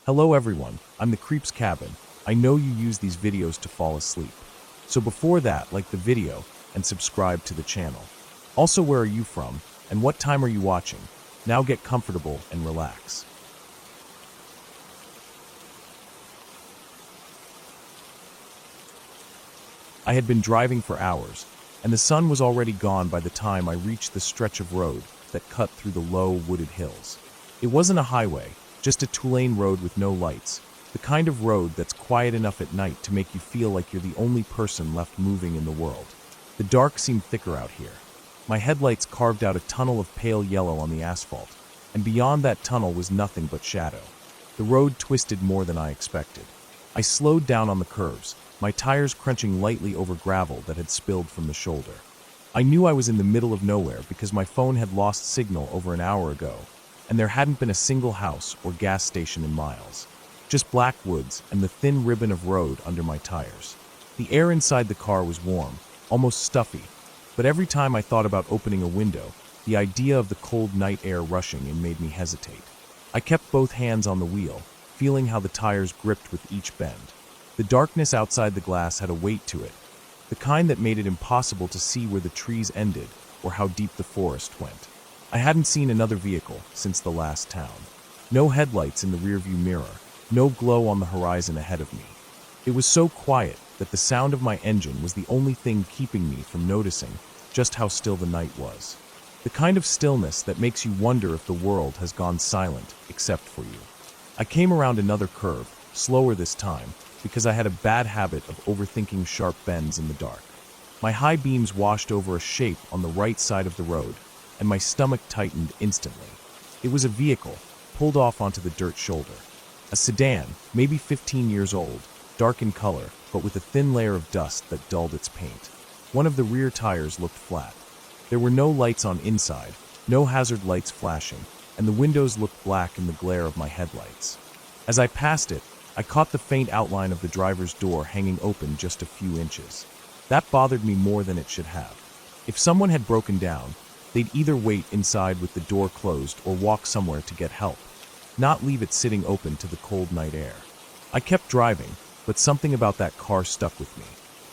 Hello everyone, I'm the Creeps Cabin. I know you use these videos to fall asleep. So before that, like the video and subscribe to the channel. Also, where are you from and what time are you watching? Now get comfortable and relax. I had been driving for hours, and the sun was already gone by the time I reached the stretch of road that cut through the low, wooded hills. It wasn't a highway, just a two-lane road with no lights, the kind of road that's quiet enough at night to make you feel like you're the only person left moving in the world. The dark seemed thicker out here. My headlights carved out a tunnel of pale yellow on the asphalt, and beyond that tunnel was nothing but shadow. The road twisted more than I expected. I slowed down on the curves, my tires crunching lightly over gravel that had spilled from the shoulder. I knew I was in the middle of nowhere because my phone had lost signal over an hour ago, and there hadn't been a single house or gas station in miles. Just black woods and the thin ribbon of road under my tires. The air inside the car was warm, almost stuffy, but every time I thought about opening a window, the idea of the cold night air rushing in made me hesitate. I kept both hands on the wheel, feeling how the tires gripped with each bend. The darkness outside the glass had a weight to it, the kind that made it impossible to see where the trees ended or how deep the forest went. I hadn't seen another vehicle since the last town. No headlights in the rearview mirror, no glow on the horizon ahead of me. It was so quiet that the sound of my engine was the only thing keeping me from noticing just how still the night was. The kind of stillness that makes you wonder if the world has gone silent except for you. I came around another curve, slower this time, because I had a bad habit of overthinking sharp bends in the dark. My high beams washed over a shape on the right side of the road, and my stomach tightened instantly. It was a vehicle, pulled off onto the dirt shoulder. A sedan, maybe 15 years old, dark in color, but with a thin layer of dust that dulled its paint. One of the rear tires looked flat. There were no lights on inside, no hazard lights flashing, and the windows looked black in the glare of my headlights. As I passed it, I caught the faint outline of the driver's door hanging open just a few inches. That bothered me more than it should have. If someone had broken down, they'd either wait inside with the door closed or walk somewhere to get help, not leave it sitting open to the cold night air. I kept driving, but something about that car stuck with me.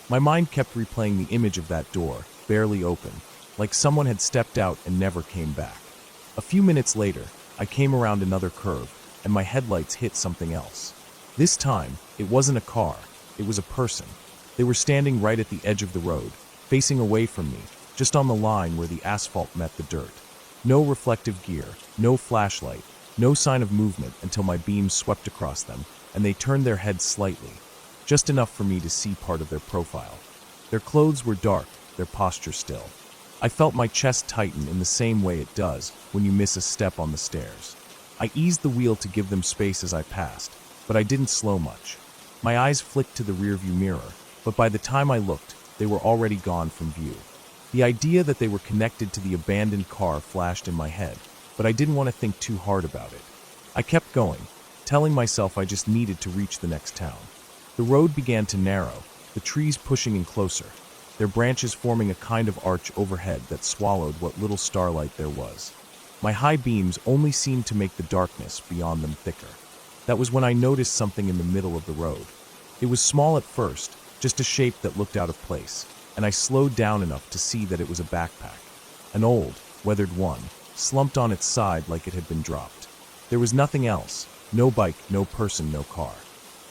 My mind kept replaying the image of that door, barely open, like someone had stepped out and never came back. A few minutes later, I came around another curve, and my headlights hit something else. This time, it wasn't a car, it was a person. They were standing right at the edge of the road, facing away from me, just on the line where the asphalt met the dirt. No reflective gear, no flashlight, no sign of movement until my beams swept across them, and they turned their heads slightly, just enough for me to see part of their profile. Their clothes were dark, their posture still. I felt my chest tighten in the same way it does when you miss a step on the stairs. I eased the wheel to give them space as I passed, but I didn't slow much. My eyes flicked to the rearview mirror, but by the time I looked, they were already gone from view. The idea that they were connected to the abandoned car flashed in my head, but I didn't want to think too hard about it. I kept going, telling myself I just needed to reach the next town. The road began to narrow, the trees pushing in closer, their branches forming a kind of arch overhead that swallowed what little starlight there was. My high beams only seemed to make the darkness beyond them thicker. That was when I noticed something in the middle of the road. It was small at first, just a shape that looked out of place, and I slowed down enough to see that it was a backpack. An old, weathered one, slumped on its side like it had been dropped. There was nothing else, no bike, no person, no car.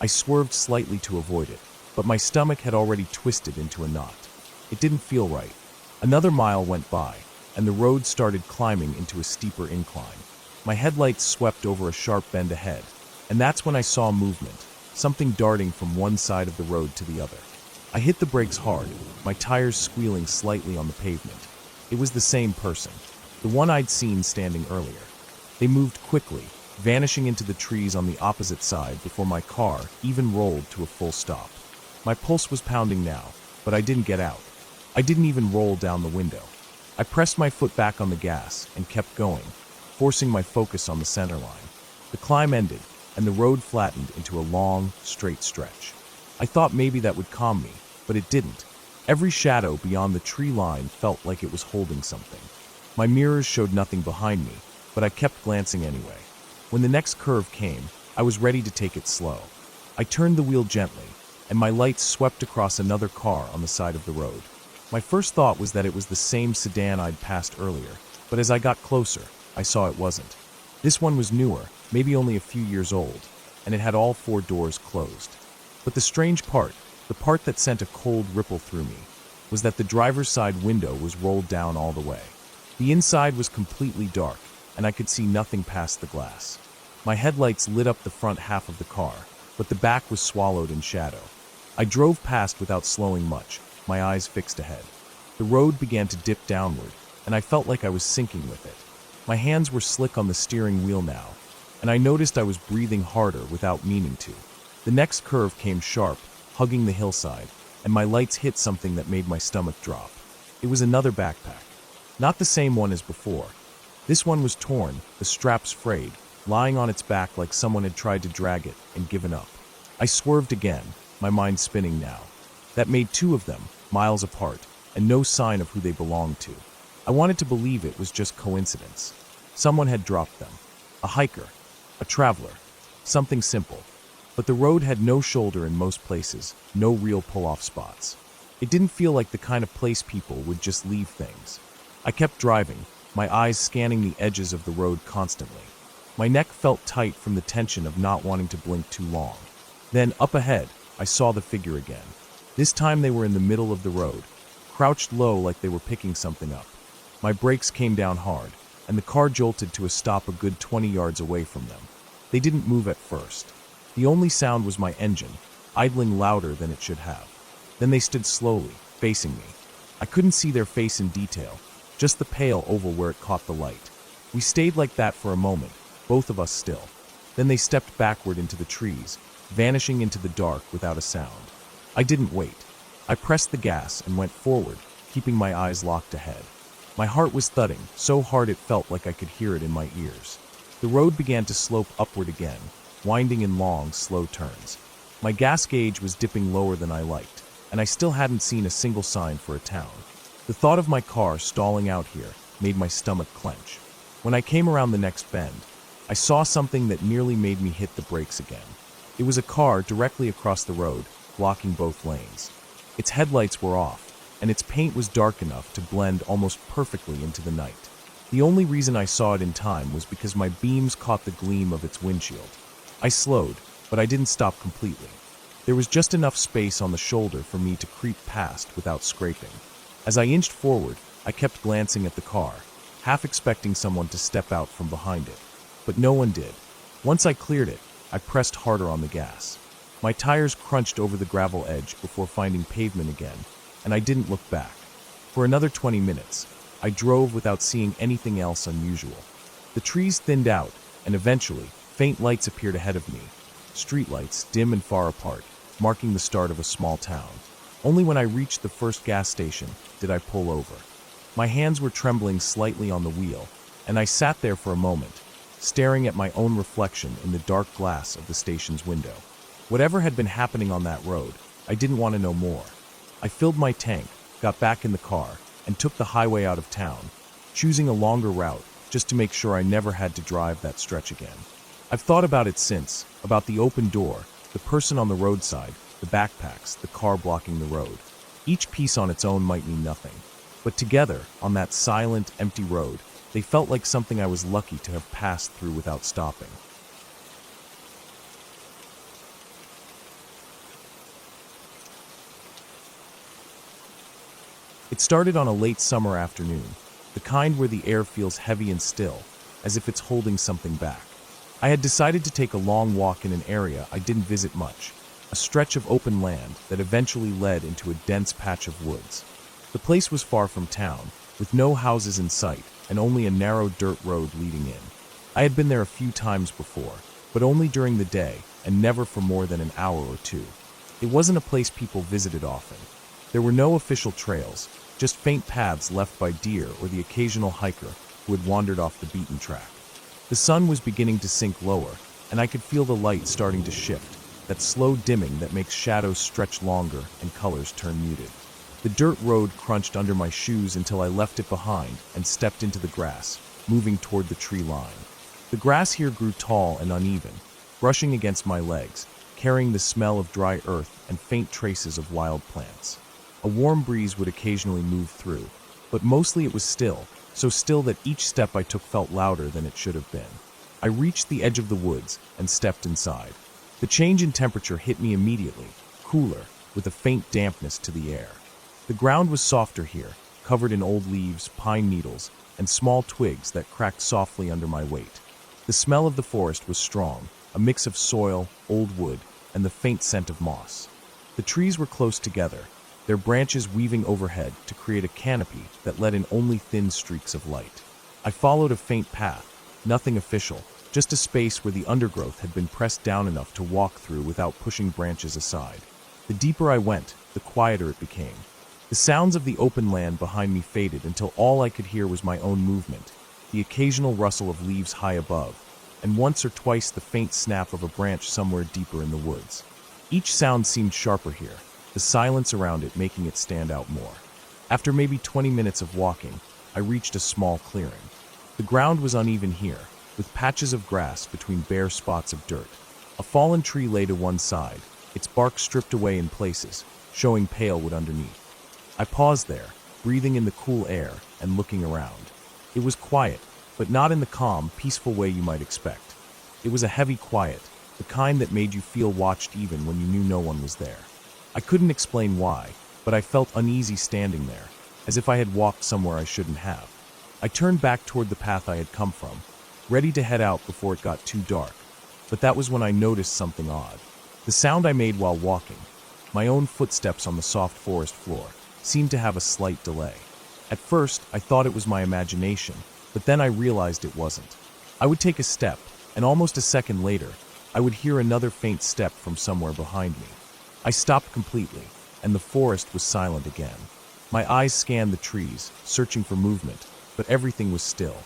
I swerved slightly to avoid it, but my stomach had already twisted into a knot. It didn't feel right. Another mile went by, and the road started climbing into a steeper incline. My headlights swept over a sharp bend ahead, and that's when I saw movement, something darting from one side of the road to the other. I hit the brakes hard, my tires squealing slightly on the pavement. It was the same person, the one I'd seen standing earlier. They moved quickly, vanishing into the trees on the opposite side before my car even rolled to a full stop. My pulse was pounding now, but I didn't get out. I didn't even roll down the window. I pressed my foot back on the gas and kept going, forcing my focus on the center line. The climb ended, and the road flattened into a long, straight stretch. I thought maybe that would calm me, but it didn't. Every shadow beyond the tree line felt like it was holding something. My mirrors showed nothing behind me, but I kept glancing anyway. When the next curve came, I was ready to take it slow. I turned the wheel gently, and my lights swept across another car on the side of the road. My first thought was that it was the same sedan I'd passed earlier, but as I got closer, I saw it wasn't. This one was newer, maybe only a few years old, and it had all 4 doors closed. But the strange part, the part that sent a cold ripple through me, was that the driver's side window was rolled down all the way. The inside was completely dark, and I could see nothing past the glass. My headlights lit up the front half of the car, but the back was swallowed in shadow. I drove past without slowing much, my eyes fixed ahead. The road began to dip downward, and I felt like I was sinking with it. My hands were slick on the steering wheel now, and I noticed I was breathing harder without meaning to. The next curve came sharp, hugging the hillside, and my lights hit something that made my stomach drop. It was another backpack. Not the same one as before. This one was torn, the straps frayed, lying on its back like someone had tried to drag it and given up. I swerved again, my mind spinning now. That made 2 of them, miles apart, and no sign of who they belonged to. I wanted to believe it was just coincidence. Someone had dropped them. A hiker, a traveler, something simple. But the road had no shoulder in most places, no real pull-off spots. It didn't feel like the kind of place people would just leave things. I kept driving, my eyes scanning the edges of the road constantly. My neck felt tight from the tension of not wanting to blink too long. Then, up ahead, I saw the figure again. This time they were in the middle of the road, crouched low like they were picking something up. My brakes came down hard, and the car jolted to a stop a good 20 yards away from them. They didn't move at first. The only sound was my engine, idling louder than it should have. Then they stood slowly, facing me. I couldn't see their face in detail, just the pale oval where it caught the light. We stayed like that for a moment, both of us still. Then they stepped backward into the trees, vanishing into the dark without a sound. I didn't wait. I pressed the gas and went forward, keeping my eyes locked ahead. My heart was thudding, so hard it felt like I could hear it in my ears. The road began to slope upward again, winding in long, slow turns. My gas gauge was dipping lower than I liked, and I still hadn't seen a single sign for a town. The thought of my car stalling out here made my stomach clench. When I came around the next bend, I saw something that nearly made me hit the brakes again. It was a car directly across the road, blocking both lanes. Its headlights were off, and its paint was dark enough to blend almost perfectly into the night. The only reason I saw it in time was because my beams caught the gleam of its windshield. I slowed, but I didn't stop completely. There was just enough space on the shoulder for me to creep past without scraping. As I inched forward, I kept glancing at the car, half expecting someone to step out from behind it. But no one did. Once I cleared it, I pressed harder on the gas. My tires crunched over the gravel edge before finding pavement again, and I didn't look back. For another 20 minutes, I drove without seeing anything else unusual. The trees thinned out, and eventually, faint lights appeared ahead of me. Streetlights, dim and far apart, marking the start of a small town. Only when I reached the first gas station did I pull over. My hands were trembling slightly on the wheel, and I sat there for a moment, staring at my own reflection in the dark glass of the station's window. Whatever had been happening on that road, I didn't want to know more. I filled my tank, got back in the car, and took the highway out of town, choosing a longer route just to make sure I never had to drive that stretch again. I've thought about it since, about the open door, the person on the roadside, the backpacks, the car blocking the road. Each piece on its own might mean nothing, but together, on that silent, empty road, they felt like something I was lucky to have passed through without stopping. It started on a late summer afternoon, the kind where the air feels heavy and still, as if it's holding something back. I had decided to take a long walk in an area I didn't visit much, a stretch of open land that eventually led into a dense patch of woods. The place was far from town, with no houses in sight and only a narrow dirt road leading in. I had been there a few times before, but only during the day and never for more than an hour or two. It wasn't a place people visited often. There were no official trails, just faint paths left by deer or the occasional hiker who had wandered off the beaten track. The sun was beginning to sink lower, and I could feel the light starting to shift, that slow dimming that makes shadows stretch longer and colors turn muted. The dirt road crunched under my shoes until I left it behind and stepped into the grass, moving toward the tree line. The grass here grew tall and uneven, brushing against my legs, carrying the smell of dry earth and faint traces of wild plants. A warm breeze would occasionally move through, but mostly it was still, so still that each step I took felt louder than it should have been. I reached the edge of the woods and stepped inside. The change in temperature hit me immediately, cooler, with a faint dampness to the air. The ground was softer here, covered in old leaves, pine needles, and small twigs that cracked softly under my weight. The smell of the forest was strong, a mix of soil, old wood, and the faint scent of moss. The trees were close together, their branches weaving overhead to create a canopy that let in only thin streaks of light. I followed a faint path, nothing official, just a space where the undergrowth had been pressed down enough to walk through without pushing branches aside. The deeper I went, the quieter it became. The sounds of the open land behind me faded until all I could hear was my own movement, the occasional rustle of leaves high above, and once or twice the faint snap of a branch somewhere deeper in the woods. Each sound seemed sharper here, the silence around it making it stand out more. After maybe 20 minutes of walking, I reached a small clearing. The ground was uneven here, with patches of grass between bare spots of dirt. A fallen tree lay to one side, its bark stripped away in places, showing pale wood underneath. I paused there, breathing in the cool air and looking around. It was quiet, but not in the calm, peaceful way you might expect. It was a heavy quiet, the kind that made you feel watched even when you knew no one was there. I couldn't explain why, but I felt uneasy standing there, as if I had walked somewhere I shouldn't have. I turned back toward the path I had come from, ready to head out before it got too dark, but that was when I noticed something odd. The sound I made while walking, my own footsteps on the soft forest floor, seemed to have a slight delay. At first, I thought it was my imagination, but then I realized it wasn't. I would take a step, and almost a second later, I would hear another faint step from somewhere behind me. I stopped completely, and the forest was silent again. My eyes scanned the trees, searching for movement, but everything was still.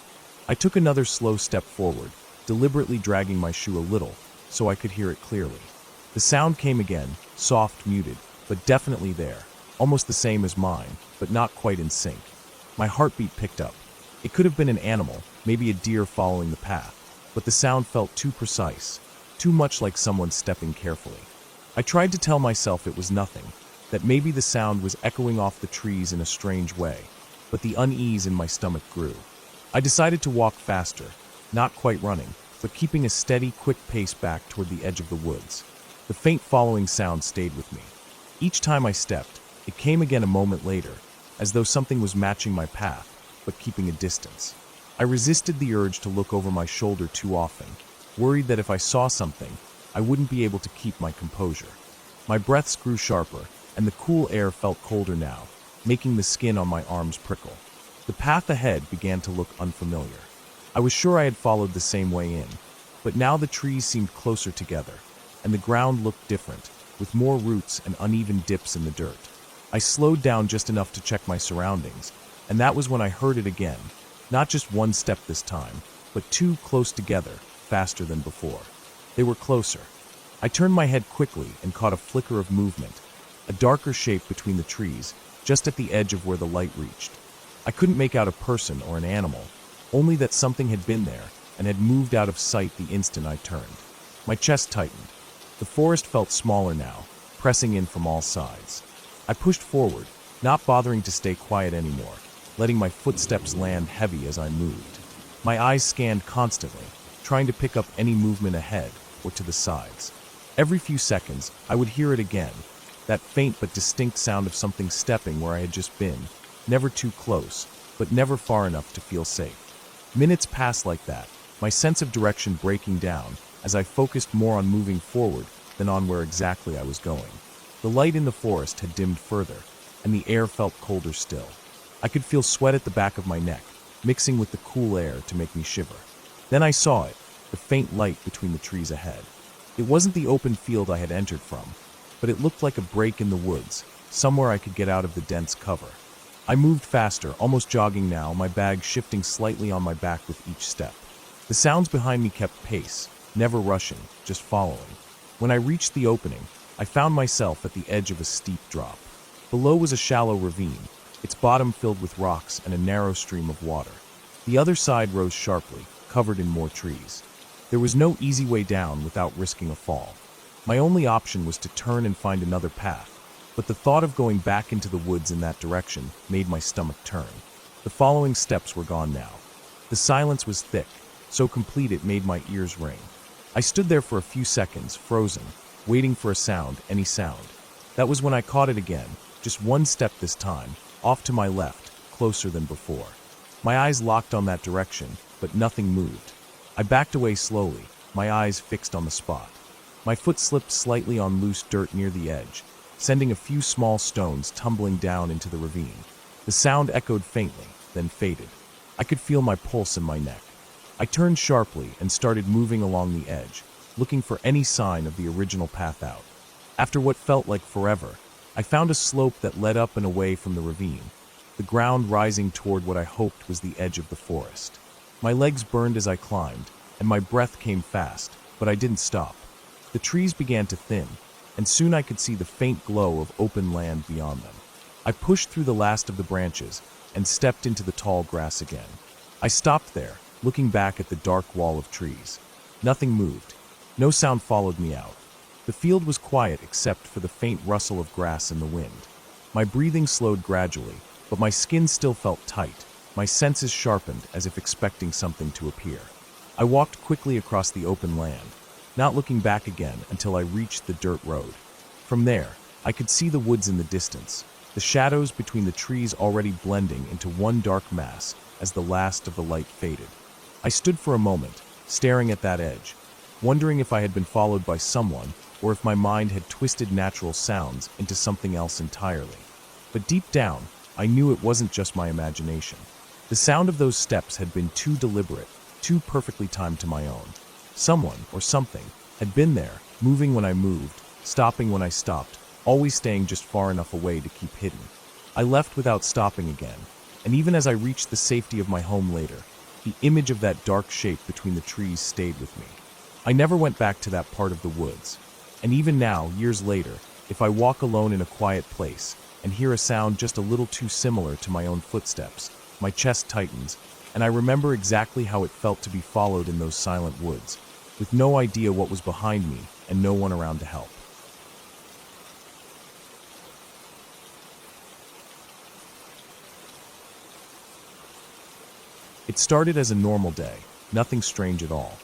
I took another slow step forward, deliberately dragging my shoe a little, so I could hear it clearly. The sound came again, soft, muted, but definitely there, almost the same as mine, but not quite in sync. My heartbeat picked up. It could have been an animal, maybe a deer following the path, but the sound felt too precise, too much like someone stepping carefully. I tried to tell myself it was nothing, that maybe the sound was echoing off the trees in a strange way, but the unease in my stomach grew. I decided to walk faster, not quite running, but keeping a steady, quick pace back toward the edge of the woods. The faint following sound stayed with me. Each time I stepped, it came again a moment later, as though something was matching my path, but keeping a distance. I resisted the urge to look over my shoulder too often, worried that if I saw something, I wouldn't be able to keep my composure. My breaths grew sharper, and the cool air felt colder now, making the skin on my arms prickle. The path ahead began to look unfamiliar. I was sure I had followed the same way in, but now the trees seemed closer together, and the ground looked different, with more roots and uneven dips in the dirt. I slowed down just enough to check my surroundings, and that was when I heard it again, not just one step this time, but two close together, faster than before. They were closer. I turned my head quickly and caught a flicker of movement, a darker shape between the trees, just at the edge of where the light reached. I couldn't make out a person or an animal, only that something had been there and had moved out of sight the instant I turned. My chest tightened. The forest felt smaller now, pressing in from all sides. I pushed forward, not bothering to stay quiet anymore, letting my footsteps land heavy as I moved. My eyes scanned constantly, trying to pick up any movement ahead or to the sides. Every few seconds, I would hear it again, that faint but distinct sound of something stepping where I had just been, never too close, but never far enough to feel safe. Minutes passed like that, my sense of direction breaking down as I focused more on moving forward than on where exactly I was going. The light in the forest had dimmed further, and the air felt colder still. I could feel sweat at the back of my neck, mixing with the cool air to make me shiver. Then I saw it, the faint light between the trees ahead. It wasn't the open field I had entered from, but it looked like a break in the woods, somewhere I could get out of the dense cover. I moved faster, almost jogging now, my bag shifting slightly on my back with each step. The sounds behind me kept pace, never rushing, just following. When I reached the opening, I found myself at the edge of a steep drop. Below was a shallow ravine, its bottom filled with rocks and a narrow stream of water. The other side rose sharply, covered in more trees. There was no easy way down without risking a fall. My only option was to turn and find another path, but the thought of going back into the woods in that direction made my stomach turn. The following steps were gone now. The silence was thick, so complete it made my ears ring. I stood there for a few seconds, frozen, waiting for a sound, any sound. That was when I caught it again, just one step this time, off to my left, closer than before. My eyes locked on that direction, but nothing moved. I backed away slowly, my eyes fixed on the spot. My foot slipped slightly on loose dirt near the edge, sending a few small stones tumbling down into the ravine. The sound echoed faintly, then faded. I could feel my pulse in my neck. I turned sharply and started moving along the edge, looking for any sign of the original path out. After what felt like forever, I found a slope that led up and away from the ravine, the ground rising toward what I hoped was the edge of the forest. My legs burned as I climbed, and my breath came fast, but I didn't stop. The trees began to thin, and soon I could see the faint glow of open land beyond them. I pushed through the last of the branches and stepped into the tall grass again. I stopped there, looking back at the dark wall of trees. Nothing moved. No sound followed me out. The field was quiet except for the faint rustle of grass in the wind. My breathing slowed gradually, but my skin still felt tight, my senses sharpened as if expecting something to appear. I walked quickly across the open land, not looking back again until I reached the dirt road. From there, I could see the woods in the distance, the shadows between the trees already blending into one dark mass as the last of the light faded. I stood for a moment, staring at that edge, wondering if I had been followed by someone or if my mind had twisted natural sounds into something else entirely. But deep down, I knew it wasn't just my imagination. The sound of those steps had been too deliberate, too perfectly timed to my own. Someone, or something, had been there, moving when I moved, stopping when I stopped, always staying just far enough away to keep hidden. I left without stopping again, and even as I reached the safety of my home later, the image of that dark shape between the trees stayed with me. I never went back to that part of the woods, and even now, years later, if I walk alone in a quiet place and hear a sound just a little too similar to my own footsteps, my chest tightens, and I remember exactly how it felt to be followed in those silent woods, with no idea what was behind me and no one around to help. It started as a normal day, nothing strange at all.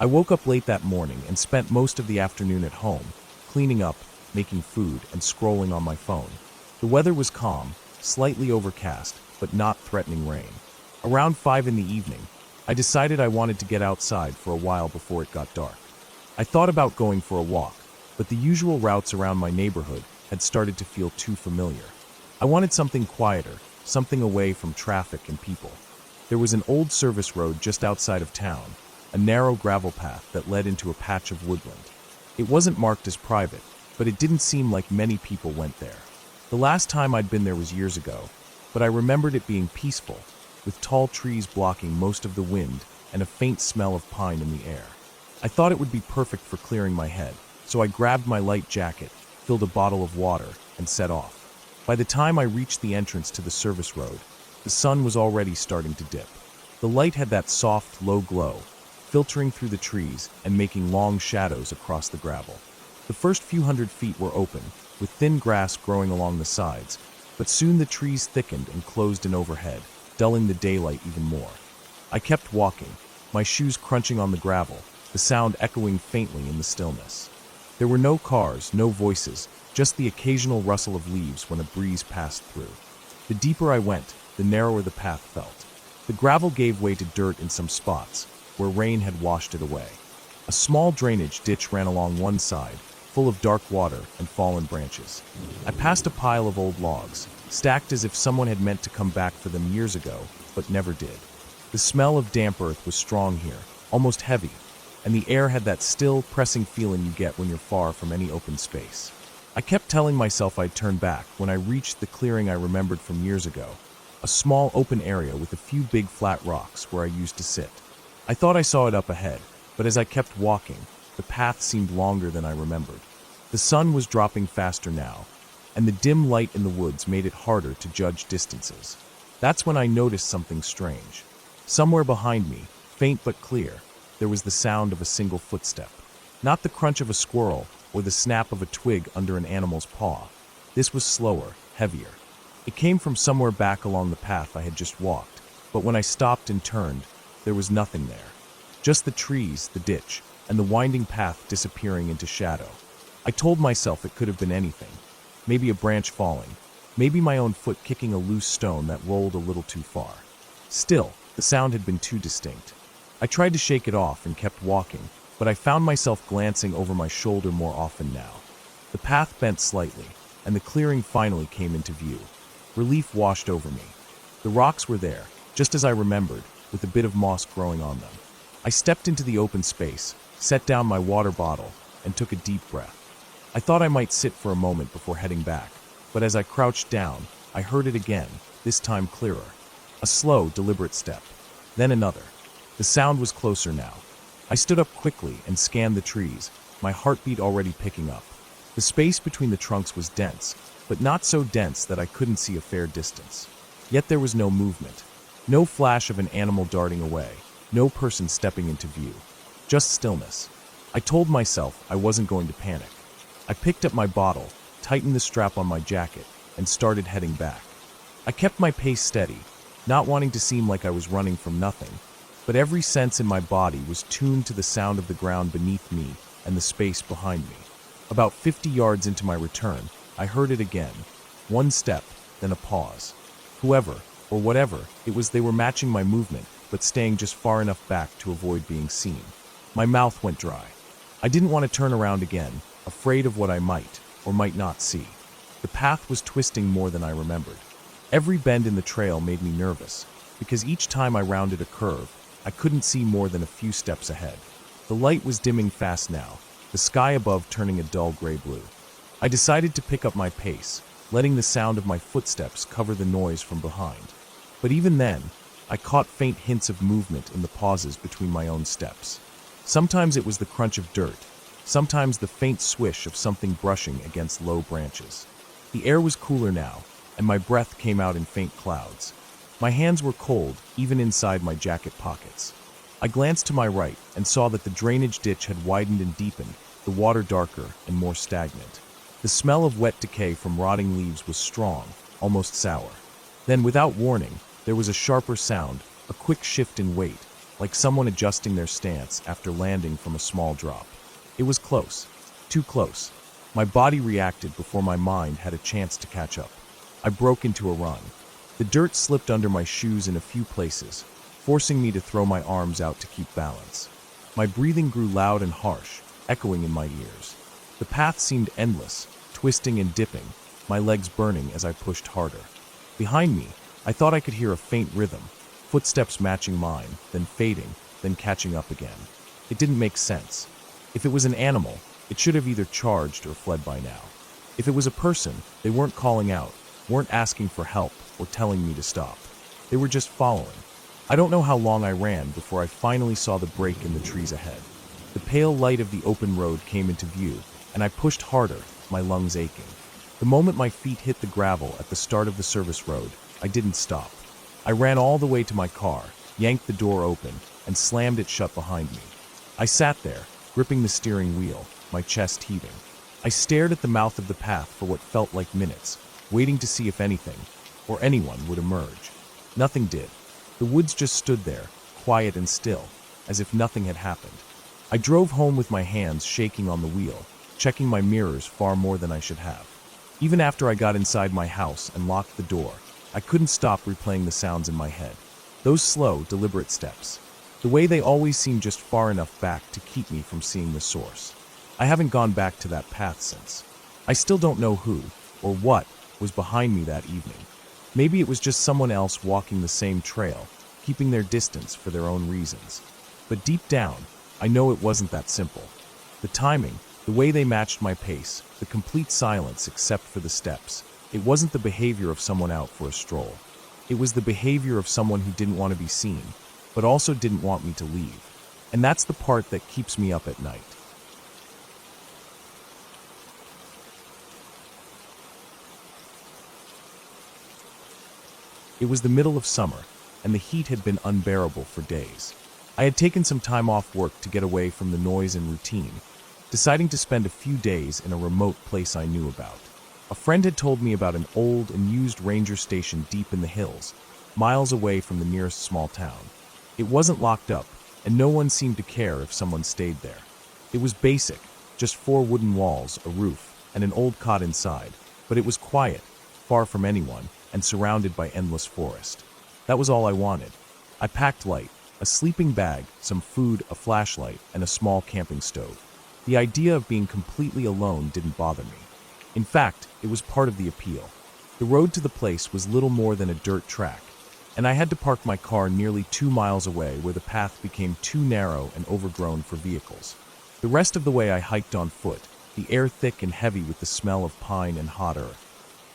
I woke up late that morning and spent most of the afternoon at home, cleaning up, making food, and scrolling on my phone. The weather was calm, slightly overcast, but not threatening rain. Around 5 in the evening, I decided I wanted to get outside for a while before it got dark. I thought about going for a walk, but the usual routes around my neighborhood had started to feel too familiar. I wanted something quieter, something away from traffic and people. There was an old service road just outside of town, a narrow gravel path that led into a patch of woodland. It wasn't marked as private, but it didn't seem like many people went there. The last time I'd been there was years ago, but I remembered it being peaceful, with tall trees blocking most of the wind and a faint smell of pine in the air. I thought it would be perfect for clearing my head, so I grabbed my light jacket, filled a bottle of water, and set off. By the time I reached the entrance to the service road, the sun was already starting to dip. The light had that soft, low glow, filtering through the trees and making long shadows across the gravel. The first few hundred feet were open, with thin grass growing along the sides, but soon the trees thickened and closed in overhead, dulling the daylight even more. I kept walking, my shoes crunching on the gravel, the sound echoing faintly in the stillness. There were no cars, no voices, just the occasional rustle of leaves when a breeze passed through. The deeper I went, the narrower the path felt. The gravel gave way to dirt in some spots, where rain had washed it away. A small drainage ditch ran along one side, full of dark water and fallen branches. I passed a pile of old logs, stacked as if someone had meant to come back for them years ago, but never did. The smell of damp earth was strong here, almost heavy, and the air had that still, pressing feeling you get when you're far from any open space. I kept telling myself I'd turn back when I reached the clearing I remembered from years ago, a small open area with a few big flat rocks where I used to sit. I thought I saw it up ahead, but as I kept walking, the path seemed longer than I remembered. The sun was dropping faster now, and the dim light in the woods made it harder to judge distances. That's when I noticed something strange. Somewhere behind me, faint but clear, there was the sound of a single footstep. Not the crunch of a squirrel or the snap of a twig under an animal's paw. This was slower, heavier. It came from somewhere back along the path I had just walked, but when I stopped and turned, there was nothing there. Just the trees, the ditch, and the winding path disappearing into shadow. I told myself it could have been anything. Maybe a branch falling. Maybe my own foot kicking a loose stone that rolled a little too far. Still, the sound had been too distinct. I tried to shake it off and kept walking, but I found myself glancing over my shoulder more often now. The path bent slightly, and the clearing finally came into view. Relief washed over me. The rocks were there, just as I remembered, with a bit of moss growing on them. I stepped into the open space, set down my water bottle, and took a deep breath. I thought I might sit for a moment before heading back, but as I crouched down, I heard it again, this time clearer. A slow, deliberate step. Then another. The sound was closer now. I stood up quickly and scanned the trees, my heartbeat already picking up. The space between the trunks was dense, but not so dense that I couldn't see a fair distance. Yet there was no movement. No flash of an animal darting away. No person stepping into view. Just stillness. I told myself I wasn't going to panic. I picked up my bottle, tightened the strap on my jacket, and started heading back. I kept my pace steady, not wanting to seem like I was running from nothing, but every sense in my body was tuned to the sound of the ground beneath me and the space behind me. About 50 yards into my return, I heard it again. One step, then a pause. Whoever, or whatever, it was, they were matching my movement, but staying just far enough back to avoid being seen. My mouth went dry. I didn't want to turn around again, afraid of what I might, or might not see. The path was twisting more than I remembered. Every bend in the trail made me nervous, because each time I rounded a curve, I couldn't see more than a few steps ahead. The light was dimming fast now, the sky above turning a dull gray blue. I decided to pick up my pace, letting the sound of my footsteps cover the noise from behind. But even then, I caught faint hints of movement in the pauses between my own steps. Sometimes it was the crunch of dirt, sometimes the faint swish of something brushing against low branches. The air was cooler now, and my breath came out in faint clouds. My hands were cold, even inside my jacket pockets. I glanced to my right and saw that the drainage ditch had widened and deepened, the water darker and more stagnant. The smell of wet decay from rotting leaves was strong, almost sour. Then, without warning, there was a sharper sound, a quick shift in weight, like someone adjusting their stance after landing from a small drop. It was close, too close. My body reacted before my mind had a chance to catch up. I broke into a run. The dirt slipped under my shoes in a few places, forcing me to throw my arms out to keep balance. My breathing grew loud and harsh, echoing in my ears. The path seemed endless, twisting and dipping, my legs burning as I pushed harder. Behind me, I thought I could hear a faint rhythm, footsteps matching mine, then fading, then catching up again. It didn't make sense. If it was an animal, it should have either charged or fled by now. If it was a person, they weren't calling out, weren't asking for help or telling me to stop. They were just following. I don't know how long I ran before I finally saw the break in the trees ahead. The pale light of the open road came into view, and I pushed harder, my lungs aching. The moment my feet hit the gravel at the start of the service road, I didn't stop. I ran all the way to my car, yanked the door open, and slammed it shut behind me. I sat there, gripping the steering wheel, my chest heaving. I stared at the mouth of the path for what felt like minutes, waiting to see if anything, or anyone, would emerge. Nothing did. The woods just stood there, quiet and still, as if nothing had happened. I drove home with my hands shaking on the wheel, checking my mirrors far more than I should have. Even after I got inside my house and locked the door, I couldn't stop replaying the sounds in my head. Those slow, deliberate steps. The way they always seemed just far enough back to keep me from seeing the source. I haven't gone back to that path since. I still don't know who, or what, was behind me that evening. Maybe it was just someone else walking the same trail, keeping their distance for their own reasons. But deep down, I know it wasn't that simple. The timing, the way they matched my pace, the complete silence except for the steps. It wasn't the behavior of someone out for a stroll. It was the behavior of someone who didn't want to be seen, but also didn't want me to leave. And that's the part that keeps me up at night. It was the middle of summer, and the heat had been unbearable for days. I had taken some time off work to get away from the noise and routine, deciding to spend a few days in a remote place I knew about. A friend had told me about an old and used ranger station deep in the hills, miles away from the nearest small town. It wasn't locked up, and no one seemed to care if someone stayed there. It was basic, just 4 wooden walls, a roof, and an old cot inside, but it was quiet, far from anyone, and surrounded by endless forest. That was all I wanted. I packed light, a sleeping bag, some food, a flashlight, and a small camping stove. The idea of being completely alone didn't bother me. In fact, it was part of the appeal. The road to the place was little more than a dirt track, and I had to park my car nearly 2 miles away where the path became too narrow and overgrown for vehicles. The rest of the way I hiked on foot, the air thick and heavy with the smell of pine and hot earth.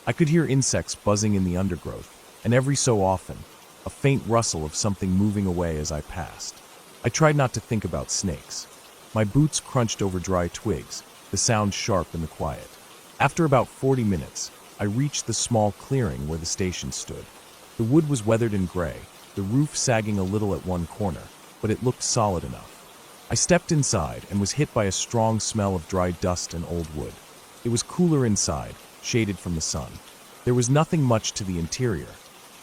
I could hear insects buzzing in the undergrowth, and every so often, a faint rustle of something moving away as I passed. I tried not to think about snakes. My boots crunched over dry twigs, the sound sharp in the quiet. After about 40 minutes, I reached the small clearing where the station stood. The wood was weathered and gray, the roof sagging a little at one corner, but it looked solid enough. I stepped inside and was hit by a strong smell of dry dust and old wood. It was cooler inside, shaded from the sun. There was nothing much to the interior.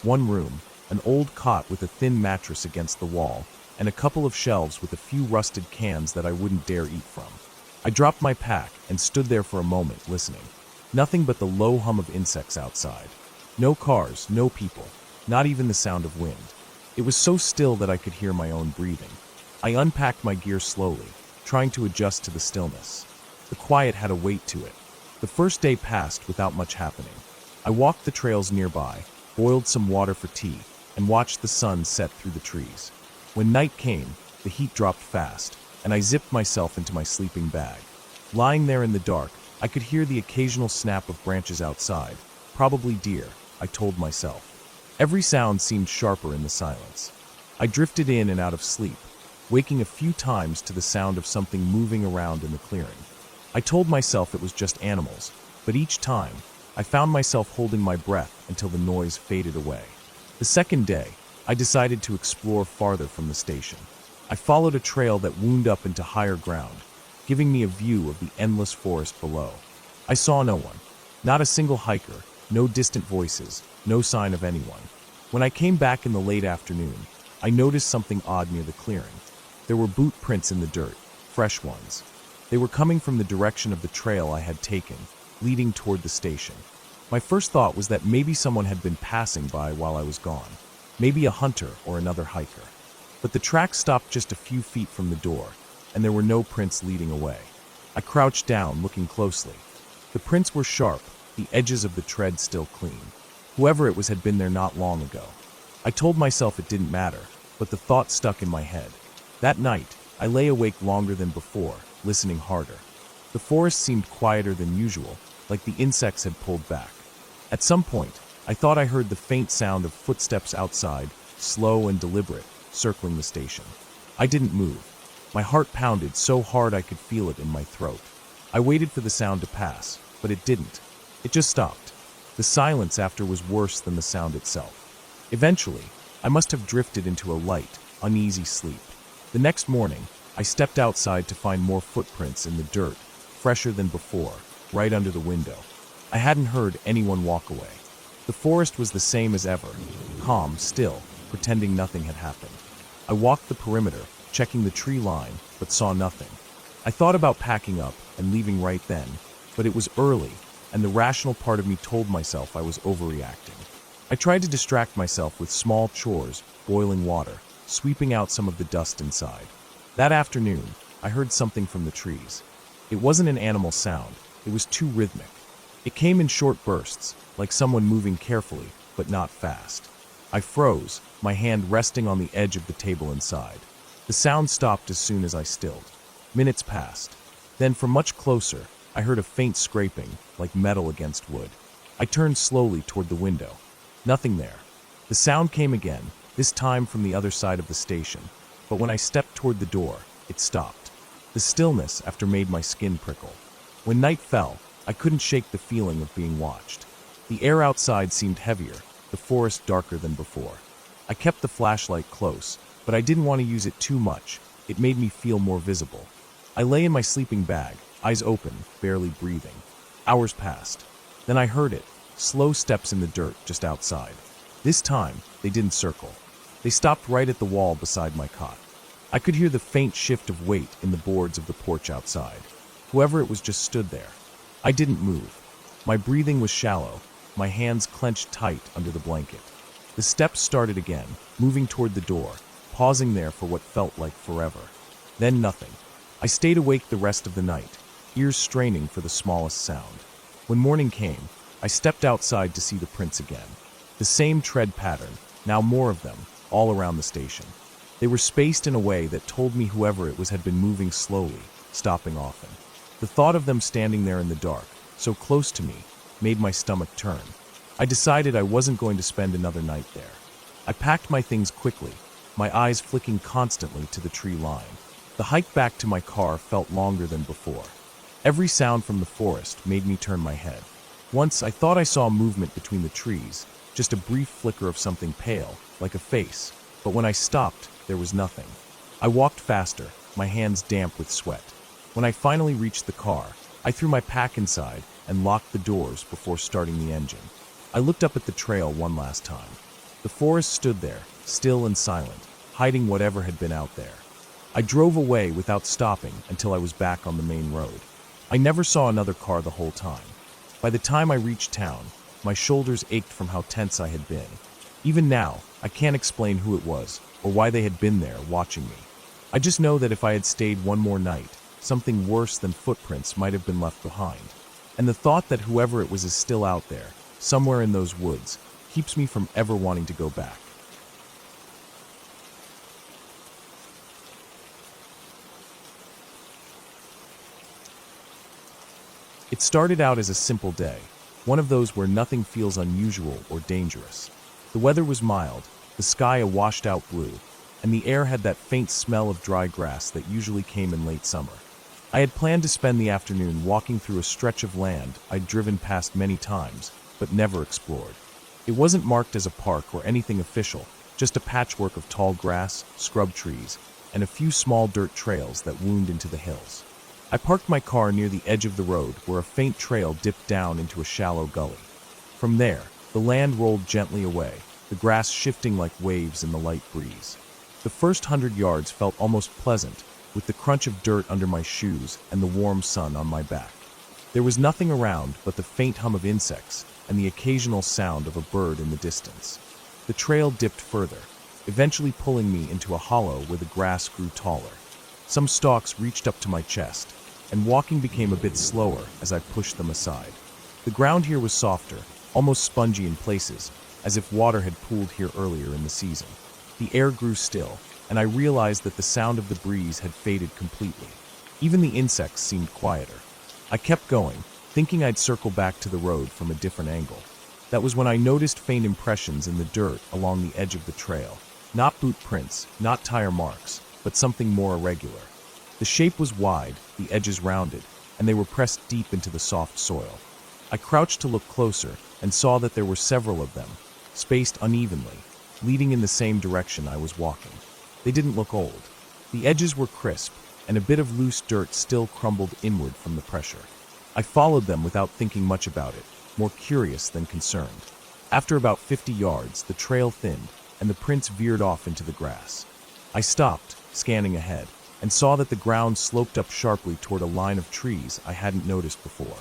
One room, an old cot with a thin mattress against the wall, and a couple of shelves with a few rusted cans that I wouldn't dare eat from. I dropped my pack and stood there for a moment, listening. Nothing but the low hum of insects outside. No cars, no people, not even the sound of wind. It was so still that I could hear my own breathing. I unpacked my gear slowly, trying to adjust to the stillness. The quiet had a weight to it. The first day passed without much happening. I walked the trails nearby, boiled some water for tea, and watched the sun set through the trees. When night came, the heat dropped fast, and I zipped myself into my sleeping bag. Lying there in the dark, I could hear the occasional snap of branches outside, probably deer, I told myself. Every sound seemed sharper in the silence. I drifted in and out of sleep, waking a few times to the sound of something moving around in the clearing. I told myself it was just animals, but each time, I found myself holding my breath until the noise faded away. The second day, I decided to explore farther from the station. I followed a trail that wound up into higher ground, giving me a view of the endless forest below. I saw no one, not a single hiker, no distant voices, no sign of anyone. When I came back in the late afternoon, I noticed something odd near the clearing. There were boot prints in the dirt, fresh ones. They were coming from the direction of the trail I had taken, leading toward the station. My first thought was that maybe someone had been passing by while I was gone, maybe a hunter or another hiker. But the track stopped just a few feet from the door, and there were no prints leading away. I crouched down, looking closely. The prints were sharp, the edges of the tread still clean. Whoever it was had been there not long ago. I told myself it didn't matter, but the thought stuck in my head. That night, I lay awake longer than before, listening harder. The forest seemed quieter than usual, like the insects had pulled back. At some point, I thought I heard the faint sound of footsteps outside, slow and deliberate, circling the station. I didn't move. My heart pounded so hard I could feel it in my throat. I waited for the sound to pass, but it didn't. It just stopped. The silence after was worse than the sound itself. Eventually, I must have drifted into a light, uneasy sleep. The next morning, I stepped outside to find more footprints in the dirt, fresher than before, right under the window. I hadn't heard anyone walk away. The forest was the same as ever, calm, still, pretending nothing had happened. I walked the perimeter, checking the tree line, but saw nothing. I thought about packing up and leaving right then, but it was early, and the rational part of me told myself I was overreacting. I tried to distract myself with small chores, boiling water, sweeping out some of the dust inside. That afternoon, I heard something from the trees. It wasn't an animal sound, it was too rhythmic. It came in short bursts, like someone moving carefully, but not fast. I froze, my hand resting on the edge of the table inside. The sound stopped as soon as I stilled. Minutes passed. Then, from much closer, I heard a faint scraping, like metal against wood. I turned slowly toward the window. Nothing there. The sound came again, this time from the other side of the station, but when I stepped toward the door, it stopped. The stillness after made my skin prickle. When night fell, I couldn't shake the feeling of being watched. The air outside seemed heavier, the forest darker than before. I kept the flashlight close, but I didn't want to use it too much. It made me feel more visible. I lay in my sleeping bag, eyes open, barely breathing. Hours passed. Then I heard it, slow steps in the dirt just outside. This time, they didn't circle. They stopped right at the wall beside my cot. I could hear the faint shift of weight in the boards of the porch outside. Whoever it was just stood there. I didn't move. My breathing was shallow, my hands clenched tight under the blanket. The steps started again, moving toward the door, pausing there for what felt like forever. Then nothing. I stayed awake the rest of the night, ears straining for the smallest sound. When morning came, I stepped outside to see the prints again. The same tread pattern, now more of them, all around the station. They were spaced in a way that told me whoever it was had been moving slowly, stopping often. The thought of them standing there in the dark, so close to me, made my stomach turn. I decided I wasn't going to spend another night there. I packed my things quickly, my eyes flicking constantly to the tree line. The hike back to my car felt longer than before. Every sound from the forest made me turn my head. Once I thought I saw movement between the trees, just a brief flicker of something pale, like a face, but when I stopped, there was nothing. I walked faster, my hands damp with sweat. When I finally reached the car, I threw my pack inside and locked the doors before starting the engine. I looked up at the trail one last time. The forest stood there, still and silent, hiding whatever had been out there. I drove away without stopping until I was back on the main road. I never saw another car the whole time. By the time I reached town, my shoulders ached from how tense I had been. Even now, I can't explain who it was or why they had been there watching me. I just know that if I had stayed one more night, something worse than footprints might have been left behind. And the thought that whoever it was is still out there, somewhere in those woods, keeps me from ever wanting to go back. It started out as a simple day, one of those where nothing feels unusual or dangerous. The weather was mild, the sky a washed-out blue, and the air had that faint smell of dry grass that usually came in late summer. I had planned to spend the afternoon walking through a stretch of land I'd driven past many times, but never explored. It wasn't marked as a park or anything official, just a patchwork of tall grass, scrub trees, and a few small dirt trails that wound into the hills. I parked my car near the edge of the road where a faint trail dipped down into a shallow gully. From there, the land rolled gently away, the grass shifting like waves in the light breeze. The first 100 yards felt almost pleasant, with the crunch of dirt under my shoes and the warm sun on my back. There was nothing around but the faint hum of insects and the occasional sound of a bird in the distance. The trail dipped further, eventually pulling me into a hollow where the grass grew taller. Some stalks reached up to my chest, and walking became a bit slower as I pushed them aside. The ground here was softer, almost spongy in places, as if water had pooled here earlier in the season. The air grew still, and I realized that the sound of the breeze had faded completely. Even the insects seemed quieter. I kept going, thinking I'd circle back to the road from a different angle. That was when I noticed faint impressions in the dirt along the edge of the trail. Not boot prints, not tire marks, but something more irregular. The shape was wide, the edges rounded, and they were pressed deep into the soft soil. I crouched to look closer and saw that there were several of them, spaced unevenly, leading in the same direction I was walking. They didn't look old. The edges were crisp, and a bit of loose dirt still crumbled inward from the pressure. I followed them without thinking much about it, more curious than concerned. After about 50 yards, the trail thinned, and the prints veered off into the grass. I stopped, scanning ahead, and saw that the ground sloped up sharply toward a line of trees I hadn't noticed before.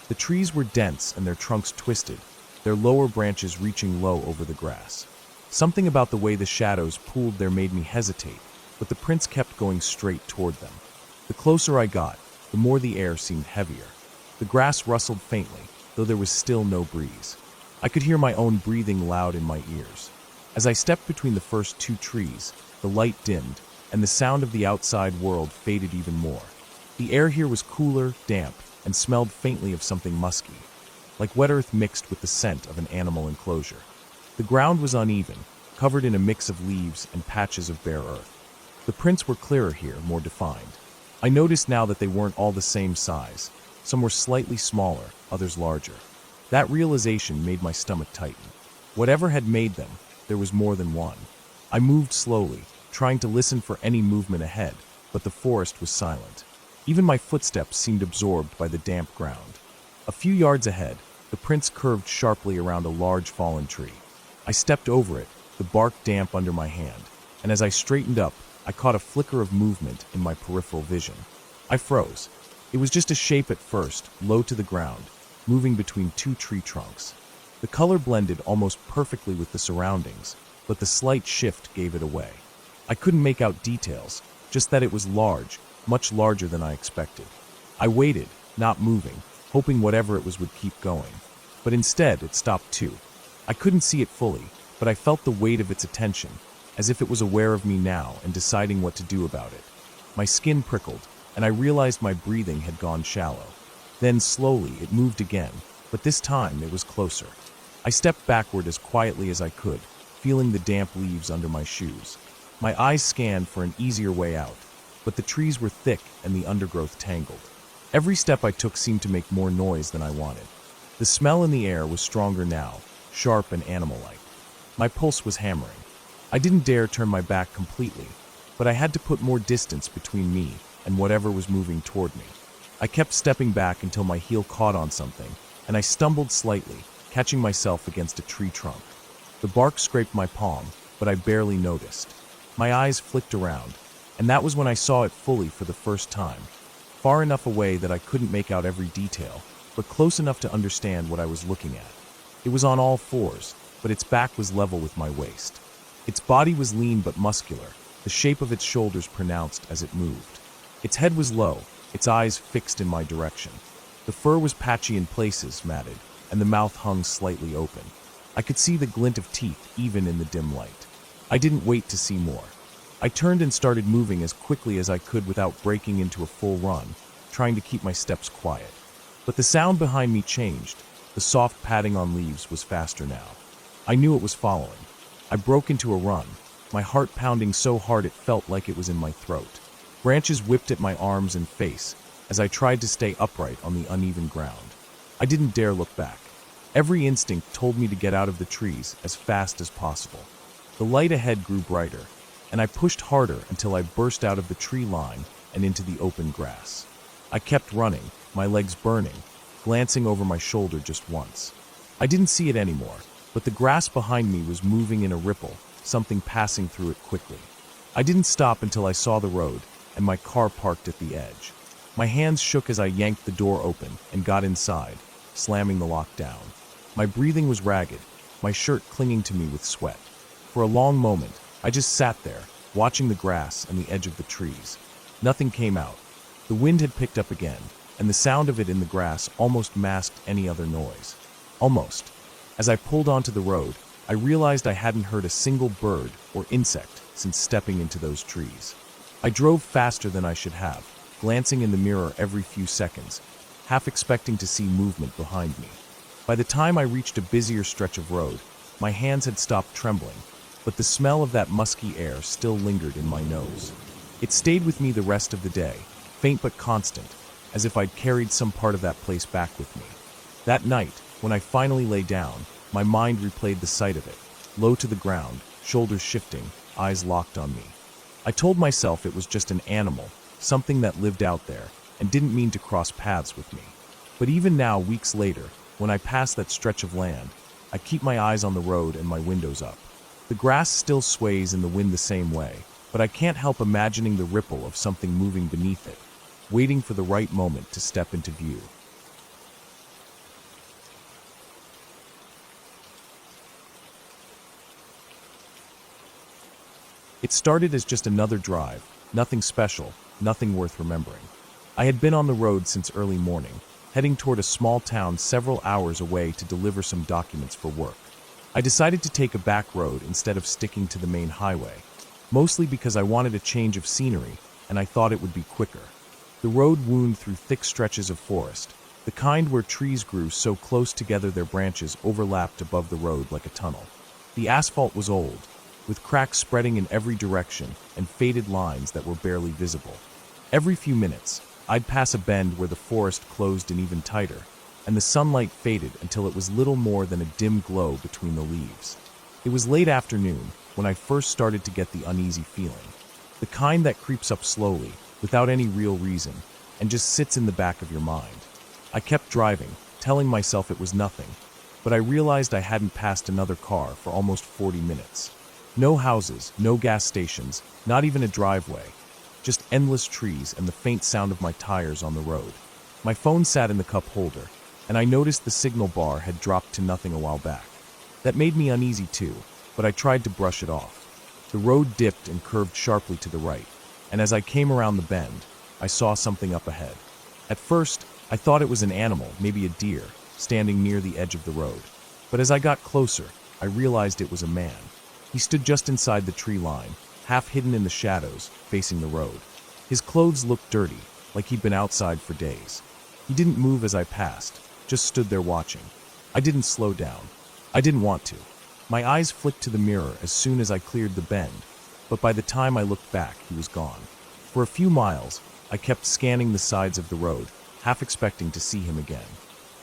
The trees were dense and their trunks twisted, their lower branches reaching low over the grass. Something about the way the shadows pooled there made me hesitate, but the prints kept going straight toward them. The closer I got, the more the air seemed heavier. The grass rustled faintly, though there was still no breeze. I could hear my own breathing loud in my ears. As I stepped between the first two trees, the light dimmed, and the sound of the outside world faded even more. The air here was cooler, damp, and smelled faintly of something musky, like wet earth mixed with the scent of an animal enclosure. The ground was uneven, covered in a mix of leaves and patches of bare earth. The prints were clearer here, more defined. I noticed now that they weren't all the same size. Some were slightly smaller, others larger. That realization made my stomach tighten. Whatever had made them, there was more than one. I moved slowly, trying to listen for any movement ahead, but the forest was silent. Even my footsteps seemed absorbed by the damp ground. A few yards ahead, the prints curved sharply around a large fallen tree. I stepped over it, the bark damp under my hand, and as I straightened up, I caught a flicker of movement in my peripheral vision. I froze. It was just a shape at first, low to the ground, moving between two tree trunks. The color blended almost perfectly with the surroundings, but the slight shift gave it away. I couldn't make out details, just that it was large, much larger than I expected. I waited, not moving, hoping whatever it was would keep going. But instead, it stopped too. I couldn't see it fully, but I felt the weight of its attention, as if it was aware of me now and deciding what to do about it. My skin prickled, and I realized my breathing had gone shallow. Then slowly it moved again, but this time it was closer. I stepped backward as quietly as I could, feeling the damp leaves under my shoes. My eyes scanned for an easier way out, but the trees were thick and the undergrowth tangled. Every step I took seemed to make more noise than I wanted. The smell in the air was stronger now, sharp and animal-like. My pulse was hammering. I didn't dare turn my back completely, but I had to put more distance between me and whatever was moving toward me. I kept stepping back until my heel caught on something, and I stumbled slightly, catching myself against a tree trunk. The bark scraped my palm, but I barely noticed. My eyes flicked around, and that was when I saw it fully for the first time, far enough away that I couldn't make out every detail, but close enough to understand what I was looking at. It was on all fours, but its back was level with my waist. Its body was lean but muscular, the shape of its shoulders pronounced as it moved. Its head was low, its eyes fixed in my direction. The fur was patchy in places, matted, and the mouth hung slightly open. I could see the glint of teeth even in the dim light. I didn't wait to see more. I turned and started moving as quickly as I could without breaking into a full run, trying to keep my steps quiet. But the sound behind me changed. The soft padding on leaves was faster now. I knew it was following. I broke into a run, my heart pounding so hard it felt like it was in my throat. Branches whipped at my arms and face as I tried to stay upright on the uneven ground. I didn't dare look back. Every instinct told me to get out of the trees as fast as possible. The light ahead grew brighter, and I pushed harder until I burst out of the tree line and into the open grass. I kept running, my legs burning, glancing over my shoulder just once. I didn't see it anymore, but the grass behind me was moving in a ripple, something passing through it quickly. I didn't stop until I saw the road and my car parked at the edge. My hands shook as I yanked the door open and got inside, slamming the lock down. My breathing was ragged, my shirt clinging to me with sweat. For a long moment, I just sat there, watching the grass and the edge of the trees. Nothing came out. The wind had picked up again, and the sound of it in the grass almost masked any other noise. Almost. As I pulled onto the road, I realized I hadn't heard a single bird or insect since stepping into those trees. I drove faster than I should have, glancing in the mirror every few seconds, half expecting to see movement behind me. By the time I reached a busier stretch of road, my hands had stopped trembling, but the smell of that musky air still lingered in my nose. It stayed with me the rest of the day, faint but constant, as if I'd carried some part of that place back with me. That night, when I finally lay down, my mind replayed the sight of it, low to the ground, shoulders shifting, eyes locked on me. I told myself it was just an animal, something that lived out there, and didn't mean to cross paths with me. But even now, weeks later, when I pass that stretch of land, I keep my eyes on the road and my windows up. The grass still sways in the wind the same way, but I can't help imagining the ripple of something moving beneath it, waiting for the right moment to step into view. It started as just another drive, nothing special, nothing worth remembering. I had been on the road since early morning, heading toward a small town several hours away to deliver some documents for work. I decided to take a back road instead of sticking to the main highway, mostly because I wanted a change of scenery and I thought it would be quicker. The road wound through thick stretches of forest, the kind where trees grew so close together their branches overlapped above the road like a tunnel. The asphalt was old, with cracks spreading in every direction and faded lines that were barely visible. Every few minutes, I'd pass a bend where the forest closed in even tighter, and the sunlight faded until it was little more than a dim glow between the leaves. It was late afternoon, when I first started to get the uneasy feeling. The kind that creeps up slowly, without any real reason, and just sits in the back of your mind. I kept driving, telling myself it was nothing, but I realized I hadn't passed another car for almost 40 minutes. No houses, no gas stations, not even a driveway. Just endless trees and the faint sound of my tires on the road. My phone sat in the cup holder, and I noticed the signal bar had dropped to nothing a while back. That made me uneasy too, but I tried to brush it off. The road dipped and curved sharply to the right, and as I came around the bend, I saw something up ahead. At first, I thought it was an animal, maybe a deer, standing near the edge of the road. But as I got closer, I realized it was a man. He stood just inside the tree line, half hidden in the shadows, facing the road. His clothes looked dirty, like he'd been outside for days. He didn't move as I passed, just stood there watching. I didn't slow down. I didn't want to. My eyes flicked to the mirror as soon as I cleared the bend, but by the time I looked back, he was gone. For a few miles, I kept scanning the sides of the road, half expecting to see him again.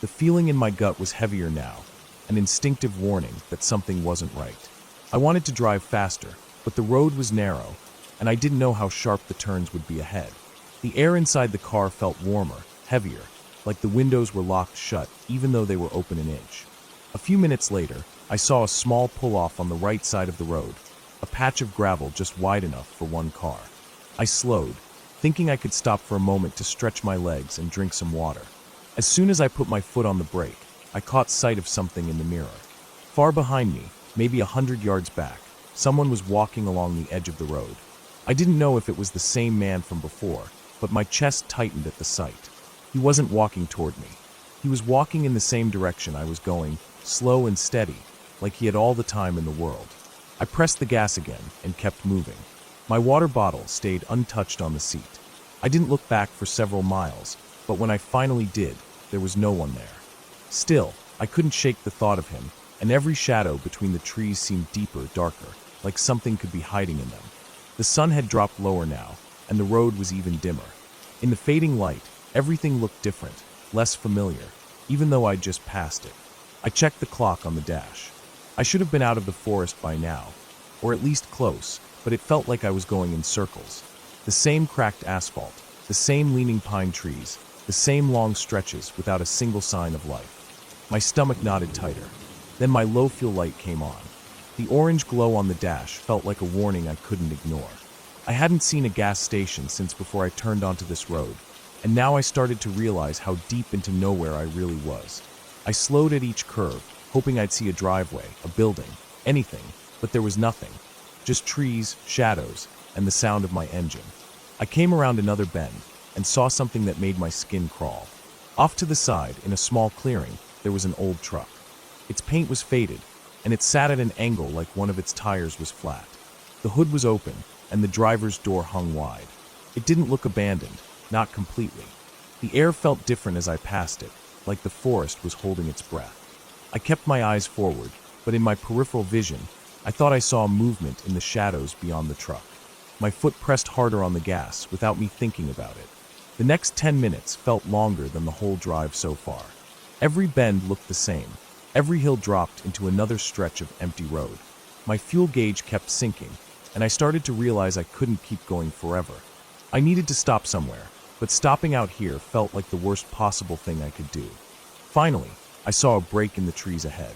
The feeling in my gut was heavier now, an instinctive warning that something wasn't right. I wanted to drive faster, but the road was narrow, and I didn't know how sharp the turns would be ahead. The air inside the car felt warmer, heavier, like the windows were locked shut even though they were open an inch. A few minutes later, I saw a small pull-off on the right side of the road, a patch of gravel just wide enough for one car. I slowed, thinking I could stop for a moment to stretch my legs and drink some water. As soon as I put my foot on the brake, I caught sight of something in the mirror. Far behind me, maybe 100 yards back, someone was walking along the edge of the road. I didn't know if it was the same man from before, but my chest tightened at the sight. He wasn't walking toward me. He was walking in the same direction I was going, slow and steady, like he had all the time in the world. I pressed the gas again and kept moving. My water bottle stayed untouched on the seat. I didn't look back for several miles, but when I finally did, there was no one there. Still, I couldn't shake the thought of him, and every shadow between the trees seemed deeper, darker, like something could be hiding in them. The sun had dropped lower now, and the road was even dimmer. In the fading light, everything looked different, less familiar, even though I'd just passed it. I checked the clock on the dash. I should have been out of the forest by now, or at least close, but it felt like I was going in circles. The same cracked asphalt, the same leaning pine trees, the same long stretches without a single sign of life. My stomach knotted tighter. Then my low fuel light came on. The orange glow on the dash felt like a warning I couldn't ignore. I hadn't seen a gas station since before I turned onto this road, and now I started to realize how deep into nowhere I really was. I slowed at each curve, hoping I'd see a driveway, a building, anything, but there was nothing. Just trees, shadows, and the sound of my engine. I came around another bend and saw something that made my skin crawl. Off to the side, in a small clearing, there was an old truck. Its paint was faded, and it sat at an angle like one of its tires was flat. The hood was open, and the driver's door hung wide. It didn't look abandoned, not completely. The air felt different as I passed it, like the forest was holding its breath. I kept my eyes forward, but in my peripheral vision, I thought I saw movement in the shadows beyond the truck. My foot pressed harder on the gas without me thinking about it. The next 10 minutes felt longer than the whole drive so far. Every bend looked the same. Every hill dropped into another stretch of empty road. My fuel gauge kept sinking, and I started to realize I couldn't keep going forever. I needed to stop somewhere, but stopping out here felt like the worst possible thing I could do. Finally, I saw a break in the trees ahead.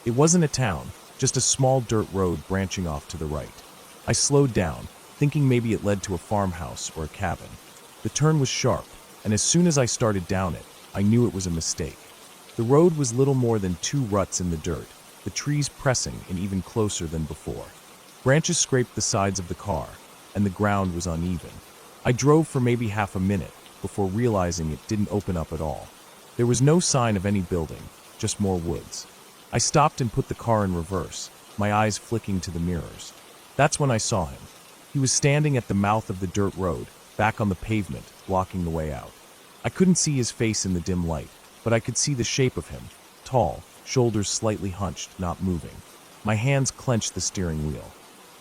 It wasn't a town, just a small dirt road branching off to the right. I slowed down, thinking maybe it led to a farmhouse or a cabin. The turn was sharp, and as soon as I started down it, I knew it was a mistake. The road was little more than 2 ruts in the dirt, the trees pressing in even closer than before. Branches scraped the sides of the car, and the ground was uneven. I drove for maybe half a minute before realizing it didn't open up at all. There was no sign of any building, just more woods. I stopped and put the car in reverse, my eyes flicking to the mirrors. That's when I saw him. He was standing at the mouth of the dirt road, back on the pavement, blocking the way out. I couldn't see his face in the dim light, but I could see the shape of him, tall, shoulders slightly hunched, not moving. My hands clenched the steering wheel.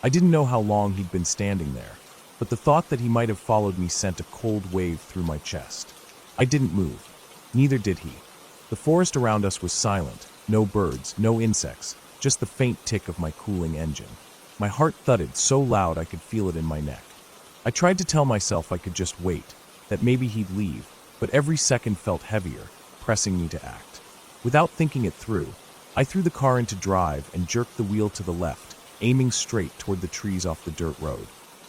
I didn't know how long he'd been standing there, but the thought that he might have followed me sent a cold wave through my chest. I didn't move. Neither did he. The forest around us was silent, no birds, no insects, just the faint tick of my cooling engine. My heart thudded so loud I could feel it in my neck. I tried to tell myself I could just wait, that maybe he'd leave, but every second felt heavier, pressing me to act. Without thinking it through, I threw the car into drive and jerked the wheel to the left, aiming straight toward the trees off the dirt road.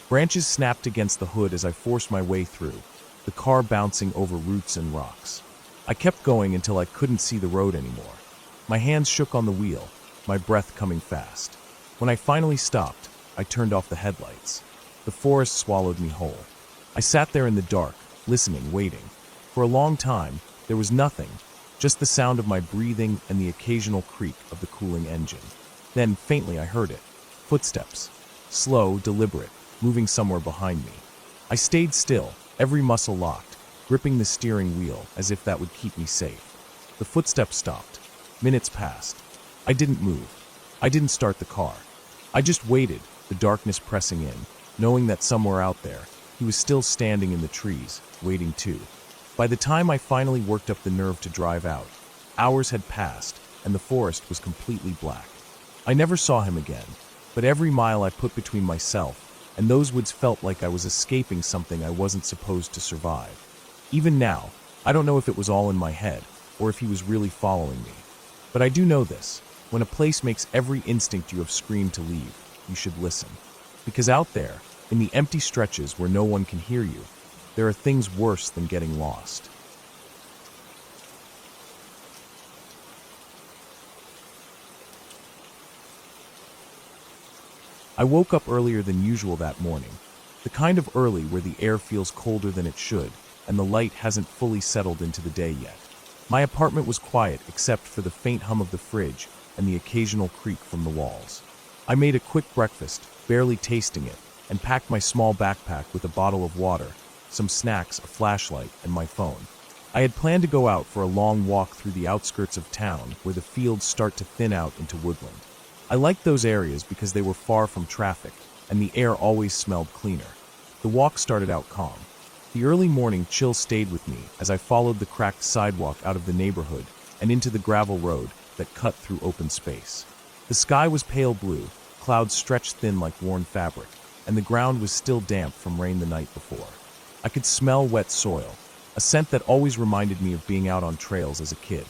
Branches snapped against the hood as I forced my way through, the car bouncing over roots and rocks. I kept going until I couldn't see the road anymore. My hands shook on the wheel, my breath coming fast. When I finally stopped, I turned off the headlights. The forest swallowed me whole. I sat there in the dark, listening, waiting. For a long time, there was nothing, just the sound of my breathing and the occasional creak of the cooling engine. Then, faintly, I heard it. Footsteps. Slow, deliberate, moving somewhere behind me. I stayed still, every muscle locked, gripping the steering wheel as if that would keep me safe. The footsteps stopped. Minutes passed. I didn't move. I didn't start the car. I just waited, the darkness pressing in, knowing that somewhere out there, he was still standing in the trees, waiting too. By the time I finally worked up the nerve to drive out, hours had passed, and the forest was completely black. I never saw him again, but every mile I put between myself and those woods felt like I was escaping something I wasn't supposed to survive. Even now, I don't know if it was all in my head, or if he was really following me. But I do know this: when a place makes every instinct you have screamed to leave, you should listen. Because out there, in the empty stretches where no one can hear you, there are things worse than getting lost. I woke up earlier than usual that morning, the kind of early where the air feels colder than it should, and the light hasn't fully settled into the day yet. My apartment was quiet except for the faint hum of the fridge and the occasional creak from the walls. I made a quick breakfast, barely tasting it, and packed my small backpack with a bottle of water, some snacks, a flashlight, and my phone. I had planned to go out for a long walk through the outskirts of town where the fields start to thin out into woodland. I liked those areas because they were far from traffic, and the air always smelled cleaner. The walk started out calm. The early morning chill stayed with me as I followed the cracked sidewalk out of the neighborhood and into the gravel road that cut through open space. The sky was pale blue, clouds stretched thin like worn fabric, and the ground was still damp from rain the night before. I could smell wet soil, a scent that always reminded me of being out on trails as a kid.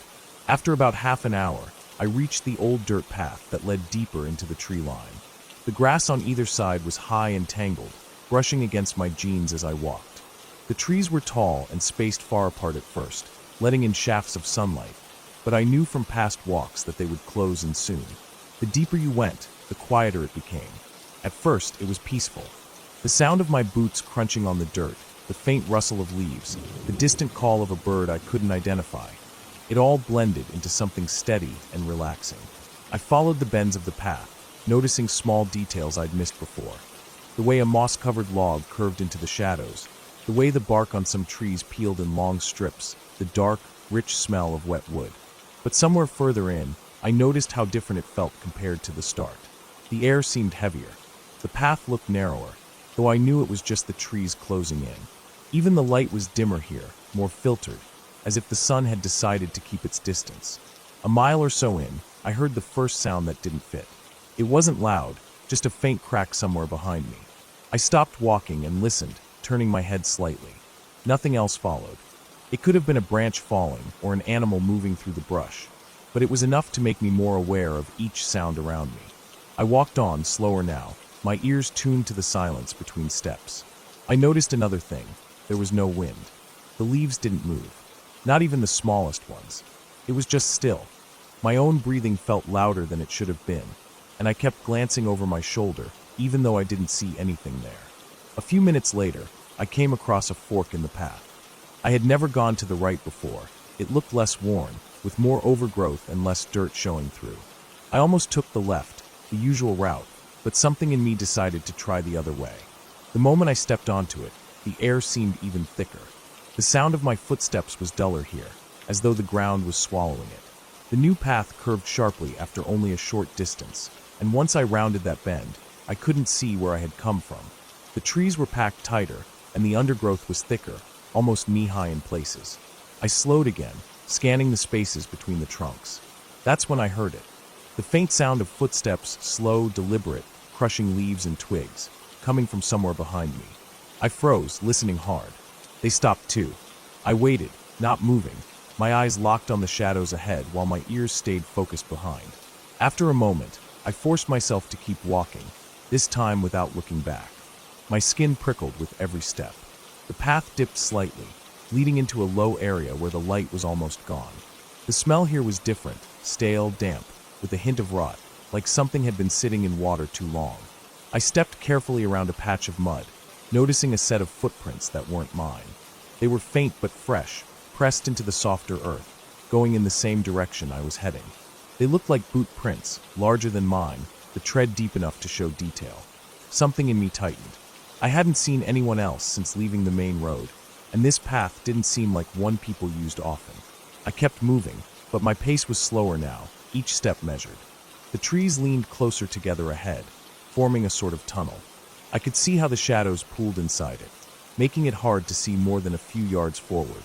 After about half an hour, I reached the old dirt path that led deeper into the tree line. The grass on either side was high and tangled, brushing against my jeans as I walked. The trees were tall and spaced far apart at first, letting in shafts of sunlight, but I knew from past walks that they would close in soon. The deeper you went, the quieter it became. At first, it was peaceful. The sound of my boots crunching on the dirt, the faint rustle of leaves, the distant call of a bird I couldn't identify. It all blended into something steady and relaxing. I followed the bends of the path, noticing small details I'd missed before. The way a moss-covered log curved into the shadows, the way the bark on some trees peeled in long strips, the dark, rich smell of wet wood. But somewhere further in, I noticed how different it felt compared to the start. The air seemed heavier. The path looked narrower, though I knew it was just the trees closing in. Even the light was dimmer here, more filtered, as if the sun had decided to keep its distance. A mile or so in, I heard the first sound that didn't fit. It wasn't loud, just a faint crack somewhere behind me. I stopped walking and listened, turning my head slightly. Nothing else followed. It could have been a branch falling or an animal moving through the brush, but it was enough to make me more aware of each sound around me. I walked on, slower now, my ears tuned to the silence between steps. I noticed another thing. There was no wind. The leaves didn't move. Not even the smallest ones. It was just still. My own breathing felt louder than it should have been, and I kept glancing over my shoulder, even though I didn't see anything there. A few minutes later, I came across a fork in the path. I had never gone to the right before. It looked less worn, with more overgrowth and less dirt showing through. I almost took the left, the usual route, but something in me decided to try the other way. The moment I stepped onto it, the air seemed even thicker. The sound of my footsteps was duller here, as though the ground was swallowing it. The new path curved sharply after only a short distance, and once I rounded that bend, I couldn't see where I had come from. The trees were packed tighter, and the undergrowth was thicker, almost knee-high in places. I slowed again, scanning the spaces between the trunks. That's when I heard it. The faint sound of footsteps, slow, deliberate, crushing leaves and twigs, coming from somewhere behind me. I froze, listening hard. They stopped too. I waited, not moving, my eyes locked on the shadows ahead while my ears stayed focused behind. After a moment, I forced myself to keep walking, this time without looking back. My skin prickled with every step. The path dipped slightly, leading into a low area where the light was almost gone. The smell here was different, stale, damp, with a hint of rot, like something had been sitting in water too long. I stepped carefully around a patch of mud, noticing a set of footprints that weren't mine. They were faint but fresh, pressed into the softer earth, going in the same direction I was heading. They looked like boot prints, larger than mine, the tread deep enough to show detail. Something in me tightened. I hadn't seen anyone else since leaving the main road, and this path didn't seem like one people used often. I kept moving, but my pace was slower now, each step measured. The trees leaned closer together ahead, forming a sort of tunnel. I could see how the shadows pooled inside it, making it hard to see more than a few yards forward.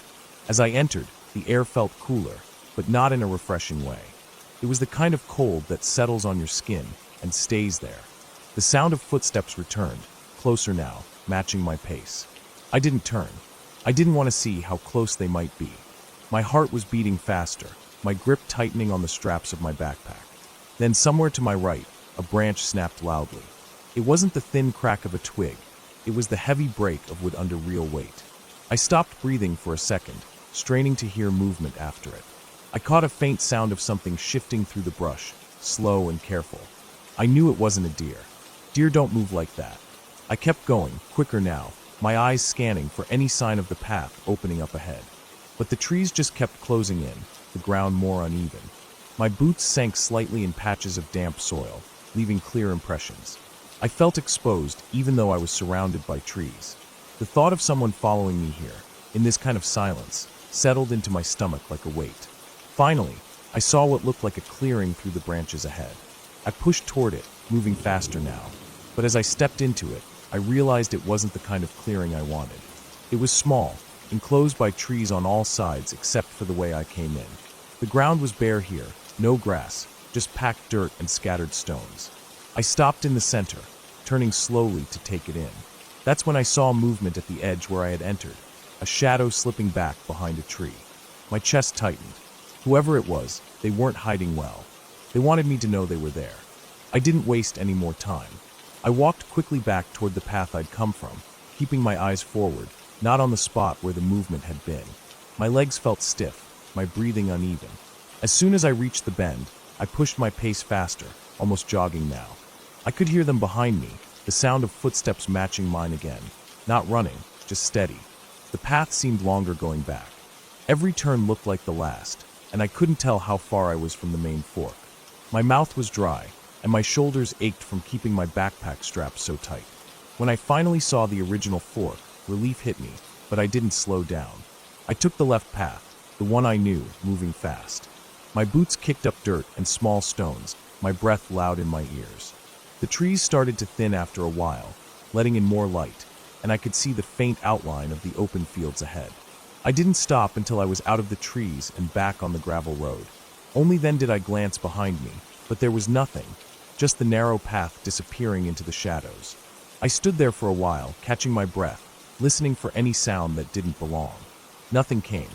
As I entered, the air felt cooler, but not in a refreshing way. It was the kind of cold that settles on your skin and stays there. The sound of footsteps returned, closer now, matching my pace. I didn't turn. I didn't want to see how close they might be. My heart was beating faster, my grip tightening on the straps of my backpack. Then somewhere to my right, a branch snapped loudly. It wasn't the thin crack of a twig. It was the heavy break of wood under real weight. I stopped breathing for a second, straining to hear movement after it. I caught a faint sound of something shifting through the brush, slow and careful. I knew it wasn't a deer. Deer don't move like that. I kept going, quicker now, my eyes scanning for any sign of the path opening up ahead. But the trees just kept closing in, the ground more uneven. My boots sank slightly in patches of damp soil, leaving clear impressions. I felt exposed even though I was surrounded by trees. The thought of someone following me here, in this kind of silence, settled into my stomach like a weight. Finally, I saw what looked like a clearing through the branches ahead. I pushed toward it, moving faster now. But as I stepped into it, I realized it wasn't the kind of clearing I wanted. It was small, enclosed by trees on all sides except for the way I came in. The ground was bare here, no grass, just packed dirt and scattered stones. I stopped in the center, turning slowly to take it in. That's when I saw movement at the edge where I had entered, a shadow slipping back behind a tree. My chest tightened. Whoever it was, they weren't hiding well. They wanted me to know they were there. I didn't waste any more time. I walked quickly back toward the path I'd come from, keeping my eyes forward, not on the spot where the movement had been. My legs felt stiff, my breathing uneven. As soon as I reached the bend, I pushed my pace faster, almost jogging now. I could hear them behind me, the sound of footsteps matching mine again. Not running, just steady. The path seemed longer going back. Every turn looked like the last, and I couldn't tell how far I was from the main fork. My mouth was dry, and my shoulders ached from keeping my backpack strapped so tight. When I finally saw the original fork, relief hit me, but I didn't slow down. I took the left path, the one I knew, moving fast. My boots kicked up dirt and small stones, my breath loud in my ears. The trees started to thin after a while, letting in more light, and I could see the faint outline of the open fields ahead. I didn't stop until I was out of the trees and back on the gravel road. Only then did I glance behind me, but there was nothing, just the narrow path disappearing into the shadows. I stood there for a while, catching my breath, listening for any sound that didn't belong. Nothing came.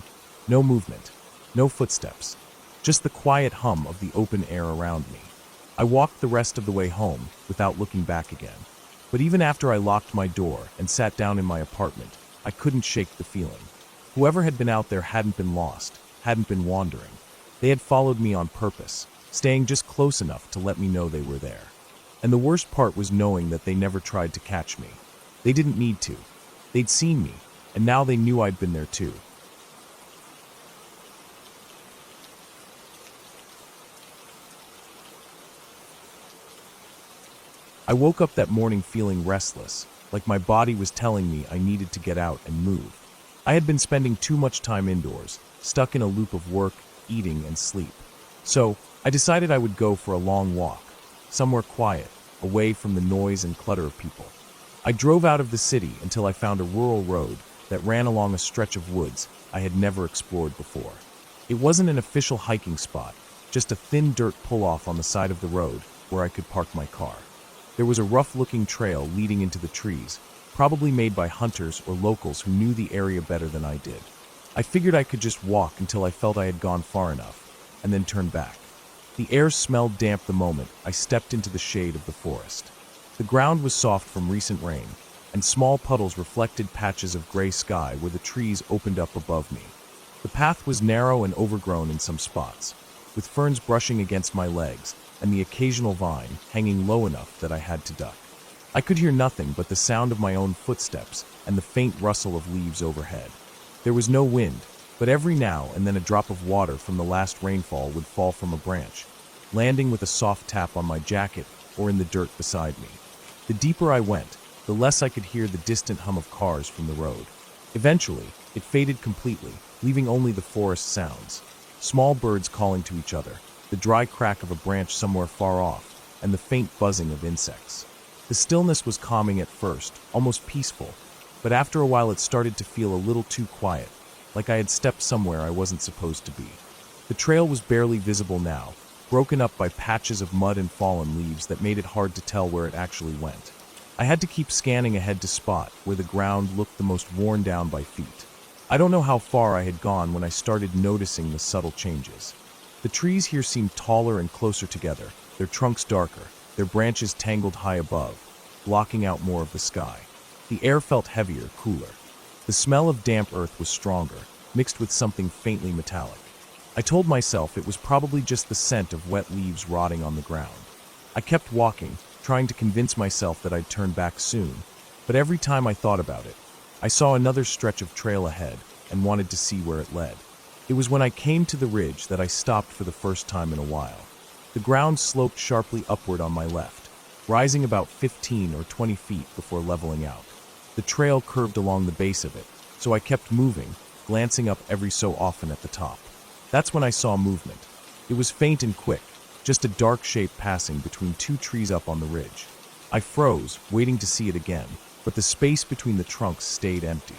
No movement. No footsteps. Just the quiet hum of the open air around me. I walked the rest of the way home without looking back again. But even after I locked my door and sat down in my apartment, I couldn't shake the feeling. Whoever had been out there hadn't been lost, hadn't been wandering. They had followed me on purpose, staying just close enough to let me know they were there. And the worst part was knowing that they never tried to catch me. They didn't need to. They'd seen me, and now they knew I'd been there too. I woke up that morning feeling restless, like my body was telling me I needed to get out and move. I had been spending too much time indoors, stuck in a loop of work, eating, and sleep. So, I decided I would go for a long walk, somewhere quiet, away from the noise and clutter of people. I drove out of the city until I found a rural road that ran along a stretch of woods I had never explored before. It wasn't an official hiking spot, just a thin dirt pull-off on the side of the road where I could park my car. There was a rough-looking trail leading into the trees, probably made by hunters or locals who knew the area better than I did. I figured I could just walk until I felt I had gone far enough, and then turn back. The air smelled damp the moment I stepped into the shade of the forest. The ground was soft from recent rain, and small puddles reflected patches of gray sky where the trees opened up above me. The path was narrow and overgrown in some spots, with ferns brushing against my legs and the occasional vine hanging low enough that I had to duck. I could hear nothing but the sound of my own footsteps and the faint rustle of leaves overhead. There was no wind, but every now and then a drop of water from the last rainfall would fall from a branch, landing with a soft tap on my jacket or in the dirt beside me. The deeper I went, the less I could hear the distant hum of cars from the road. Eventually, it faded completely, leaving only the forest sounds. Small birds calling to each other, the dry crack of a branch somewhere far off, and the faint buzzing of insects. The stillness was calming at first, almost peaceful, but after a while it started to feel a little too quiet, like I had stepped somewhere I wasn't supposed to be. The trail was barely visible now, broken up by patches of mud and fallen leaves that made it hard to tell where it actually went. I had to keep scanning ahead to spot where the ground looked the most worn down by feet. I don't know how far I had gone when I started noticing the subtle changes. The trees here seemed taller and closer together, their trunks darker, their branches tangled high above, blocking out more of the sky. The air felt heavier, cooler. The smell of damp earth was stronger, mixed with something faintly metallic. I told myself it was probably just the scent of wet leaves rotting on the ground. I kept walking, trying to convince myself that I'd turn back soon, but every time I thought about it, I saw another stretch of trail ahead and wanted to see where it led. It was when I came to the ridge that I stopped for the first time in a while. The ground sloped sharply upward on my left, rising about 15 or 20 feet before leveling out. The trail curved along the base of it, so I kept moving, glancing up every so often at the top. That's when I saw movement. It was faint and quick, just a dark shape passing between two trees up on the ridge. I froze, waiting to see it again, but the space between the trunks stayed empty.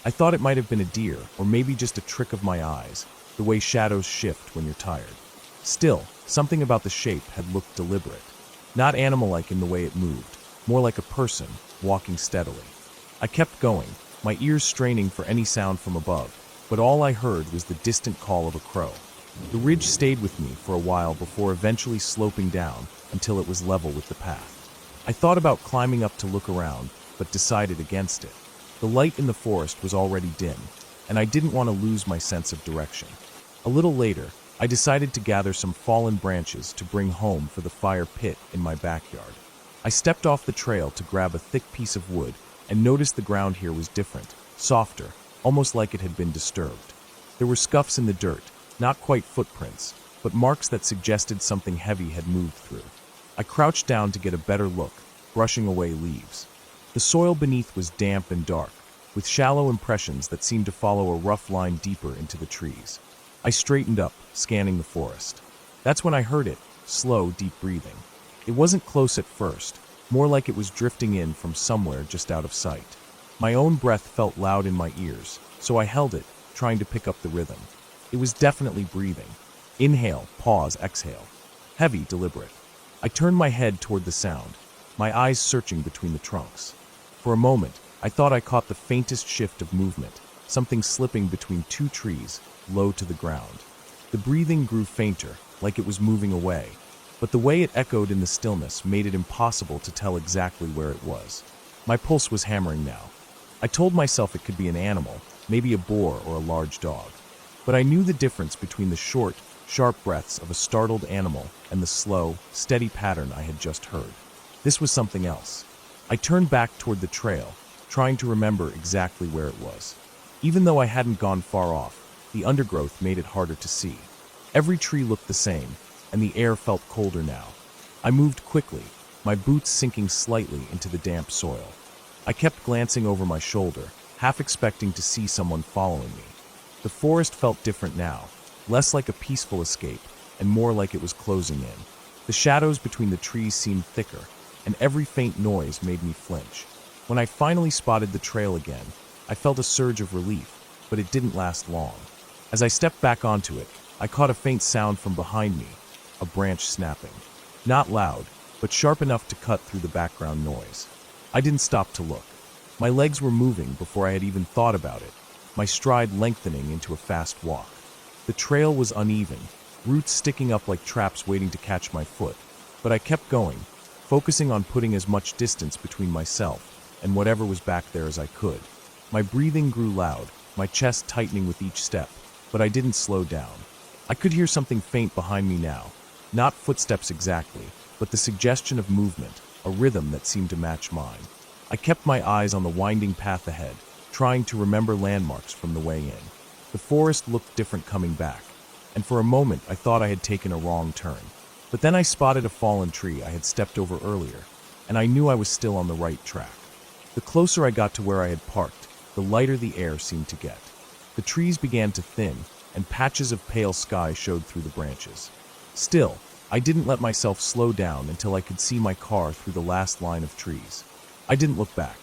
I thought it might have been a deer, or maybe just a trick of my eyes, the way shadows shift when you're tired. Still, something about the shape had looked deliberate. Not animal-like in the way it moved, more like a person, walking steadily. I kept going, my ears straining for any sound from above, but all I heard was the distant call of a crow. The ridge stayed with me for a while before eventually sloping down until it was level with the path. I thought about climbing up to look around, but decided against it. The light in the forest was already dim, and I didn't want to lose my sense of direction. A little later, I decided to gather some fallen branches to bring home for the fire pit in my backyard. I stepped off the trail to grab a thick piece of wood and noticed the ground here was different, softer, almost like it had been disturbed. There were scuffs in the dirt, not quite footprints, but marks that suggested something heavy had moved through. I crouched down to get a better look, brushing away leaves. The soil beneath was damp and dark, with shallow impressions that seemed to follow a rough line deeper into the trees. I straightened up, scanning the forest. That's when I heard it, slow, deep breathing. It wasn't close at first, more like it was drifting in from somewhere just out of sight. My own breath felt loud in my ears, so I held it, trying to pick up the rhythm. It was definitely breathing. Inhale, pause, exhale. Heavy, deliberate. I turned my head toward the sound, my eyes searching between the trunks. For a moment, I thought I caught the faintest shift of movement, something slipping between two trees, low to the ground. The breathing grew fainter, like it was moving away, but the way it echoed in the stillness made it impossible to tell exactly where it was. My pulse was hammering now. I told myself it could be an animal, maybe a boar or a large dog. But I knew the difference between the short, sharp breaths of a startled animal and the slow, steady pattern I had just heard. This was something else. I turned back toward the trail, trying to remember exactly where it was. Even though I hadn't gone far off, the undergrowth made it harder to see. Every tree looked the same, and the air felt colder now. I moved quickly, my boots sinking slightly into the damp soil. I kept glancing over my shoulder, half expecting to see someone following me. The forest felt different now, less like a peaceful escape, and more like it was closing in. The shadows between the trees seemed thicker, and every faint noise made me flinch. When I finally spotted the trail again, I felt a surge of relief, but it didn't last long. As I stepped back onto it, I caught a faint sound from behind me, a branch snapping. Not loud, but sharp enough to cut through the background noise. I didn't stop to look. My legs were moving before I had even thought about it, my stride lengthening into a fast walk. The trail was uneven, roots sticking up like traps waiting to catch my foot, but I kept going, focusing on putting as much distance between myself and whatever was back there as I could. My breathing grew loud, my chest tightening with each step, but I didn't slow down. I could hear something faint behind me now, not footsteps exactly, but the suggestion of movement, a rhythm that seemed to match mine. I kept my eyes on the winding path ahead, trying to remember landmarks from the way in. The forest looked different coming back, and for a moment I thought I had taken a wrong turn. But then I spotted a fallen tree I had stepped over earlier, and I knew I was still on the right track. The closer I got to where I had parked, the lighter the air seemed to get. The trees began to thin, and patches of pale sky showed through the branches. Still, I didn't let myself slow down until I could see my car through the last line of trees. I didn't look back.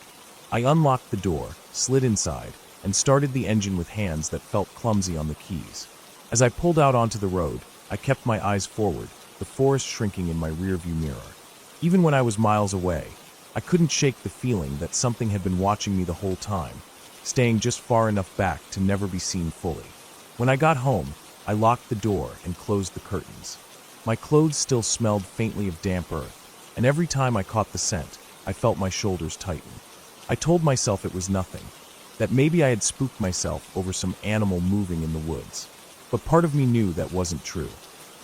I unlocked the door, slid inside, and started the engine with hands that felt clumsy on the keys. As I pulled out onto the road, I kept my eyes forward, the forest shrinking in my rearview mirror. Even when I was miles away, I couldn't shake the feeling that something had been watching me the whole time, staying just far enough back to never be seen fully. When I got home, I locked the door and closed the curtains. My clothes still smelled faintly of damp earth, and every time I caught the scent, I felt my shoulders tighten. I told myself it was nothing, that maybe I had spooked myself over some animal moving in the woods. But part of me knew that wasn't true.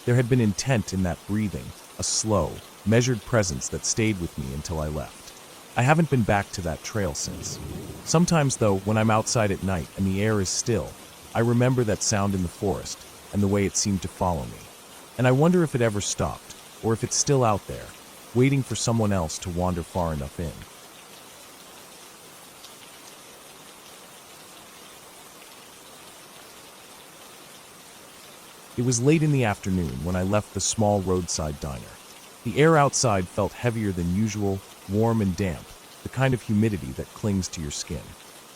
There had been intent in that breathing, a slow, measured presence that stayed with me until I left. I haven't been back to that trail since. Sometimes, though, when I'm outside at night and the air is still, I remember that sound in the forest and the way it seemed to follow me. And I wonder if it ever stopped, or if it's still out there, waiting for someone else to wander far enough in. It was late in the afternoon when I left the small roadside diner. The air outside felt heavier than usual, warm and damp, the kind of humidity that clings to your skin.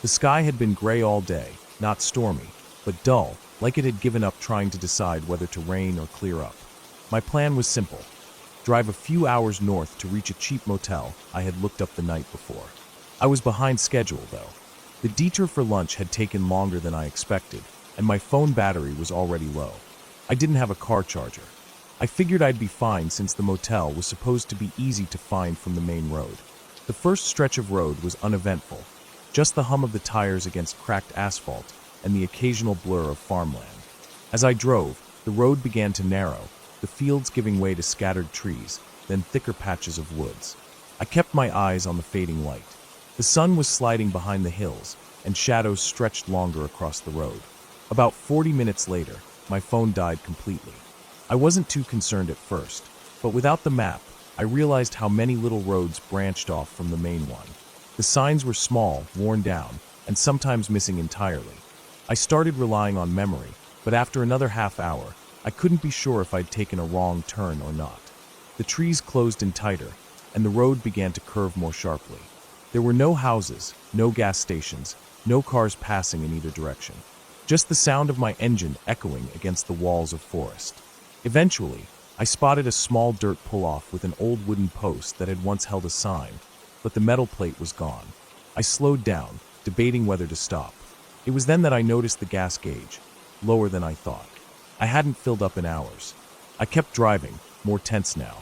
The sky had been gray all day, not stormy, but dull, like it had given up trying to decide whether to rain or clear up. My plan was simple: drive a few hours north to reach a cheap motel I had looked up the night before. I was behind schedule, though. The detour for lunch had taken longer than I expected, and my phone battery was already low. I didn't have a car charger. I figured I'd be fine since the motel was supposed to be easy to find from the main road. The first stretch of road was uneventful, just the hum of the tires against cracked asphalt and the occasional blur of farmland. As I drove, the road began to narrow, the fields giving way to scattered trees, then thicker patches of woods. I kept my eyes on the fading light. The sun was sliding behind the hills, and shadows stretched longer across the road. About 40 minutes later, my phone died completely. I wasn't too concerned at first, but without the map, I realized how many little roads branched off from the main one. The signs were small, worn down, and sometimes missing entirely. I started relying on memory, but after another half hour, I couldn't be sure if I'd taken a wrong turn or not. The trees closed in tighter, and the road began to curve more sharply. There were no houses, no gas stations, no cars passing in either direction. Just the sound of my engine echoing against the walls of forest. Eventually, I spotted a small dirt pull-off with an old wooden post that had once held a sign, but the metal plate was gone. I slowed down, debating whether to stop. It was then that I noticed the gas gauge, lower than I thought. I hadn't filled up in hours. I kept driving, more tense now.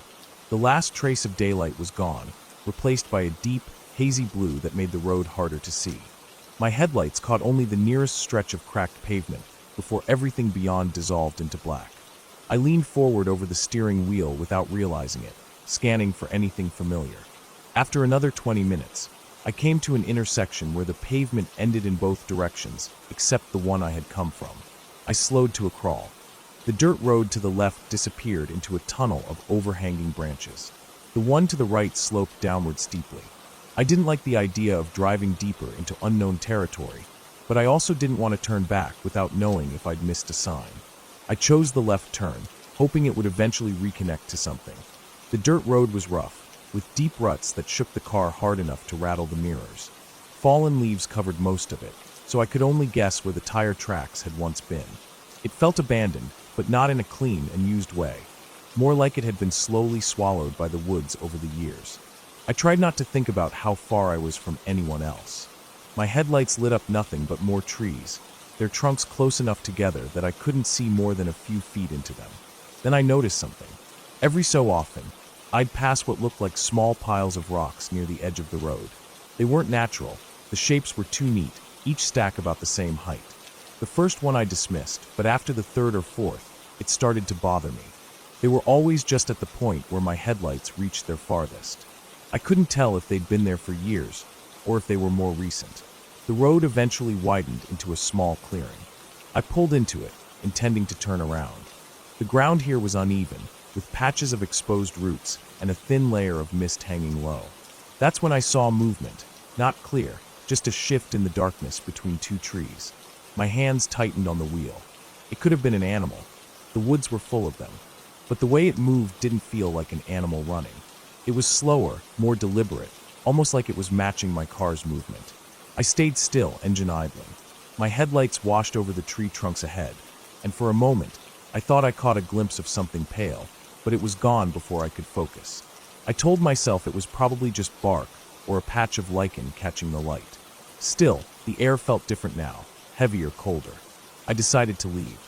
The last trace of daylight was gone, replaced by a deep, hazy blue that made the road harder to see. My headlights caught only the nearest stretch of cracked pavement before everything beyond dissolved into black. I leaned forward over the steering wheel without realizing it, scanning for anything familiar. After another 20 minutes, I came to an intersection where the pavement ended in both directions, except the one I had come from. I slowed to a crawl. The dirt road to the left disappeared into a tunnel of overhanging branches. The one to the right sloped downward steeply. I didn't like the idea of driving deeper into unknown territory, but I also didn't want to turn back without knowing if I'd missed a sign. I chose the left turn, hoping it would eventually reconnect to something. The dirt road was rough, with deep ruts that shook the car hard enough to rattle the mirrors. Fallen leaves covered most of it, so I could only guess where the tire tracks had once been. It felt abandoned, but not in a clean and used way. more like it had been slowly swallowed by the woods over the years. I tried not to think about how far I was from anyone else. My headlights lit up nothing but more trees, their trunks close enough together that I couldn't see more than a few feet into them. Then I noticed something. Every so often, I'd pass what looked like small piles of rocks near the edge of the road. They weren't natural, the shapes were too neat, each stack about the same height. The first one I dismissed, but after the third or fourth, it started to bother me. They were always just at the point where my headlights reached their farthest. I couldn't tell if they'd been there for years, or if they were more recent. The road eventually widened into a small clearing. I pulled into it, intending to turn around. The ground here was uneven, with patches of exposed roots and a thin layer of mist hanging low. That's when I saw movement, not clear, just a shift in the darkness between two trees. My hands tightened on the wheel. It could have been an animal. The woods were full of them. But the way it moved didn't feel like an animal running. It was slower, more deliberate, almost like it was matching my car's movement. I stayed still, engine idling. My headlights washed over the tree trunks ahead, and for a moment, I thought I caught a glimpse of something pale, but it was gone before I could focus. I told myself it was probably just bark or a patch of lichen catching the light. Still, the air felt different now, heavier, colder. I decided to leave.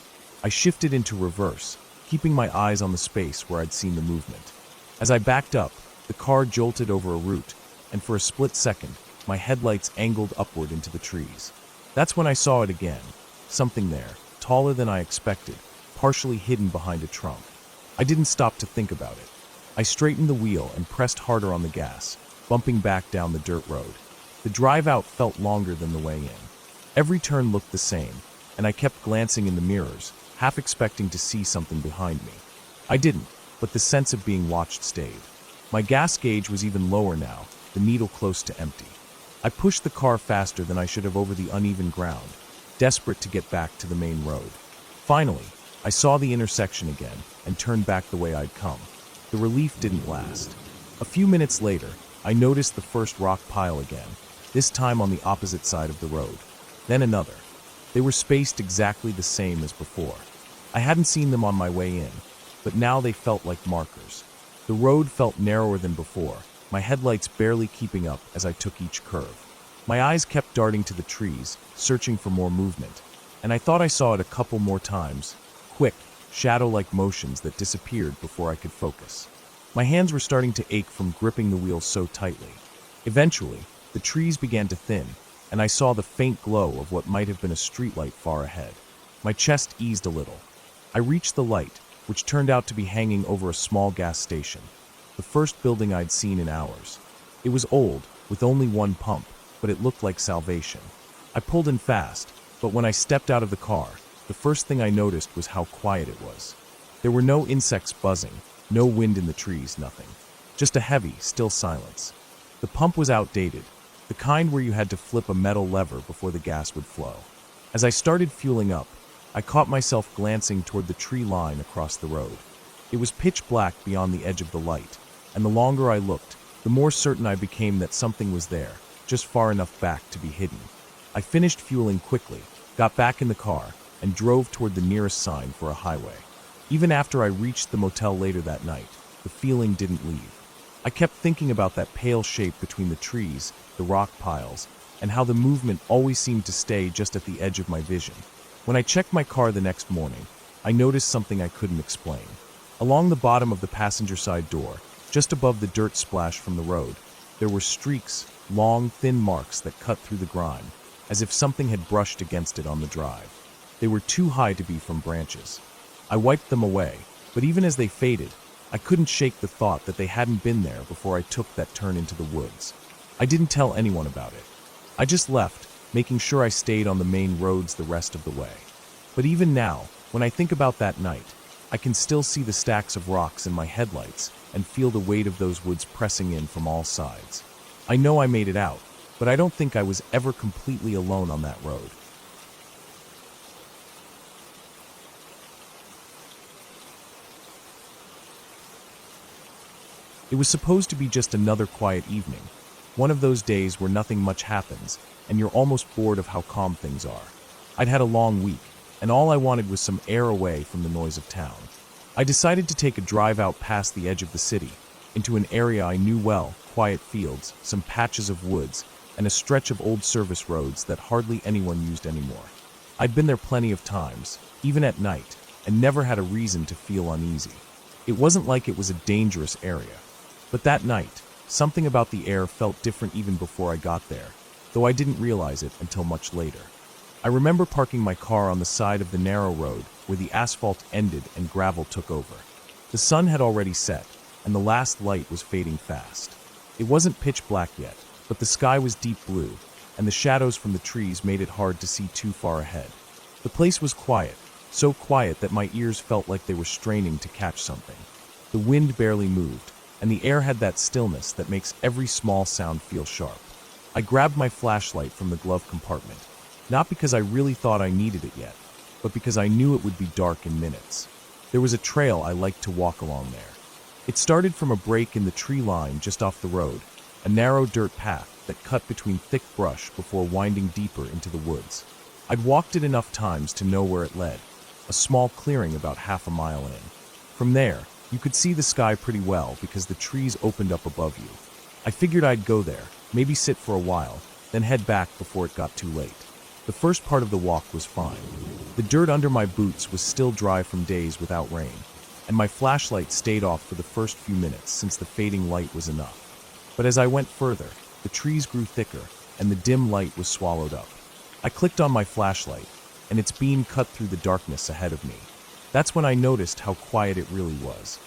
I shifted into reverse, keeping my eyes on the space where I'd seen the movement. As I backed up, the car jolted over a root, and for a split second, my headlights angled upward into the trees. That's when I saw it again. Something there, taller than I expected, partially hidden behind a trunk. I didn't stop to think about it. I straightened the wheel and pressed harder on the gas, bumping back down the dirt road. The drive out felt longer than the way in. Every turn looked the same, and I kept glancing in the mirrors, half expecting to see something behind me. I didn't, but the sense of being watched stayed. My gas gauge was even lower now, the needle close to empty. I pushed the car faster than I should have over the uneven ground, desperate to get back to the main road. Finally, I saw the intersection again and turned back the way I'd come. The relief didn't last. A few minutes later, I noticed the first rock pile again, this time on the opposite side of the road. Then another. They were spaced exactly the same as before. I hadn't seen them on my way in, but now they felt like markers. The road felt narrower than before, my headlights barely keeping up as I took each curve. My eyes kept darting to the trees, searching for more movement, and I thought I saw it a couple more times, quick, shadow-like motions that disappeared before I could focus. My hands were starting to ache from gripping the wheel so tightly. Eventually, the trees began to thin, and I saw the faint glow of what might have been a streetlight far ahead. My chest eased a little. I reached the light, which turned out to be hanging over a small gas station, the first building I'd seen in hours. It was old, with only one pump, but it looked like salvation. I pulled in fast, but when I stepped out of the car, the first thing I noticed was how quiet it was. There were no insects buzzing, no wind in the trees, nothing. Just a heavy, still silence. The pump was outdated, the kind where you had to flip a metal lever before the gas would flow. As I started fueling up, I caught myself glancing toward the tree line across the road. It was pitch black beyond the edge of the light, and the longer I looked, the more certain I became that something was there, just far enough back to be hidden. I finished fueling quickly, got back in the car, and drove toward the nearest sign for a highway. Even after I reached the motel later that night, the feeling didn't leave. I kept thinking about that pale shape between the trees, the rock piles, and how the movement always seemed to stay just at the edge of my vision. When I checked my car the next morning, I noticed something I couldn't explain. Along the bottom of the passenger side door, just above the dirt splash from the road, there were streaks, long, thin marks that cut through the grime, as if something had brushed against it on the drive. They were too high to be from branches. I wiped them away, but even as they faded, I couldn't shake the thought that they hadn't been there before I took that turn into the woods. I didn't tell anyone about it. I just left, making sure I stayed on the main roads the rest of the way. But even now, when I think about that night, I can still see the stacks of rocks in my headlights and feel the weight of those woods pressing in from all sides. I know I made it out, but I don't think I was ever completely alone on that road. It was supposed to be just another quiet evening, one of those days where nothing much happens, and you're almost bored of how calm things are. I'd had a long week, and all I wanted was some air away from the noise of town. I decided to take a drive out past the edge of the city, into an area I knew well, quiet fields, some patches of woods, and a stretch of old service roads that hardly anyone used anymore. I'd been there plenty of times, even at night, and never had a reason to feel uneasy. It wasn't like it was a dangerous area. But that night, something about the air felt different even before I got there, though I didn't realize it until much later. I remember parking my car on the side of the narrow road where the asphalt ended and gravel took over. The sun had already set, and the last light was fading fast. It wasn't pitch black yet, but the sky was deep blue, and the shadows from the trees made it hard to see too far ahead. The place was quiet, so quiet that my ears felt like they were straining to catch something. The wind barely moved, and the air had that stillness that makes every small sound feel sharp. I grabbed my flashlight from the glove compartment, not because I really thought I needed it yet, but because I knew it would be dark in minutes. There was a trail I liked to walk along there. It started from a break in the tree line just off the road, a narrow dirt path that cut between thick brush before winding deeper into the woods. I'd walked it enough times to know where it led, a small clearing about half a mile in. From there, you could see the sky pretty well because the trees opened up above you. I figured I'd go there, maybe sit for a while, then head back before it got too late. The first part of the walk was fine. The dirt under my boots was still dry from days without rain, and my flashlight stayed off for the first few minutes since the fading light was enough. But as I went further, the trees grew thicker, and the dim light was swallowed up. I clicked on my flashlight, and its beam cut through the darkness ahead of me. That's when I noticed how quiet it really was.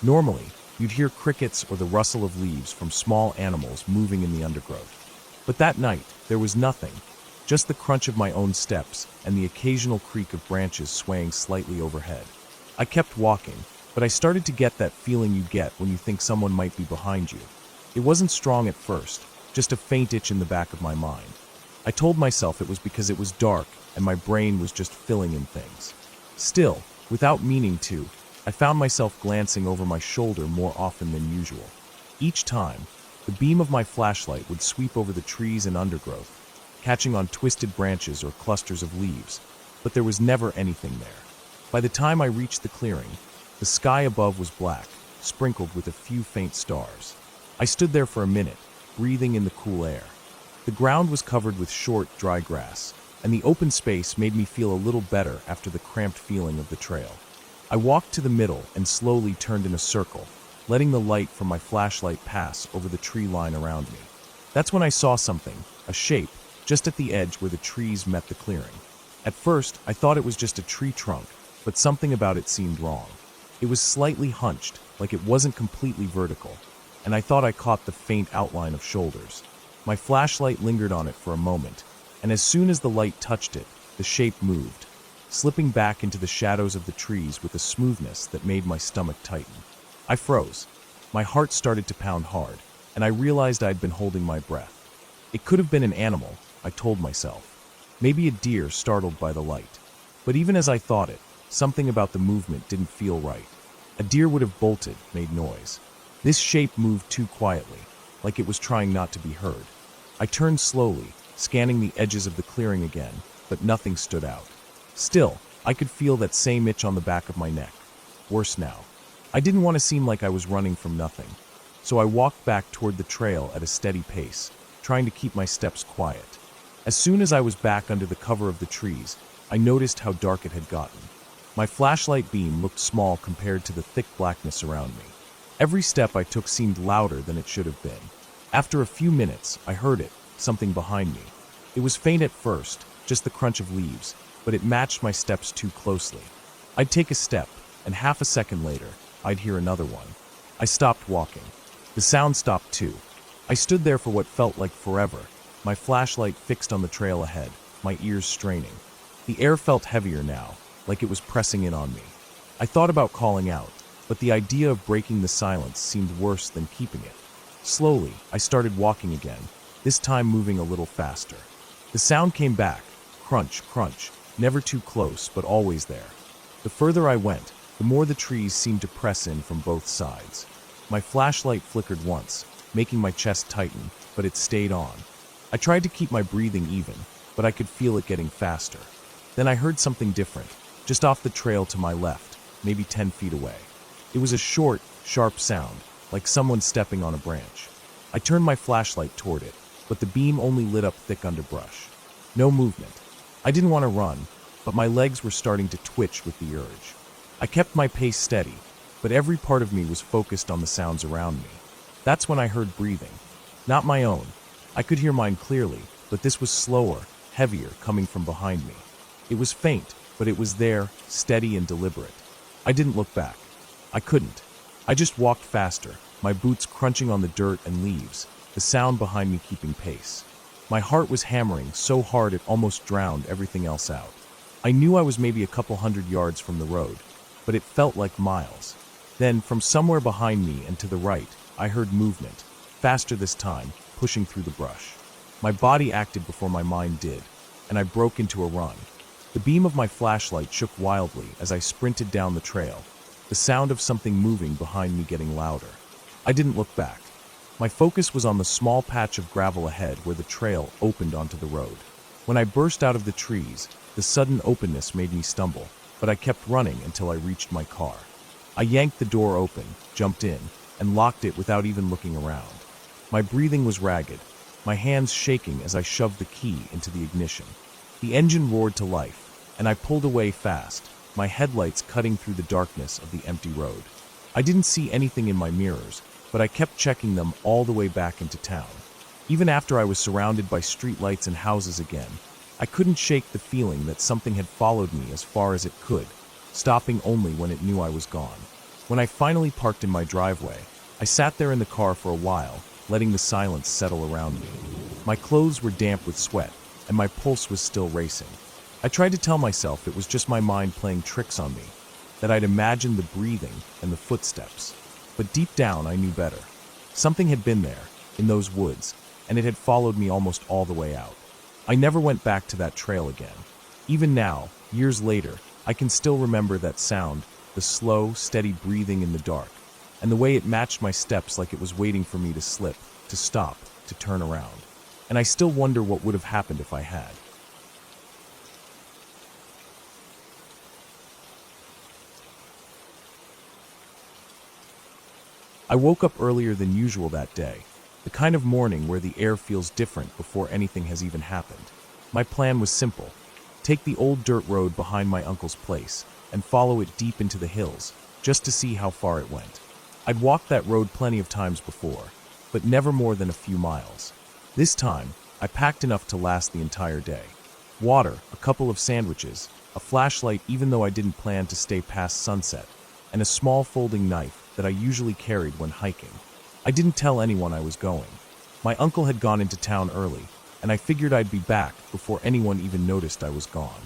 Normally, you'd hear crickets or the rustle of leaves from small animals moving in the undergrowth. But that night, there was nothing, just the crunch of my own steps and the occasional creak of branches swaying slightly overhead. I kept walking, but I started to get that feeling you get when you think someone might be behind you. It wasn't strong at first, just a faint itch in the back of my mind. I told myself it was because it was dark and my brain was just filling in things. Still, without meaning to, I found myself glancing over my shoulder more often than usual. Each time, the beam of my flashlight would sweep over the trees and undergrowth, catching on twisted branches or clusters of leaves, but there was never anything there. By the time I reached the clearing, the sky above was black, sprinkled with a few faint stars. I stood there for a minute, breathing in the cool air. The ground was covered with short, dry grass, and the open space made me feel a little better after the cramped feeling of the trail. I walked to the middle and slowly turned in a circle, letting the light from my flashlight pass over the tree line around me. That's when I saw something, a shape, just at the edge where the trees met the clearing. At first, I thought it was just a tree trunk, but something about it seemed wrong. It was slightly hunched, like it wasn't completely vertical, and I thought I caught the faint outline of shoulders. My flashlight lingered on it for a moment, and as soon as the light touched it, the shape moved, slipping back into the shadows of the trees with a smoothness that made my stomach tighten. I froze. My heart started to pound hard, and I realized I'd been holding my breath. It could have been an animal, I told myself. Maybe a deer startled by the light. But even as I thought it, something about the movement didn't feel right. A deer would have bolted, made noise. This shape moved too quietly, like it was trying not to be heard. I turned slowly, scanning the edges of the clearing again, but nothing stood out. Still, I could feel that same itch on the back of my neck. Worse now. I didn't want to seem like I was running from nothing, so I walked back toward the trail at a steady pace, trying to keep my steps quiet. As soon as I was back under the cover of the trees, I noticed how dark it had gotten. My flashlight beam looked small compared to the thick blackness around me. Every step I took seemed louder than it should have been. After a few minutes, I heard it, something behind me. It was faint at first, just the crunch of leaves, but it matched my steps too closely. I'd take a step, and half a second later, I'd hear another one. I stopped walking. The sound stopped too. I stood there for what felt like forever, my flashlight fixed on the trail ahead, my ears straining. The air felt heavier now, like it was pressing in on me. I thought about calling out, but the idea of breaking the silence seemed worse than keeping it. Slowly, I started walking again, this time moving a little faster. The sound came back, crunch, crunch, never too close, but always there. The further I went, the more the trees seemed to press in from both sides. My flashlight flickered once, making my chest tighten, but it stayed on. I tried to keep my breathing even, but I could feel it getting faster. Then I heard something different, just off the trail to my left, maybe 10 feet away. It was a short, sharp sound, like someone stepping on a branch. I turned my flashlight toward it, but the beam only lit up thick underbrush. No movement. I didn't want to run, but my legs were starting to twitch with the urge. I kept my pace steady, but every part of me was focused on the sounds around me. That's when I heard breathing. Not my own. I could hear mine clearly, but this was slower, heavier, coming from behind me. It was faint, but it was there, steady and deliberate. I didn't look back. I couldn't. I just walked faster, my boots crunching on the dirt and leaves, the sound behind me keeping pace. My heart was hammering so hard it almost drowned everything else out. I knew I was maybe a couple hundred yards from the road, but it felt like miles. Then, from somewhere behind me and to the right, I heard movement, faster this time, pushing through the brush. My body acted before my mind did, and I broke into a run. The beam of my flashlight shook wildly as I sprinted down the trail, the sound of something moving behind me getting louder. I didn't look back. My focus was on the small patch of gravel ahead where the trail opened onto the road. When I burst out of the trees, the sudden openness made me stumble, but I kept running until I reached my car. I yanked the door open, jumped in, and locked it without even looking around. My breathing was ragged, my hands shaking as I shoved the key into the ignition. The engine roared to life, and I pulled away fast, my headlights cutting through the darkness of the empty road. I didn't see anything in my mirrors, but I kept checking them all the way back into town. Even after I was surrounded by streetlights and houses again, I couldn't shake the feeling that something had followed me as far as it could, stopping only when it knew I was gone. When I finally parked in my driveway, I sat there in the car for a while, letting the silence settle around me. My clothes were damp with sweat, and my pulse was still racing. I tried to tell myself it was just my mind playing tricks on me, that I'd imagined the breathing and the footsteps. But deep down, I knew better. Something had been there, in those woods, and it had followed me almost all the way out. I never went back to that trail again. Even now, years later, I can still remember that sound, the slow, steady breathing in the dark, and the way it matched my steps like it was waiting for me to slip, to stop, to turn around. And I still wonder what would have happened if I had. I woke up earlier than usual that day, the kind of morning where the air feels different before anything has even happened. My plan was simple: take the old dirt road behind my uncle's place and follow it deep into the hills, just to see how far it went. I'd walked that road plenty of times before, but never more than a few miles. This time, I packed enough to last the entire day. Water, a couple of sandwiches, a flashlight even though I didn't plan to stay past sunset, and a small folding knife that I usually carried when hiking. I didn't tell anyone I was going. My uncle had gone into town early, and I figured I'd be back before anyone even noticed I was gone.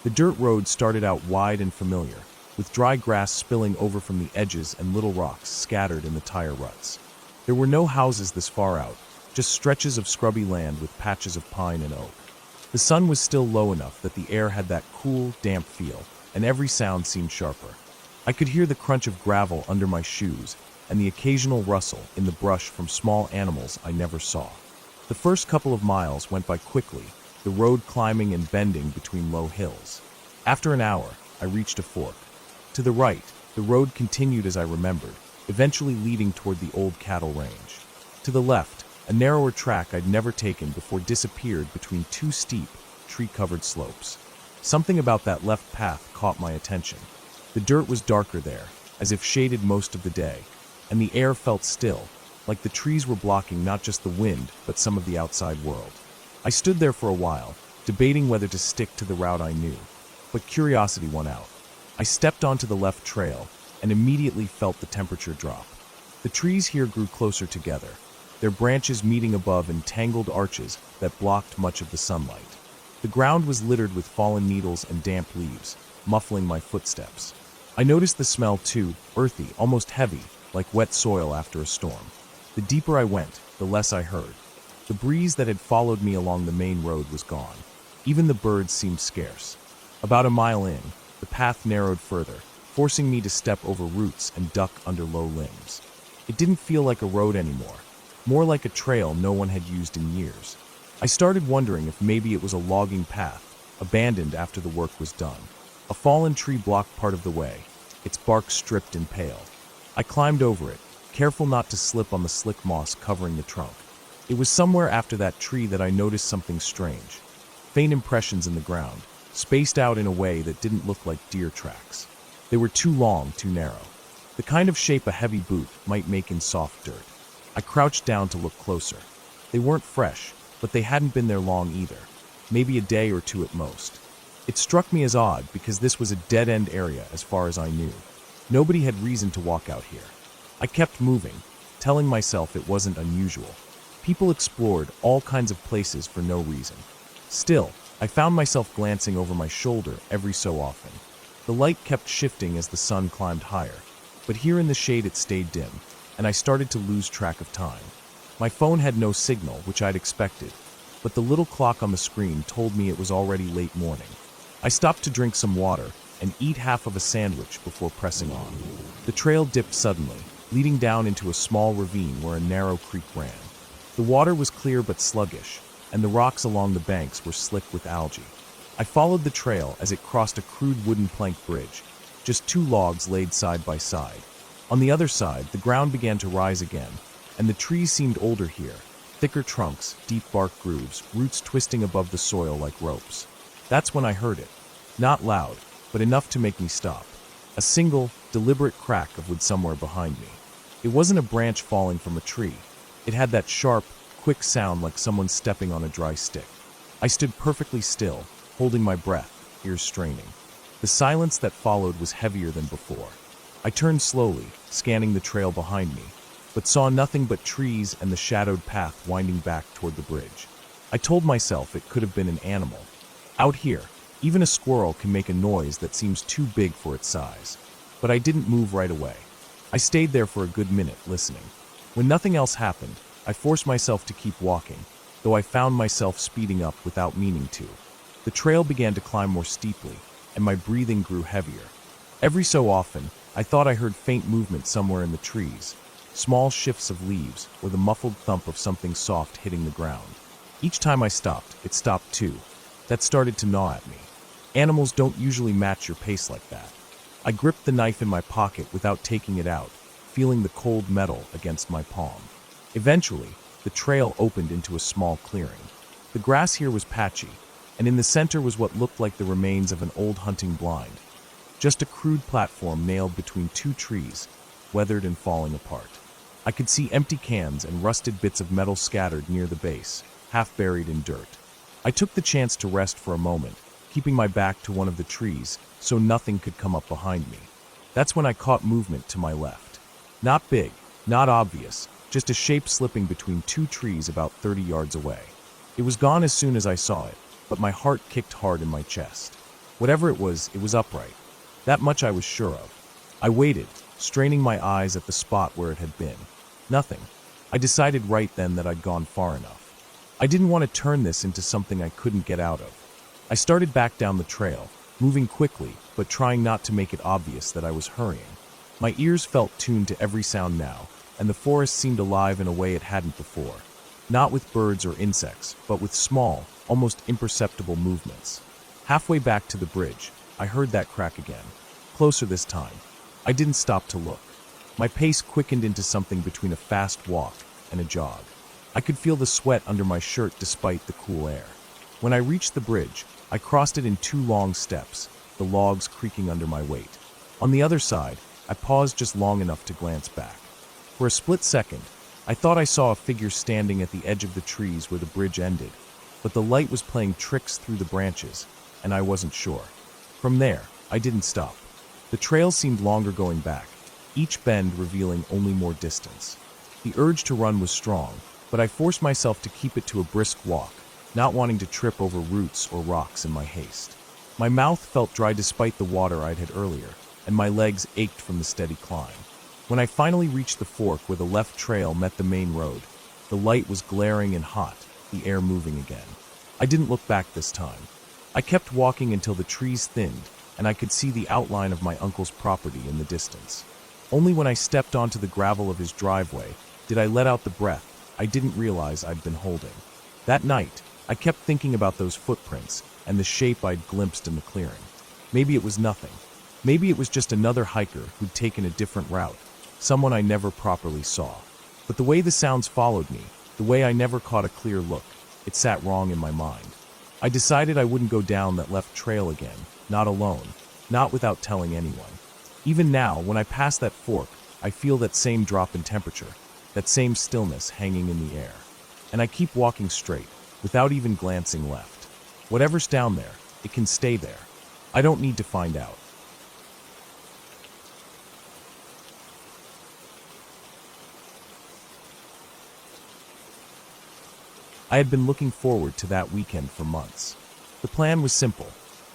The dirt road started out wide and familiar, with dry grass spilling over from the edges and little rocks scattered in the tire ruts. There were no houses this far out, just stretches of scrubby land with patches of pine and oak. The sun was still low enough that the air had that cool, damp feel, and every sound seemed sharper. I could hear the crunch of gravel under my shoes and the occasional rustle in the brush from small animals I never saw. The first couple of miles went by quickly, the road climbing and bending between low hills. After an hour, I reached a fork. To the right, the road continued as I remembered, eventually leading toward the old cattle range. To the left, a narrower track I'd never taken before disappeared between two steep, tree-covered slopes. Something about that left path caught my attention. The dirt was darker there, as if shaded most of the day, and the air felt still, like the trees were blocking not just the wind, but some of the outside world. I stood there for a while, debating whether to stick to the route I knew, but curiosity won out. I stepped onto the left trail, and immediately felt the temperature drop. The trees here grew closer together, their branches meeting above in tangled arches that blocked much of the sunlight. The ground was littered with fallen needles and damp leaves, muffling my footsteps. I noticed the smell too, earthy, almost heavy, like wet soil after a storm. The deeper I went, the less I heard. The breeze that had followed me along the main road was gone. Even the birds seemed scarce. About a mile in, the path narrowed further, forcing me to step over roots and duck under low limbs. It didn't feel like a road anymore, more like a trail no one had used in years. I started wondering if maybe it was a logging path, abandoned after the work was done. A fallen tree blocked part of the way, its bark stripped and pale. I climbed over it, careful not to slip on the slick moss covering the trunk. It was somewhere after that tree that I noticed something strange. Faint impressions in the ground, spaced out in a way that didn't look like deer tracks. They were too long, too narrow. The kind of shape a heavy boot might make in soft dirt. I crouched down to look closer. They weren't fresh, but they hadn't been there long either. Maybe a day or two at most. It struck me as odd because this was a dead-end area as far as I knew. Nobody had reason to walk out here. I kept moving, telling myself it wasn't unusual. People explored all kinds of places for no reason. Still, I found myself glancing over my shoulder every so often. The light kept shifting as the sun climbed higher, but here in the shade it stayed dim, and I started to lose track of time. My phone had no signal, which I'd expected, but the little clock on the screen told me it was already late morning. I stopped to drink some water and eat half of a sandwich before pressing on. The trail dipped suddenly, leading down into a small ravine where a narrow creek ran. The water was clear but sluggish, and the rocks along the banks were slick with algae. I followed the trail as it crossed a crude wooden plank bridge, just two logs laid side by side. On the other side, the ground began to rise again, and the trees seemed older here, thicker trunks, deep bark grooves, roots twisting above the soil like ropes. That's when I heard it. Not loud, but enough to make me stop. A single, deliberate crack of wood somewhere behind me. It wasn't a branch falling from a tree. It had that sharp, quick sound like someone stepping on a dry stick. I stood perfectly still, holding my breath, ears straining. The silence that followed was heavier than before. I turned slowly, scanning the trail behind me, but saw nothing but trees and the shadowed path winding back toward the bridge. I told myself it could have been an animal. Out here, even a squirrel can make a noise that seems too big for its size. But I didn't move right away. I stayed there for a good minute, listening. When nothing else happened, I forced myself to keep walking, though I found myself speeding up without meaning to. The trail began to climb more steeply, and my breathing grew heavier. Every so often, I thought I heard faint movement somewhere in the trees, small shifts of leaves, or the muffled thump of something soft hitting the ground. Each time I stopped, it stopped too. That started to gnaw at me. Animals don't usually match your pace like that. I gripped the knife in my pocket without taking it out, feeling the cold metal against my palm. Eventually, the trail opened into a small clearing. The grass here was patchy, and in the center was what looked like the remains of an old hunting blind. Just a crude platform nailed between two trees, weathered and falling apart. I could see empty cans and rusted bits of metal scattered near the base, half buried in dirt. I took the chance to rest for a moment, keeping my back to one of the trees so nothing could come up behind me. That's when I caught movement to my left. Not big, not obvious, just a shape slipping between two trees about 30 yards away. It was gone as soon as I saw it, but my heart kicked hard in my chest. Whatever it was upright. That much I was sure of. I waited, straining my eyes at the spot where it had been. Nothing. I decided right then that I'd gone far enough. I didn't want to turn this into something I couldn't get out of. I started back down the trail, moving quickly, but trying not to make it obvious that I was hurrying. My ears felt tuned to every sound now, and the forest seemed alive in a way it hadn't before. Not with birds or insects, but with small, almost imperceptible movements. Halfway back to the bridge, I heard that crack again. Closer this time. I didn't stop to look. My pace quickened into something between a fast walk and a jog. I could feel the sweat under my shirt despite the cool air. When I reached the bridge, I crossed it in 2 long steps, the logs creaking under my weight. On the other side, I paused just long enough to glance back. For a split second, I thought I saw a figure standing at the edge of the trees where the bridge ended, but the light was playing tricks through the branches, and I wasn't sure. From there, I didn't stop. The trail seemed longer going back, each bend revealing only more distance. The urge to run was strong, but I forced myself to keep it to a brisk walk, not wanting to trip over roots or rocks in my haste. My mouth felt dry despite the water I'd had earlier, and my legs ached from the steady climb. When I finally reached the fork where the left trail met the main road, the light was glaring and hot, the air moving again. I didn't look back this time. I kept walking until the trees thinned, and I could see the outline of my uncle's property in the distance. Only when I stepped onto the gravel of his driveway did I let out the breath I didn't realize I'd been holding. That night, I kept thinking about those footprints and the shape I'd glimpsed in the clearing. Maybe it was nothing. Maybe it was just another hiker who'd taken a different route, someone I never properly saw. But the way the sounds followed me, the way I never caught a clear look, it sat wrong in my mind. I decided I wouldn't go down that left trail again, not alone, not without telling anyone. Even now, when I pass that fork, I feel that same drop in temperature, that same stillness hanging in the air. And I keep walking straight, without even glancing left. Whatever's down there, it can stay there. I don't need to find out. I had been looking forward to that weekend for months. The plan was simple.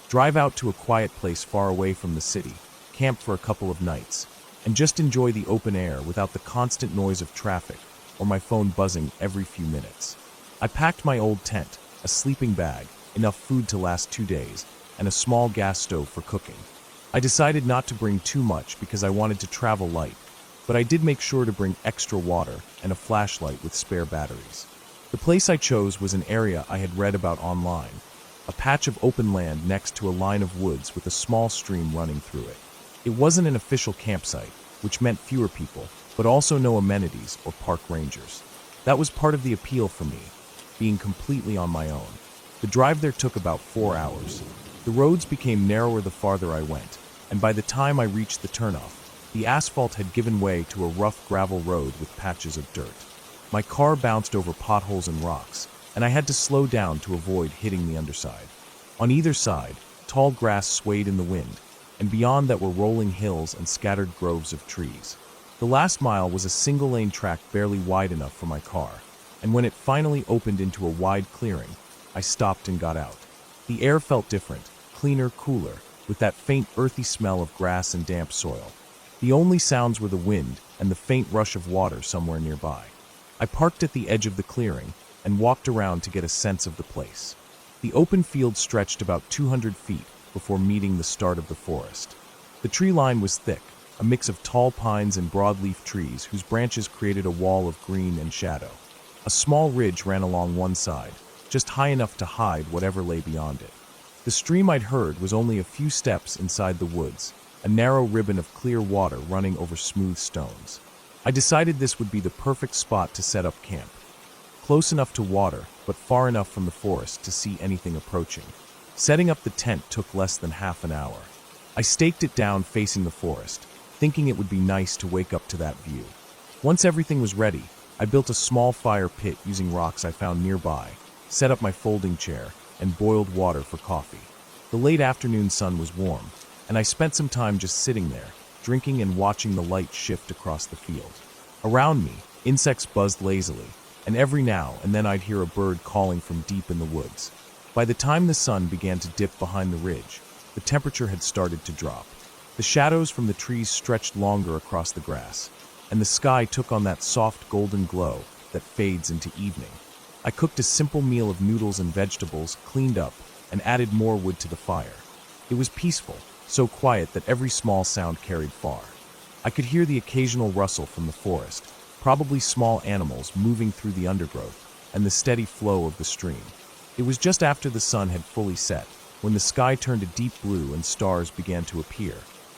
Drive out to a quiet place far away from the city, camp for a couple of nights, and just enjoy the open air without the constant noise of traffic or my phone buzzing every few minutes. I packed my old tent, a sleeping bag, enough food to last 2 days, and a small gas stove for cooking. I decided not to bring too much because I wanted to travel light, but I did make sure to bring extra water and a flashlight with spare batteries. The place I chose was an area I had read about online, a patch of open land next to a line of woods with a small stream running through it. It wasn't an official campsite, which meant fewer people, but also no amenities or park rangers. That was part of the appeal for me, being completely on my own. The drive there took about 4 hours. The roads became narrower the farther I went, and by the time I reached the turnoff, the asphalt had given way to a rough gravel road with patches of dirt. My car bounced over potholes and rocks, and I had to slow down to avoid hitting the underside. On either side, tall grass swayed in the wind, and beyond that were rolling hills and scattered groves of trees. The last mile was a single-lane track barely wide enough for my car, and when it finally opened into a wide clearing, I stopped and got out. The air felt different, cleaner, cooler, with that faint earthy smell of grass and damp soil. The only sounds were the wind and the faint rush of water somewhere nearby. I parked at the edge of the clearing and walked around to get a sense of the place. The open field stretched about 200 feet before meeting the start of the forest. The tree line was thick, a mix of tall pines and broadleaf trees whose branches created a wall of green and shadow. A small ridge ran along one side, just high enough to hide whatever lay beyond it. The stream I'd heard was only a few steps inside the woods, a narrow ribbon of clear water running over smooth stones. I decided this would be the perfect spot to set up camp. Close enough to water, but far enough from the forest to see anything approaching. Setting up the tent took less than half an hour. I staked it down facing the forest, thinking it would be nice to wake up to that view. Once everything was ready, I built a small fire pit using rocks I found nearby, set up my folding chair, and boiled water for coffee. The late afternoon sun was warm, and I spent some time just sitting there, drinking and watching the light shift across the field. Around me, insects buzzed lazily, and every now and then I'd hear a bird calling from deep in the woods. By the time the sun began to dip behind the ridge, the temperature had started to drop. The shadows from the trees stretched longer across the grass, and the sky took on that soft golden glow that fades into evening. I cooked a simple meal of noodles and vegetables, cleaned up, and added more wood to the fire. It was peaceful, so quiet that every small sound carried far. I could hear the occasional rustle from the forest, probably small animals moving through the undergrowth, and the steady flow of the stream. It was just after the sun had fully set, when the sky turned a deep blue and stars began to appear,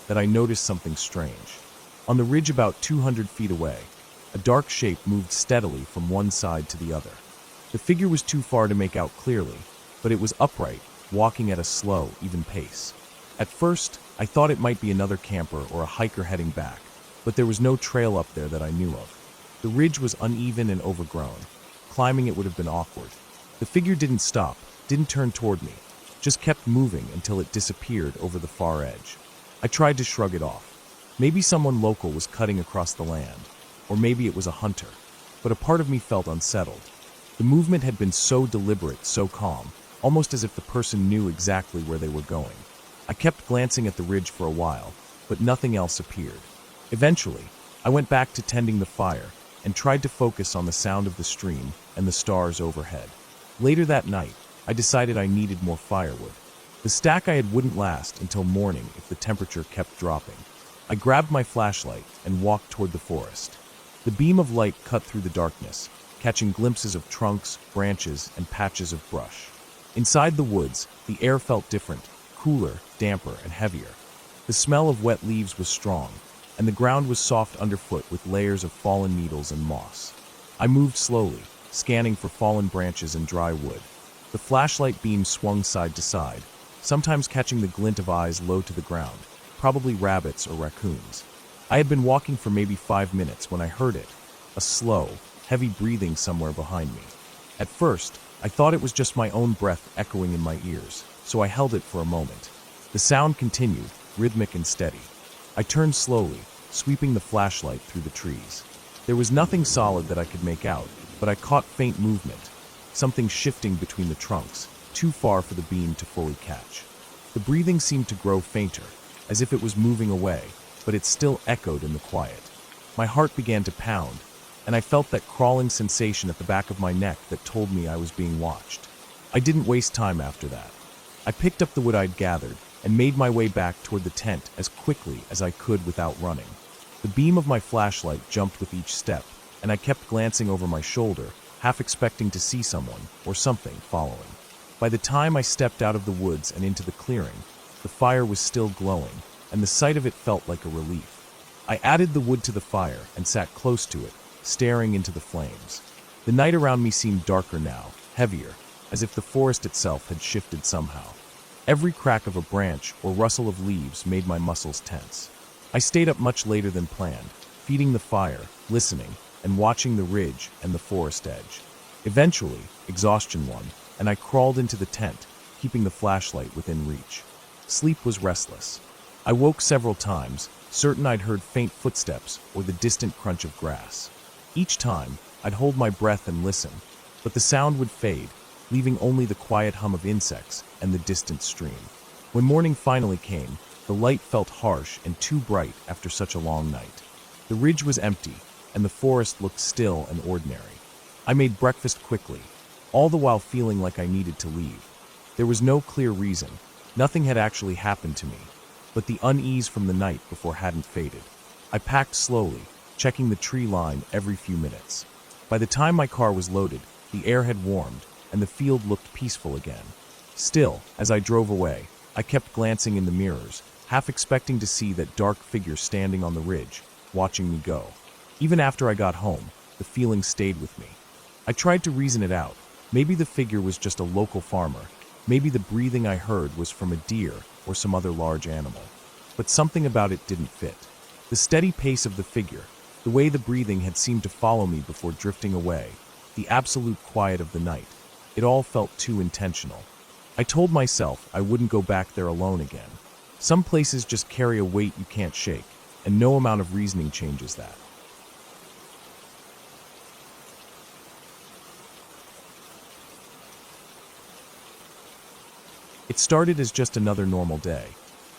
that I noticed something strange. On the ridge about 200 feet away, a dark shape moved steadily from one side to the other. The figure was too far to make out clearly, but it was upright, walking at a slow, even pace. At first, I thought it might be another camper or a hiker heading back, but there was no trail up there that I knew of. The ridge was uneven and overgrown. Climbing it would have been awkward. The figure didn't stop, didn't turn toward me, just kept moving until it disappeared over the far edge. I tried to shrug it off. Maybe someone local was cutting across the land, or maybe it was a hunter, but a part of me felt unsettled. The movement had been so deliberate, so calm, almost as if the person knew exactly where they were going. I kept glancing at the ridge for a while, but nothing else appeared. Eventually, I went back to tending the fire and tried to focus on the sound of the stream and the stars overhead. Later that night, I decided I needed more firewood. The stack I had wouldn't last until morning if the temperature kept dropping. I grabbed my flashlight and walked toward the forest. The beam of light cut through the darkness, catching glimpses of trunks, branches, and patches of brush. Inside the woods, the air felt different, cooler, damper, and heavier. The smell of wet leaves was strong, and the ground was soft underfoot with layers of fallen needles and moss. I moved slowly, scanning for fallen branches and dry wood. The flashlight beam swung side to side, sometimes catching the glint of eyes low to the ground, probably rabbits or raccoons. I had been walking for maybe 5 minutes when I heard it, a slow, heavy breathing somewhere behind me. At first, I thought it was just my own breath echoing in my ears, so I held it for a moment. The sound continued, rhythmic and steady. I turned slowly, sweeping the flashlight through the trees. There was nothing solid that I could make out, but I caught faint movement, something shifting between the trunks, too far for the beam to fully catch. The breathing seemed to grow fainter, as if it was moving away, but it still echoed in the quiet. My heart began to pound, and I felt that crawling sensation at the back of my neck that told me I was being watched. I didn't waste time after that. I picked up the wood I'd gathered and made my way back toward the tent as quickly as I could without running. The beam of my flashlight jumped with each step, and I kept glancing over my shoulder, half expecting to see someone or something following. By the time I stepped out of the woods and into the clearing, the fire was still glowing, and the sight of it felt like a relief. I added the wood to the fire and sat close to it, staring into the flames. The night around me seemed darker now, heavier, as if the forest itself had shifted somehow. Every crack of a branch or rustle of leaves made my muscles tense. I stayed up much later than planned, feeding the fire, listening, and watching the ridge and the forest edge. Eventually, exhaustion won, and I crawled into the tent, keeping the flashlight within reach. Sleep was restless. I woke several times, certain I'd heard faint footsteps or the distant crunch of grass. Each time, I'd hold my breath and listen, but the sound would fade, leaving only the quiet hum of insects and the distant stream. When morning finally came, the light felt harsh and too bright after such a long night. The ridge was empty, and the forest looked still and ordinary. I made breakfast quickly, all the while feeling like I needed to leave. There was no clear reason, nothing had actually happened to me, but the unease from the night before hadn't faded. I packed slowly, checking the tree line every few minutes. By the time my car was loaded, the air had warmed, and the field looked peaceful again. Still, as I drove away, I kept glancing in the mirrors, half expecting to see that dark figure standing on the ridge, watching me go. Even after I got home, the feeling stayed with me. I tried to reason it out. Maybe the figure was just a local farmer. Maybe the breathing I heard was from a deer or some other large animal. But something about it didn't fit. The steady pace of the figure, the way the breathing had seemed to follow me before drifting away, the absolute quiet of the night, it all felt too intentional. I told myself I wouldn't go back there alone again. Some places just carry a weight you can't shake, and no amount of reasoning changes that. It started as just another normal day,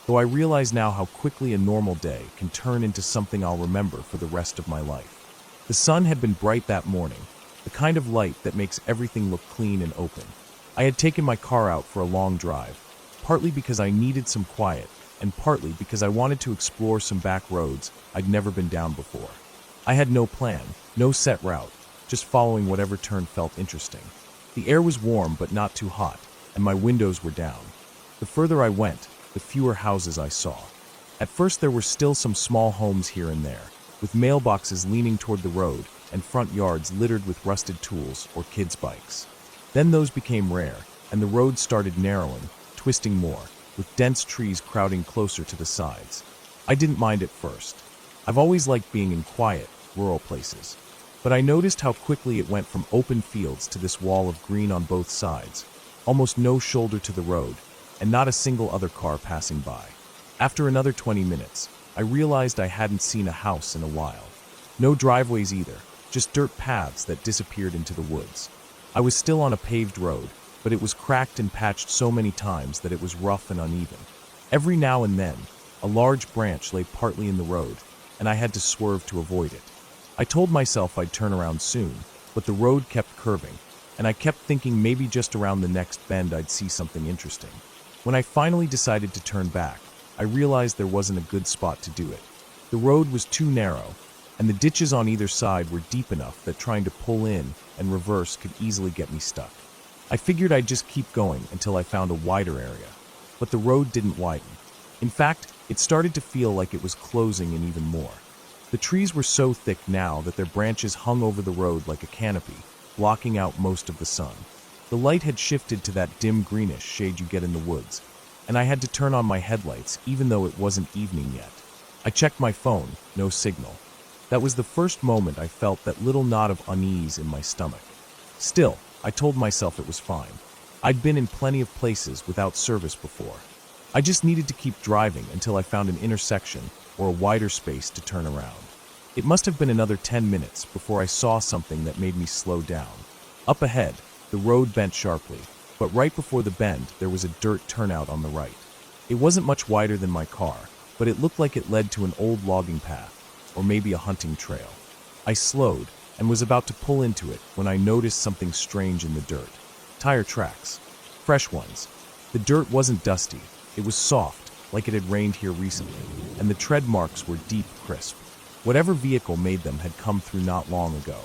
though I realize now how quickly a normal day can turn into something I'll remember for the rest of my life. The sun had been bright that morning, the kind of light that makes everything look clean and open. I had taken my car out for a long drive, partly because I needed some quiet, and partly because I wanted to explore some back roads I'd never been down before. I had no plan, no set route, just following whatever turn felt interesting. The air was warm but not too hot, and my windows were down. The further I went, the fewer houses I saw. At first there were still some small homes here and there, with mailboxes leaning toward the road and front yards littered with rusted tools or kids' bikes. Then those became rare, and the road started narrowing, twisting more, with dense trees crowding closer to the sides. I didn't mind at first. I've always liked being in quiet, rural places. But I noticed how quickly it went from open fields to this wall of green on both sides, almost no shoulder to the road, and not a single other car passing by. After another 20 minutes, I realized I hadn't seen a house in a while. No driveways either, just dirt paths that disappeared into the woods. I was still on a paved road, but it was cracked and patched so many times that it was rough and uneven. Every now and then, a large branch lay partly in the road, and I had to swerve to avoid it. I told myself I'd turn around soon, but the road kept curving, and I kept thinking maybe just around the next bend I'd see something interesting. When I finally decided to turn back, I realized there wasn't a good spot to do it. The road was too narrow, and the ditches on either side were deep enough that trying to pull in and reverse could easily get me stuck. I figured I'd just keep going until I found a wider area, but the road didn't widen. In fact, It started to feel like it was closing in even more. The trees were so thick now that their branches hung over the road like a canopy, blocking out most of the sun. The light had shifted to that dim greenish shade you get in the woods, and I had to turn on my headlights even though it wasn't evening yet. I checked my phone, no signal. That was the first moment I felt that little knot of unease in my stomach. Still, I told myself it was fine. I'd been in plenty of places without service before. I just needed to keep driving until I found an intersection or a wider space to turn around. It must have been another 10 minutes before I saw something that made me slow down. Up ahead, the road bent sharply, but right before the bend, there was a dirt turnout on the right. It wasn't much wider than my car, but it looked like it led to an old logging path, or maybe a hunting trail. I slowed and was about to pull into it when I noticed something strange in the dirt. Tire tracks. Fresh ones. The dirt wasn't dusty. It was soft, like it had rained here recently, and the tread marks were deep crisp. Whatever vehicle made them had come through not long ago.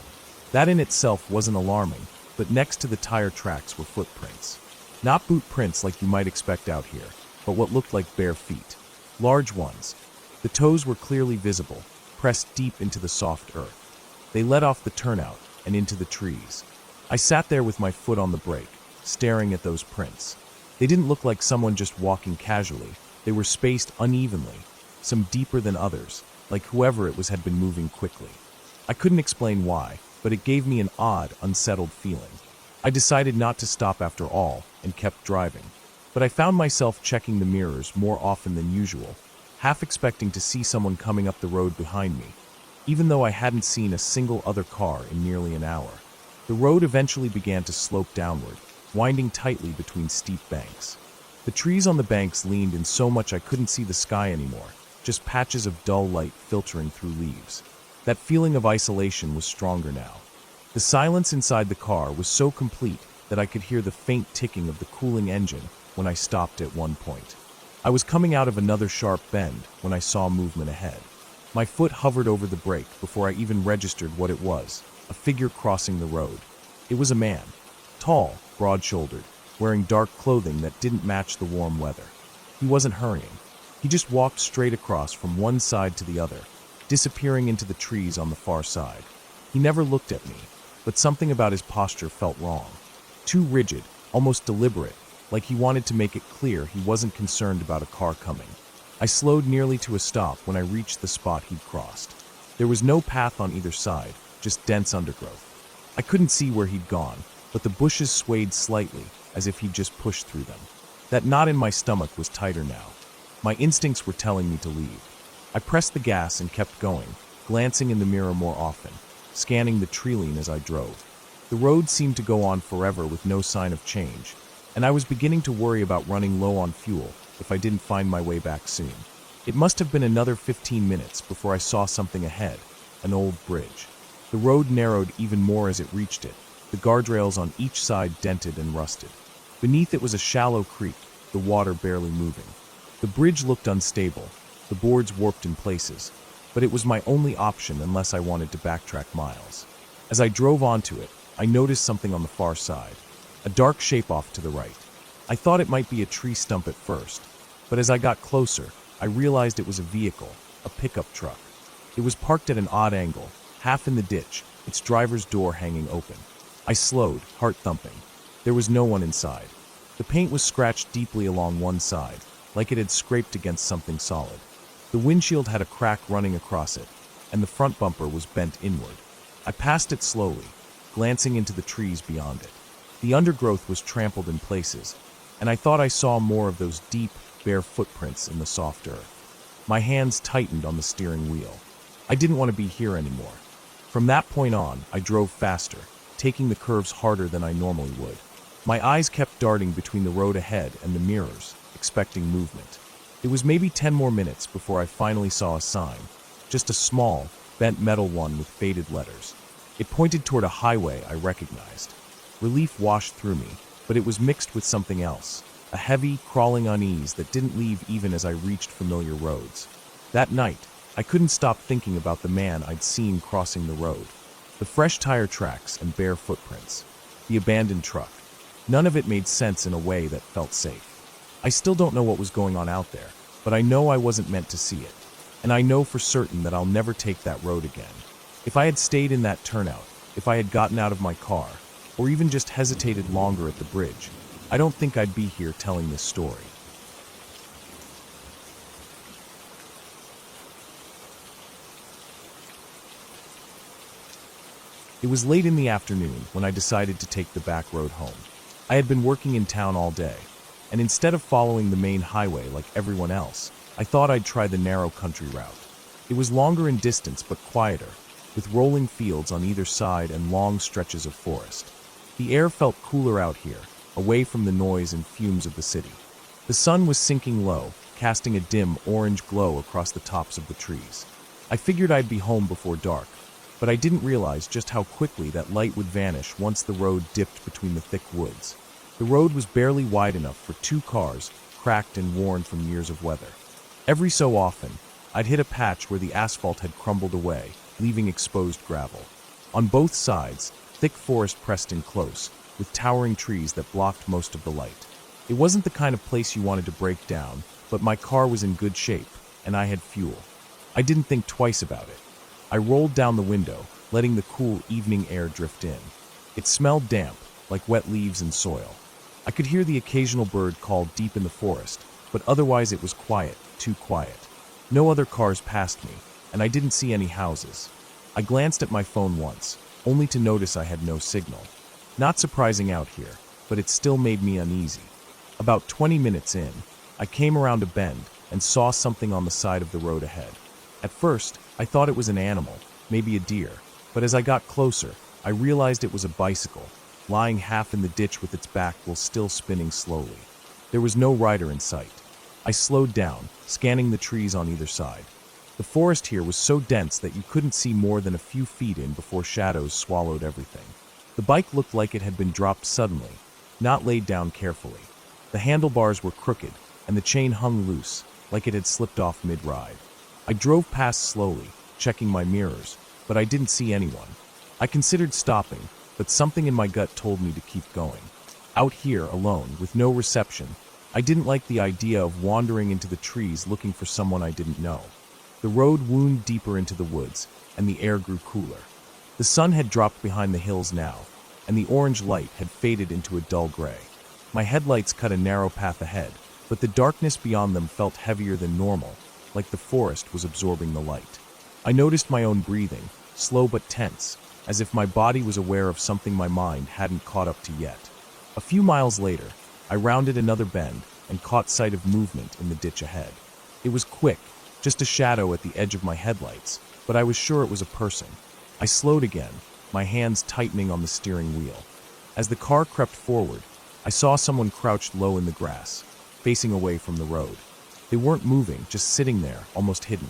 That in itself wasn't alarming, but next to the tire tracks were footprints. Not boot prints like you might expect out here, but what looked like bare feet. Large ones. The toes were clearly visible, pressed deep into the soft earth. They led off the turnout and into the trees. I sat there with my foot on the brake, staring at those prints. They didn't look like someone just walking casually. They were spaced unevenly, some deeper than others, like whoever it was had been moving quickly. I couldn't explain why, but it gave me an odd, unsettled feeling. I decided not to stop after all and kept driving. But I found myself checking the mirrors more often than usual, half expecting to see someone coming up the road behind me, even though I hadn't seen a single other car in nearly an hour. The road eventually began to slope downward, winding tightly between steep banks. The trees on the banks leaned in so much I couldn't see the sky anymore, just patches of dull light filtering through leaves. That feeling of isolation was stronger now. The silence inside the car was so complete that I could hear the faint ticking of the cooling engine when I stopped at one point. I was coming out of another sharp bend when I saw movement ahead. My foot hovered over the brake before I even registered what it was, a figure crossing the road. It was a man, tall, broad-shouldered, wearing dark clothing that didn't match the warm weather. He wasn't hurrying. He just walked straight across from one side to the other, disappearing into the trees on the far side. He never looked at me, but something about his posture felt wrong. Too rigid, almost deliberate, like he wanted to make it clear he wasn't concerned about a car coming. I slowed nearly to a stop when I reached the spot he'd crossed. There was no path on either side, just dense undergrowth. I couldn't see where he'd gone, but the bushes swayed slightly, as if he'd just pushed through them. That knot in my stomach was tighter now. My instincts were telling me to leave. I pressed the gas and kept going, glancing in the mirror more often, scanning the treeline as I drove. The road seemed to go on forever with no sign of change, and I was beginning to worry about running low on fuel if I didn't find my way back soon. It must have been another 15 minutes before I saw something ahead, an old bridge. The road narrowed even more as it reached it, the guardrails on each side dented and rusted. Beneath it was a shallow creek, the water barely moving. The bridge looked unstable, the boards warped in places, but it was my only option unless I wanted to backtrack miles. As I drove onto it, I noticed something on the far side, a dark shape off to the right. I thought it might be a tree stump at first, but as I got closer, I realized it was a vehicle, a pickup truck. It was parked at an odd angle, half in the ditch, its driver's door hanging open. I slowed, heart thumping. There was no one inside. The paint was scratched deeply along one side, like it had scraped against something solid. The windshield had a crack running across it, and the front bumper was bent inward. I passed it slowly, glancing into the trees beyond it. The undergrowth was trampled in places, and I thought I saw more of those deep, bare footprints in the soft earth. My hands tightened on the steering wheel. I didn't want to be here anymore. From that point on, I drove faster, taking the curves harder than I normally would. My eyes kept darting between the road ahead and the mirrors, expecting movement. It was maybe 10 more minutes before I finally saw a sign, just a small, bent metal one with faded letters. It pointed toward a highway I recognized. Relief washed through me, but it was mixed with something else, a heavy, crawling unease that didn't leave even as I reached familiar roads. That night, I couldn't stop thinking about the man I'd seen crossing the road, the fresh tire tracks and bare footprints, the abandoned truck. None of it made sense in a way that felt safe. I still don't know what was going on out there, but I know I wasn't meant to see it. And I know for certain that I'll never take that road again. If I had stayed in that turnout, if I had gotten out of my car, or even just hesitated longer at the bridge, I don't think I'd be here telling this story. It was late in the afternoon when I decided to take the back road home. I had been working in town all day, and instead of following the main highway like everyone else, I thought I'd try the narrow country route. It was longer in distance but quieter, with rolling fields on either side and long stretches of forest. The air felt cooler out here, away from the noise and fumes of the city. The sun was sinking low, casting a dim orange glow across the tops of the trees. I figured I'd be home before dark, but I didn't realize just how quickly that light would vanish once the road dipped between the thick woods. The road was barely wide enough for 2 cars, cracked and worn from years of weather. Every so often, I'd hit a patch where the asphalt had crumbled away, leaving exposed gravel. On both sides, thick forest pressed in close, with towering trees that blocked most of the light. It wasn't the kind of place you wanted to break down, but my car was in good shape, and I had fuel. I didn't think twice about it. I rolled down the window, letting the cool evening air drift in. It smelled damp, like wet leaves and soil. I could hear the occasional bird call deep in the forest, but otherwise it was quiet, too quiet. No other cars passed me, and I didn't see any houses. I glanced at my phone once, only to notice I had no signal. Not surprising out here, but it still made me uneasy. About 20 minutes in, I came around a bend and saw something on the side of the road ahead. At first, I thought it was an animal, maybe a deer, but as I got closer, I realized it was a bicycle, lying half in the ditch with its back wheel still spinning slowly. There was no rider in sight. I slowed down, scanning the trees on either side. The forest here was so dense that you couldn't see more than a few feet in before shadows swallowed everything. The bike looked like it had been dropped suddenly, not laid down carefully. The handlebars were crooked, and the chain hung loose, like it had slipped off mid-ride. I drove past slowly, checking my mirrors, but I didn't see anyone. I considered stopping, but something in my gut told me to keep going. Out here, alone, with no reception, I didn't like the idea of wandering into the trees looking for someone I didn't know. The road wound deeper into the woods, and the air grew cooler. The sun had dropped behind the hills now, and the orange light had faded into a dull gray. My headlights cut a narrow path ahead, but the darkness beyond them felt heavier than normal, like the forest was absorbing the light. I noticed my own breathing, slow but tense, as if my body was aware of something my mind hadn't caught up to yet. A few miles later, I rounded another bend and caught sight of movement in the ditch ahead. It was quick, just a shadow at the edge of my headlights, but I was sure it was a person. I slowed again, my hands tightening on the steering wheel. As the car crept forward, I saw someone crouched low in the grass, facing away from the road. They weren't moving, just sitting there, almost hidden.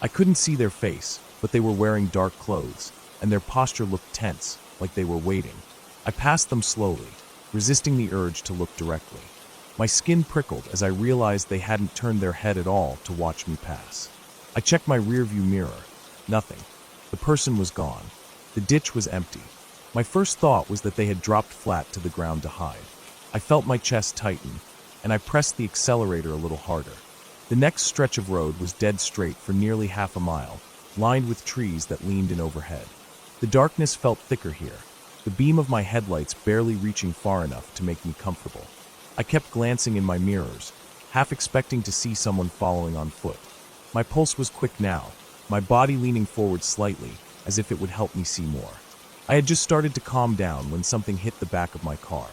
I couldn't see their face, but they were wearing dark clothes, and their posture looked tense, like they were waiting. I passed them slowly, resisting the urge to look directly. My skin prickled as I realized they hadn't turned their head at all to watch me pass. I checked my rearview mirror. Nothing. The person was gone. The ditch was empty. My first thought was that they had dropped flat to the ground to hide. I felt my chest tighten, and I pressed the accelerator a little harder. The next stretch of road was dead straight for nearly half a mile, lined with trees that leaned in overhead. The darkness felt thicker here, the beam of my headlights barely reaching far enough to make me comfortable. I kept glancing in my mirrors, half expecting to see someone following on foot. My pulse was quick now, my body leaning forward slightly, as if it would help me see more. I had just started to calm down when something hit the back of my car.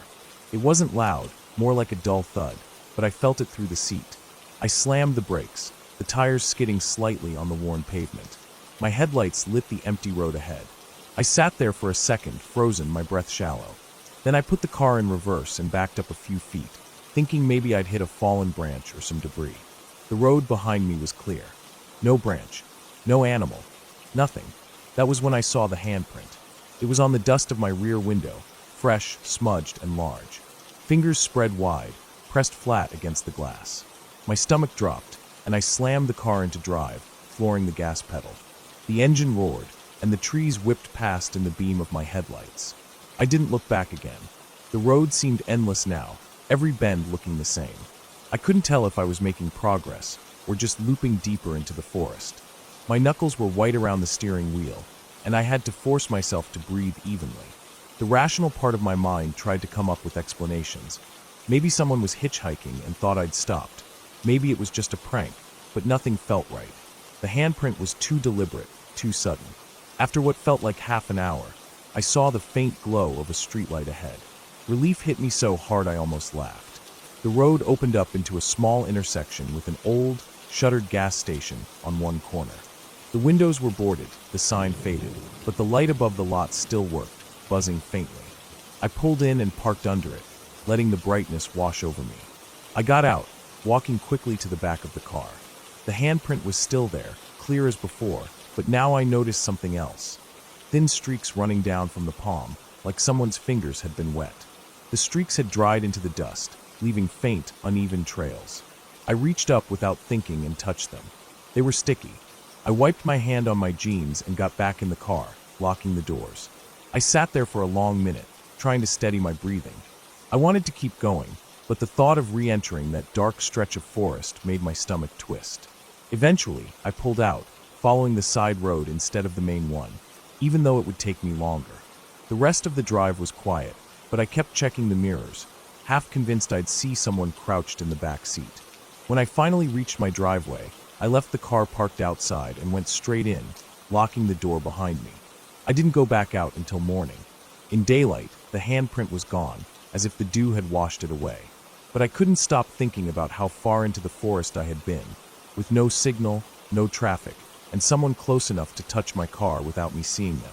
It wasn't loud, more like a dull thud, but I felt it through the seat. I slammed the brakes, the tires skidding slightly on the worn pavement. My headlights lit the empty road ahead. I sat there for a second, frozen, my breath shallow. Then I put the car in reverse and backed up a few feet, thinking maybe I'd hit a fallen branch or some debris. The road behind me was clear. No branch, no animal, nothing. That was when I saw the handprint. It was on the dust of my rear window, fresh, smudged, and large. Fingers spread wide, pressed flat against the glass. My stomach dropped, and I slammed the car into drive, flooring the gas pedal. The engine roared, and the trees whipped past in the beam of my headlights. I didn't look back again. The road seemed endless now, every bend looking the same. I couldn't tell if I was making progress, or just looping deeper into the forest. My knuckles were white around the steering wheel, and I had to force myself to breathe evenly. The rational part of my mind tried to come up with explanations. Maybe someone was hitchhiking and thought I'd stopped. Maybe it was just a prank, but nothing felt right. The handprint was too deliberate, too sudden. After what felt like half an hour, I saw the faint glow of a streetlight ahead. Relief hit me so hard I almost laughed. The road opened up into a small intersection with an old, shuttered gas station on one corner. The windows were boarded, the sign faded, but the light above the lot still worked, buzzing faintly. I pulled in and parked under it, letting the brightness wash over me. I got out, walking quickly to the back of the car. The handprint was still there, clear as before, but now I noticed something else. Thin streaks running down from the palm, like someone's fingers had been wet. The streaks had dried into the dust, leaving faint, uneven trails. I reached up without thinking and touched them. They were sticky. I wiped my hand on my jeans and got back in the car, locking the doors. I sat there for a long minute, trying to steady my breathing. I wanted to keep going, but the thought of re-entering that dark stretch of forest made my stomach twist. Eventually, I pulled out, following the side road instead of the main one, even though it would take me longer. The rest of the drive was quiet, but I kept checking the mirrors, half convinced I'd see someone crouched in the back seat. When I finally reached my driveway, I left the car parked outside and went straight in, locking the door behind me. I didn't go back out until morning. In daylight, the handprint was gone, as if the dew had washed it away. But I couldn't stop thinking about how far into the forest I had been, with no signal, no traffic, and someone close enough to touch my car without me seeing them.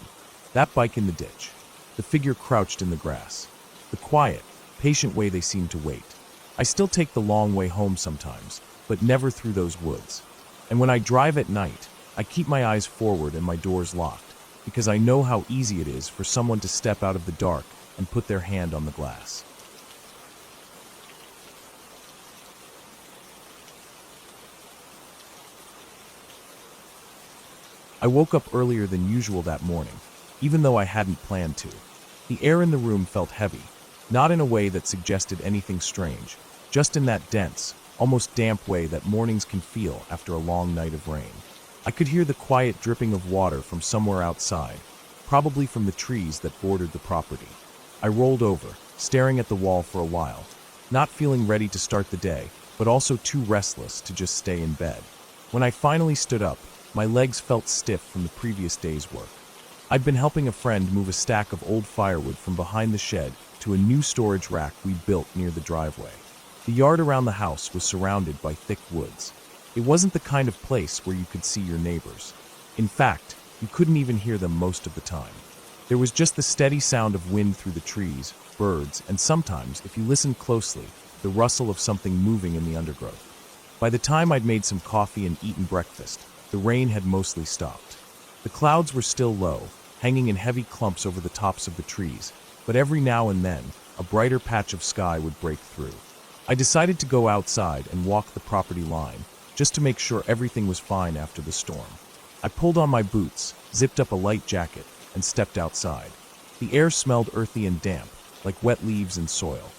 That bike in the ditch, the figure crouched in the grass, the quiet, patient way they seemed to wait. I still take the long way home sometimes, but never through those woods. And when I drive at night, I keep my eyes forward and my doors locked, because I know how easy it is for someone to step out of the dark and put their hand on the glass. I woke up earlier than usual that morning, even though I hadn't planned to. The air in the room felt heavy, not in a way that suggested anything strange, just in that dense, almost damp way that mornings can feel after a long night of rain. I could hear the quiet dripping of water from somewhere outside, probably from the trees that bordered the property. I rolled over, staring at the wall for a while, not feeling ready to start the day, but also too restless to just stay in bed. When I finally stood up, my legs felt stiff from the previous day's work. I'd been helping a friend move a stack of old firewood from behind the shed to a new storage rack we'd built near the driveway. The yard around the house was surrounded by thick woods. It wasn't the kind of place where you could see your neighbors. In fact, you couldn't even hear them most of the time. There was just the steady sound of wind through the trees, birds, and sometimes, if you listened closely, the rustle of something moving in the undergrowth. By the time I'd made some coffee and eaten breakfast, the rain had mostly stopped. The clouds were still low, hanging in heavy clumps over the tops of the trees, but every now and then, a brighter patch of sky would break through. I decided to go outside and walk the property line, just to make sure everything was fine after the storm. I pulled on my boots, zipped up a light jacket, and stepped outside. The air smelled earthy and damp, like wet leaves and soil.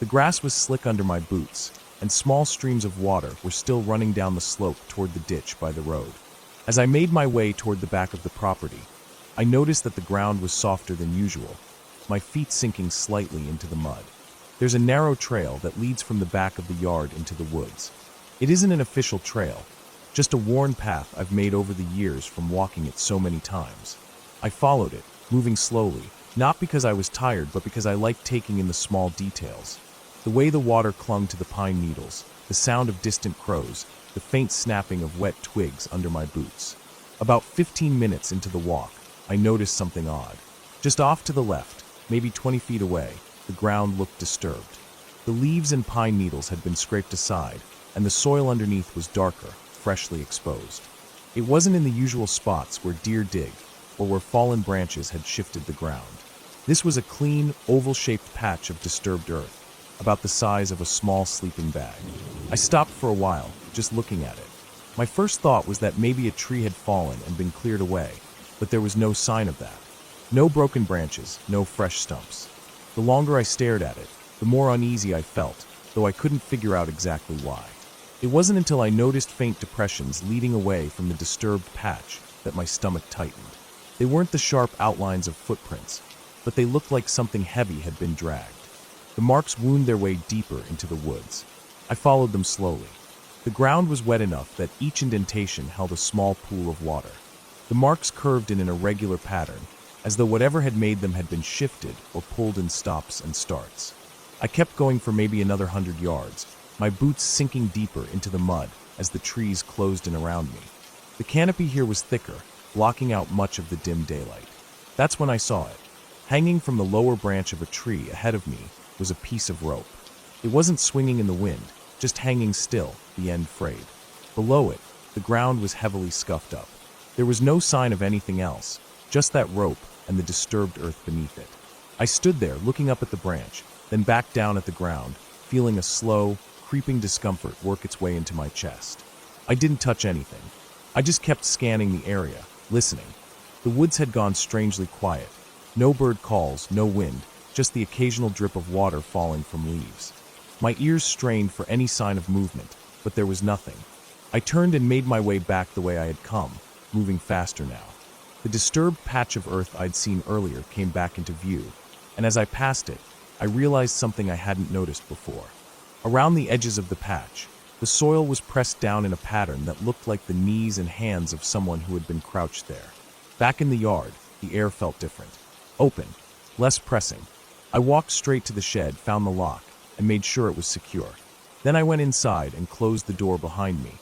The grass was slick under my boots, and small streams of water were still running down the slope toward the ditch by the road. As I made my way toward the back of the property, I noticed that the ground was softer than usual, my feet sinking slightly into the mud. There's a narrow trail that leads from the back of the yard into the woods. It isn't an official trail, just a worn path I've made over the years from walking it so many times. I followed it, moving slowly, not because I was tired, but because I liked taking in the small details. The way the water clung to the pine needles, the sound of distant crows, the faint snapping of wet twigs under my boots. About 15 minutes into the walk, I noticed something odd. Just off to the left, maybe 20 feet away, the ground looked disturbed. The leaves and pine needles had been scraped aside, and the soil underneath was darker, freshly exposed. It wasn't in the usual spots where deer dig, or where fallen branches had shifted the ground. This was a clean, oval-shaped patch of disturbed earth, about the size of a small sleeping bag. I stopped for a while, just looking at it. My first thought was that maybe a tree had fallen and been cleared away, but there was no sign of that. No broken branches, no fresh stumps. The longer I stared at it, the more uneasy I felt, though I couldn't figure out exactly why. It wasn't until I noticed faint depressions leading away from the disturbed patch that my stomach tightened. They weren't the sharp outlines of footprints, but they looked like something heavy had been dragged. The marks wound their way deeper into the woods. I followed them slowly. The ground was wet enough that each indentation held a small pool of water. The marks curved in an irregular pattern, as though whatever had made them had been shifted or pulled in stops and starts. I kept going for maybe another 100 yards, my boots sinking deeper into the mud as the trees closed in around me. The canopy here was thicker, blocking out much of the dim daylight. That's when I saw it. Hanging from the lower branch of a tree ahead of me was a piece of rope. It wasn't swinging in the wind, just hanging still, the end frayed. Below it, the ground was heavily scuffed up. There was no sign of anything else, just that rope and the disturbed earth beneath it. I stood there, looking up at the branch, then back down at the ground, feeling a slow, creeping discomfort work its way into my chest. I didn't touch anything. I just kept scanning the area, listening. The woods had gone strangely quiet. No bird calls, no wind, just the occasional drip of water falling from leaves. My ears strained for any sign of movement, but there was nothing. I turned and made my way back the way I had come, moving faster now. The disturbed patch of earth I'd seen earlier came back into view, and as I passed it, I realized something I hadn't noticed before. Around the edges of the patch, the soil was pressed down in a pattern that looked like the knees and hands of someone who had been crouched there. Back in the yard, the air felt different. Open, less pressing. I walked straight to the shed, found the lock, and made sure it was secure. Then I went inside and closed the door behind me,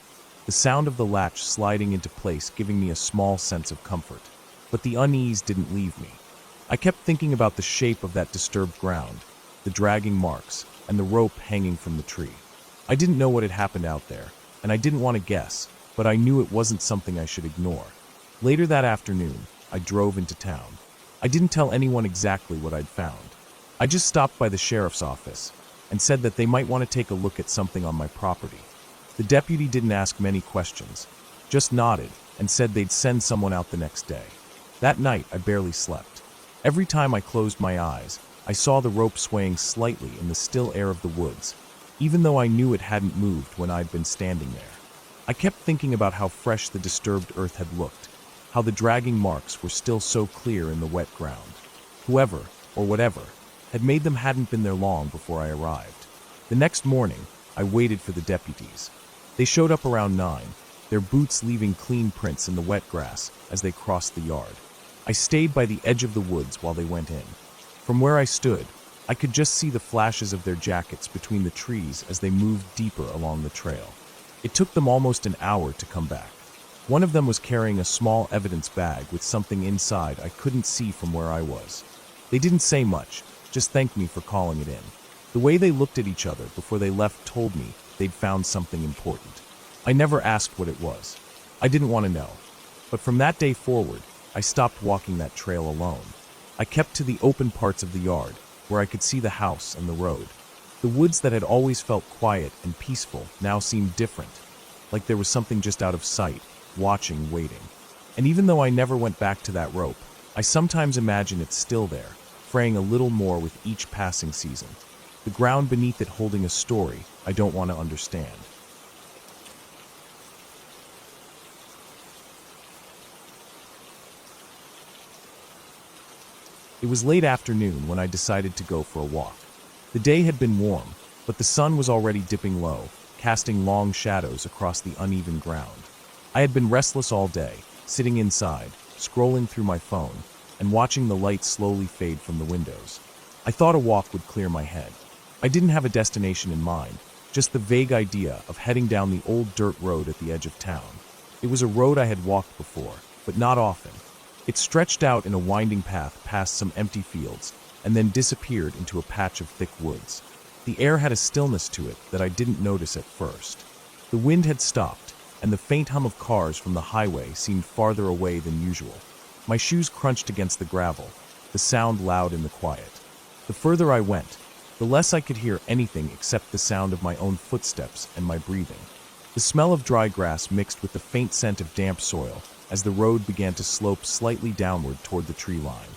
the sound of the latch sliding into place giving me a small sense of comfort. But the unease didn't leave me. I kept thinking about the shape of that disturbed ground, the dragging marks, and the rope hanging from the tree. I didn't know what had happened out there, and I didn't want to guess, but I knew it wasn't something I should ignore. Later that afternoon, I drove into town. I didn't tell anyone exactly what I'd found. I just stopped by the sheriff's office and said that they might want to take a look at something on my property. The deputy didn't ask many questions, just nodded and said they'd send someone out the next day. That night, I barely slept. Every time I closed my eyes, I saw the rope swaying slightly in the still air of the woods, even though I knew it hadn't moved when I'd been standing there. I kept thinking about how fresh the disturbed earth had looked, how the dragging marks were still so clear in the wet ground. Whoever, or whatever, had made them hadn't been there long before I arrived. The next morning, I waited for the deputies. They showed up around 9, their boots leaving clean prints in the wet grass as they crossed the yard. I stayed by the edge of the woods while they went in. From where I stood, I could just see the flashes of their jackets between the trees as they moved deeper along the trail. It took them almost an hour to come back. One of them was carrying a small evidence bag with something inside I couldn't see from where I was. They didn't say much, just thanked me for calling it in. The way they looked at each other before they left told me they'd found something important. I never asked what it was. I didn't want to know. But from that day forward, I stopped walking that trail alone. I kept to the open parts of the yard, where I could see the house and the road. The woods that had always felt quiet and peaceful now seemed different, like there was something just out of sight, watching, waiting. And even though I never went back to that rope, I sometimes imagine it's still there, fraying a little more with each passing season. The ground beneath it holding a story I don't want to understand. It was late afternoon when I decided to go for a walk. The day had been warm, but the sun was already dipping low, casting long shadows across the uneven ground. I had been restless all day, sitting inside, scrolling through my phone, and watching the light slowly fade from the windows. I thought a walk would clear my head. I didn't have a destination in mind, just the vague idea of heading down the old dirt road at the edge of town. It was a road I had walked before, but not often. It stretched out in a winding path past some empty fields, and then disappeared into a patch of thick woods. The air had a stillness to it that I didn't notice at first. The wind had stopped, and the faint hum of cars from the highway seemed farther away than usual. My shoes crunched against the gravel, the sound loud in the quiet. The further I went, the less I could hear anything except the sound of my own footsteps and my breathing. The smell of dry grass mixed with the faint scent of damp soil as the road began to slope slightly downward toward the tree line.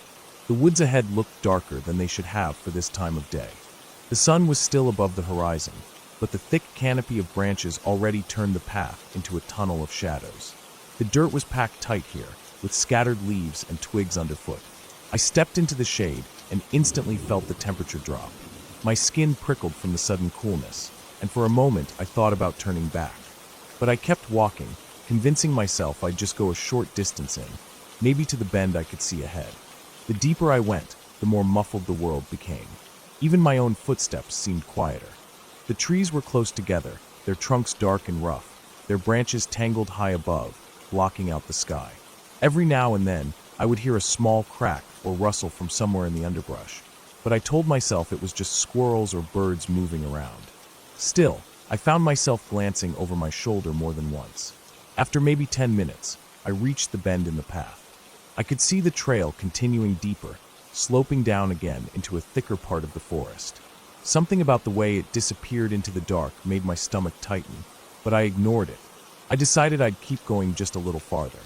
The woods ahead looked darker than they should have for this time of day. The sun was still above the horizon, but the thick canopy of branches already turned the path into a tunnel of shadows. The dirt was packed tight here, with scattered leaves and twigs underfoot. I stepped into the shade and instantly felt the temperature drop. My skin prickled from the sudden coolness, and for a moment I thought about turning back. But I kept walking, convincing myself I'd just go a short distance in, maybe to the bend I could see ahead. The deeper I went, the more muffled the world became. Even my own footsteps seemed quieter. The trees were close together, their trunks dark and rough, their branches tangled high above, blocking out the sky. Every now and then, I would hear a small crack or rustle from somewhere in the underbrush, but I told myself it was just squirrels or birds moving around. Still, I found myself glancing over my shoulder more than once. After maybe 10 minutes, I reached the bend in the path. I could see the trail continuing deeper, sloping down again into a thicker part of the forest. Something about the way it disappeared into the dark made my stomach tighten, but I ignored it. I decided I'd keep going just a little farther.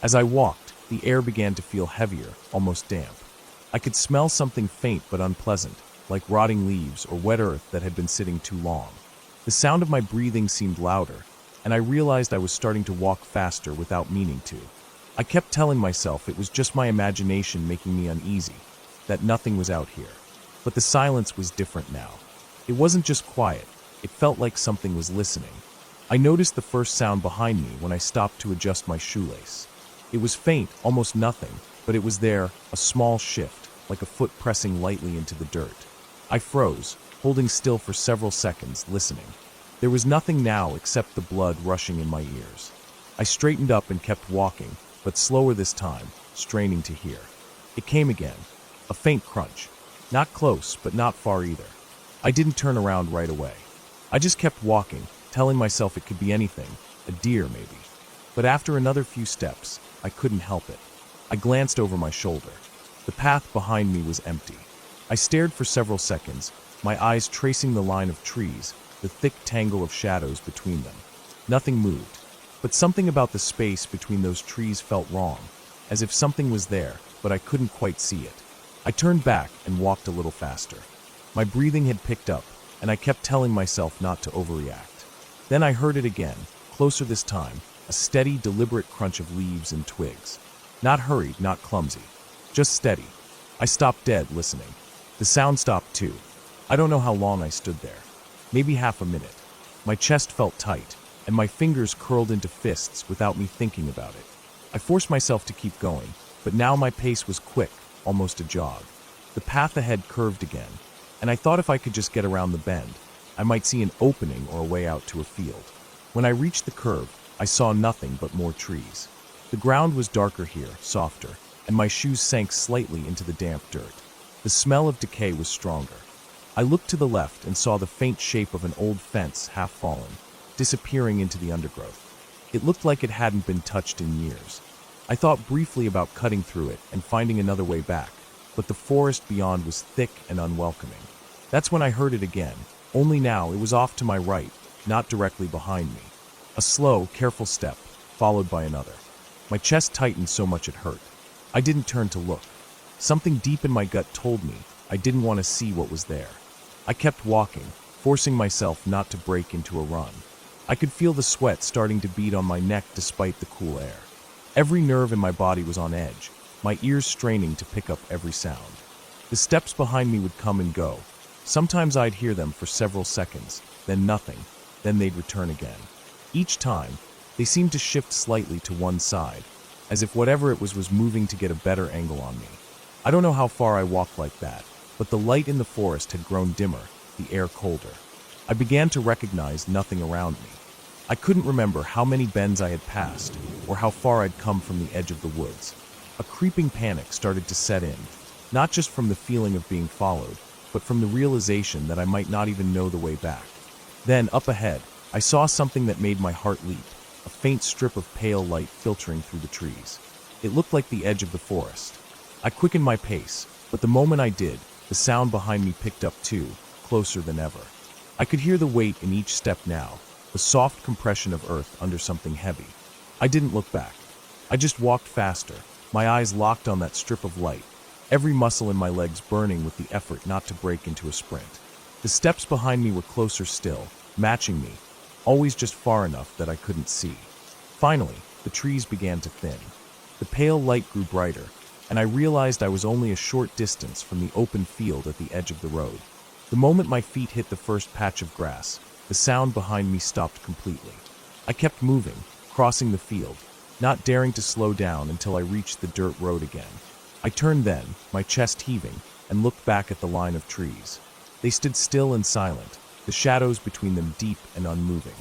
As I walked, the air began to feel heavier, almost damp. I could smell something faint but unpleasant, like rotting leaves or wet earth that had been sitting too long. The sound of my breathing seemed louder, and I realized I was starting to walk faster without meaning to. I kept telling myself it was just my imagination making me uneasy, that nothing was out here. But the silence was different now. It wasn't just quiet, it felt like something was listening. I noticed the first sound behind me when I stopped to adjust my shoelace. It was faint, almost nothing, but it was there, a small shift, like a foot pressing lightly into the dirt. I froze, holding still for several seconds, listening. There was nothing now except the blood rushing in my ears. I straightened up and kept walking, but slower this time, straining to hear. It came again, a faint crunch. Not close, but not far either. I didn't turn around right away. I just kept walking, telling myself it could be anything, a deer maybe. But after another few steps, I couldn't help it. I glanced over my shoulder. The path behind me was empty. I stared for several seconds, my eyes tracing the line of trees, the thick tangle of shadows between them. Nothing moved, but something about the space between those trees felt wrong, as if something was there, but I couldn't quite see it. I turned back and walked a little faster. My breathing had picked up, and I kept telling myself not to overreact. Then I heard it again, closer this time, a steady, deliberate crunch of leaves and twigs. Not hurried, not clumsy, just steady. I stopped dead, listening. The sound stopped too. I don't know how long I stood there. Maybe half a minute. My chest felt tight, and my fingers curled into fists without me thinking about it. I forced myself to keep going, but now my pace was quick, almost a jog. The path ahead curved again, and I thought if I could just get around the bend, I might see an opening or a way out to a field. When I reached the curve, I saw nothing but more trees. The ground was darker here, softer, and my shoes sank slightly into the damp dirt. The smell of decay was stronger. I looked to the left and saw the faint shape of an old fence half fallen, disappearing into the undergrowth. It looked like it hadn't been touched in years. I thought briefly about cutting through it and finding another way back, but the forest beyond was thick and unwelcoming. That's when I heard it again, only now it was off to my right, not directly behind me. A slow, careful step, followed by another. My chest tightened so much it hurt. I didn't turn to look. Something deep in my gut told me I didn't want to see what was there. I kept walking, forcing myself not to break into a run. I could feel the sweat starting to bead on my neck despite the cool air. Every nerve in my body was on edge, my ears straining to pick up every sound. The steps behind me would come and go. Sometimes I'd hear them for several seconds, then nothing, then they'd return again. Each time, they seemed to shift slightly to one side, as if whatever it was moving to get a better angle on me. I don't know how far I walked like that, but the light in the forest had grown dimmer, the air colder. I began to recognize nothing around me. I couldn't remember how many bends I had passed, or how far I'd come from the edge of the woods. A creeping panic started to set in, not just from the feeling of being followed, but from the realization that I might not even know the way back. Then, up ahead, I saw something that made my heart leap, a faint strip of pale light filtering through the trees. It looked like the edge of the forest. I quickened my pace, but the moment I did, the sound behind me picked up too, closer than ever. I could hear the weight in each step now, the soft compression of earth under something heavy. I didn't look back. I just walked faster, my eyes locked on that strip of light, every muscle in my legs burning with the effort not to break into a sprint. The steps behind me were closer still, matching me, always just far enough that I couldn't see. Finally, the trees began to thin. The pale light grew brighter, and I realized I was only a short distance from the open field at the edge of the road. The moment my feet hit the first patch of grass, the sound behind me stopped completely. I kept moving, crossing the field, not daring to slow down until I reached the dirt road again. I turned then, my chest heaving, and looked back at the line of trees. They stood still and silent, the shadows between them deep and unmoving.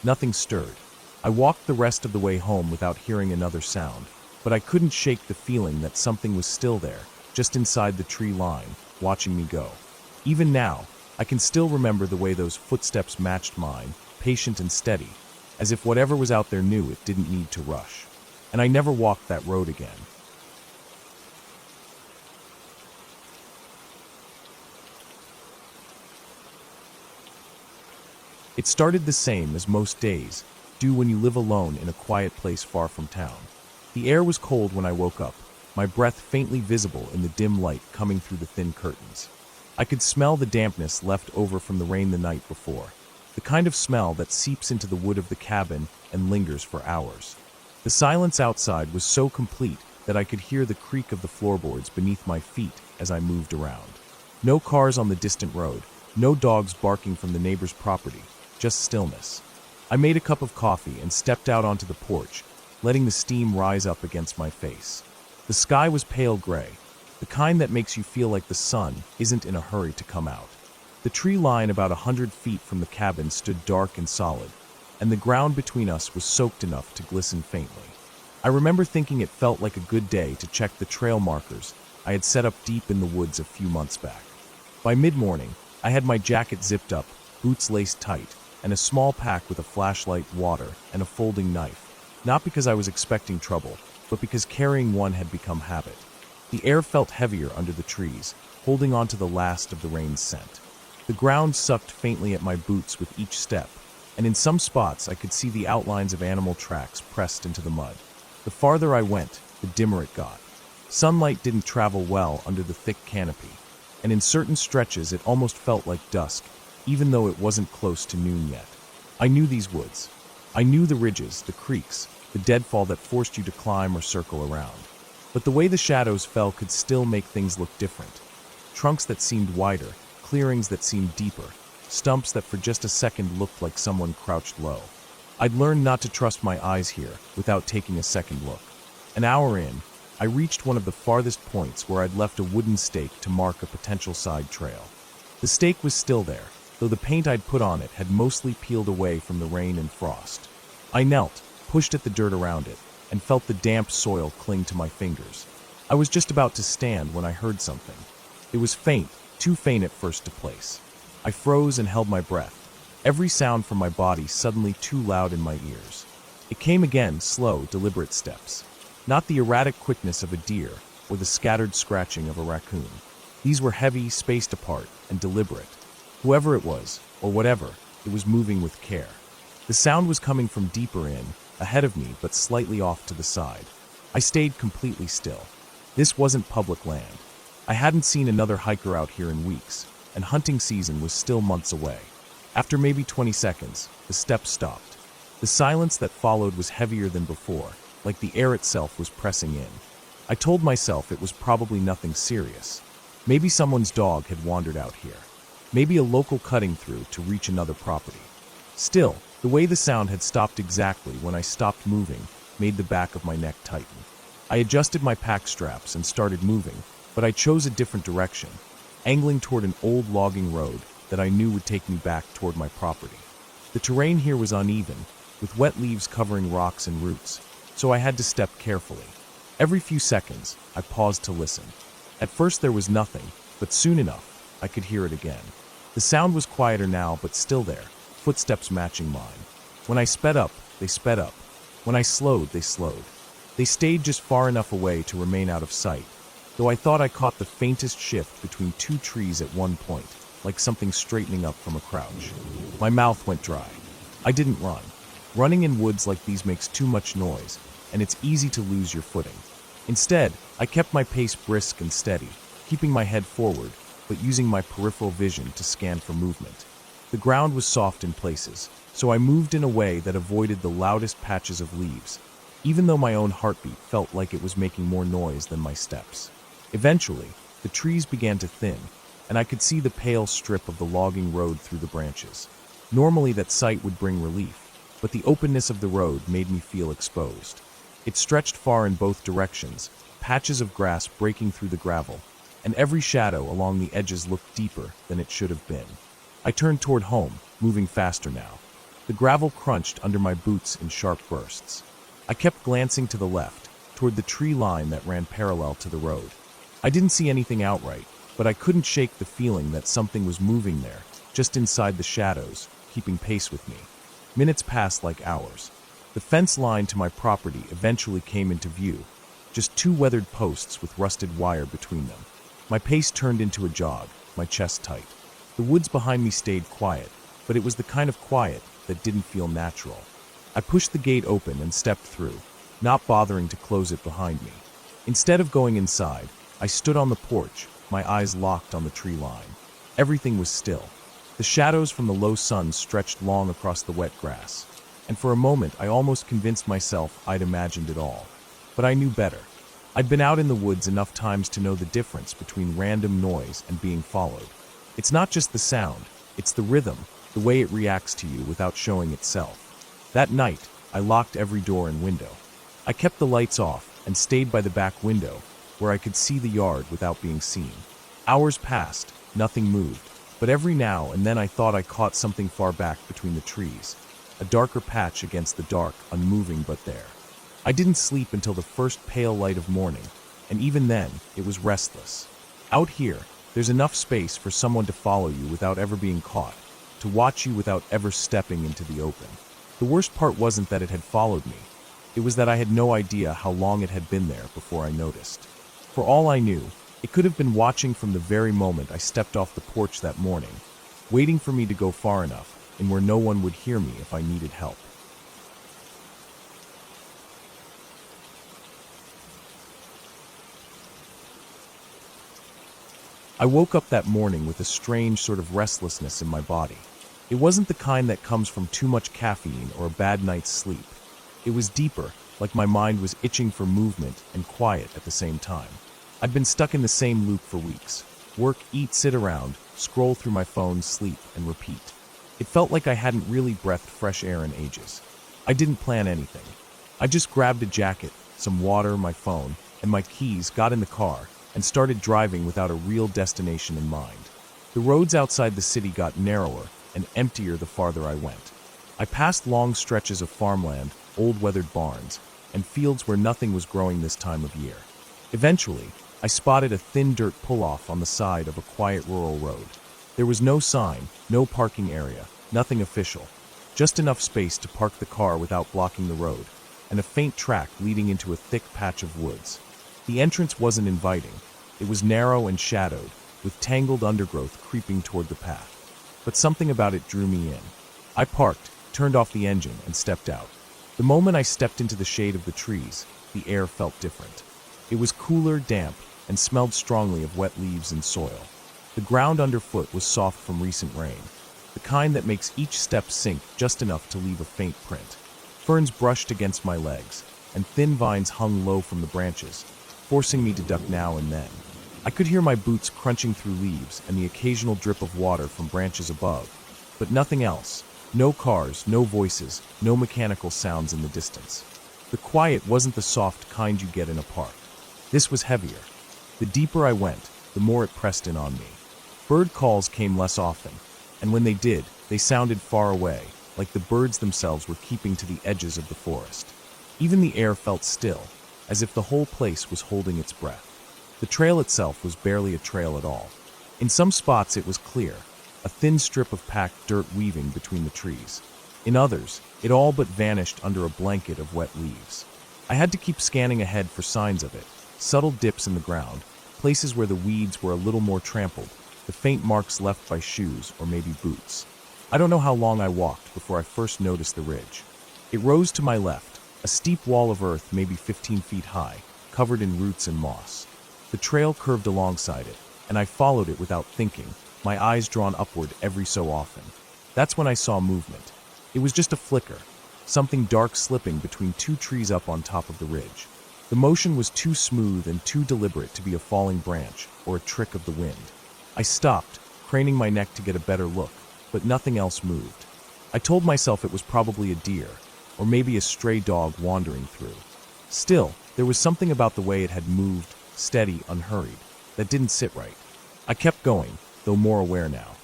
Nothing stirred. I walked the rest of the way home without hearing another sound, but I couldn't shake the feeling that something was still there, just inside the tree line, watching me go. Even now, I can still remember the way those footsteps matched mine, patient and steady, as if whatever was out there knew it didn't need to rush. And I never walked that road again. It started the same as most days do when you live alone in a quiet place far from town. The air was cold when I woke up, my breath faintly visible in the dim light coming through the thin curtains. I could smell the dampness left over from the rain the night before, the kind of smell that seeps into the wood of the cabin and lingers for hours. The silence outside was so complete that I could hear the creak of the floorboards beneath my feet as I moved around. No cars on the distant road, no dogs barking from the neighbor's property, just stillness. I made a cup of coffee and stepped out onto the porch, letting the steam rise up against my face. The sky was pale gray, the kind that makes you feel like the sun isn't in a hurry to come out. The tree line about 100 feet from the cabin stood dark and solid, and the ground between us was soaked enough to glisten faintly. I remember thinking it felt like a good day to check the trail markers I had set up deep in the woods a few months back. By mid-morning, I had my jacket zipped up, boots laced tight, and a small pack with a flashlight, water, and a folding knife. Not because I was expecting trouble, but because carrying one had become habit. The air felt heavier under the trees, holding on to the last of the rain's scent. The ground sucked faintly at my boots with each step, and in some spots I could see the outlines of animal tracks pressed into the mud. The farther I went, the dimmer it got. Sunlight didn't travel well under the thick canopy, and in certain stretches it almost felt like dusk, even though it wasn't close to noon yet. I knew these woods. I knew the ridges, the creeks, the deadfall that forced you to climb or circle around. But the way the shadows fell could still make things look different. Trunks that seemed wider, clearings that seemed deeper, stumps that for just a second looked like someone crouched low. I'd learned not to trust my eyes here without taking a second look. An hour in, I reached one of the farthest points where I'd left a wooden stake to mark a potential side trail. The stake was still there, though the paint I'd put on it had mostly peeled away from the rain and frost. I knelt, pushed at the dirt around it, and felt the damp soil cling to my fingers. I was just about to stand when I heard something. It was faint, too faint at first to place. I froze and held my breath, every sound from my body suddenly too loud in my ears. It came again, slow, deliberate steps. Not the erratic quickness of a deer or the scattered scratching of a raccoon. These were heavy, spaced apart, and deliberate. Whoever it was, or whatever, it was moving with care. The sound was coming from deeper in, ahead of me but slightly off to the side. I stayed completely still. This wasn't public land. I hadn't seen another hiker out here in weeks, and hunting season was still months away. After maybe 20 seconds, the steps stopped. The silence that followed was heavier than before, like the air itself was pressing in. I told myself it was probably nothing serious. Maybe someone's dog had wandered out here. Maybe a local cutting through to reach another property. Still, the way the sound had stopped exactly when I stopped moving made the back of my neck tighten. I adjusted my pack straps and started moving, but I chose a different direction, angling toward an old logging road that I knew would take me back toward my property. The terrain here was uneven, with wet leaves covering rocks and roots, so I had to step carefully. Every few seconds, I paused to listen. At first there was nothing, but soon enough, I could hear it again. The sound was quieter now, but still there, footsteps matching mine. When I sped up, they sped up. When I slowed, they slowed. They stayed just far enough away to remain out of sight, though I thought I caught the faintest shift between two trees at one point, like something straightening up from a crouch. My mouth went dry. I didn't run. Running in woods like these makes too much noise, and it's easy to lose your footing. Instead, I kept my pace brisk and steady, keeping my head forward, but using my peripheral vision to scan for movement. The ground was soft in places, so I moved in a way that avoided the loudest patches of leaves, even though my own heartbeat felt like it was making more noise than my steps. Eventually, the trees began to thin, and I could see the pale strip of the logging road through the branches. Normally that sight would bring relief, but the openness of the road made me feel exposed. It stretched far in both directions, patches of grass breaking through the gravel, and every shadow along the edges looked deeper than it should have been. I turned toward home, moving faster now. The gravel crunched under my boots in sharp bursts. I kept glancing to the left, toward the tree line that ran parallel to the road. I didn't see anything outright, but I couldn't shake the feeling that something was moving there, just inside the shadows, keeping pace with me. Minutes passed like hours. The fence line to my property eventually came into view, just two weathered posts with rusted wire between them. My pace turned into a jog, my chest tight. The woods behind me stayed quiet, but it was the kind of quiet that didn't feel natural. I pushed the gate open and stepped through, not bothering to close it behind me. Instead of going inside, I stood on the porch, my eyes locked on the tree line. Everything was still. The shadows from the low sun stretched long across the wet grass, and for a moment I almost convinced myself I'd imagined it all. But I knew better. I'd been out in the woods enough times to know the difference between random noise and being followed. It's not just the sound, it's the rhythm, the way it reacts to you without showing itself. That night, I locked every door and window. I kept the lights off and stayed by the back window, where I could see the yard without being seen. Hours passed, nothing moved, but every now and then I thought I caught something far back between the trees, a darker patch against the dark, unmoving but there. I didn't sleep until the first pale light of morning, and even then, it was restless. Out here, there's enough space for someone to follow you without ever being caught, to watch you without ever stepping into the open. The worst part wasn't that it had followed me. It was that I had no idea how long it had been there before I noticed. For all I knew, it could have been watching from the very moment I stepped off the porch that morning, waiting for me to go far enough and where no one would hear me if I needed help. I woke up that morning with a strange sort of restlessness in my body. It wasn't the kind that comes from too much caffeine or a bad night's sleep. It was deeper, like my mind was itching for movement and quiet at the same time. I'd been stuck in the same loop for weeks. Work, eat, sit around, scroll through my phone, sleep, and repeat. It felt like I hadn't really breathed fresh air in ages. I didn't plan anything. I just grabbed a jacket, some water, my phone, and my keys, got in the car, and started driving without a real destination in mind. The roads outside the city got narrower and emptier the farther I went. I passed long stretches of farmland, old weathered barns, and fields where nothing was growing this time of year. Eventually, I spotted a thin dirt pull-off on the side of a quiet rural road. There was no sign, no parking area, nothing official, just enough space to park the car without blocking the road, and a faint track leading into a thick patch of woods. The entrance wasn't inviting. It was narrow and shadowed, with tangled undergrowth creeping toward the path. But something about it drew me in. I parked, turned off the engine, and stepped out. The moment I stepped into the shade of the trees, the air felt different. It was cooler, damp, and smelled strongly of wet leaves and soil. The ground underfoot was soft from recent rain, the kind that makes each step sink just enough to leave a faint print. Ferns brushed against my legs, and thin vines hung low from the branches, forcing me to duck now and then. I could hear my boots crunching through leaves and the occasional drip of water from branches above, but nothing else. No cars, no voices, no mechanical sounds in the distance. The quiet wasn't the soft kind you get in a park. This was heavier. The deeper I went, the more it pressed in on me. Bird calls came less often, and when they did, they sounded far away, like the birds themselves were keeping to the edges of the forest. Even the air felt still, as if the whole place was holding its breath. The trail itself was barely a trail at all. In some spots it was clear, a thin strip of packed dirt weaving between the trees. In others, it all but vanished under a blanket of wet leaves. I had to keep scanning ahead for signs of it, subtle dips in the ground, places where the weeds were a little more trampled, the faint marks left by shoes or maybe boots. I don't know how long I walked before I first noticed the ridge. It rose to my left, a steep wall of earth maybe 15 feet high, covered in roots and moss. The trail curved alongside it, and I followed it without thinking, my eyes drawn upward every so often. That's when I saw movement. It was just a flicker, something dark slipping between two trees up on top of the ridge. The motion was too smooth and too deliberate to be a falling branch or a trick of the wind. I stopped, craning my neck to get a better look, but nothing else moved. I told myself it was probably a deer, or maybe a stray dog wandering through. Still, there was something about the way it had moved, steady, unhurried, that didn't sit right. I kept going, though more aware now.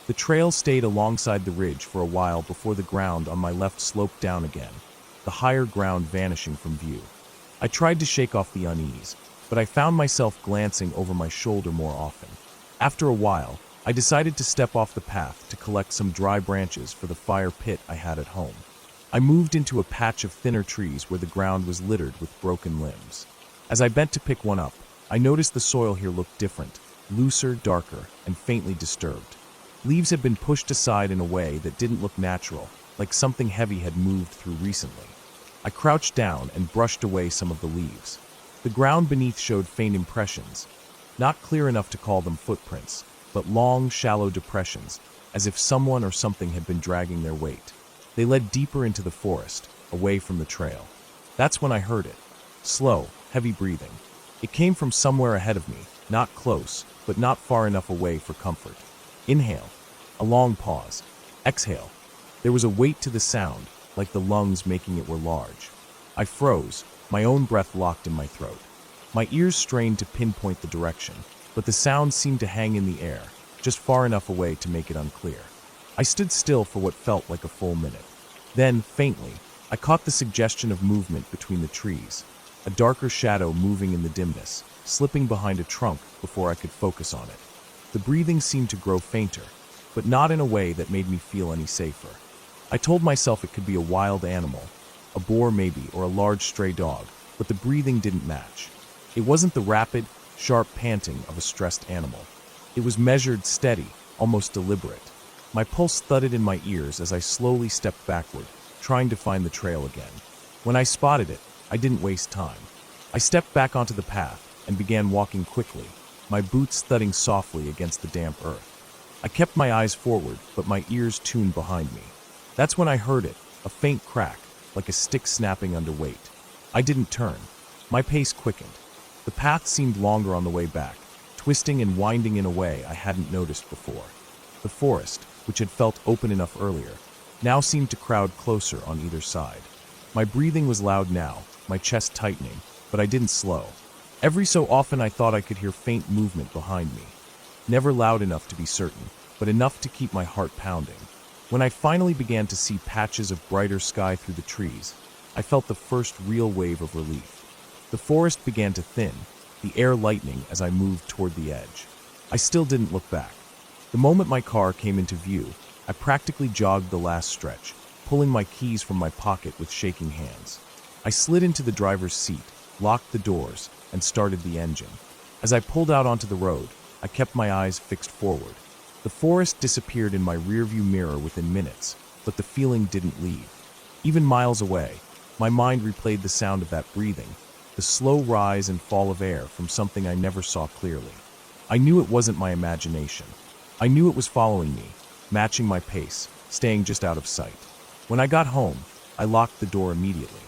The trail stayed alongside the ridge for a while before the ground on my left sloped down again, the higher ground vanishing from view. I tried to shake off the unease, but I found myself glancing over my shoulder more often. After a while, I decided to step off the path to collect some dry branches for the fire pit I had at home. I moved into a patch of thinner trees where the ground was littered with broken limbs. As I bent to pick one up, I noticed the soil here looked different, looser, darker, and faintly disturbed. Leaves had been pushed aside in a way that didn't look natural, like something heavy had moved through recently. I crouched down and brushed away some of the leaves. The ground beneath showed faint impressions, not clear enough to call them footprints, but long, shallow depressions, as if someone or something had been dragging their weight. They led deeper into the forest, away from the trail. That's when I heard it. Slow, heavy breathing. It came from somewhere ahead of me, not close, but not far enough away for comfort. Inhale. A long pause. Exhale. There was a weight to the sound, like the lungs making it were large. I froze, my own breath locked in my throat. My ears strained to pinpoint the direction, but the sound seemed to hang in the air, just far enough away to make it unclear. I stood still for what felt like a full minute. Then, faintly, I caught the suggestion of movement between the trees, a darker shadow moving in the dimness, slipping behind a trunk before I could focus on it. The breathing seemed to grow fainter, but not in a way that made me feel any safer. I told myself it could be a wild animal, a boar maybe, or a large stray dog, but the breathing didn't match. It wasn't the rapid, sharp panting of a stressed animal. It was measured, steady, almost deliberate. My pulse thudded in my ears as I slowly stepped backward, trying to find the trail again. When I spotted it, I didn't waste time. I stepped back onto the path and began walking quickly, my boots thudding softly against the damp earth. I kept my eyes forward, but my ears tuned behind me. That's when I heard it, a faint crack, like a stick snapping under weight. I didn't turn. My pace quickened. The path seemed longer on the way back, twisting and winding in a way I hadn't noticed before. The forest, which had felt open enough earlier, now seemed to crowd closer on either side. My breathing was loud now, my chest tightening, but I didn't slow. Every so often I thought I could hear faint movement behind me. Never loud enough to be certain, but enough to keep my heart pounding. When I finally began to see patches of brighter sky through the trees, I felt the first real wave of relief. The forest began to thin, the air lightening as I moved toward the edge. I still didn't look back. The moment my car came into view, I practically jogged the last stretch, pulling my keys from my pocket with shaking hands. I slid into the driver's seat, locked the doors, and started the engine. As I pulled out onto the road, I kept my eyes fixed forward. The forest disappeared in my rearview mirror within minutes, but the feeling didn't leave. Even miles away, my mind replayed the sound of that breathing, the slow rise and fall of air from something I never saw clearly. I knew it wasn't my imagination. I knew it was following me, matching my pace, staying just out of sight. When I got home, I locked the door immediately.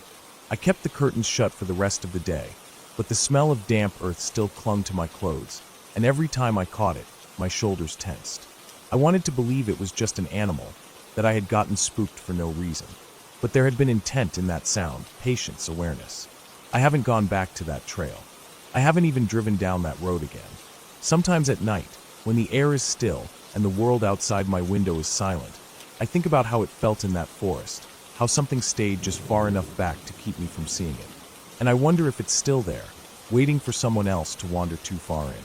I kept the curtains shut for the rest of the day, but the smell of damp earth still clung to my clothes, and every time I caught it, my shoulders tensed. I wanted to believe it was just an animal, that I had gotten spooked for no reason. But there had been intent in that sound, patience, awareness. I haven't gone back to that trail. I haven't even driven down that road again. Sometimes at night, when the air is still and the world outside my window is silent, I think about how it felt in that forest, how something stayed just far enough back to keep me from seeing it. And I wonder if it's still there, waiting for someone else to wander too far in.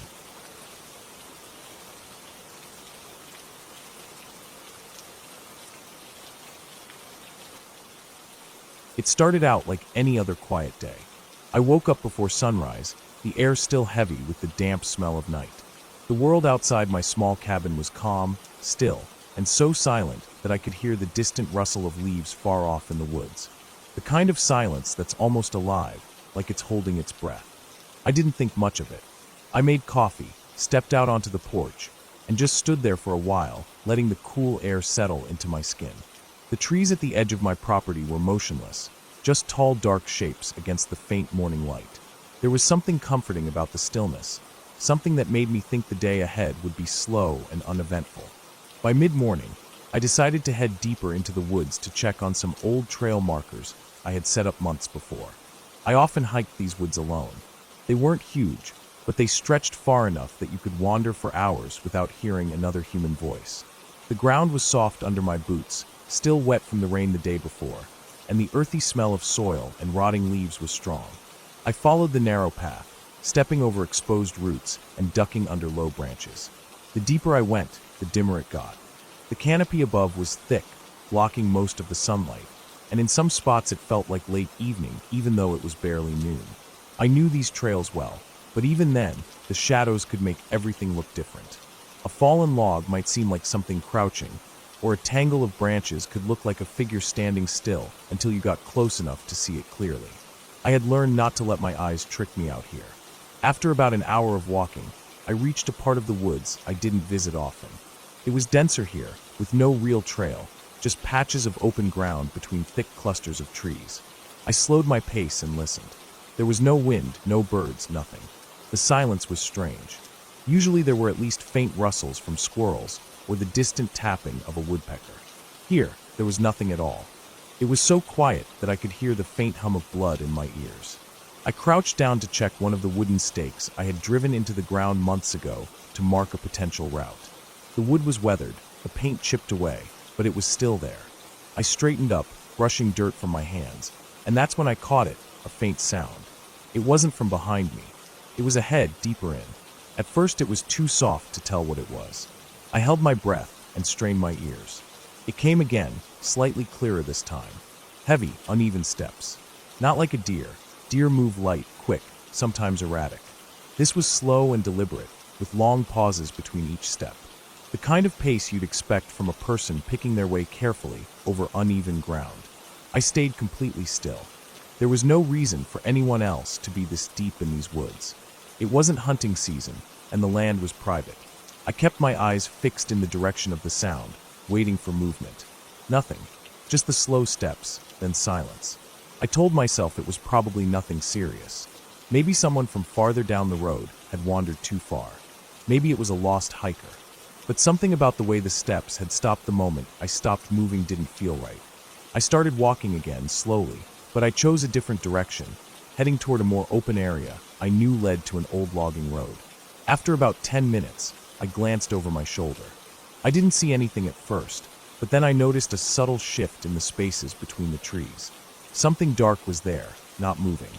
It started out like any other quiet day. I woke up before sunrise, the air still heavy with the damp smell of night. The world outside my small cabin was calm, still, and so silent that I could hear the distant rustle of leaves far off in the woods. The kind of silence that's almost alive, like it's holding its breath. I didn't think much of it. I made coffee, stepped out onto the porch, and just stood there for a while, letting the cool air settle into my skin. The trees at the edge of my property were motionless, just tall dark shapes against the faint morning light. There was something comforting about the stillness, something that made me think the day ahead would be slow and uneventful. By mid-morning, I decided to head deeper into the woods to check on some old trail markers I had set up months before. I often hiked these woods alone. They weren't huge, but they stretched far enough that you could wander for hours without hearing another human voice. The ground was soft under my boots, still wet from the rain the day before, and the earthy smell of soil and rotting leaves was strong. I followed the narrow path, stepping over exposed roots and ducking under low branches. The deeper I went, the dimmer it got. The canopy above was thick, blocking most of the sunlight, and in some spots it felt like late evening, even though it was barely noon. I knew these trails well, but even then, the shadows could make everything look different. A fallen log might seem like something crouching, or a tangle of branches could look like a figure standing still until you got close enough to see it clearly. I had learned not to let my eyes trick me out here. After about an hour of walking, I reached a part of the woods I didn't visit often. It was denser here, with no real trail, just patches of open ground between thick clusters of trees. I slowed my pace and listened. There was no wind, no birds, nothing. The silence was strange. Usually there were at least faint rustles from squirrels or the distant tapping of a woodpecker. Here, there was nothing at all. It was so quiet that I could hear the faint hum of blood in my ears. I crouched down to check one of the wooden stakes I had driven into the ground months ago to mark a potential route. The wood was weathered, the paint chipped away, but it was still there. I straightened up, brushing dirt from my hands, and that's when I caught it, a faint sound. It wasn't from behind me. It was ahead, deeper in. At first it was too soft to tell what it was. I held my breath and strained my ears. It came again, slightly clearer this time. Heavy, uneven steps. Not like a deer. Deer move light, quick, sometimes erratic. This was slow and deliberate, with long pauses between each step. The kind of pace you'd expect from a person picking their way carefully over uneven ground. I stayed completely still. There was no reason for anyone else to be this deep in these woods. It wasn't hunting season, and the land was private. I kept my eyes fixed in the direction of the sound, waiting for movement. Nothing. Just the slow steps, then silence. I told myself it was probably nothing serious. Maybe someone from farther down the road had wandered too far. Maybe it was a lost hiker. But something about the way the steps had stopped the moment I stopped moving didn't feel right. I started walking again, slowly, but I chose a different direction, heading toward a more open area I knew led to an old logging road. After about 10 minutes, I glanced over my shoulder. I didn't see anything at first, but then I noticed a subtle shift in the spaces between the trees. Something dark was there, not moving.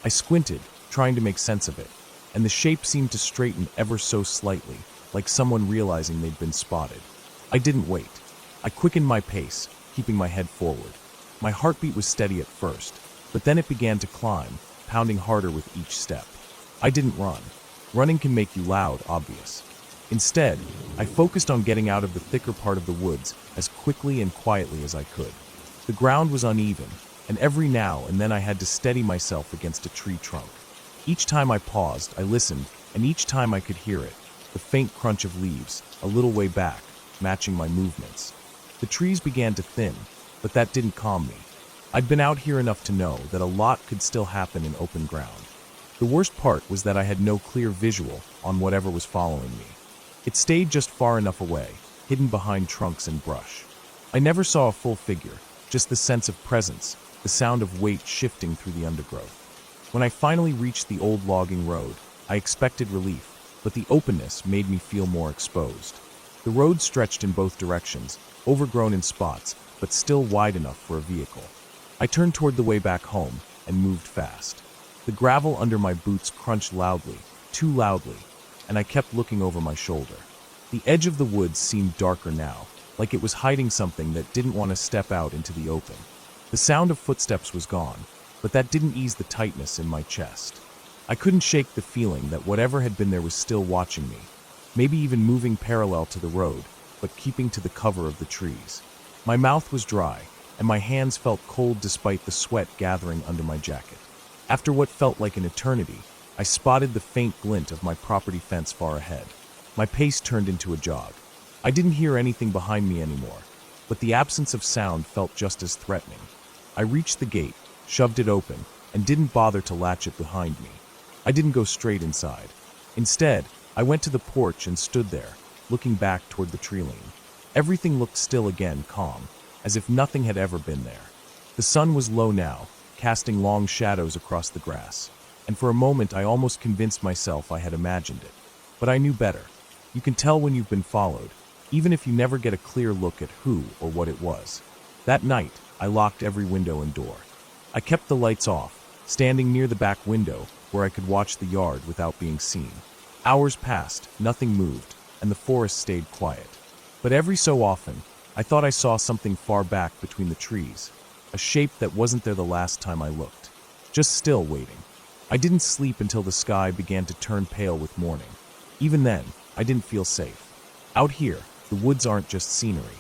I squinted, trying to make sense of it, and the shape seemed to straighten ever so slightly, like someone realizing they'd been spotted. I didn't wait. I quickened my pace, keeping my head forward. My heartbeat was steady at first, but then it began to climb, pounding harder with each step. I didn't run. Running can make you loud, obvious. Instead, I focused on getting out of the thicker part of the woods as quickly and quietly as I could. The ground was uneven, and every now and then I had to steady myself against a tree trunk. Each time I paused, I listened, and each time I could hear it, the faint crunch of leaves, a little way back, matching my movements. The trees began to thin, but that didn't calm me. I'd been out here enough to know that a lot could still happen in open ground. The worst part was that I had no clear visual on whatever was following me. It stayed just far enough away, hidden behind trunks and brush. I never saw a full figure, just the sense of presence, the sound of weight shifting through the undergrowth. When I finally reached the old logging road, I expected relief, but the openness made me feel more exposed. The road stretched in both directions, overgrown in spots, but still wide enough for a vehicle. I turned toward the way back home and moved fast. The gravel under my boots crunched loudly, too loudly, and I kept looking over my shoulder. The edge of the woods seemed darker now, like it was hiding something that didn't want to step out into the open. The sound of footsteps was gone, but that didn't ease the tightness in my chest. I couldn't shake the feeling that whatever had been there was still watching me, maybe even moving parallel to the road, but keeping to the cover of the trees. My mouth was dry, and my hands felt cold despite the sweat gathering under my jacket. After what felt like an eternity, I spotted the faint glint of my property fence far ahead. My pace turned into a jog. I didn't hear anything behind me anymore, but the absence of sound felt just as threatening. I reached the gate, shoved it open, and didn't bother to latch it behind me. I didn't go straight inside. Instead, I went to the porch and stood there, looking back toward the tree line. Everything looked still again, calm, as if nothing had ever been there. The sun was low now, casting long shadows across the grass, and for a moment I almost convinced myself I had imagined it. But I knew better. You can tell when you've been followed, even if you never get a clear look at who or what it was. That night, I locked every window and door. I kept the lights off, standing near the back window where I could watch the yard without being seen. Hours passed, nothing moved, and the forest stayed quiet. But every so often, I thought I saw something far back between the trees, a shape that wasn't there the last time I looked, just still waiting. I didn't sleep until the sky began to turn pale with morning. Even then, I didn't feel safe. Out here, the woods aren't just scenery.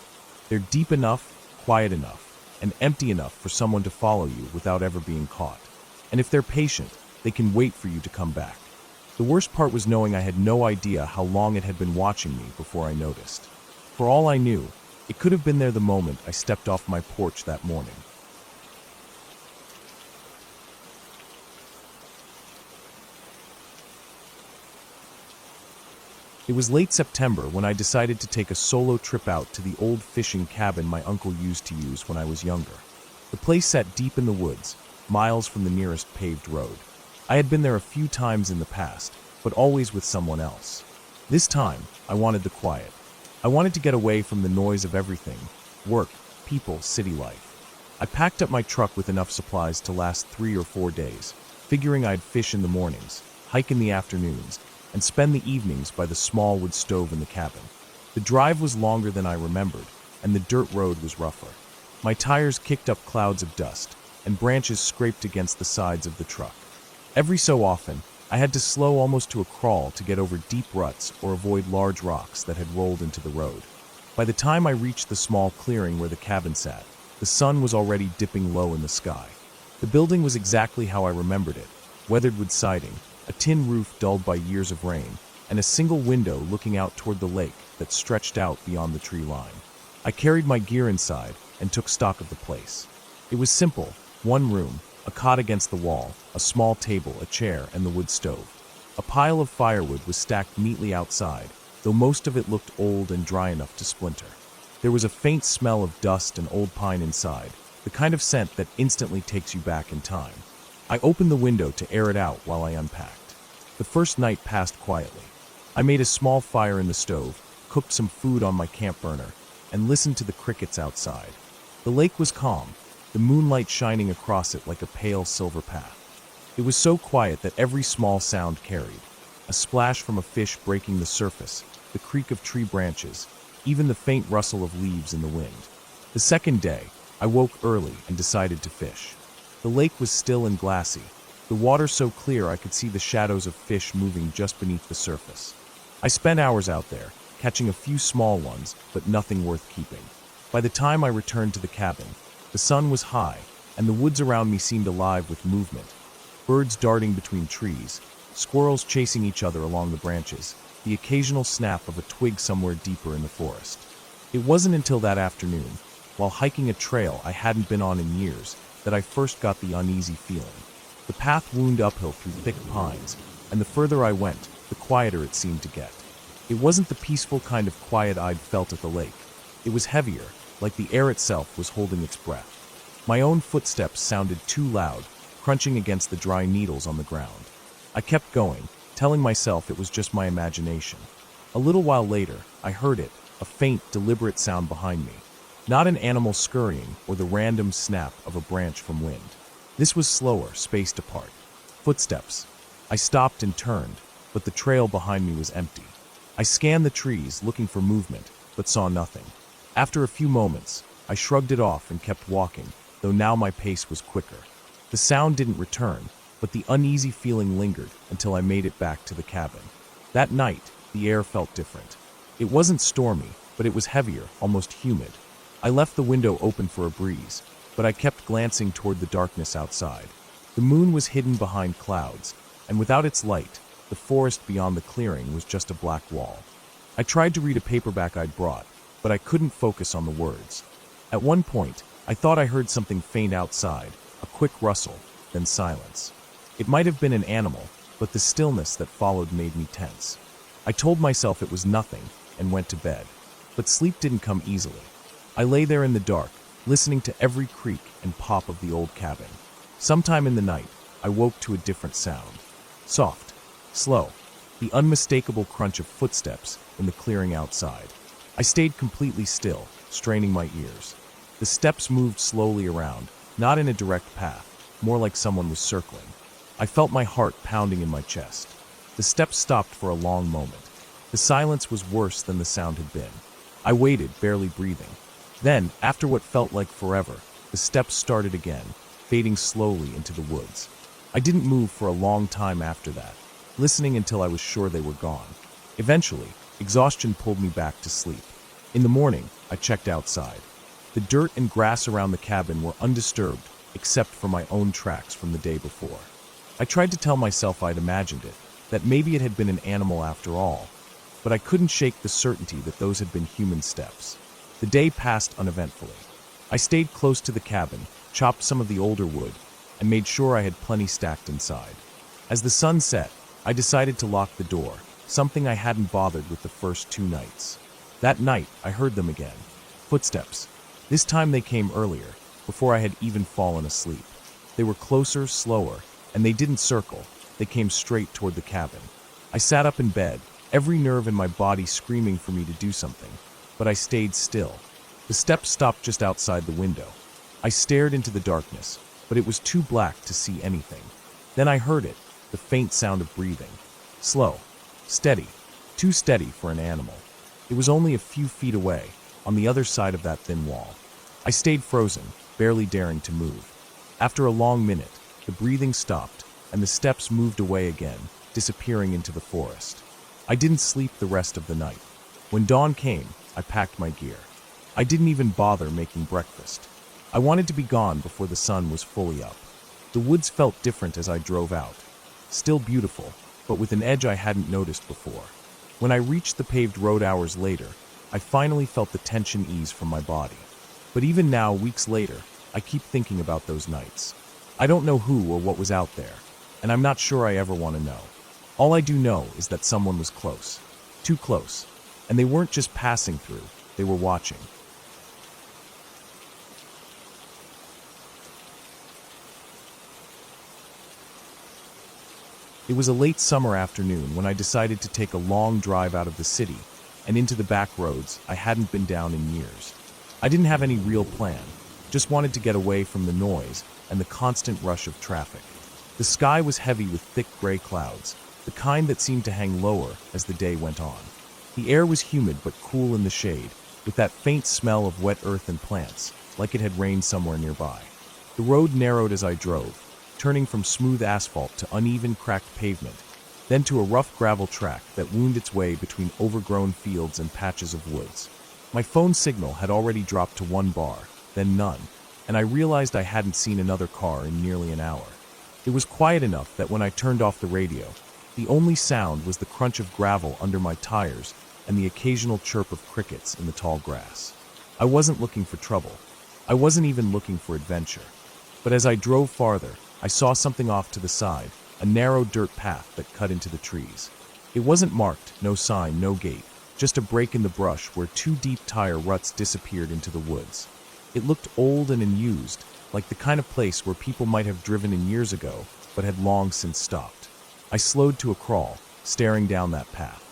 They're deep enough, quiet enough, and empty enough for someone to follow you without ever being caught. And if they're patient, they can wait for you to come back. The worst part was knowing I had no idea how long it had been watching me before I noticed. For all I knew, it could have been there the moment I stepped off my porch that morning. It was late September when I decided to take a solo trip out to the old fishing cabin my uncle used to use when I was younger. The place sat deep in the woods, miles from the nearest paved road. I had been there a few times in the past, but always with someone else. This time, I wanted the quiet. I wanted to get away from the noise of everything: work, people, city life. I packed up my truck with enough supplies to last 3 or 4 days, figuring I'd fish in the mornings, hike in the afternoons, and spend the evenings by the small wood stove in the cabin. The drive was longer than I remembered, and the dirt road was rougher. My tires kicked up clouds of dust, and branches scraped against the sides of the truck. Every so often, I had to slow almost to a crawl to get over deep ruts or avoid large rocks that had rolled into the road. By the time I reached the small clearing where the cabin sat, the sun was already dipping low in the sky. The building was exactly how I remembered it: weathered wood siding, a tin roof dulled by years of rain, and a single window looking out toward the lake that stretched out beyond the tree line. I carried my gear inside and took stock of the place. It was simple: one room, a cot against the wall, a small table, a chair, and the wood stove. A pile of firewood was stacked neatly outside, though most of it looked old and dry enough to splinter. There was a faint smell of dust and old pine inside, the kind of scent that instantly takes you back in time. I opened the window to air it out while I unpacked. The first night passed quietly. I made a small fire in the stove, cooked some food on my camp burner, and listened to the crickets outside. The lake was calm, the moonlight shining across it like a pale silver path. It was so quiet that every small sound carried: a splash from a fish breaking the surface, the creak of tree branches, even the faint rustle of leaves in the wind. The second day, I woke early and decided to fish. The lake was still and glassy, the water so clear I could see the shadows of fish moving just beneath the surface. I spent hours out there, catching a few small ones, but nothing worth keeping. By the time I returned to the cabin, the sun was high, and the woods around me seemed alive with movement. Birds darting between trees, squirrels chasing each other along the branches, the occasional snap of a twig somewhere deeper in the forest. It wasn't until that afternoon, while hiking a trail I hadn't been on in years, that I first got the uneasy feeling. The path wound uphill through thick pines, and the further I went, the quieter it seemed to get. It wasn't the peaceful kind of quiet I'd felt at the lake. It was heavier, like the air itself was holding its breath. My own footsteps sounded too loud, crunching against the dry needles on the ground. I kept going, telling myself it was just my imagination. A little while later, I heard it, a faint, deliberate sound behind me. Not an animal scurrying or the random snap of a branch from wind. This was slower, spaced apart. Footsteps. I stopped and turned, but the trail behind me was empty. I scanned the trees, looking for movement, but saw nothing. After a few moments, I shrugged it off and kept walking, though now my pace was quicker. The sound didn't return, but the uneasy feeling lingered until I made it back to the cabin. That night, the air felt different. It wasn't stormy, but it was heavier, almost humid. I left the window open for a breeze, but I kept glancing toward the darkness outside. The moon was hidden behind clouds, and without its light, the forest beyond the clearing was just a black wall. I tried to read a paperback I'd brought, but I couldn't focus on the words. At one point, I thought I heard something faint outside, a quick rustle, then silence. It might have been an animal, but the stillness that followed made me tense. I told myself it was nothing and went to bed. But sleep didn't come easily. I lay there in the dark, listening to every creak and pop of the old cabin. Sometime in the night, I woke to a different sound. Soft, slow, the unmistakable crunch of footsteps in the clearing outside. I stayed completely still, straining my ears. The steps moved slowly around, not in a direct path, more like someone was circling. I felt my heart pounding in my chest. The steps stopped for a long moment. The silence was worse than the sound had been. I waited, barely breathing. Then, after what felt like forever, the steps started again, fading slowly into the woods. I didn't move for a long time after that, listening until I was sure they were gone. Eventually, exhaustion pulled me back to sleep. In the morning, I checked outside. The dirt and grass around the cabin were undisturbed, except for my own tracks from the day before. I tried to tell myself I'd imagined it, that maybe it had been an animal after all, but I couldn't shake the certainty that those had been human steps. The day passed uneventfully. I stayed close to the cabin, chopped some of the older wood, and made sure I had plenty stacked inside. As the sun set, I decided to lock the door, something I hadn't bothered with the first 2 nights. That night, I heard them again. Footsteps. This time they came earlier, before I had even fallen asleep. They were closer, slower, and they didn't circle. They came straight toward the cabin. I sat up in bed, every nerve in my body screaming for me to do something, but I stayed still. The steps stopped just outside the window. I stared into the darkness, but it was too black to see anything. Then I heard it, the faint sound of breathing. Slow, steady, too steady for an animal. It was only a few feet away, on the other side of that thin wall. I stayed frozen, barely daring to move. After a long minute, the breathing stopped, and the steps moved away again, disappearing into the forest. I didn't sleep the rest of the night. When dawn came, I packed my gear. I didn't even bother making breakfast. I wanted to be gone before the sun was fully up. The woods felt different as I drove out. Still beautiful, but with an edge I hadn't noticed before. When I reached the paved road hours later, I finally felt the tension ease from my body. But even now, weeks later, I keep thinking about those nights. I don't know who or what was out there, and I'm not sure I ever want to know. All I do know is that someone was close. Too close. And they weren't just passing through, they were watching. It was a late summer afternoon when I decided to take a long drive out of the city and into the back roads I hadn't been down in years. I didn't have any real plan, just wanted to get away from the noise and the constant rush of traffic. The sky was heavy with thick gray clouds, the kind that seemed to hang lower as the day went on. The air was humid but cool in the shade, with that faint smell of wet earth and plants, like it had rained somewhere nearby. The road narrowed as I drove, turning from smooth asphalt to uneven, cracked pavement, then to a rough gravel track that wound its way between overgrown fields and patches of woods. My phone signal had already dropped to 1 bar, then none, and I realized I hadn't seen another car in nearly an hour. It was quiet enough that when I turned off the radio, the only sound was the crunch of gravel under my tires and the occasional chirp of crickets in the tall grass. I wasn't looking for trouble. I wasn't even looking for adventure. But as I drove farther, I saw something off to the side, a narrow dirt path that cut into the trees. It wasn't marked, no sign, no gate, just a break in the brush where 2 deep tire ruts disappeared into the woods. It looked old and unused, like the kind of place where people might have driven in years ago, but had long since stopped. I slowed to a crawl, staring down that path.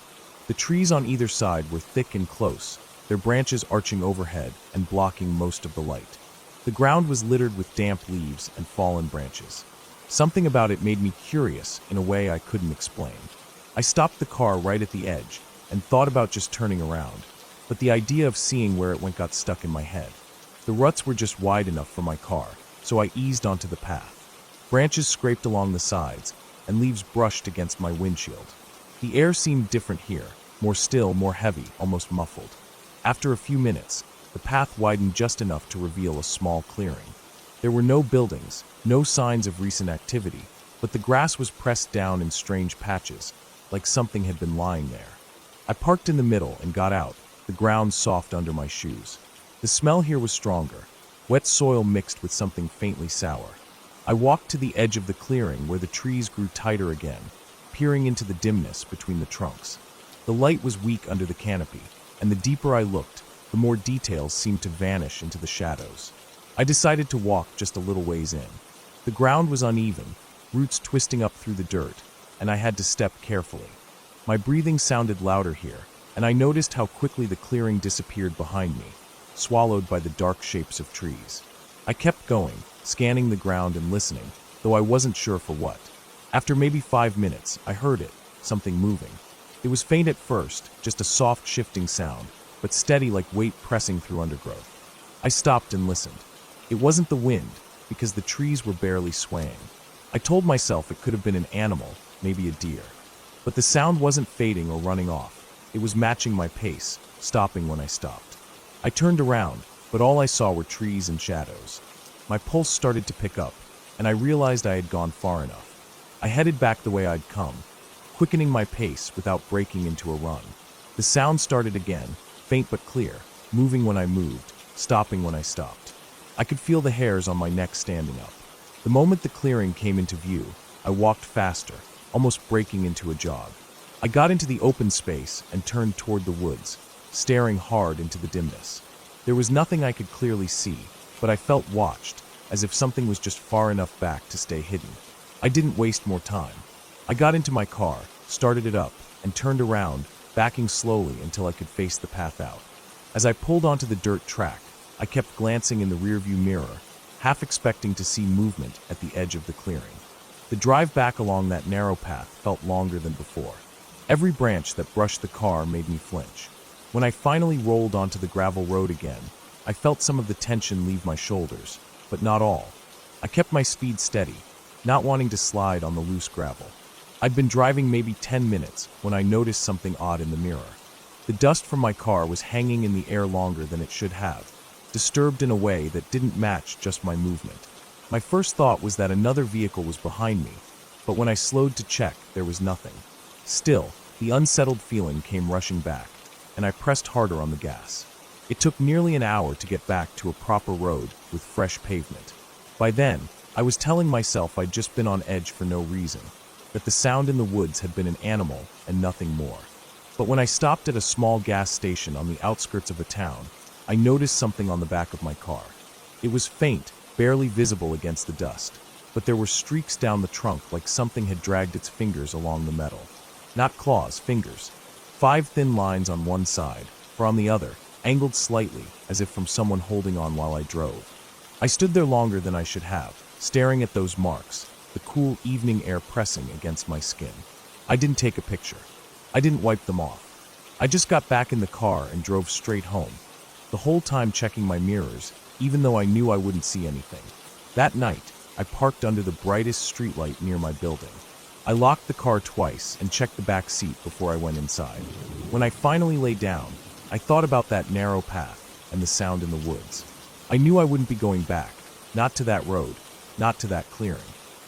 The trees on either side were thick and close, their branches arching overhead and blocking most of the light. The ground was littered with damp leaves and fallen branches. Something about it made me curious in a way I couldn't explain. I stopped the car right at the edge and thought about just turning around, but the idea of seeing where it went got stuck in my head. The ruts were just wide enough for my car, so I eased onto the path. Branches scraped along the sides, and leaves brushed against my windshield. The air seemed different here, more still, more heavy, almost muffled. After a few minutes, the path widened just enough to reveal a small clearing. There were no buildings, no signs of recent activity, but the grass was pressed down in strange patches, like something had been lying there. I parked in the middle and got out, the ground soft under my shoes. The smell here was stronger, wet soil mixed with something faintly sour. I walked to the edge of the clearing where the trees grew tighter again, peering into the dimness between the trunks. The light was weak under the canopy, and the deeper I looked, the more details seemed to vanish into the shadows. I decided to walk just a little ways in. The ground was uneven, roots twisting up through the dirt, and I had to step carefully. My breathing sounded louder here, and I noticed how quickly the clearing disappeared behind me, swallowed by the dark shapes of trees. I kept going, scanning the ground and listening, though I wasn't sure for what. After maybe 5 minutes, I heard it, something moving. It was faint at first, just a soft shifting sound, but steady like weight pressing through undergrowth. I stopped and listened. It wasn't the wind, because the trees were barely swaying. I told myself it could have been an animal, maybe a deer. But the sound wasn't fading or running off. It was matching my pace, stopping when I stopped. I turned around, but all I saw were trees and shadows. My pulse started to pick up, and I realized I had gone far enough. I headed back the way I'd come, quickening my pace without breaking into a run. The sound started again, faint but clear, moving when I moved, stopping when I stopped. I could feel the hairs on my neck standing up. The moment the clearing came into view, I walked faster, almost breaking into a jog. I got into the open space and turned toward the woods, staring hard into the dimness. There was nothing I could clearly see, but I felt watched, as if something was just far enough back to stay hidden. I didn't waste more time. I got into my car, started it up, and turned around, backing slowly until I could face the path out. As I pulled onto the dirt track, I kept glancing in the rearview mirror, half expecting to see movement at the edge of the clearing. The drive back along that narrow path felt longer than before. Every branch that brushed the car made me flinch. When I finally rolled onto the gravel road again, I felt some of the tension leave my shoulders, but not all. I kept my speed steady, not wanting to slide on the loose gravel. I'd been driving maybe 10 minutes when I noticed something odd in the mirror. The dust from my car was hanging in the air longer than it should have, disturbed in a way that didn't match just my movement. My first thought was that another vehicle was behind me, but when I slowed to check, there was nothing. Still, the unsettled feeling came rushing back, and I pressed harder on the gas. It took nearly an hour to get back to a proper road with fresh pavement. By then, I was telling myself I'd just been on edge for no reason, that the sound in the woods had been an animal and nothing more. But when I stopped at a small gas station on the outskirts of a town, I noticed something on the back of my car. It was faint, barely visible against the dust, but there were streaks down the trunk like something had dragged its fingers along the metal. Not claws, fingers. 5 thin lines on one side, for on the other, angled slightly, as if from someone holding on while I drove. I stood there longer than I should have, staring at those marks, the cool evening air pressing against my skin. I didn't take a picture. I didn't wipe them off. I just got back in the car and drove straight home, the whole time checking my mirrors, even though I knew I wouldn't see anything. That night, I parked under the brightest streetlight near my building. I locked the car twice and checked the back seat before I went inside. When I finally lay down, I thought about that narrow path and the sound in the woods. I knew I wouldn't be going back, not to that road, not to that clearing.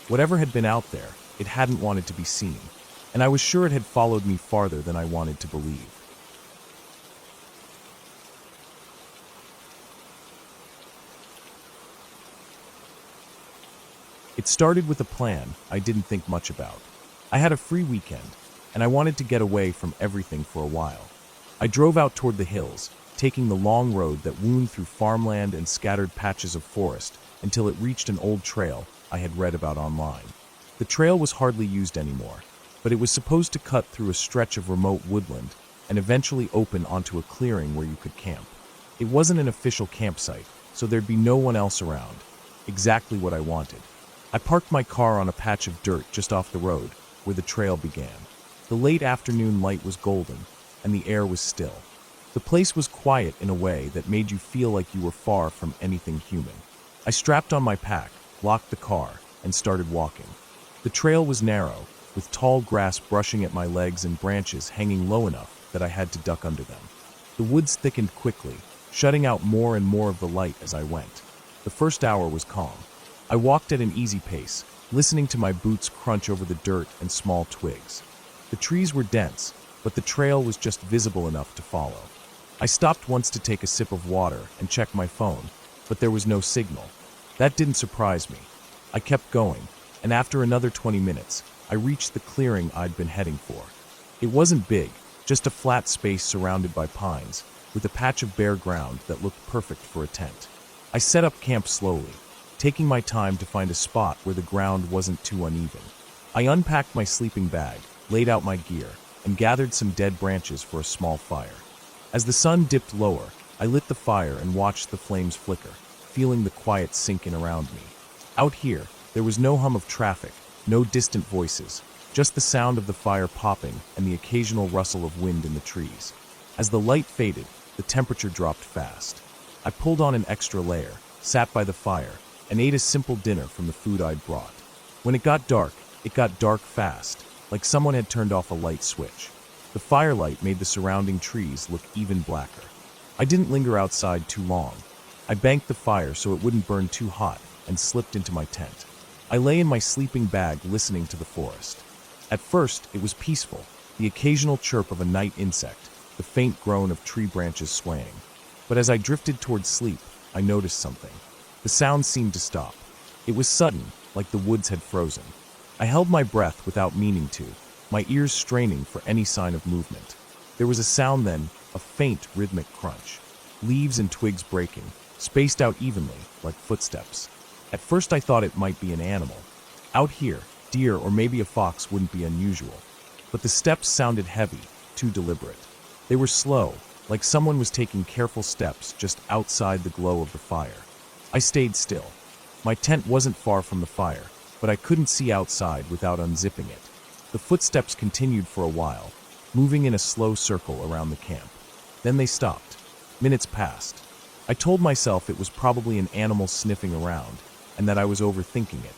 Whatever had been out there, it hadn't wanted to be seen, and I was sure it had followed me farther than I wanted to believe. It started with a plan I didn't think much about. I had a free weekend, and I wanted to get away from everything for a while. I drove out toward the hills, taking the long road that wound through farmland and scattered patches of forest until it reached an old trail I had read about online. The trail was hardly used anymore, but it was supposed to cut through a stretch of remote woodland and eventually open onto a clearing where you could camp. It wasn't an official campsite, so there'd be no one else around. Exactly what I wanted. I parked my car on a patch of dirt just off the road, where the trail began. The late afternoon light was golden, and the air was still. The place was quiet in a way that made you feel like you were far from anything human. I strapped on my pack, locked the car, and started walking. The trail was narrow, with tall grass brushing at my legs and branches hanging low enough that I had to duck under them. The woods thickened quickly, shutting out more and more of the light as I went. The first hour was calm. I walked at an easy pace, listening to my boots crunch over the dirt and small twigs. The trees were dense, but the trail was just visible enough to follow. I stopped once to take a sip of water and check my phone, but there was no signal. That didn't surprise me. I kept going, and after another 20 minutes, I reached the clearing I'd been heading for. It wasn't big, just a flat space surrounded by pines, with a patch of bare ground that looked perfect for a tent. I set up camp slowly, taking my time to find a spot where the ground wasn't too uneven. I unpacked my sleeping bag, laid out my gear, and gathered some dead branches for a small fire. As the sun dipped lower, I lit the fire and watched the flames flicker, feeling the quiet sink in around me. Out here, there was no hum of traffic, no distant voices, just the sound of the fire popping and the occasional rustle of wind in the trees. As the light faded, the temperature dropped fast. I pulled on an extra layer, sat by the fire, and ate a simple dinner from the food I'd brought. When it got dark fast, like someone had turned off a light switch. The firelight made the surrounding trees look even blacker. I didn't linger outside too long. I banked the fire so it wouldn't burn too hot and slipped into my tent. I lay in my sleeping bag listening to the forest. At first, it was peaceful, the occasional chirp of a night insect, the faint groan of tree branches swaying. But as I drifted towards sleep, I noticed something. The sound seemed to stop. It was sudden, like the woods had frozen. I held my breath without meaning to, my ears straining for any sign of movement. There was a sound then, a faint rhythmic crunch. Leaves and twigs breaking, spaced out evenly, like footsteps. At first I thought it might be an animal. Out here, deer or maybe a fox wouldn't be unusual. But the steps sounded heavy, too deliberate. They were slow, like someone was taking careful steps just outside the glow of the fire. I stayed still. My tent wasn't far from the fire, but I couldn't see outside without unzipping it. The footsteps continued for a while, moving in a slow circle around the camp. Then they stopped. Minutes passed. I told myself it was probably an animal sniffing around, and that I was overthinking it.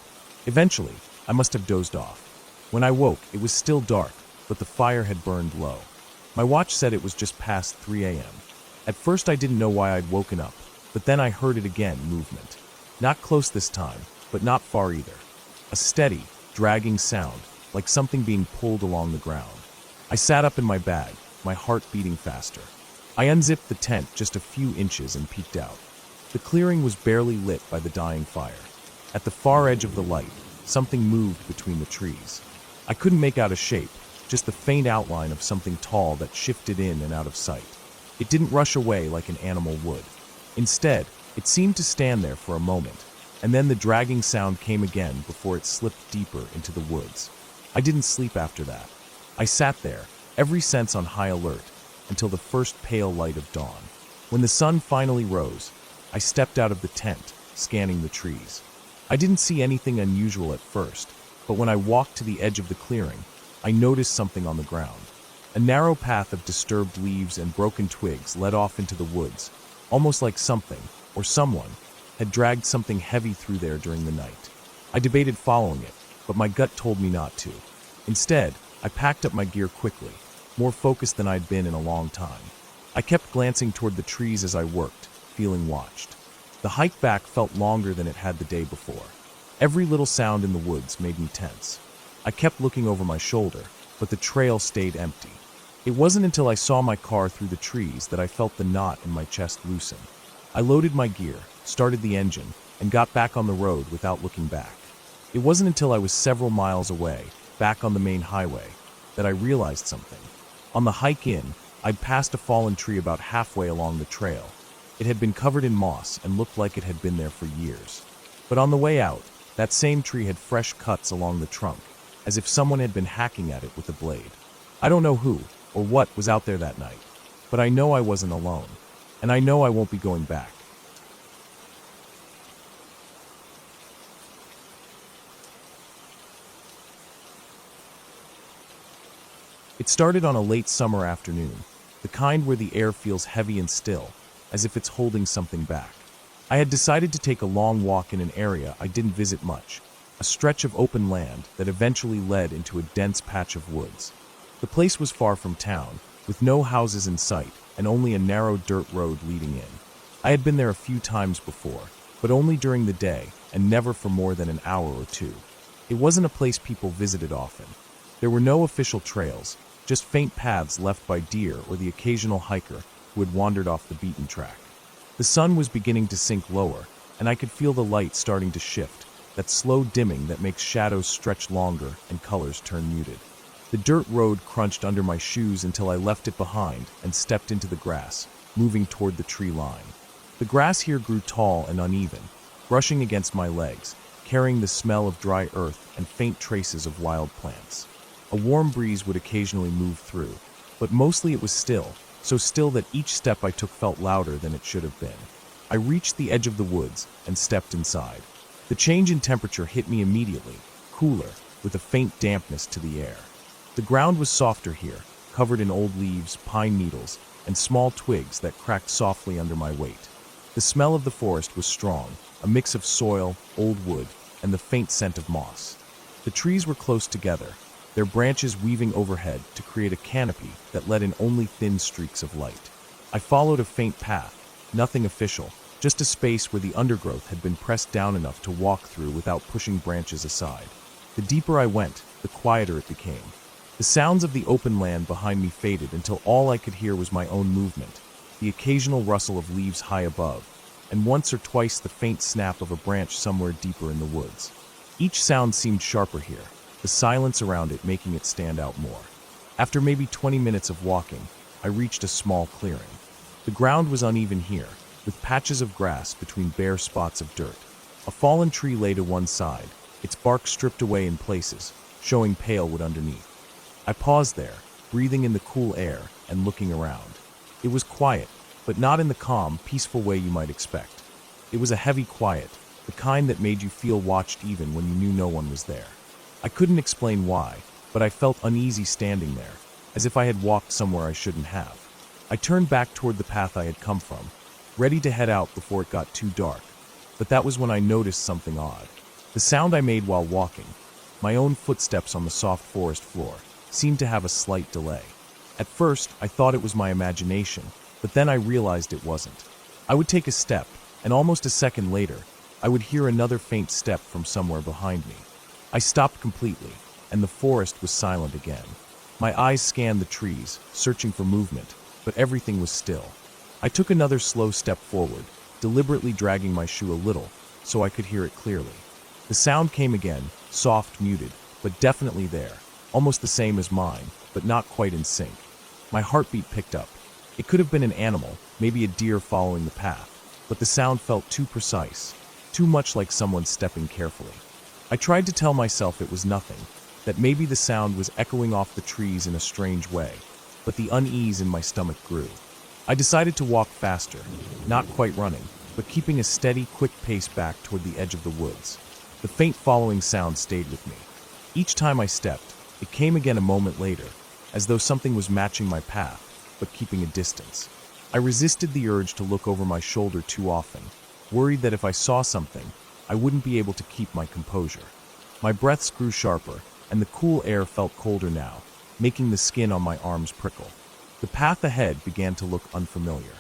Eventually, I must have dozed off. When I woke, it was still dark, but the fire had burned low. My watch said it was just past 3 a.m. At first I didn't know why I'd woken up, but then I heard it again, movement. Not close this time, but not far either. A steady, dragging sound, like something being pulled along the ground. I sat up in my bag, my heart beating faster. I unzipped the tent just a few inches and peeked out. The clearing was barely lit by the dying fire. At the far edge of the light, something moved between the trees. I couldn't make out a shape, just the faint outline of something tall that shifted in and out of sight. It didn't rush away like an animal would. Instead, it seemed to stand there for a moment, and then the dragging sound came again before it slipped deeper into the woods. I didn't sleep after that. I sat there, every sense on high alert, until the first pale light of dawn. When the sun finally rose, I stepped out of the tent, scanning the trees. I didn't see anything unusual at first, but when I walked to the edge of the clearing, I noticed something on the ground. A narrow path of disturbed leaves and broken twigs led off into the woods, almost like something, or someone, had dragged something heavy through there during the night. I debated following it, but my gut told me not to. Instead, I packed up my gear quickly, more focused than I'd been in a long time. I kept glancing toward the trees as I worked, feeling watched. The hike back felt longer than it had the day before. Every little sound in the woods made me tense. I kept looking over my shoulder, but the trail stayed empty. It wasn't until I saw my car through the trees that I felt the knot in my chest loosen. I loaded my gear, started the engine, and got back on the road without looking back. It wasn't until I was several miles away, back on the main highway, that I realized something. On the hike in, I'd passed a fallen tree about halfway along the trail. It had been covered in moss and looked like it had been there for years. But on the way out, that same tree had fresh cuts along the trunk, as if someone had been hacking at it with a blade. I don't know who or what was out there that night, but I know I wasn't alone, and I know I won't be going back. It started on a late summer afternoon, the kind where the air feels heavy and still, as if it's holding something back. I had decided to take a long walk in an area I didn't visit much, a stretch of open land that eventually led into a dense patch of woods. The place was far from town, with no houses in sight and only a narrow dirt road leading in. I had been there a few times before, but only during the day and never for more than an hour or two. It wasn't a place people visited often. There were no official trails, just faint paths left by deer or the occasional hiker who had wandered off the beaten track. The sun was beginning to sink lower, and I could feel the light starting to shift, that slow dimming that makes shadows stretch longer and colors turn muted. The dirt road crunched under my shoes until I left it behind and stepped into the grass, moving toward the tree line. The grass here grew tall and uneven, brushing against my legs, carrying the smell of dry earth and faint traces of wild plants. A warm breeze would occasionally move through, but mostly it was still, so still that each step I took felt louder than it should have been. I reached the edge of the woods and stepped inside. The change in temperature hit me immediately, cooler, with a faint dampness to the air. The ground was softer here, covered in old leaves, pine needles, and small twigs that cracked softly under my weight. The smell of the forest was strong, a mix of soil, old wood, and the faint scent of moss. The trees were close together, their branches weaving overhead to create a canopy that let in only thin streaks of light. I followed a faint path, nothing official, just a space where the undergrowth had been pressed down enough to walk through without pushing branches aside. The deeper I went, the quieter it became. The sounds of the open land behind me faded until all I could hear was my own movement, the occasional rustle of leaves high above, and once or twice the faint snap of a branch somewhere deeper in the woods. Each sound seemed sharper here, the silence around it making it stand out more. After maybe 20 minutes of walking, I reached a small clearing. The ground was uneven here, with patches of grass between bare spots of dirt. A fallen tree lay to one side, its bark stripped away in places, showing pale wood underneath. I paused there, breathing in the cool air and looking around. It was quiet, but not in the calm, peaceful way you might expect. It was a heavy quiet, the kind that made you feel watched even when you knew no one was there. I couldn't explain why, but I felt uneasy standing there, as if I had walked somewhere I shouldn't have. I turned back toward the path I had come from, ready to head out before it got too dark, but that was when I noticed something odd. The sound I made while walking, my own footsteps on the soft forest floor, seemed to have a slight delay. At first, I thought it was my imagination, but then I realized it wasn't. I would take a step, and almost a second later, I would hear another faint step from somewhere behind me. I stopped completely, and the forest was silent again. My eyes scanned the trees, searching for movement, but everything was still. I took another slow step forward, deliberately dragging my shoe a little, so I could hear it clearly. The sound came again, soft, muted, but definitely there, almost the same as mine, but not quite in sync. My heartbeat picked up. It could have been an animal, maybe a deer following the path, but the sound felt too precise, too much like someone stepping carefully. I tried to tell myself it was nothing, that maybe the sound was echoing off the trees in a strange way, but the unease in my stomach grew. I decided to walk faster, not quite running, but keeping a steady, quick pace back toward the edge of the woods. The faint following sound stayed with me. Each time I stepped, it came again a moment later, as though something was matching my path, but keeping a distance. I resisted the urge to look over my shoulder too often, worried that if I saw something, I wouldn't be able to keep my composure. My breaths grew sharper, and the cool air felt colder now, making the skin on my arms prickle. The path ahead began to look unfamiliar.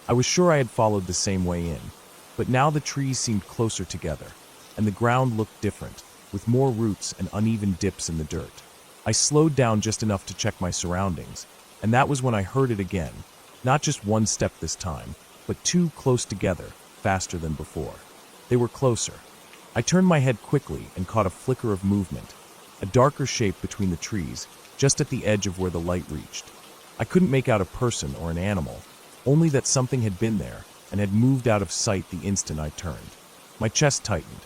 I was sure I had followed the same way in, but now the trees seemed closer together, and the ground looked different, with more roots and uneven dips in the dirt. I slowed down just enough to check my surroundings, and that was when I heard it again, not just one step this time, but two close together, faster than before. They were closer. I turned my head quickly and caught a flicker of movement, a darker shape between the trees, just at the edge of where the light reached. I couldn't make out a person or an animal, only that something had been there and had moved out of sight the instant I turned. My chest tightened.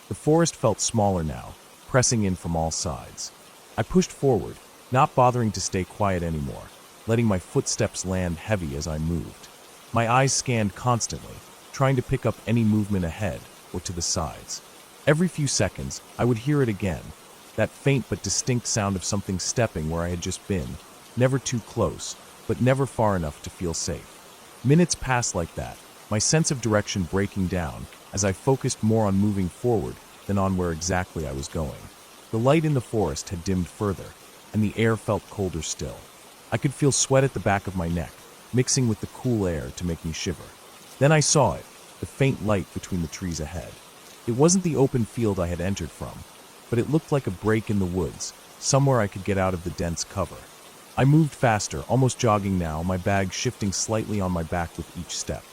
The forest felt smaller now, pressing in from all sides. I pushed forward, not bothering to stay quiet anymore, letting my footsteps land heavy as I moved. My eyes scanned constantly, trying to pick up any movement ahead or to the sides. Every few seconds, I would hear it again, that faint but distinct sound of something stepping where I had just been, never too close, but never far enough to feel safe. Minutes passed like that, my sense of direction breaking down as I focused more on moving forward than on where exactly I was going. The light in the forest had dimmed further, and the air felt colder still. I could feel sweat at the back of my neck, mixing with the cool air to make me shiver. Then I saw it, the faint light between the trees ahead. It wasn't the open field I had entered from, but it looked like a break in the woods, somewhere I could get out of the dense cover. I moved faster, almost jogging now, my bag shifting slightly on my back with each step.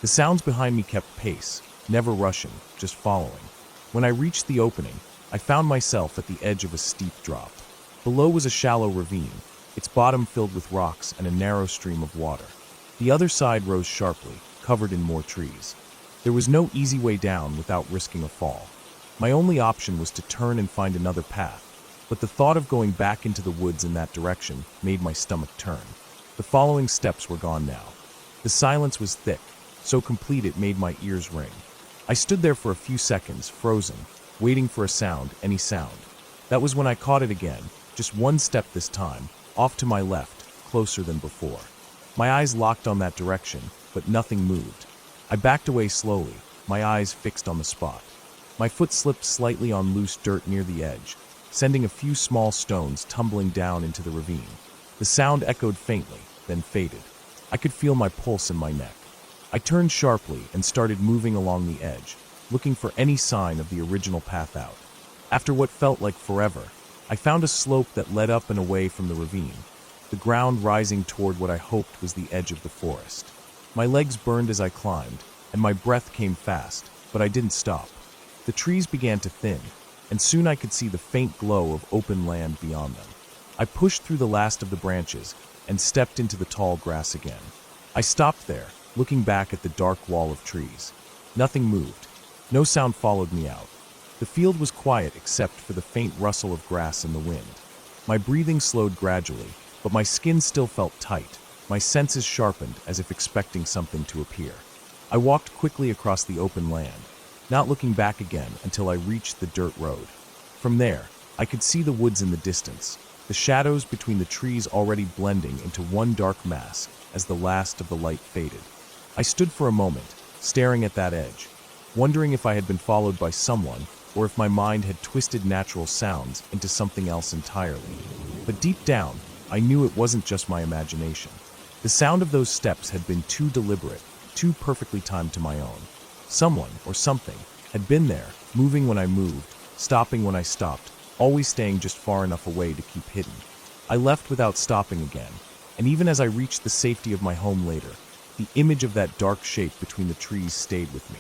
The sounds behind me kept pace, never rushing, just following. When I reached the opening, I found myself at the edge of a steep drop. Below was a shallow ravine, its bottom filled with rocks and a narrow stream of water. The other side rose sharply, covered in more trees. There was no easy way down without risking a fall. My only option was to turn and find another path, but the thought of going back into the woods in that direction made my stomach turn. The following steps were gone now. The silence was thick, so complete it made my ears ring. I stood there for a few seconds, frozen, waiting for a sound, any sound. That was when I caught it again, just one step this time, off to my left, closer than before. My eyes locked on that direction, but nothing moved. I backed away slowly, my eyes fixed on the spot. My foot slipped slightly on loose dirt near the edge, sending a few small stones tumbling down into the ravine. The sound echoed faintly, then faded. I could feel my pulse in my neck. I turned sharply and started moving along the edge, looking for any sign of the original path out. After what felt like forever, I found a slope that led up and away from the ravine, the ground rising toward what I hoped was the edge of the forest. My legs burned as I climbed, and my breath came fast, but I didn't stop. The trees began to thin, and soon I could see the faint glow of open land beyond them. I pushed through the last of the branches and stepped into the tall grass again. I stopped there, looking back at the dark wall of trees. Nothing moved. No sound followed me out. The field was quiet except for the faint rustle of grass in the wind. My breathing slowed gradually, but my skin still felt tight, my senses sharpened as if expecting something to appear. I walked quickly across the open land, not looking back again until I reached the dirt road. From there, I could see the woods in the distance, the shadows between the trees already blending into one dark mass as the last of the light faded. I stood for a moment, staring at that edge, wondering if I had been followed by someone or if my mind had twisted natural sounds into something else entirely. But deep down, I knew it wasn't just my imagination. The sound of those steps had been too deliberate, too perfectly timed to my own. Someone, or something, had been there, moving when I moved, stopping when I stopped, always staying just far enough away to keep hidden. I left without stopping again, and even as I reached the safety of my home later, the image of that dark shape between the trees stayed with me.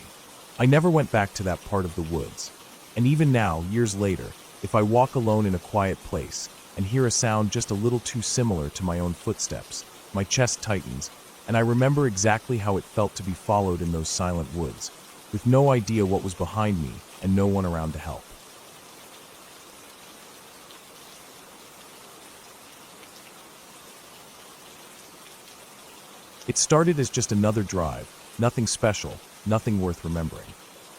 I never went back to that part of the woods, and even now, years later, if I walk alone in a quiet place and hear a sound just a little too similar to my own footsteps, my chest tightens, and I remember exactly how it felt to be followed in those silent woods, with no idea what was behind me and no one around to help. It started as just another drive, nothing special, nothing worth remembering.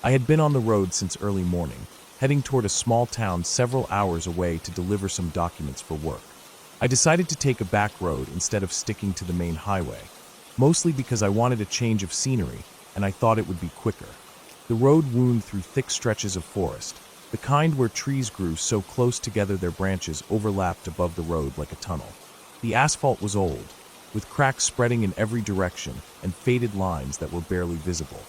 I had been on the road since early morning, heading toward a small town several hours away to deliver some documents for work. I decided to take a back road instead of sticking to the main highway, mostly because I wanted a change of scenery and I thought it would be quicker. The road wound through thick stretches of forest, the kind where trees grew so close together their branches overlapped above the road like a tunnel. The asphalt was old, with cracks spreading in every direction and faded lines that were barely visible.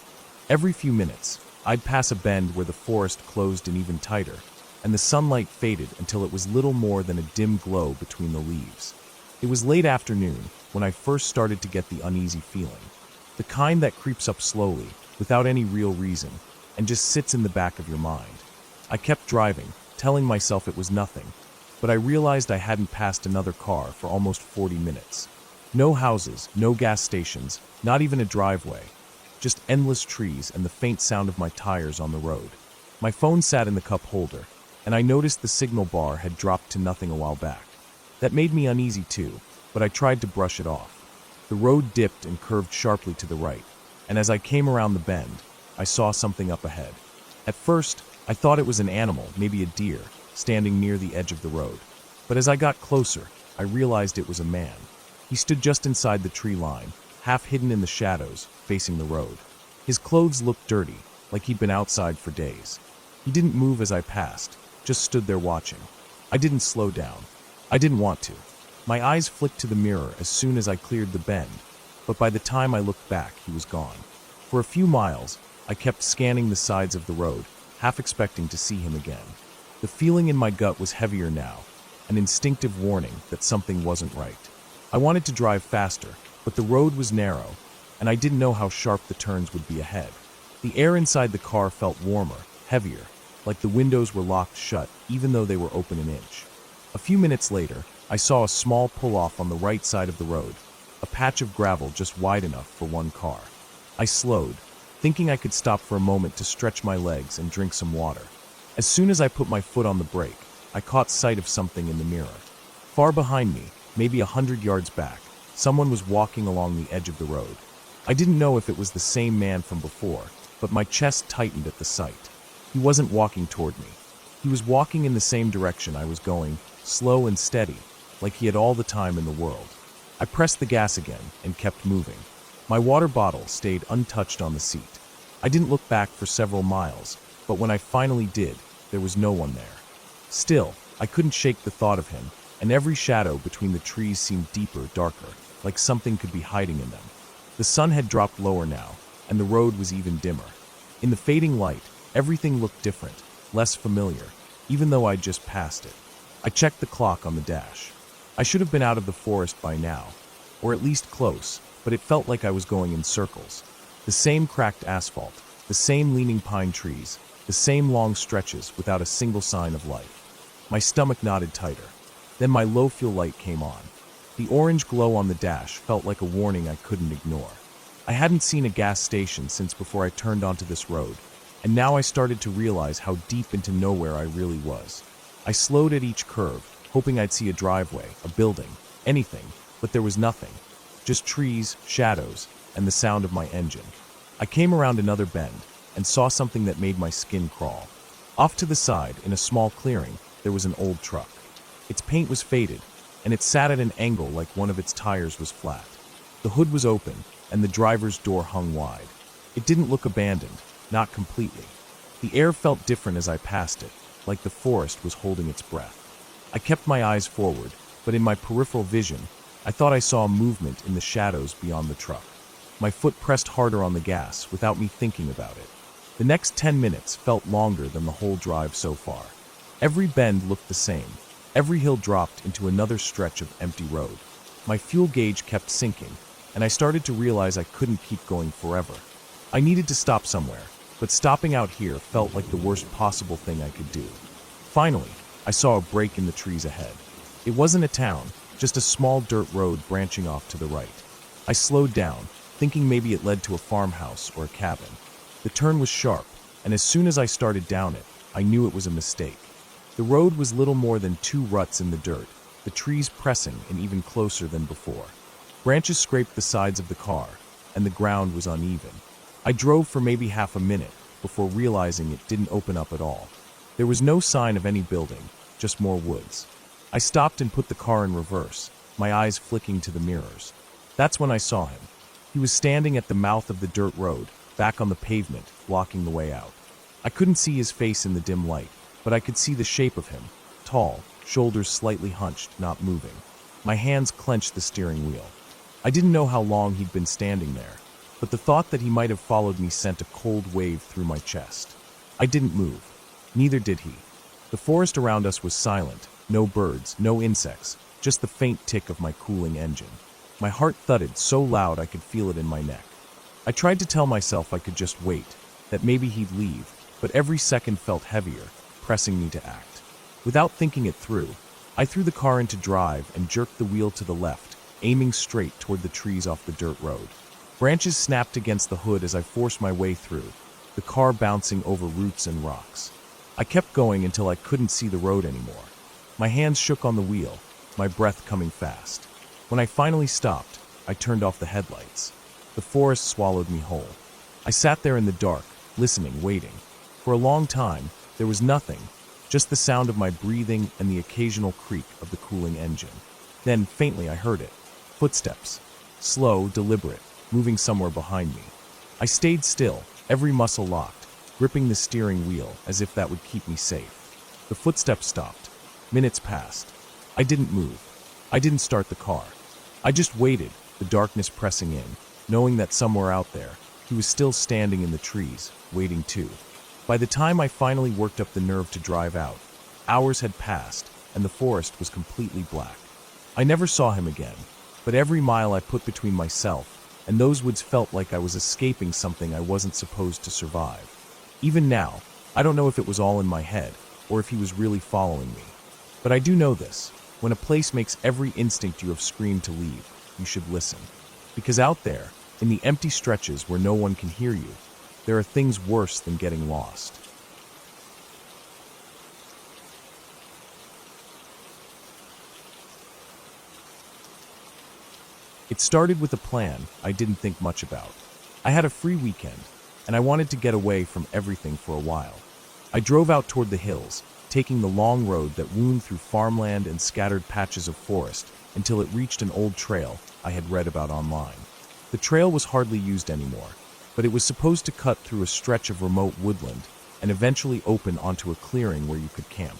Every few minutes, I'd pass a bend where the forest closed in even tighter, and the sunlight faded until it was little more than a dim glow between the leaves. It was late afternoon when I first started to get the uneasy feeling, the kind that creeps up slowly, without any real reason, and just sits in the back of your mind. I kept driving, telling myself it was nothing, but I realized I hadn't passed another car for almost 40 minutes. No houses, no gas stations, not even a driveway. Just endless trees and the faint sound of my tires on the road. My phone sat in the cup holder, and I noticed the signal bar had dropped to nothing a while back. That made me uneasy too, but I tried to brush it off. The road dipped and curved sharply to the right, and as I came around the bend, I saw something up ahead. At first, I thought it was an animal, maybe a deer, standing near the edge of the road. But as I got closer, I realized it was a man. He stood just inside the tree line, half hidden in the shadows, facing the road. His clothes looked dirty, like he'd been outside for days. He didn't move as I passed, just stood there watching. I didn't slow down. I didn't want to. My eyes flicked to the mirror as soon as I cleared the bend, but by the time I looked back, he was gone. For a few miles, I kept scanning the sides of the road, half expecting to see him again. The feeling in my gut was heavier now, an instinctive warning that something wasn't right. I wanted to drive faster, but the road was narrow, and I didn't know how sharp the turns would be ahead. The air inside the car felt warmer, heavier, like the windows were locked shut even though they were open an inch. A few minutes later, I saw a small pull-off on the right side of the road, a patch of gravel just wide enough for one car. I slowed, thinking I could stop for a moment to stretch my legs and drink some water. As soon as I put my foot on the brake, I caught sight of something in the mirror. Far behind me, maybe 100 yards back, someone was walking along the edge of the road. I didn't know if it was the same man from before, but my chest tightened at the sight. He wasn't walking toward me. He was walking in the same direction I was going, slow and steady, like he had all the time in the world. I pressed the gas again and kept moving. My water bottle stayed untouched on the seat. I didn't look back for several miles, but when I finally did, there was no one there. Still, I couldn't shake the thought of him, and every shadow between the trees seemed deeper, darker, like something could be hiding in them. The sun had dropped lower now, and the road was even dimmer. In the fading light, everything looked different, less familiar, even though I'd just passed it. I checked the clock on the dash. I should have been out of the forest by now, or at least close, but it felt like I was going in circles. The same cracked asphalt, the same leaning pine trees, the same long stretches without a single sign of life. My stomach knotted tighter. Then my low fuel light came on. The orange glow on the dash felt like a warning I couldn't ignore. I hadn't seen a gas station since before I turned onto this road, and now I started to realize how deep into nowhere I really was. I slowed at each curve, hoping I'd see a driveway, a building, anything, but there was nothing. Just trees, shadows, and the sound of my engine. I came around another bend and saw something that made my skin crawl. Off to the side, in a small clearing, there was an old truck. Its paint was faded, and it sat at an angle like one of its tires was flat. The hood was open, and the driver's door hung wide. It didn't look abandoned, not completely. The air felt different as I passed it, like the forest was holding its breath. I kept my eyes forward, but in my peripheral vision, I thought I saw a movement in the shadows beyond the truck. My foot pressed harder on the gas without me thinking about it. The next 10 minutes felt longer than the whole drive so far. Every bend looked the same. Every hill dropped into another stretch of empty road. My fuel gauge kept sinking, and I started to realize I couldn't keep going forever. I needed to stop somewhere, but stopping out here felt like the worst possible thing I could do. Finally, I saw a break in the trees ahead. It wasn't a town, just a small dirt road branching off to the right. I slowed down, thinking maybe it led to a farmhouse or a cabin. The turn was sharp, and as soon as I started down it, I knew it was a mistake. The road was little more than 2 ruts in the dirt, the trees pressing and even closer than before. Branches scraped the sides of the car, and the ground was uneven. I drove for maybe half a minute before realizing it didn't open up at all. There was no sign of any building, just more woods. I stopped and put the car in reverse, my eyes flicking to the mirrors. That's when I saw him. He was standing at the mouth of the dirt road, back on the pavement, blocking the way out. I couldn't see his face in the dim light, but I could see the shape of him, tall, shoulders slightly hunched, not moving. My hands clenched the steering wheel. I didn't know how long he'd been standing there, but the thought that he might have followed me sent a cold wave through my chest. I didn't move. Neither did he. The forest around us was silent, no birds, no insects, just the faint tick of my cooling engine. My heart thudded so loud I could feel it in my neck. I tried to tell myself I could just wait, that maybe he'd leave, but every second felt heavier, pressing me to act. Without thinking it through, I threw the car into drive and jerked the wheel to the left, aiming straight toward the trees off the dirt road. Branches snapped against the hood as I forced my way through, the car bouncing over roots and rocks. I kept going until I couldn't see the road anymore. My hands shook on the wheel, my breath coming fast. When I finally stopped, I turned off the headlights. The forest swallowed me whole. I sat there in the dark, listening, waiting. For a long time, there was nothing, just the sound of my breathing and the occasional creak of the cooling engine. Then, faintly, I heard it. Footsteps. Slow, deliberate, moving somewhere behind me. I stayed still, every muscle locked, gripping the steering wheel as if that would keep me safe. The footsteps stopped. Minutes passed. I didn't move. I didn't start the car. I just waited, the darkness pressing in, knowing that somewhere out there, he was still standing in the trees, waiting too. By the time I finally worked up the nerve to drive out, hours had passed, and the forest was completely black. I never saw him again, but every mile I put between myself and those woods felt like I was escaping something I wasn't supposed to survive. Even now, I don't know if it was all in my head or if he was really following me. But I do know this: when a place makes every instinct you have screamed to leave, you should listen. Because out there, in the empty stretches where no one can hear you, there are things worse than getting lost. It started with a plan I didn't think much about. I had a free weekend, and I wanted to get away from everything for a while. I drove out toward the hills, taking the long road that wound through farmland and scattered patches of forest until it reached an old trail I had read about online. The trail was hardly used anymore, but it was supposed to cut through a stretch of remote woodland and eventually open onto a clearing where you could camp.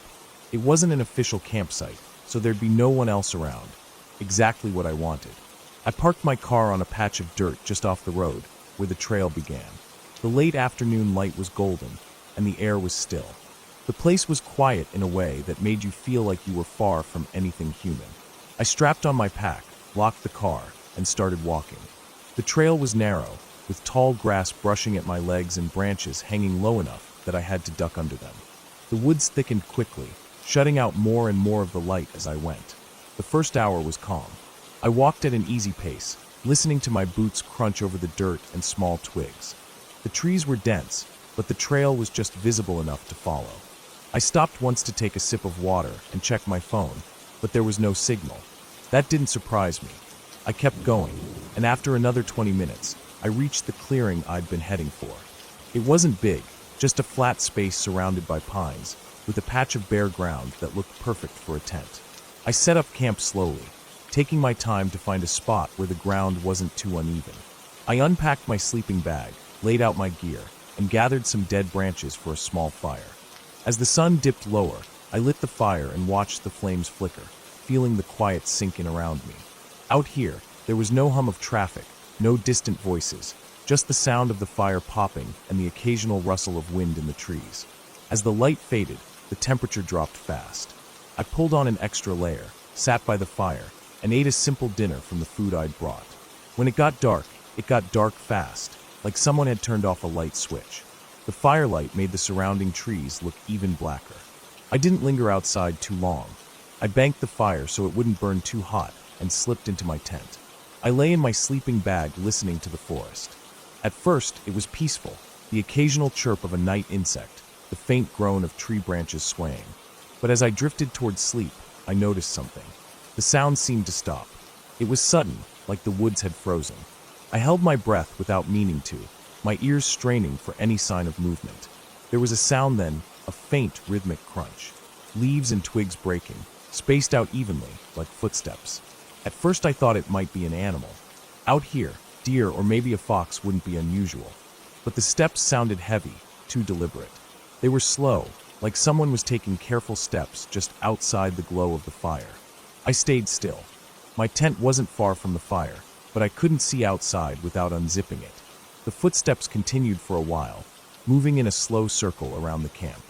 It wasn't an official campsite, so there'd be no one else around. Exactly what I wanted. I parked my car on a patch of dirt just off the road, where the trail began. The late afternoon light was golden, and the air was still. The place was quiet in a way that made you feel like you were far from anything human. I strapped on my pack, locked the car, and started walking. The trail was narrow, with tall grass brushing at my legs and branches hanging low enough that I had to duck under them. The woods thickened quickly, shutting out more and more of the light as I went. The first hour was calm. I walked at an easy pace, listening to my boots crunch over the dirt and small twigs. The trees were dense, but the trail was just visible enough to follow. I stopped once to take a sip of water and check my phone, but there was no signal. That didn't surprise me. I kept going, and after another 20 minutes, I reached the clearing I'd been heading for. It wasn't big, just a flat space surrounded by pines, with a patch of bare ground that looked perfect for a tent. I set up camp slowly, taking my time to find a spot where the ground wasn't too uneven. I unpacked my sleeping bag, laid out my gear, and gathered some dead branches for a small fire. As the sun dipped lower, I lit the fire and watched the flames flicker, feeling the quiet sink in around me. Out here, there was no hum of traffic, no distant voices, just the sound of the fire popping and the occasional rustle of wind in the trees. As the light faded, the temperature dropped fast. I pulled on an extra layer, sat by the fire, and ate a simple dinner from the food I'd brought. When it got dark fast, like someone had turned off a light switch. The firelight made the surrounding trees look even blacker. I didn't linger outside too long. I banked the fire so it wouldn't burn too hot and slipped into my tent. I lay in my sleeping bag listening to the forest. At first, it was peaceful, the occasional chirp of a night insect, the faint groan of tree branches swaying. But as I drifted towards sleep, I noticed something. The sound seemed to stop. It was sudden, like the woods had frozen. I held my breath without meaning to, my ears straining for any sign of movement. There was a sound then, a faint rhythmic crunch. Leaves and twigs breaking, spaced out evenly, like footsteps. At first I thought it might be an animal. Out here, deer or maybe a fox wouldn't be unusual. But the steps sounded heavy, too deliberate. They were slow, like someone was taking careful steps just outside the glow of the fire. I stayed still. My tent wasn't far from the fire, but I couldn't see outside without unzipping it. The footsteps continued for a while, moving in a slow circle around the camp.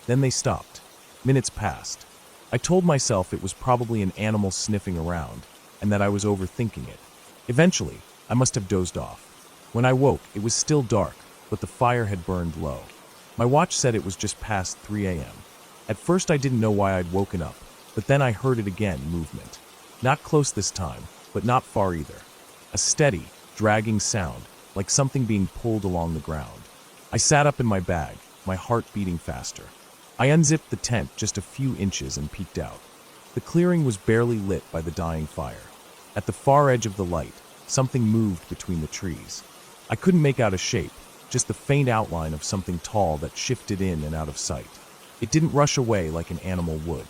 Then they stopped. Minutes passed. I told myself it was probably an animal sniffing around, and that I was overthinking it. Eventually, I must have dozed off. When I woke, it was still dark, but the fire had burned low. My watch said it was just past 3 a.m. At first I didn't know why I'd woken up, but then I heard it again, movement. Not close this time, but not far either. A steady, dragging sound, like something being pulled along the ground. I sat up in my bag, my heart beating faster. I unzipped the tent just a few inches and peeked out. The clearing was barely lit by the dying fire. At the far edge of the light, something moved between the trees. I couldn't make out a shape, just the faint outline of something tall that shifted in and out of sight. It didn't rush away like an animal would.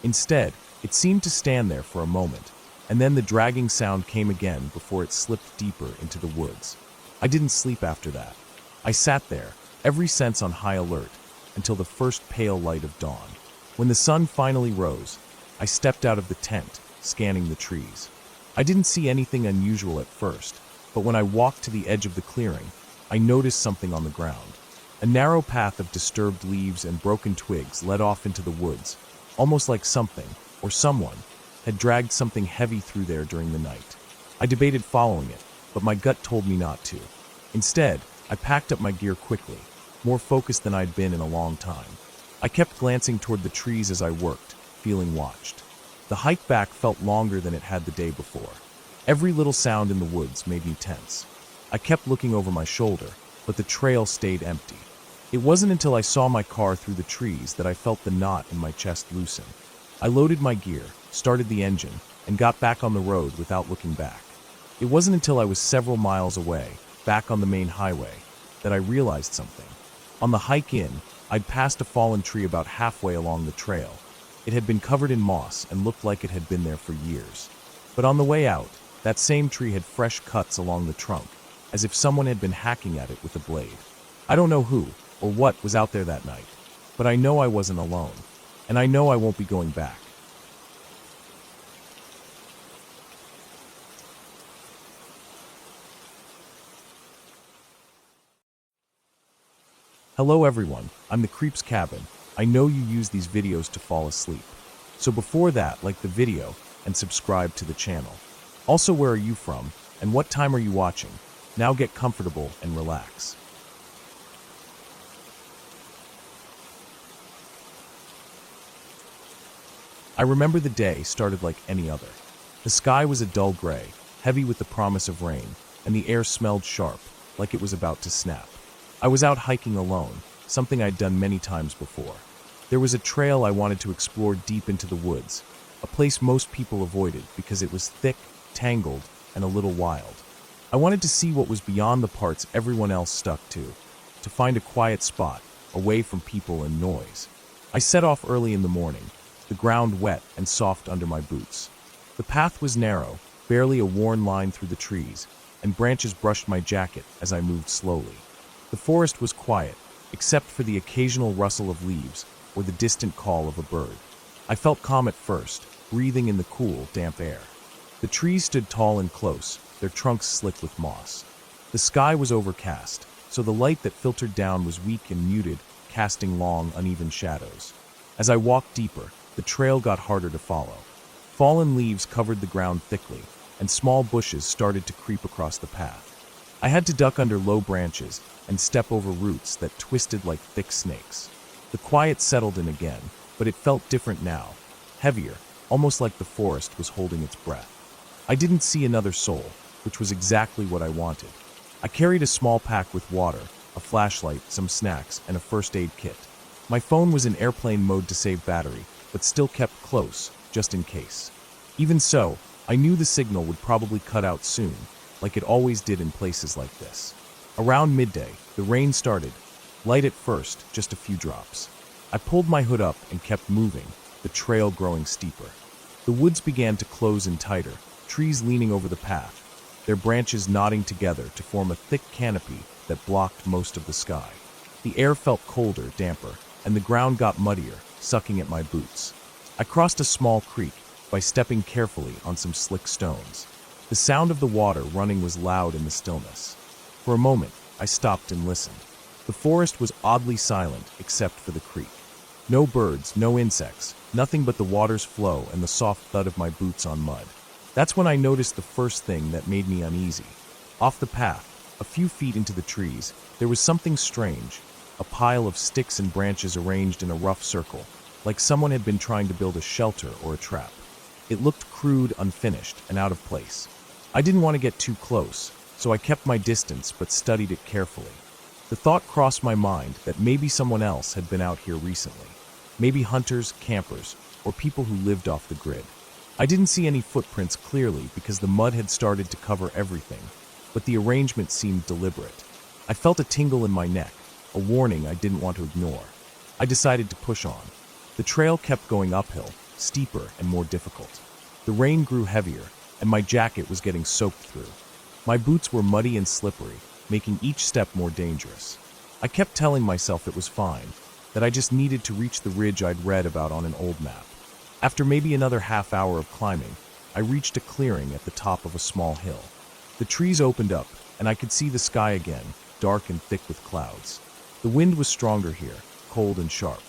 Instead, it seemed to stand there for a moment, and then the dragging sound came again before it slipped deeper into the woods. I didn't sleep after that. I sat there, every sense on high alert, until the first pale light of dawn. When the sun finally rose, I stepped out of the tent, scanning the trees. I didn't see anything unusual at first, but when I walked to the edge of the clearing, I noticed something on the ground. A narrow path of disturbed leaves and broken twigs led off into the woods, almost like something, or someone, had dragged something heavy through there during the night. I debated following it, but my gut told me not to. Instead, I packed up my gear quickly, more focused than I'd been in a long time. I kept glancing toward the trees as I worked, feeling watched. The hike back felt longer than it had the day before. Every little sound in the woods made me tense. I kept looking over my shoulder, but the trail stayed empty. It wasn't until I saw my car through the trees that I felt the knot in my chest loosen. I loaded my gear, started the engine, and got back on the road without looking back. It wasn't until I was several miles away, back on the main highway, that I realized something. On the hike in, I'd passed a fallen tree about halfway along the trail. It had been covered in moss and looked like it had been there for years. But on the way out, that same tree had fresh cuts along the trunk, as if someone had been hacking at it with a blade. I don't know who or what was out there that night, but I know I wasn't alone, and I know I won't be going back. Hello everyone, I'm the Creep's Cabin. I know you use these videos to fall asleep. So before that, like the video and subscribe to the channel. Also, where are you from and what time are you watching? Now get comfortable and relax. I remember the day started like any other. The sky was a dull gray, heavy with the promise of rain, and the air smelled sharp, like it was about to snap. I was out hiking alone, something I'd done many times before. There was a trail I wanted to explore deep into the woods, a place most people avoided because it was thick, tangled, and a little wild. I wanted to see what was beyond the parts everyone else stuck to find a quiet spot, away from people and noise. I set off early in the morning, the ground wet and soft under my boots. The path was narrow, barely a worn line through the trees, and branches brushed my jacket as I moved slowly. The forest was quiet, except for the occasional rustle of leaves or the distant call of a bird. I felt calm at first, breathing in the cool, damp air. The trees stood tall and close, their trunks slick with moss. The sky was overcast, so the light that filtered down was weak and muted, casting long, uneven shadows. As I walked deeper, the trail got harder to follow. Fallen leaves covered the ground thickly, and small bushes started to creep across the path. I had to duck under low branches and step over roots that twisted like thick snakes. The quiet settled in again, but it felt different now, heavier, almost like the forest was holding its breath. I didn't see another soul, which was exactly what I wanted. I carried a small pack with water, a flashlight, some snacks, and a first aid kit. My phone was in airplane mode to save battery, but still kept close, just in case. Even so, I knew the signal would probably cut out soon, like it always did in places like this. Around midday, the rain started, light at first, just a few drops. I pulled my hood up and kept moving, the trail growing steeper. The woods began to close in tighter, trees leaning over the path, their branches knotting together to form a thick canopy that blocked most of the sky. The air felt colder, damper, and the ground got muddier, sucking at my boots. I crossed a small creek by stepping carefully on some slick stones. The sound of the water running was loud in the stillness. For a moment, I stopped and listened. The forest was oddly silent except for the creek. No birds, no insects, nothing but the water's flow and the soft thud of my boots on mud. That's when I noticed the first thing that made me uneasy. Off the path, a few feet into the trees, there was something strange, a pile of sticks and branches arranged in a rough circle, like someone had been trying to build a shelter or a trap. It looked crude, unfinished, and out of place. I didn't want to get too close, so I kept my distance but studied it carefully. The thought crossed my mind that maybe someone else had been out here recently. Maybe hunters, campers, or people who lived off the grid. I didn't see any footprints clearly because the mud had started to cover everything, but the arrangement seemed deliberate. I felt a tingle in my neck, a warning I didn't want to ignore. I decided to push on. The trail kept going uphill, steeper and more difficult. The rain grew heavier, and my jacket was getting soaked through. My boots were muddy and slippery, making each step more dangerous. I kept telling myself it was fine, that I just needed to reach the ridge I'd read about on an old map. After maybe another half hour of climbing, I reached a clearing at the top of a small hill. The trees opened up, and I could see the sky again, dark and thick with clouds. The wind was stronger here, cold and sharp.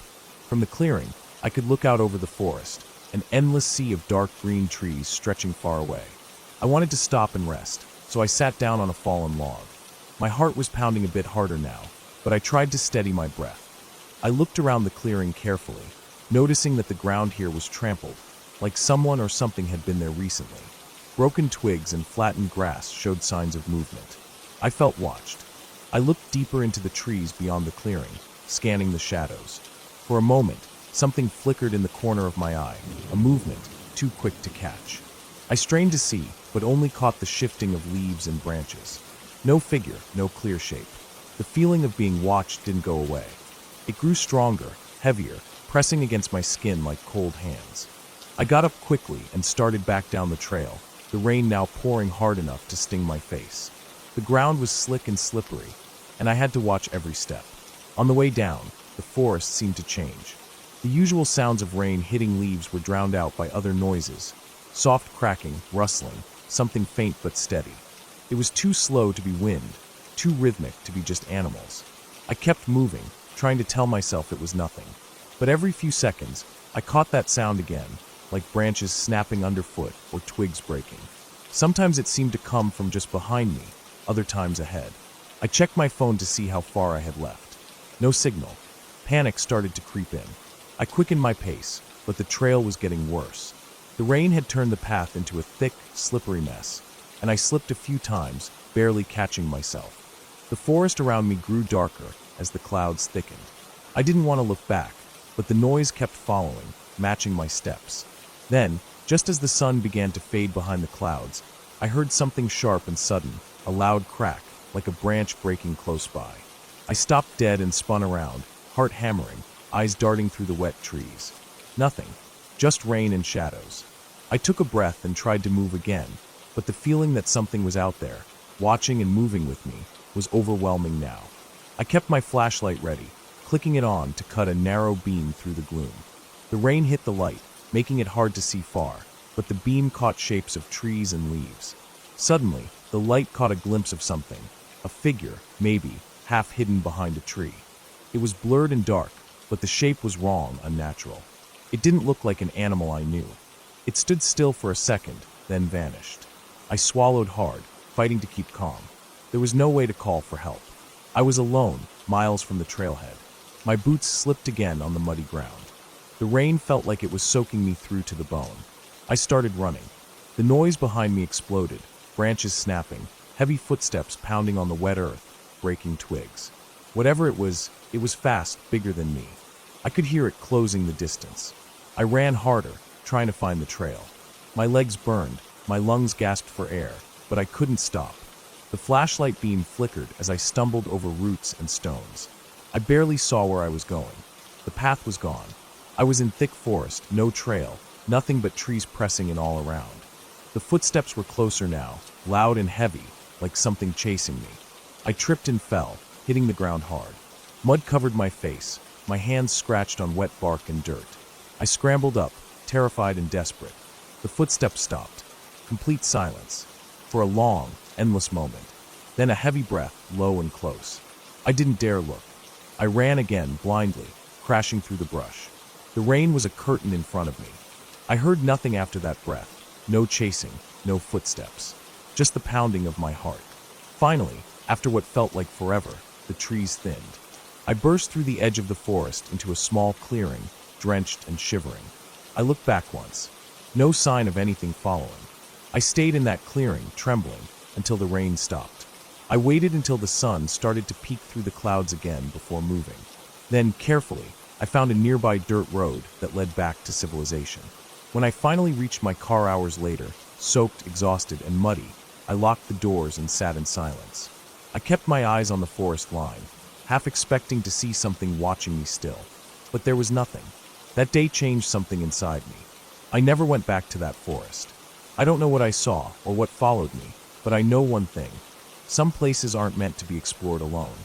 From the clearing, I could look out over the forest, an endless sea of dark green trees stretching far away. I wanted to stop and rest, so I sat down on a fallen log. My heart was pounding a bit harder now, but I tried to steady my breath. I looked around the clearing carefully, noticing that the ground here was trampled, like someone or something had been there recently. Broken twigs and flattened grass showed signs of movement. I felt watched. I looked deeper into the trees beyond the clearing, scanning the shadows. For a moment, something flickered in the corner of my eye, a movement too quick to catch. I strained to see, but only caught the shifting of leaves and branches. No figure, no clear shape. The feeling of being watched didn't go away. It grew stronger, heavier, pressing against my skin like cold hands. I got up quickly and started back down the trail, the rain now pouring hard enough to sting my face. The ground was slick and slippery, and I had to watch every step. On the way down, the forest seemed to change. The usual sounds of rain hitting leaves were drowned out by other noises. Soft cracking, rustling, something faint but steady. It was too slow to be wind, too rhythmic to be just animals. I kept moving, trying to tell myself it was nothing. But every few seconds, I caught that sound again, like branches snapping underfoot or twigs breaking. Sometimes it seemed to come from just behind me, other times ahead. I checked my phone to see how far I had left. No signal. Panic started to creep in. I quickened my pace, but the trail was getting worse. The rain had turned the path into a thick, slippery mess, and I slipped a few times, barely catching myself. The forest around me grew darker as the clouds thickened. I didn't want to look back, but the noise kept following, matching my steps. Then, just as the sun began to fade behind the clouds, I heard something sharp and sudden, a loud crack, like a branch breaking close by. I stopped dead and spun around, heart hammering, eyes darting through the wet trees. Nothing, just rain and shadows. I took a breath and tried to move again, but the feeling that something was out there, watching and moving with me, was overwhelming now. I kept my flashlight ready, clicking it on to cut a narrow beam through the gloom. The rain hit the light, making it hard to see far, but the beam caught shapes of trees and leaves. Suddenly, the light caught a glimpse of something, a figure, maybe, half hidden behind a tree. It was blurred and dark, but the shape was wrong, unnatural. It didn't look like an animal I knew. It stood still for a second, then vanished. I swallowed hard, fighting to keep calm. There was no way to call for help. I was alone, miles from the trailhead. My boots slipped again on the muddy ground. The rain felt like it was soaking me through to the bone. I started running. The noise behind me exploded, branches snapping, heavy footsteps pounding on the wet earth, breaking twigs. Whatever it was fast, bigger than me. I could hear it closing the distance. I ran harder, trying to find the trail. My legs burned, my lungs gasped for air, but I couldn't stop. The flashlight beam flickered as I stumbled over roots and stones. I barely saw where I was going. The path was gone. I was in thick forest, no trail, nothing but trees pressing in all around. The footsteps were closer now, loud and heavy, like something chasing me. I tripped and fell, hitting the ground hard. Mud covered my face, my hands scratched on wet bark and dirt. I scrambled up, terrified and desperate. The footsteps stopped. Complete silence. For a long, endless moment. Then a heavy breath, low and close. I didn't dare look. I ran again, blindly, crashing through the brush. The rain was a curtain in front of me. I heard nothing after that breath. No chasing, no footsteps. Just the pounding of my heart. Finally, after what felt like forever, the trees thinned. I burst through the edge of the forest into a small clearing, drenched and shivering. I looked back once. No sign of anything following. I stayed in that clearing, trembling, until the rain stopped. I waited until the sun started to peek through the clouds again before moving. Then, carefully, I found a nearby dirt road that led back to civilization. When I finally reached my car hours later, soaked, exhausted, and muddy, I locked the doors and sat in silence. I kept my eyes on the forest line, half expecting to see something watching me still. But there was nothing. That day changed something inside me. I never went back to that forest. I don't know what I saw or what followed me, but I know one thing. Some places aren't meant to be explored alone.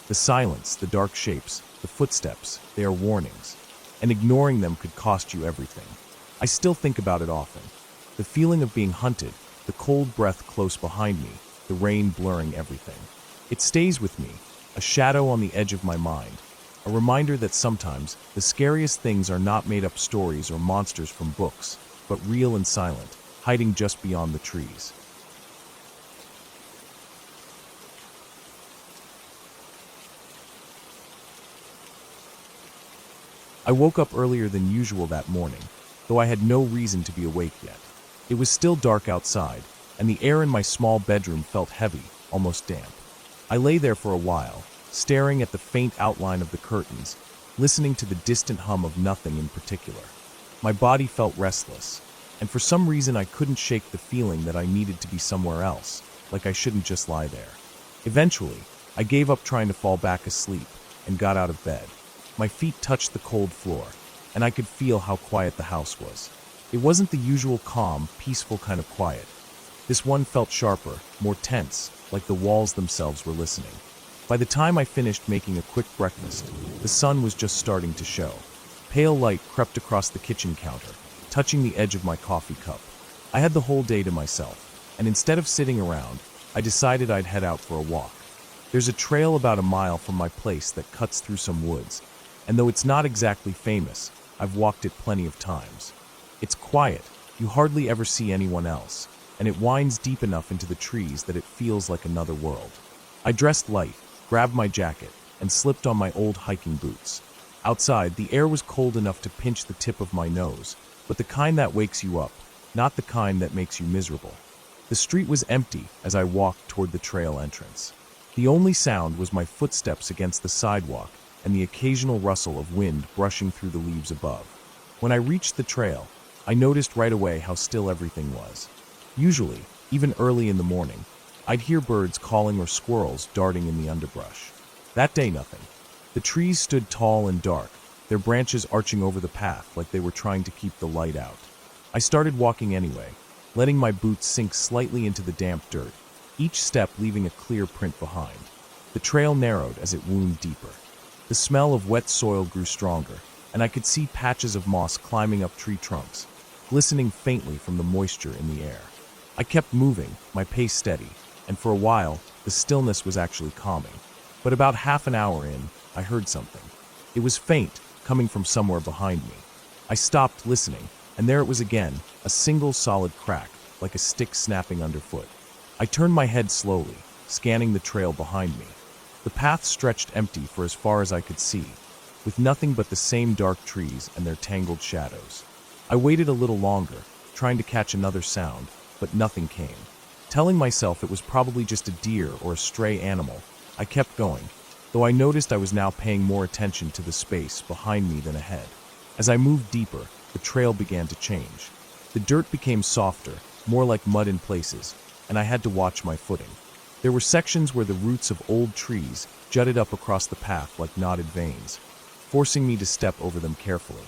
The silence, the dark shapes, the footsteps, they are warnings. And ignoring them could cost you everything. I still think about it often. The feeling of being hunted, the cold breath close behind me, the rain blurring everything. It stays with me, a shadow on the edge of my mind, a reminder that sometimes the scariest things are not made-up stories or monsters from books, but real and silent, hiding just beyond the trees. I woke up earlier than usual that morning, though I had no reason to be awake yet. It was still dark outside, and the air in my small bedroom felt heavy, almost damp. I lay there for a while, staring at the faint outline of the curtains, listening to the distant hum of nothing in particular. My body felt restless, and for some reason I couldn't shake the feeling that I needed to be somewhere else, like I shouldn't just lie there. Eventually, I gave up trying to fall back asleep and got out of bed. My feet touched the cold floor, and I could feel how quiet the house was. It wasn't the usual calm, peaceful kind of quiet. This one felt sharper, more tense, like the walls themselves were listening. By the time I finished making a quick breakfast, the sun was just starting to show. Pale light crept across the kitchen counter, touching the edge of my coffee cup. I had the whole day to myself, and instead of sitting around, I decided I'd head out for a walk. There's a trail about a mile from my place that cuts through some woods, and though it's not exactly famous, I've walked it plenty of times. It's quiet, you hardly ever see anyone else, and it winds deep enough into the trees that it feels like another world. I dressed light, grabbed my jacket, and slipped on my old hiking boots. Outside, the air was cold enough to pinch the tip of my nose, but the kind that wakes you up, not the kind that makes you miserable. The street was empty as I walked toward the trail entrance. The only sound was my footsteps against the sidewalk and the occasional rustle of wind brushing through the leaves above. When I reached the trail, I noticed right away how still everything was. Usually, even early in the morning, I'd hear birds calling or squirrels darting in the underbrush. That day, nothing. The trees stood tall and dark, their branches arching over the path like they were trying to keep the light out. I started walking anyway, letting my boots sink slightly into the damp dirt, each step leaving a clear print behind. The trail narrowed as it wound deeper. The smell of wet soil grew stronger, and I could see patches of moss climbing up tree trunks, glistening faintly from the moisture in the air. I kept moving, my pace steady, and for a while, the stillness was actually calming. But about half an hour in, I heard something. It was faint, coming from somewhere behind me. I stopped listening, and there it was again, a single solid crack, like a stick snapping underfoot. I turned my head slowly, scanning the trail behind me. The path stretched empty for as far as I could see, with nothing but the same dark trees and their tangled shadows. I waited a little longer, trying to catch another sound, but nothing came. Telling myself it was probably just a deer or a stray animal, I kept going, though I noticed I was now paying more attention to the space behind me than ahead. As I moved deeper, the trail began to change. The dirt became softer, more like mud in places, and I had to watch my footing. There were sections where the roots of old trees jutted up across the path like knotted veins, forcing me to step over them carefully.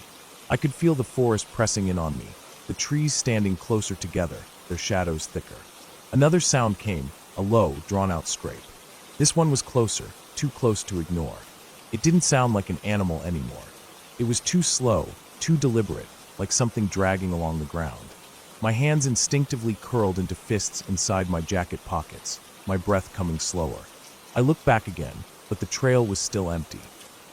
I could feel the forest pressing in on me, the trees standing closer together, their shadows thicker. Another sound came, a low, drawn-out scrape. This one was closer, too close to ignore. It didn't sound like an animal anymore. It was too slow, too deliberate, like something dragging along the ground. My hands instinctively curled into fists inside my jacket pockets, my breath coming slower. I looked back again, but the trail was still empty.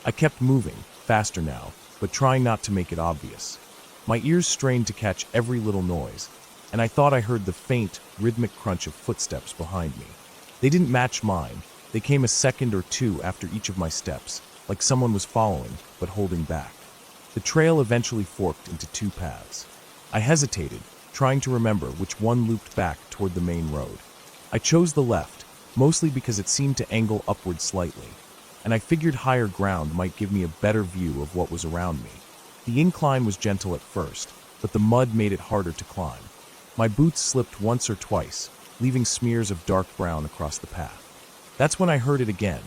I kept moving, faster now, but trying not to make it obvious. My ears strained to catch every little noise, and I thought I heard the faint, rhythmic crunch of footsteps behind me. They didn't match mine. They came a second or two after each of my steps, like someone was following, but holding back. The trail eventually forked into two paths. I hesitated, trying to remember which one looped back toward the main road. I chose the left, mostly because it seemed to angle upward slightly, and I figured higher ground might give me a better view of what was around me. The incline was gentle at first, but the mud made it harder to climb. My boots slipped once or twice, leaving smears of dark brown across the path. That's when I heard it again.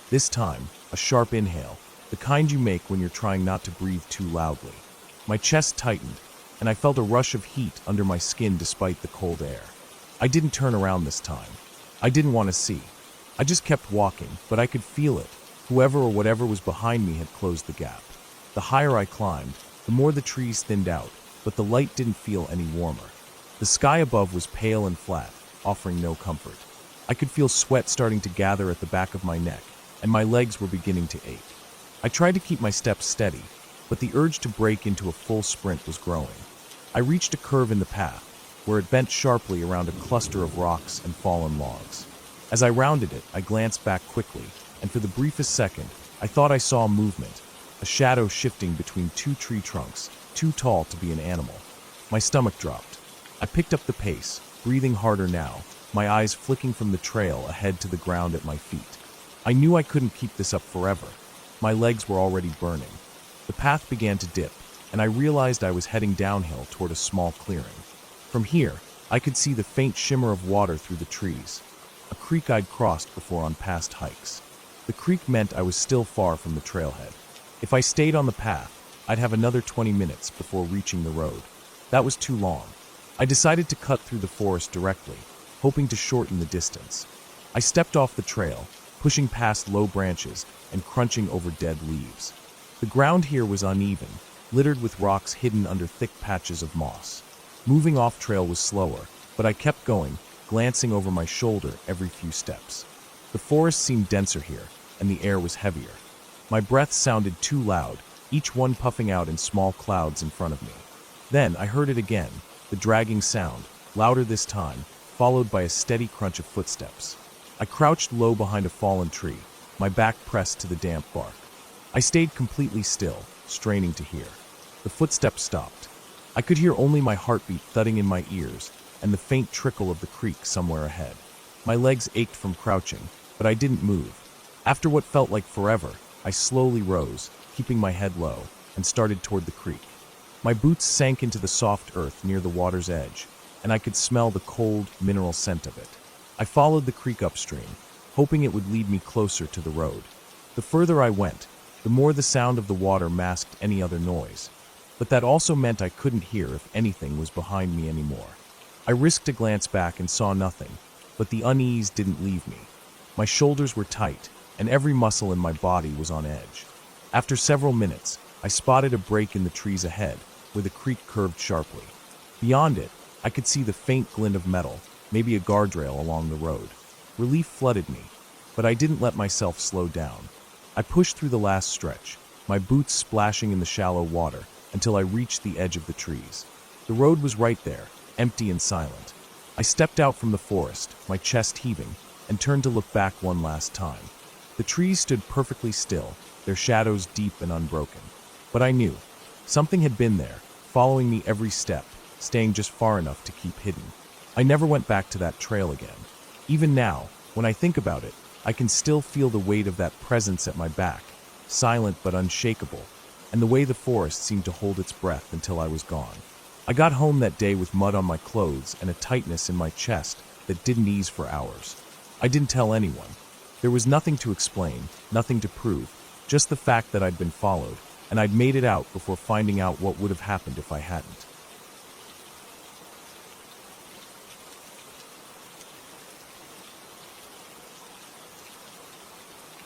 This time, a sharp inhale, the kind you make when you're trying not to breathe too loudly. My chest tightened, and I felt a rush of heat under my skin despite the cold air. I didn't turn around this time. I didn't want to see. I just kept walking, but I could feel it. Whoever or whatever was behind me had closed the gap. The higher I climbed, the more the trees thinned out, but the light didn't feel any warmer. The sky above was pale and flat, offering no comfort. I could feel sweat starting to gather at the back of my neck, and my legs were beginning to ache. I tried to keep my steps steady, but the urge to break into a full sprint was growing. I reached a curve in the path, where it bent sharply around a cluster of rocks and fallen logs. As I rounded it, I glanced back quickly, and for the briefest second, I thought I saw movement, a shadow shifting between two tree trunks, too tall to be an animal. My stomach dropped. I picked up the pace, breathing harder now, my eyes flicking from the trail ahead to the ground at my feet. I knew I couldn't keep this up forever. My legs were already burning. The path began to dip, and I realized I was heading downhill toward a small clearing. From here, I could see the faint shimmer of water through the trees, a creek I'd crossed before on past hikes. The creek meant I was still far from the trailhead. If I stayed on the path, I'd have another 20 minutes before reaching the road. That was too long. I decided to cut through the forest directly, hoping to shorten the distance. I stepped off the trail, pushing past low branches and crunching over dead leaves. The ground here was uneven, littered with rocks hidden under thick patches of moss. Moving off trail was slower, but I kept going, glancing over my shoulder every few steps. The forest seemed denser here, and the air was heavier. My breath sounded too loud, each one puffing out in small clouds in front of me. Then I heard it again, the dragging sound, louder this time, followed by a steady crunch of footsteps. I crouched low behind a fallen tree, my back pressed to the damp bark. I stayed completely still, straining to hear. The footsteps stopped. I could hear only my heartbeat thudding in my ears and the faint trickle of the creek somewhere ahead. My legs ached from crouching, but I didn't move. After what felt like forever, I slowly rose, keeping my head low, and started toward the creek. My boots sank into the soft earth near the water's edge, and I could smell the cold, mineral scent of it. I followed the creek upstream, hoping it would lead me closer to the road. The further I went, the more the sound of the water masked any other noise. But that also meant I couldn't hear if anything was behind me anymore. I risked a glance back and saw nothing, but the unease didn't leave me. My shoulders were tight, and every muscle in my body was on edge. After several minutes, I spotted a break in the trees ahead, where the creek curved sharply. Beyond it, I could see the faint glint of metal, maybe a guardrail along the road. Relief flooded me, but I didn't let myself slow down. I pushed through the last stretch, my boots splashing in the shallow water, until I reached the edge of the trees. The road was right there, empty and silent. I stepped out from the forest, my chest heaving, and turned to look back one last time. The trees stood perfectly still, their shadows deep and unbroken. But I knew. Something had been there, following me every step, staying just far enough to keep hidden. I never went back to that trail again. Even now, when I think about it, I can still feel the weight of that presence at my back, silent but unshakable, and the way the forest seemed to hold its breath until I was gone. I got home that day with mud on my clothes and a tightness in my chest that didn't ease for hours. I didn't tell anyone. There was nothing to explain, nothing to prove, just the fact that I'd been followed, and I'd made it out before finding out what would have happened if I hadn't.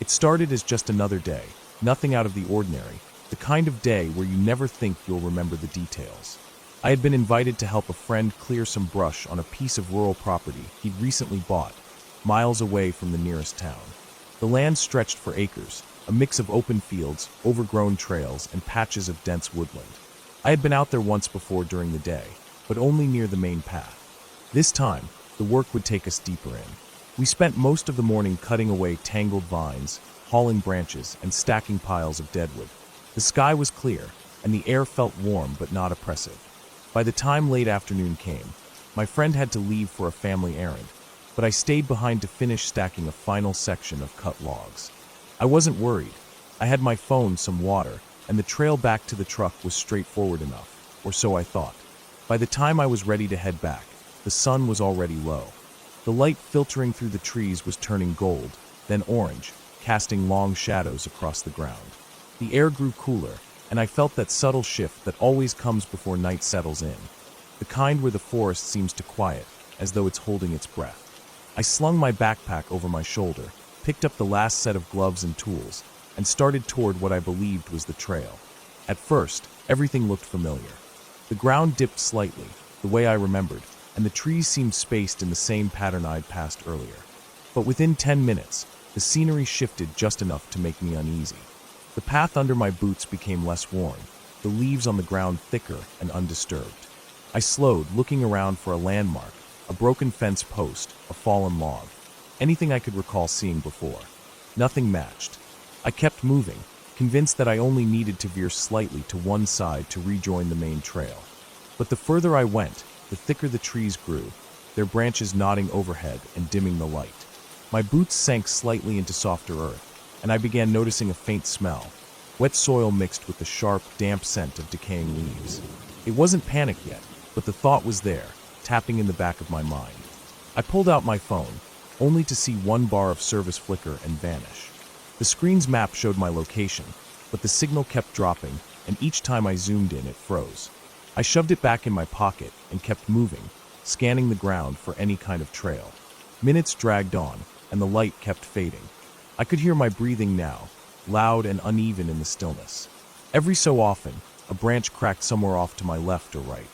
It started as just another day, nothing out of the ordinary, the kind of day where you never think you'll remember the details. I had been invited to help a friend clear some brush on a piece of rural property he'd recently bought, miles away from the nearest town. The land stretched for acres, a mix of open fields, overgrown trails, and patches of dense woodland. I had been out there once before during the day, but only near the main path. This time, the work would take us deeper in. We spent most of the morning cutting away tangled vines, hauling branches, and stacking piles of deadwood. The sky was clear, and the air felt warm but not oppressive. By the time late afternoon came, my friend had to leave for a family errand, but I stayed behind to finish stacking a final section of cut logs. I wasn't worried. I had my phone, some water, and the trail back to the truck was straightforward enough, or so I thought. By the time I was ready to head back, the sun was already low. The light filtering through the trees was turning gold, then orange, casting long shadows across the ground. The air grew cooler, and I felt that subtle shift that always comes before night settles in, the kind where the forest seems to quiet, as though it's holding its breath. I slung my backpack over my shoulder, picked up the last set of gloves and tools, and started toward what I believed was the trail. At first, everything looked familiar. The ground dipped slightly, the way I remembered, and the trees seemed spaced in the same pattern I'd passed earlier. But within 10 minutes, the scenery shifted just enough to make me uneasy. The path under my boots became less worn, the leaves on the ground thicker and undisturbed. I slowed, looking around for a landmark, a broken fence post, a fallen log, anything I could recall seeing before. Nothing matched. I kept moving, convinced that I only needed to veer slightly to one side to rejoin the main trail. But the further I went, the thicker the trees grew, their branches nodding overhead and dimming the light. My boots sank slightly into softer earth, and I began noticing a faint smell, wet soil mixed with the sharp, damp scent of decaying leaves. It wasn't panic yet, but the thought was there, tapping in the back of my mind. I pulled out my phone, only to see one bar of service flicker and vanish. The screen's map showed my location, but the signal kept dropping, and each time I zoomed in, it froze. I shoved it back in my pocket and kept moving, scanning the ground for any kind of trail. Minutes dragged on, and the light kept fading. I could hear my breathing now, loud and uneven in the stillness. Every so often, a branch cracked somewhere off to my left or right.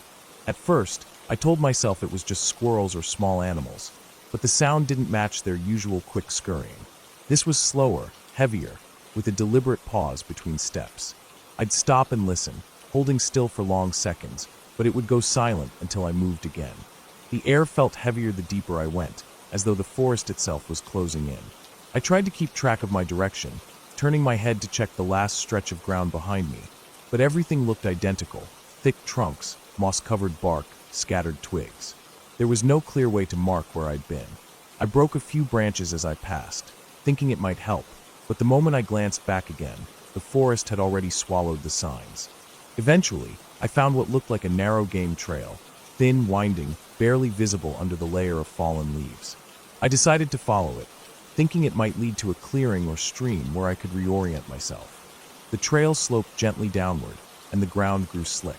At first, I told myself it was just squirrels or small animals, but the sound didn't match their usual quick scurrying. This was slower, heavier, with a deliberate pause between steps. I'd stop and listen, holding still for long seconds, but it would go silent until I moved again. The air felt heavier the deeper I went, as though the forest itself was closing in. I tried to keep track of my direction, turning my head to check the last stretch of ground behind me, but everything looked identical: thick trunks, moss-covered bark, scattered twigs. There was no clear way to mark where I'd been. I broke a few branches as I passed, thinking it might help, but the moment I glanced back again, the forest had already swallowed the signs. Eventually, I found what looked like a narrow game trail, thin, winding, barely visible under the layer of fallen leaves. I decided to follow it, thinking it might lead to a clearing or stream where I could reorient myself. The trail sloped gently downward, and the ground grew slick.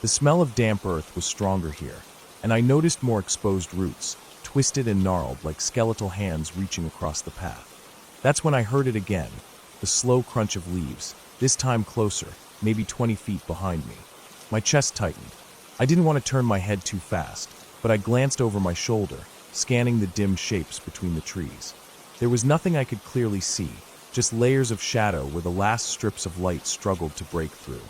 The smell of damp earth was stronger here, and I noticed more exposed roots, twisted and gnarled like skeletal hands reaching across the path. That's when I heard it again, the slow crunch of leaves, this time closer, maybe 20 feet behind me. My chest tightened. I didn't want to turn my head too fast, but I glanced over my shoulder, scanning the dim shapes between the trees. There was nothing I could clearly see, just layers of shadow where the last strips of light struggled to break through.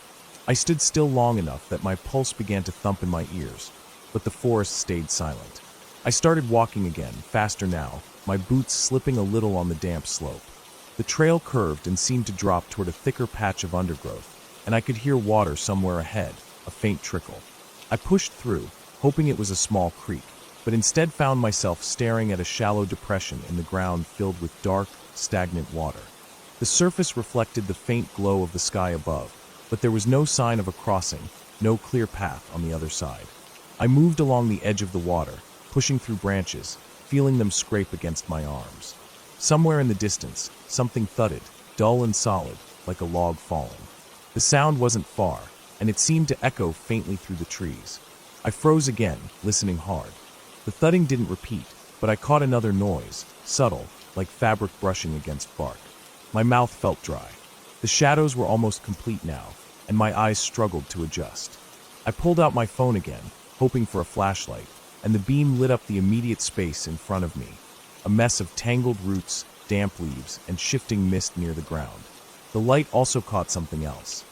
I stood still long enough that my pulse began to thump in my ears, but the forest stayed silent. I started walking again, faster now, my boots slipping a little on the damp slope. The trail curved and seemed to drop toward a thicker patch of undergrowth, and I could hear water somewhere ahead, a faint trickle. I pushed through, hoping it was a small creek, but instead found myself staring at a shallow depression in the ground filled with dark, stagnant water. The surface reflected the faint glow of the sky above, but there was no sign of a crossing, no clear path on the other side. I moved along the edge of the water, pushing through branches, feeling them scrape against my arms. Somewhere in the distance, something thudded, dull and solid, like a log falling. The sound wasn't far, and it seemed to echo faintly through the trees. I froze again, listening hard. The thudding didn't repeat, but I caught another noise, subtle, like fabric brushing against bark. My mouth felt dry. The shadows were almost complete now, and my eyes struggled to adjust. I pulled out my phone again, hoping for a flashlight, and the beam lit up the immediate space in front of me, a mess of tangled roots, damp leaves, and shifting mist near the ground. The light also caught something else.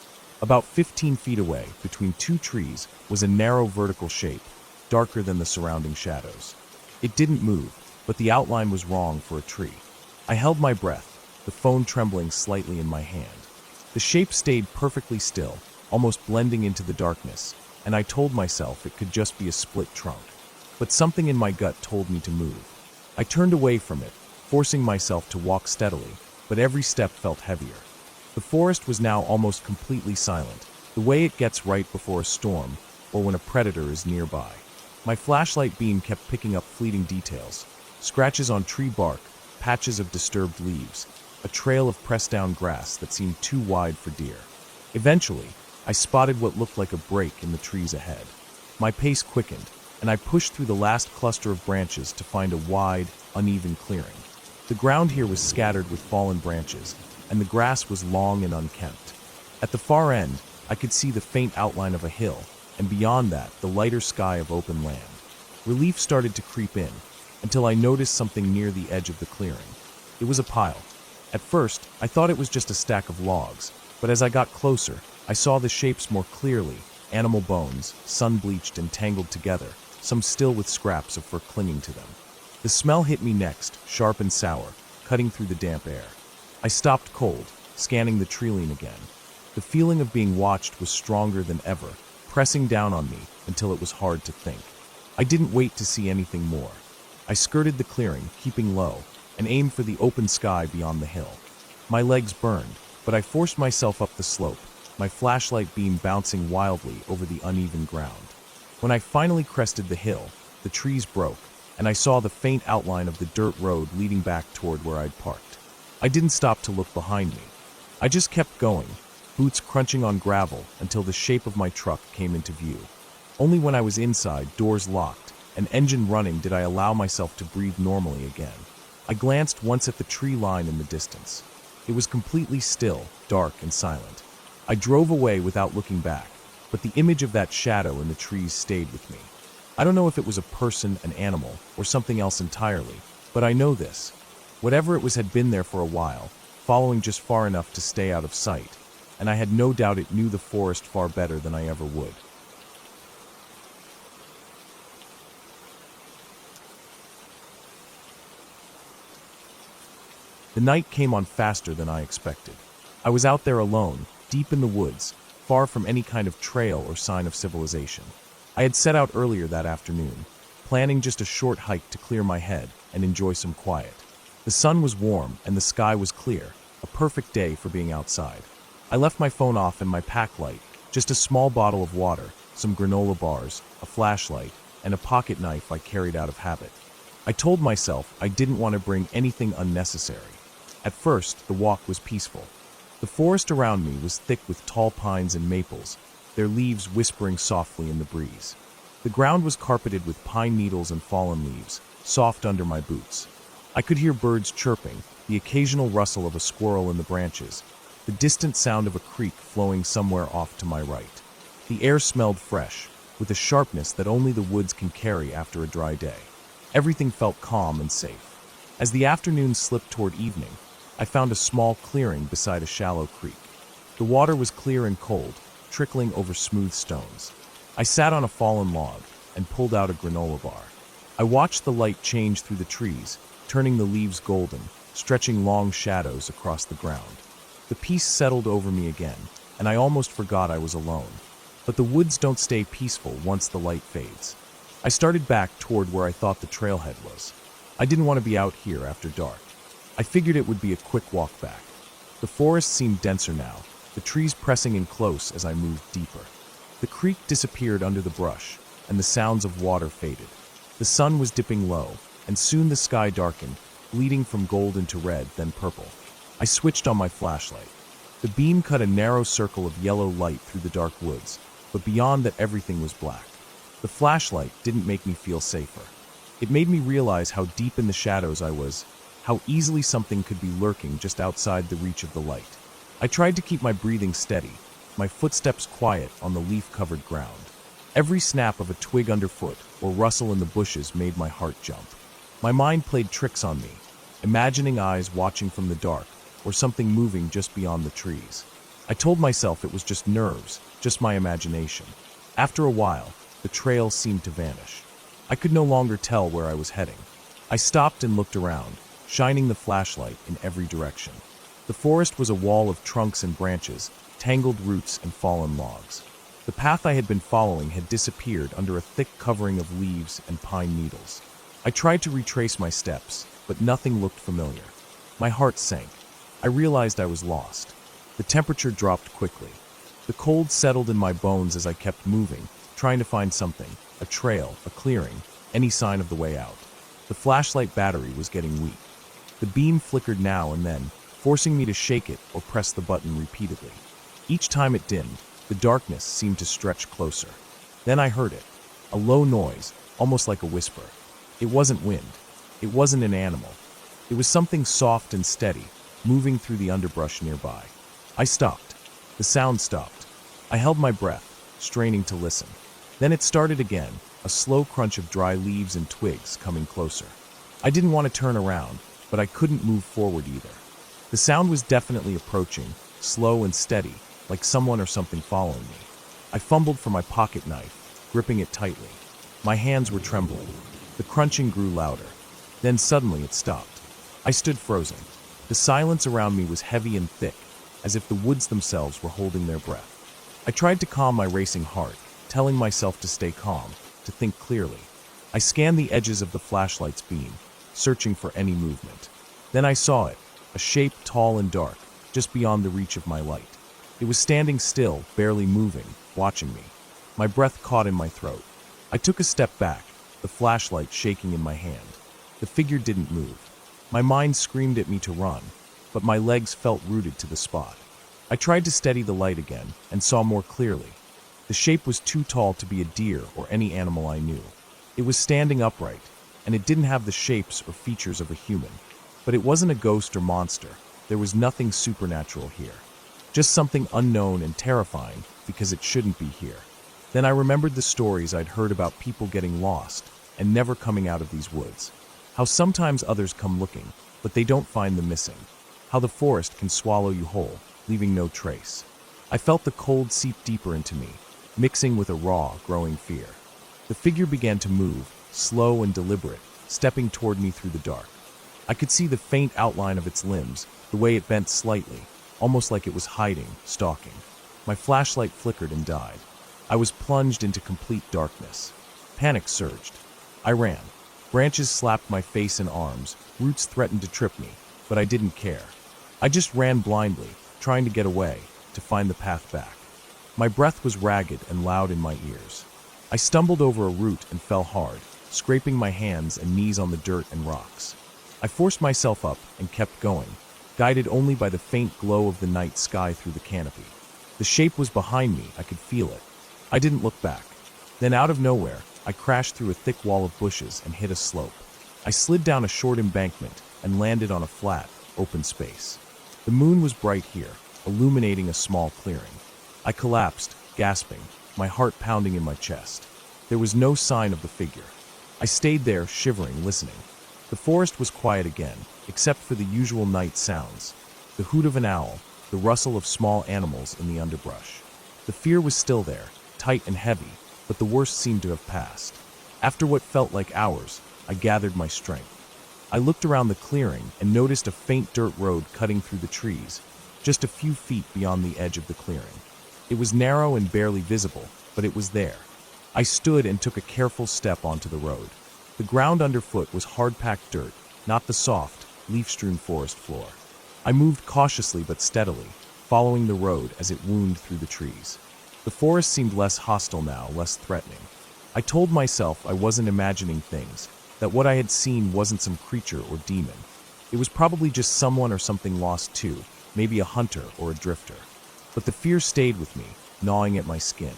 About 15 feet away, between two trees, was a narrow vertical shape, darker than the surrounding shadows. It didn't move, but the outline was wrong for a tree. I held my breath, the phone trembling slightly in my hand. The shape stayed perfectly still, almost blending into the darkness, and I told myself it could just be a split trunk. But something in my gut told me to move. I turned away from it, forcing myself to walk steadily, but every step felt heavier. The forest was now almost completely silent, the way it gets right before a storm or when a predator is nearby. My flashlight beam kept picking up fleeting details: scratches on tree bark, patches of disturbed leaves, a trail of pressed-down grass that seemed too wide for deer. Eventually, I spotted what looked like a break in the trees ahead. My pace quickened, and I pushed through the last cluster of branches to find a wide, uneven clearing. The ground here was scattered with fallen branches, and the grass was long and unkempt. At the far end, I could see the faint outline of a hill, and beyond that, the lighter sky of open land. Relief started to creep in, until I noticed something near the edge of the clearing. It was a pile, At first, I thought it was just a stack of logs, but as I got closer, I saw the shapes more clearly: animal bones, sun-bleached and tangled together, some still with scraps of fur clinging to them. The smell hit me next, sharp and sour, cutting through the damp air. I stopped cold, scanning the tree-line again. The feeling of being watched was stronger than ever, pressing down on me until it was hard to think. I didn't wait to see anything more. I skirted the clearing, keeping low, and aimed for the open sky beyond the hill. My legs burned, but I forced myself up the slope, my flashlight beam bouncing wildly over the uneven ground. When I finally crested the hill, the trees broke, and I saw the faint outline of the dirt road leading back toward where I'd parked. I didn't stop to look behind me. I just kept going, boots crunching on gravel until the shape of my truck came into view. Only when I was inside, doors locked, and engine running did I allow myself to breathe normally again. I glanced once at the tree line in the distance. It was completely still, dark and silent. I drove away without looking back, but the image of that shadow in the trees stayed with me. I don't know if it was a person, an animal, or something else entirely, but I know this. Whatever it was had been there for a while, following just far enough to stay out of sight, and I had no doubt it knew the forest far better than I ever would. The night came on faster than I expected. I was out there alone, deep in the woods, far from any kind of trail or sign of civilization. I had set out earlier that afternoon, planning just a short hike to clear my head and enjoy some quiet. The sun was warm and the sky was clear, a perfect day for being outside. I left my phone off and my pack light, just a small bottle of water, some granola bars, a flashlight, and a pocket knife I carried out of habit. I told myself I didn't want to bring anything unnecessary. At first, the walk was peaceful. The forest around me was thick with tall pines and maples, their leaves whispering softly in the breeze. The ground was carpeted with pine needles and fallen leaves, soft under my boots. I could hear birds chirping, the occasional rustle of a squirrel in the branches, the distant sound of a creek flowing somewhere off to my right. The air smelled fresh, with a sharpness that only the woods can carry after a dry day. Everything felt calm and safe. As the afternoon slipped toward evening, I found a small clearing beside a shallow creek. The water was clear and cold, trickling over smooth stones. I sat on a fallen log and pulled out a granola bar. I watched the light change through the trees, turning the leaves golden, stretching long shadows across the ground. The peace settled over me again, and I almost forgot I was alone. But the woods don't stay peaceful once the light fades. I started back toward where I thought the trailhead was. I didn't want to be out here after dark. I figured it would be a quick walk back. The forest seemed denser now, the trees pressing in close as I moved deeper. The creek disappeared under the brush, and the sounds of water faded. The sun was dipping low, and soon the sky darkened, bleeding from gold into red, then purple. I switched on my flashlight. The beam cut a narrow circle of yellow light through the dark woods, but beyond that everything was black. The flashlight didn't make me feel safer. It made me realize how deep in the shadows I was, how easily something could be lurking just outside the reach of the light. I tried to keep my breathing steady, my footsteps quiet on the leaf-covered ground. Every snap of a twig underfoot or rustle in the bushes made my heart jump. My mind played tricks on me, imagining eyes watching from the dark or something moving just beyond the trees. I told myself it was just nerves, just my imagination. After a while, the trail seemed to vanish. I could no longer tell where I was heading. I stopped and looked around, shining the flashlight in every direction. The forest was a wall of trunks and branches, tangled roots and fallen logs. The path I had been following had disappeared under a thick covering of leaves and pine needles. I tried to retrace my steps, but nothing looked familiar. My heart sank. I realized I was lost. The temperature dropped quickly. The cold settled in my bones as I kept moving, trying to find something, a trail, a clearing, any sign of the way out. The flashlight battery was getting weak. The beam flickered now and then, forcing me to shake it or press the button repeatedly. Each time it dimmed, the darkness seemed to stretch closer. Then I heard it, a low noise, almost like a whisper. It wasn't wind. It wasn't an animal. It was something soft and steady, moving through the underbrush nearby. I stopped. The sound stopped. I held my breath, straining to listen. Then it started again, a slow crunch of dry leaves and twigs coming closer. I didn't want to turn around, but I couldn't move forward either. The sound was definitely approaching, slow and steady, like someone or something following me. I fumbled for my pocket knife, gripping it tightly. My hands were trembling. The crunching grew louder. Then suddenly it stopped. I stood frozen. The silence around me was heavy and thick, as if the woods themselves were holding their breath. I tried to calm my racing heart, telling myself to stay calm, to think clearly. I scanned the edges of the flashlight's beam, searching for any movement. Then I saw it, a shape tall and dark, just beyond the reach of my light. It was standing still, barely moving, watching me. My breath caught in my throat. I took a step back, the flashlight shaking in my hand. The figure didn't move. My mind screamed at me to run, but my legs felt rooted to the spot. I tried to steady the light again and saw more clearly. The shape was too tall to be a deer or any animal I knew. It was standing upright, and it didn't have the shapes or features of a human. But it wasn't a ghost or monster. There was nothing supernatural here. Just something unknown and terrifying because it shouldn't be here. Then I remembered the stories I'd heard about people getting lost and never coming out of these woods. How sometimes others come looking, but they don't find the missing. How the forest can swallow you whole, leaving no trace. I felt the cold seep deeper into me, mixing with a raw, growing fear. The figure began to move, slow and deliberate, stepping toward me through the dark. I could see the faint outline of its limbs, the way it bent slightly, almost like it was hiding, stalking. My flashlight flickered and died. I was plunged into complete darkness. Panic surged. I ran. Branches slapped my face and arms, roots threatened to trip me, but I didn't care. I just ran blindly, trying to get away, to find the path back. My breath was ragged and loud in my ears. I stumbled over a root and fell hard, scraping my hands and knees on the dirt and rocks. I forced myself up and kept going, guided only by the faint glow of the night sky through the canopy. The shape was behind me, I could feel it. I didn't look back. Then out of nowhere, I crashed through a thick wall of bushes and hit a slope. I slid down a short embankment and landed on a flat, open space. The moon was bright here, illuminating a small clearing. I collapsed, gasping, my heart pounding in my chest. There was no sign of the figure. I stayed there, shivering, listening. The forest was quiet again, except for the usual night sounds. The hoot of an owl, the rustle of small animals in the underbrush. The fear was still there, tight and heavy, but the worst seemed to have passed. After what felt like hours, I gathered my strength. I looked around the clearing and noticed a faint dirt road cutting through the trees, just a few feet beyond the edge of the clearing. It was narrow and barely visible, but it was there. I stood and took a careful step onto the road. The ground underfoot was hard-packed dirt, not the soft, leaf-strewn forest floor. I moved cautiously but steadily, following the road as it wound through the trees. The forest seemed less hostile now, less threatening. I told myself I wasn't imagining things, that what I had seen wasn't some creature or demon. It was probably just someone or something lost too, maybe a hunter or a drifter. But the fear stayed with me, gnawing at my skin.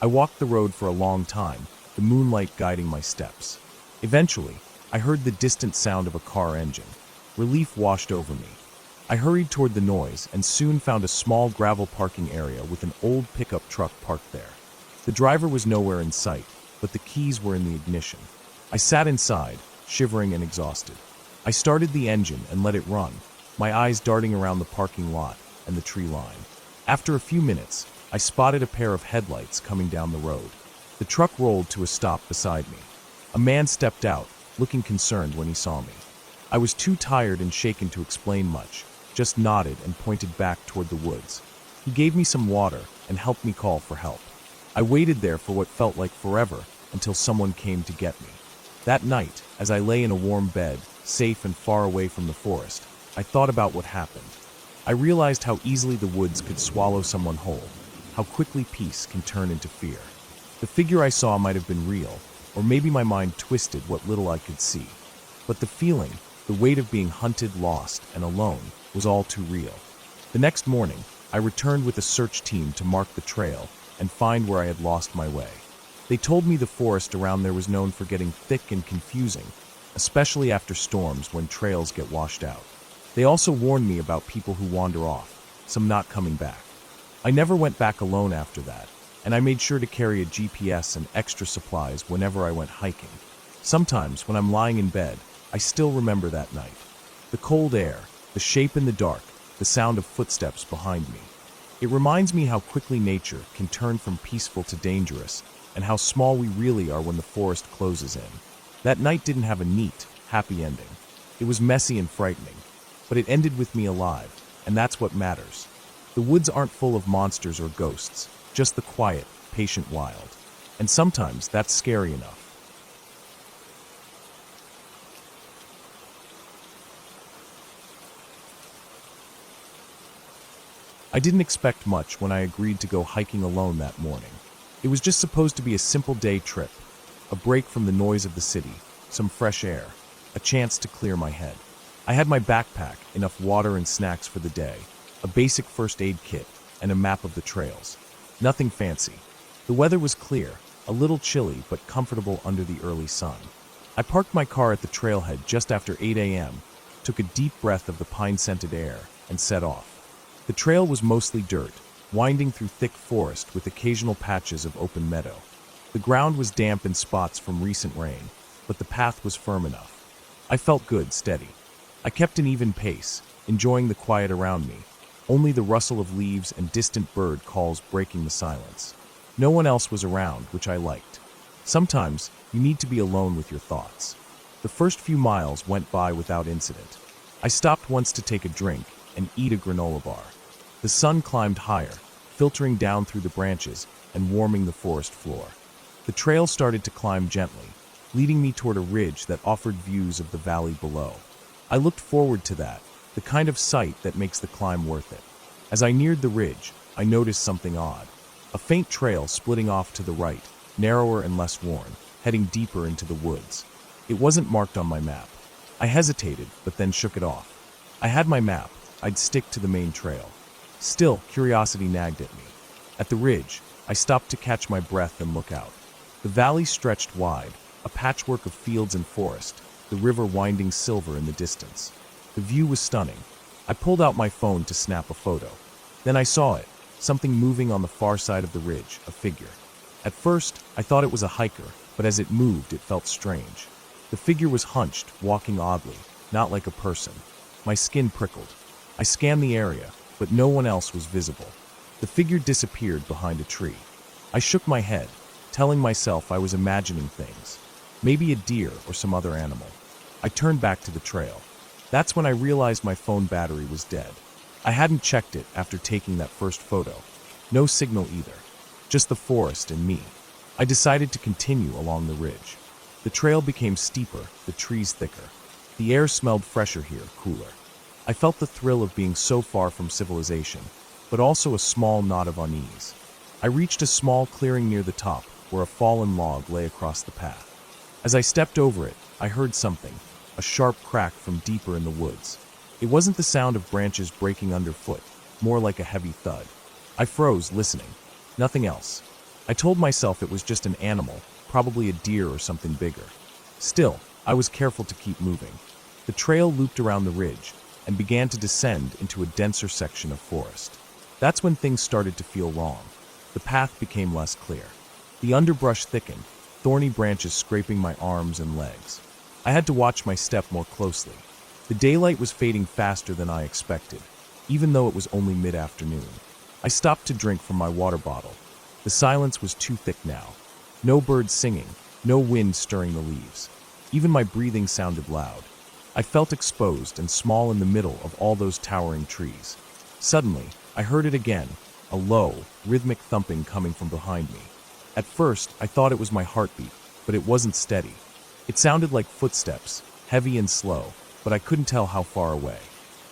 I walked the road for a long time, the moonlight guiding my steps. Eventually, I heard the distant sound of a car engine. Relief washed over me. I hurried toward the noise and soon found a small gravel parking area with an old pickup truck parked there. The driver was nowhere in sight, but the keys were in the ignition. I sat inside, shivering and exhausted. I started the engine and let it run, my eyes darting around the parking lot and the tree line. After a few minutes, I spotted a pair of headlights coming down the road. The truck rolled to a stop beside me. A man stepped out, looking concerned when he saw me. I was too tired and shaken to explain much, just nodded and pointed back toward the woods. He gave me some water and helped me call for help. I waited there for what felt like forever until someone came to get me. That night, as I lay in a warm bed, safe and far away from the forest, I thought about what happened. I realized how easily the woods could swallow someone whole, how quickly peace can turn into fear. The figure I saw might have been real, or maybe my mind twisted what little I could see. But the feeling, the weight of being hunted, lost, and alone, was all too real. The next morning, I returned with a search team to mark the trail and find where I had lost my way. They told me the forest around there was known for getting thick and confusing, especially after storms when trails get washed out. They also warned me about people who wander off, some not coming back. I never went back alone after that, and I made sure to carry a GPS and extra supplies whenever I went hiking. Sometimes, when I'm lying in bed, I still remember that night. The cold air, the the shape in the dark, the sound of footsteps behind me. It reminds me how quickly nature can turn from peaceful to dangerous, and how small we really are when the forest closes in. That night didn't have a neat, happy ending. It was messy and frightening, but it ended with me alive, and that's what matters. The woods aren't full of monsters or ghosts, just the quiet, patient wild. And sometimes that's scary enough. I didn't expect much when I agreed to go hiking alone that morning. It was just supposed to be a simple day trip, a break from the noise of the city, some fresh air, a chance to clear my head. I had my backpack, enough water and snacks for the day, a basic first aid kit, and a map of the trails. Nothing fancy. The weather was clear, a little chilly but comfortable under the early sun. I parked my car at the trailhead just after 8 a.m., took a deep breath of the pine-scented air, and set off. The trail was mostly dirt, winding through thick forest with occasional patches of open meadow. The ground was damp in spots from recent rain, but the path was firm enough. I felt good, steady. I kept an even pace, enjoying the quiet around me, only the rustle of leaves and distant bird calls breaking the silence. No one else was around, which I liked. Sometimes, you need to be alone with your thoughts. The first few miles went by without incident. I stopped once to take a drink and eat a granola bar. The sun climbed higher, filtering down through the branches and warming the forest floor. The trail started to climb gently, leading me toward a ridge that offered views of the valley below. I looked forward to that, the kind of sight that makes the climb worth it. As I neared the ridge, I noticed something odd. A faint trail splitting off to the right, narrower and less worn, heading deeper into the woods. It wasn't marked on my map. I hesitated, but then shook it off. I had my map. I'd stick to the main trail. Still, curiosity nagged at me. At the ridge, I stopped to catch my breath and look out. The valley stretched wide, a patchwork of fields and forest, the river winding silver in the distance. The view was stunning. I pulled out my phone to snap a photo. Then I saw it, something moving on the far side of the ridge, a figure. At first, I thought it was a hiker, but as it moved, it felt strange. The figure was hunched, walking oddly, not like a person. My skin prickled. I scanned the area, but no one else was visible. The figure disappeared behind a tree. I shook my head, telling myself I was imagining things. Maybe a deer or some other animal. I turned back to the trail. That's when I realized my phone battery was dead. I hadn't checked it after taking that first photo. No signal either. Just the forest and me. I decided to continue along the ridge. The trail became steeper, the trees thicker. The air smelled fresher here, cooler. I felt the thrill of being so far from civilization, but also a small knot of unease. I reached a small clearing near the top, where a fallen log lay across the path. As I stepped over it, I heard something, a sharp crack from deeper in the woods. It wasn't the sound of branches breaking underfoot, more like a heavy thud. I froze, listening. Nothing else. I told myself it was just an animal, probably a deer or something bigger. Still, I was careful to keep moving. The trail looped around the ridge and began to descend into a denser section of forest. That's when things started to feel wrong. The path became less clear. The underbrush thickened, thorny branches scraping my arms and legs. I had to watch my step more closely. The daylight was fading faster than I expected, even though it was only mid-afternoon. I stopped to drink from my water bottle. The silence was too thick now. No birds singing, no wind stirring the leaves. Even my breathing sounded loud. I felt exposed and small in the middle of all those towering trees. Suddenly, I heard it again, a low, rhythmic thumping coming from behind me. At first, I thought it was my heartbeat, but it wasn't steady. It sounded like footsteps, heavy and slow, but I couldn't tell how far away.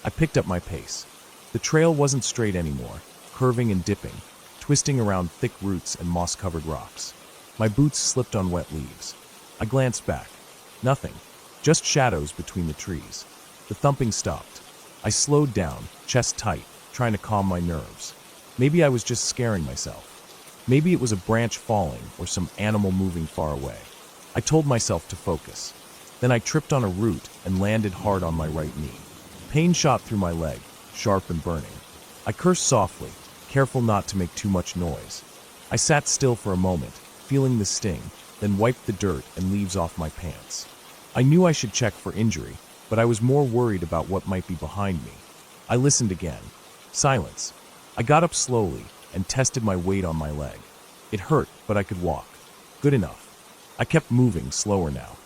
I picked up my pace. The trail wasn't straight anymore, curving and dipping, twisting around thick roots and moss-covered rocks. My boots slipped on wet leaves. I glanced back. Nothing. Just shadows between the trees. The thumping stopped. I slowed down, chest tight, trying to calm my nerves. Maybe I was just scaring myself. Maybe it was a branch falling or some animal moving far away. I told myself to focus. Then I tripped on a root and landed hard on my right knee. Pain shot through my leg, sharp and burning. I cursed softly, careful not to make too much noise. I sat still for a moment, feeling the sting, then wiped the dirt and leaves off my pants. I knew I should check for injury, but I was more worried about what might be behind me. I listened again. Silence. I got up slowly and tested my weight on my leg. It hurt, but I could walk. Good enough. I kept moving, slower now.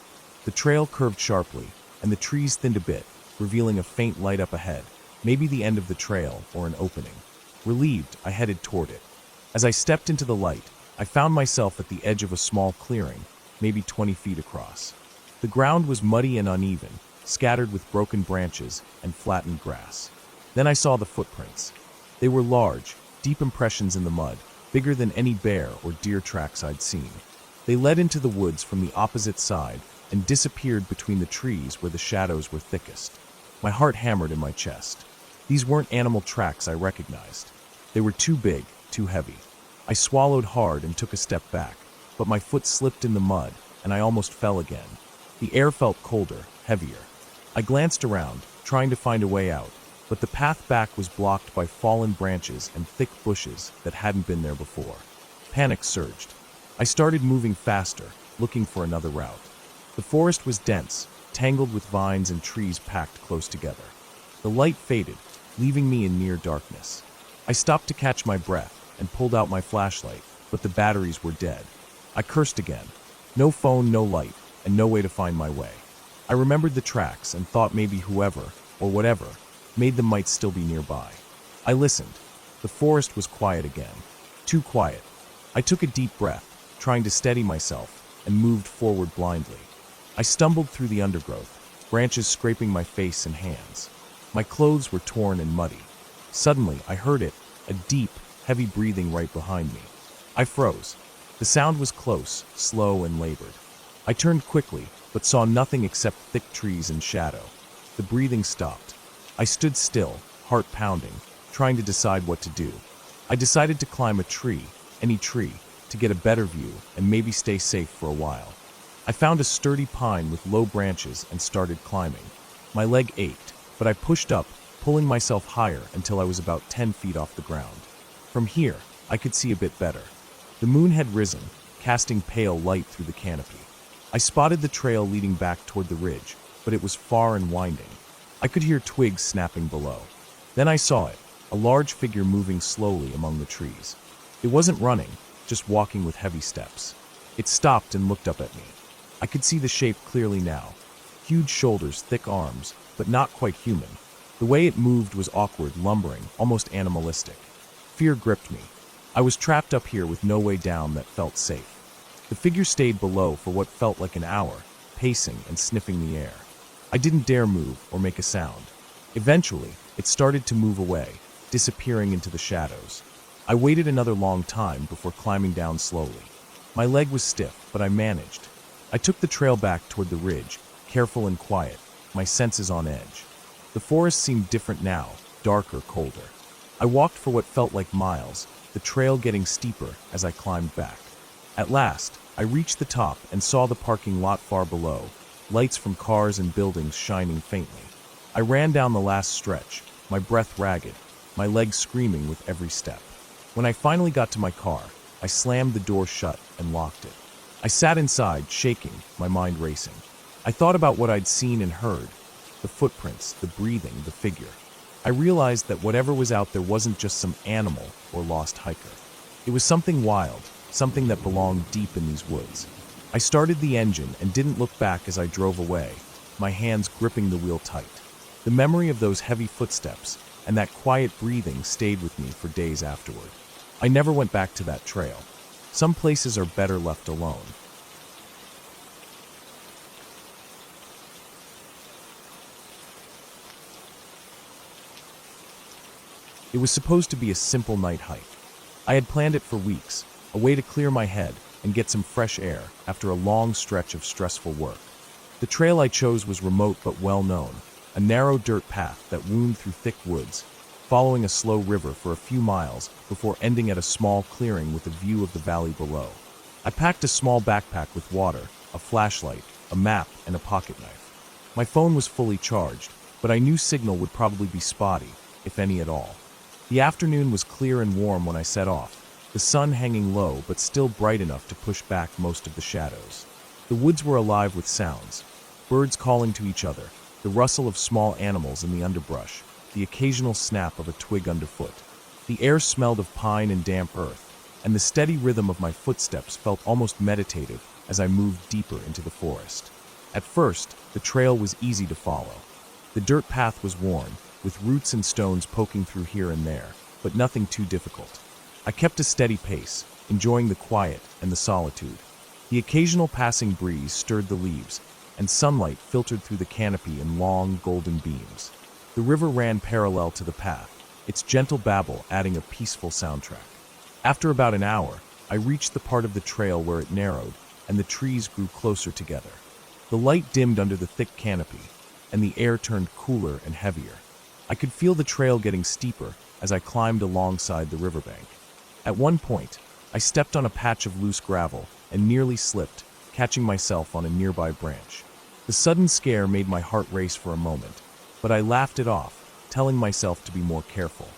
The trail curved sharply, and the trees thinned a bit, revealing a faint light up ahead, maybe the end of the trail or an opening. Relieved, I headed toward it. As I stepped into the light, I found myself at the edge of a small clearing, maybe 20 feet across. The ground was muddy and uneven, scattered with broken branches and flattened grass. Then I saw the footprints. They were large, deep impressions in the mud, bigger than any bear or deer tracks I'd seen. They led into the woods from the opposite side and disappeared between the trees where the shadows were thickest. My heart hammered in my chest. These weren't animal tracks I recognized. They were too big, too heavy. I swallowed hard and took a step back, but my foot slipped in the mud and I almost fell again. The air felt colder, heavier. I glanced around, trying to find a way out, but the path back was blocked by fallen branches and thick bushes that hadn't been there before. Panic surged. I started moving faster, looking for another route. The forest was dense, tangled with vines and trees packed close together. The light faded, leaving me in near darkness. I stopped to catch my breath and pulled out my flashlight, but the batteries were dead. I cursed again. No phone, no light, and no way to find my way. I remembered the tracks and thought maybe whoever, or whatever, made them might still be nearby. I listened. The forest was quiet again. Too quiet. I took a deep breath, trying to steady myself, and moved forward blindly. I stumbled through the undergrowth, branches scraping my face and hands. My clothes were torn and muddy. Suddenly, I heard it, a deep, heavy breathing right behind me. I froze. The sound was close, slow, and labored. I turned quickly, but saw nothing except thick trees and shadow. The breathing stopped. I stood still, heart pounding, trying to decide what to do. I decided to climb a tree, any tree, to get a better view and maybe stay safe for a while. I found a sturdy pine with low branches and started climbing. My leg ached, but I pushed up, pulling myself higher until I was about 10 feet off the ground. From here, I could see a bit better. The moon had risen, casting pale light through the canopy. I spotted the trail leading back toward the ridge, but it was far and winding. I could hear twigs snapping below. Then I saw it, a large figure moving slowly among the trees. It wasn't running, just walking with heavy steps. It stopped and looked up at me. I could see the shape clearly now. Huge shoulders, thick arms, but not quite human. The way it moved was awkward, lumbering, almost animalistic. Fear gripped me. I was trapped up here with no way down that felt safe. The figure stayed below for what felt like an hour, pacing and sniffing the air. I didn't dare move or make a sound. Eventually, it started to move away, disappearing into the shadows. I waited another long time before climbing down slowly. My leg was stiff, but I managed. I took the trail back toward the ridge, careful and quiet, my senses on edge. The forest seemed different now, darker, colder. I walked for what felt like miles, the trail getting steeper as I climbed back. At last, I reached the top and saw the parking lot far below, lights from cars and buildings shining faintly. I ran down the last stretch, my breath ragged, my legs screaming with every step. When I finally got to my car, I slammed the door shut and locked it. I sat inside, shaking, my mind racing. I thought about what I'd seen and heard, the footprints, the breathing, the figure. I realized that whatever was out there wasn't just some animal or lost hiker. It was something wild, something that belonged deep in these woods. I started the engine and didn't look back as I drove away, my hands gripping the wheel tight. The memory of those heavy footsteps and that quiet breathing stayed with me for days afterward. I never went back to that trail. Some places are better left alone. It was supposed to be a simple night hike. I had planned it for weeks, a way to clear my head and get some fresh air after a long stretch of stressful work. The trail I chose was remote but well known, a narrow dirt path that wound through thick woods, following a slow river for a few miles before ending at a small clearing with a view of the valley below. I packed a small backpack with water, a flashlight, a map, and a pocket knife. My phone was fully charged, but I knew signal would probably be spotty, if any at all. The afternoon was clear and warm when I set off, the sun hanging low but still bright enough to push back most of the shadows. The woods were alive with sounds, birds calling to each other, the rustle of small animals in the underbrush, the occasional snap of a twig underfoot. The air smelled of pine and damp earth, and the steady rhythm of my footsteps felt almost meditative as I moved deeper into the forest. At first, the trail was easy to follow. The dirt path was worn, with roots and stones poking through here and there, but nothing too difficult. I kept a steady pace, enjoying the quiet and the solitude. The occasional passing breeze stirred the leaves, and sunlight filtered through the canopy in long, golden beams. The river ran parallel to the path, its gentle babble adding a peaceful soundtrack. After about an hour, I reached the part of the trail where it narrowed, and the trees grew closer together. The light dimmed under the thick canopy, and the air turned cooler and heavier. I could feel the trail getting steeper as I climbed alongside the riverbank. At one point, I stepped on a patch of loose gravel and nearly slipped, catching myself on a nearby branch. The sudden scare made my heart race for a moment, but I laughed it off, telling myself to be more careful.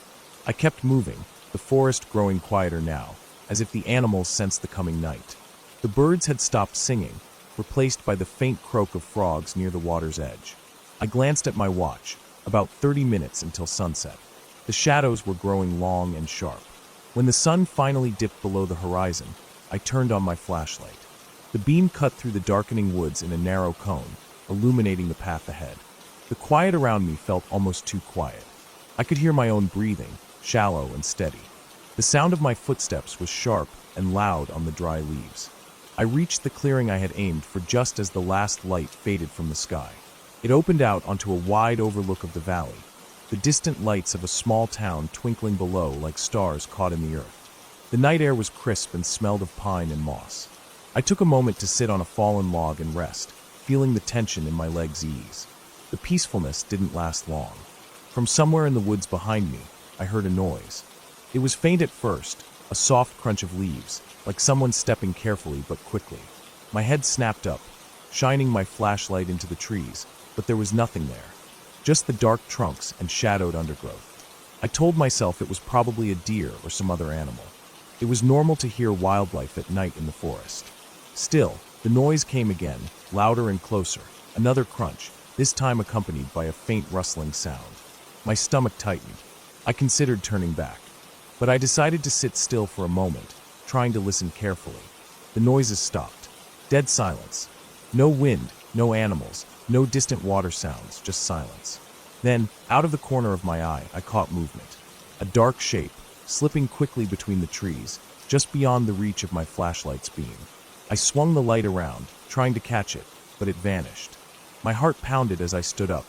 I kept moving, the forest growing quieter now, as if the animals sensed the coming night. The birds had stopped singing, replaced by the faint croak of frogs near the water's edge. I glanced at my watch, about 30 minutes until sunset. The shadows were growing long and sharp. When the sun finally dipped below the horizon, I turned on my flashlight. The beam cut through the darkening woods in a narrow cone, illuminating the path ahead. The quiet around me felt almost too quiet. I could hear my own breathing, shallow and steady. The sound of my footsteps was sharp and loud on the dry leaves. I reached the clearing I had aimed for just as the last light faded from the sky. It opened out onto a wide overlook of the valley, the distant lights of a small town twinkling below like stars caught in the earth. The night air was crisp and smelled of pine and moss. I took a moment to sit on a fallen log and rest, feeling the tension in my legs ease. The peacefulness didn't last long. From somewhere in the woods behind me, I heard a noise. It was faint at first, a soft crunch of leaves, like someone stepping carefully but quickly. My head snapped up, shining my flashlight into the trees, but there was nothing there. Just the dark trunks and shadowed undergrowth. I told myself it was probably a deer or some other animal. It was normal to hear wildlife at night in the forest. Still, the noise came again, louder and closer, another crunch, this time accompanied by a faint rustling sound. My stomach tightened. I considered turning back, but I decided to sit still for a moment, trying to listen carefully. The noises stopped. Dead silence. No wind, no animals, no distant water sounds, just silence. Then, out of the corner of my eye, I caught movement. A dark shape, slipping quickly between the trees, just beyond the reach of my flashlight's beam. I swung the light around, trying to catch it, but it vanished. My heart pounded as I stood up,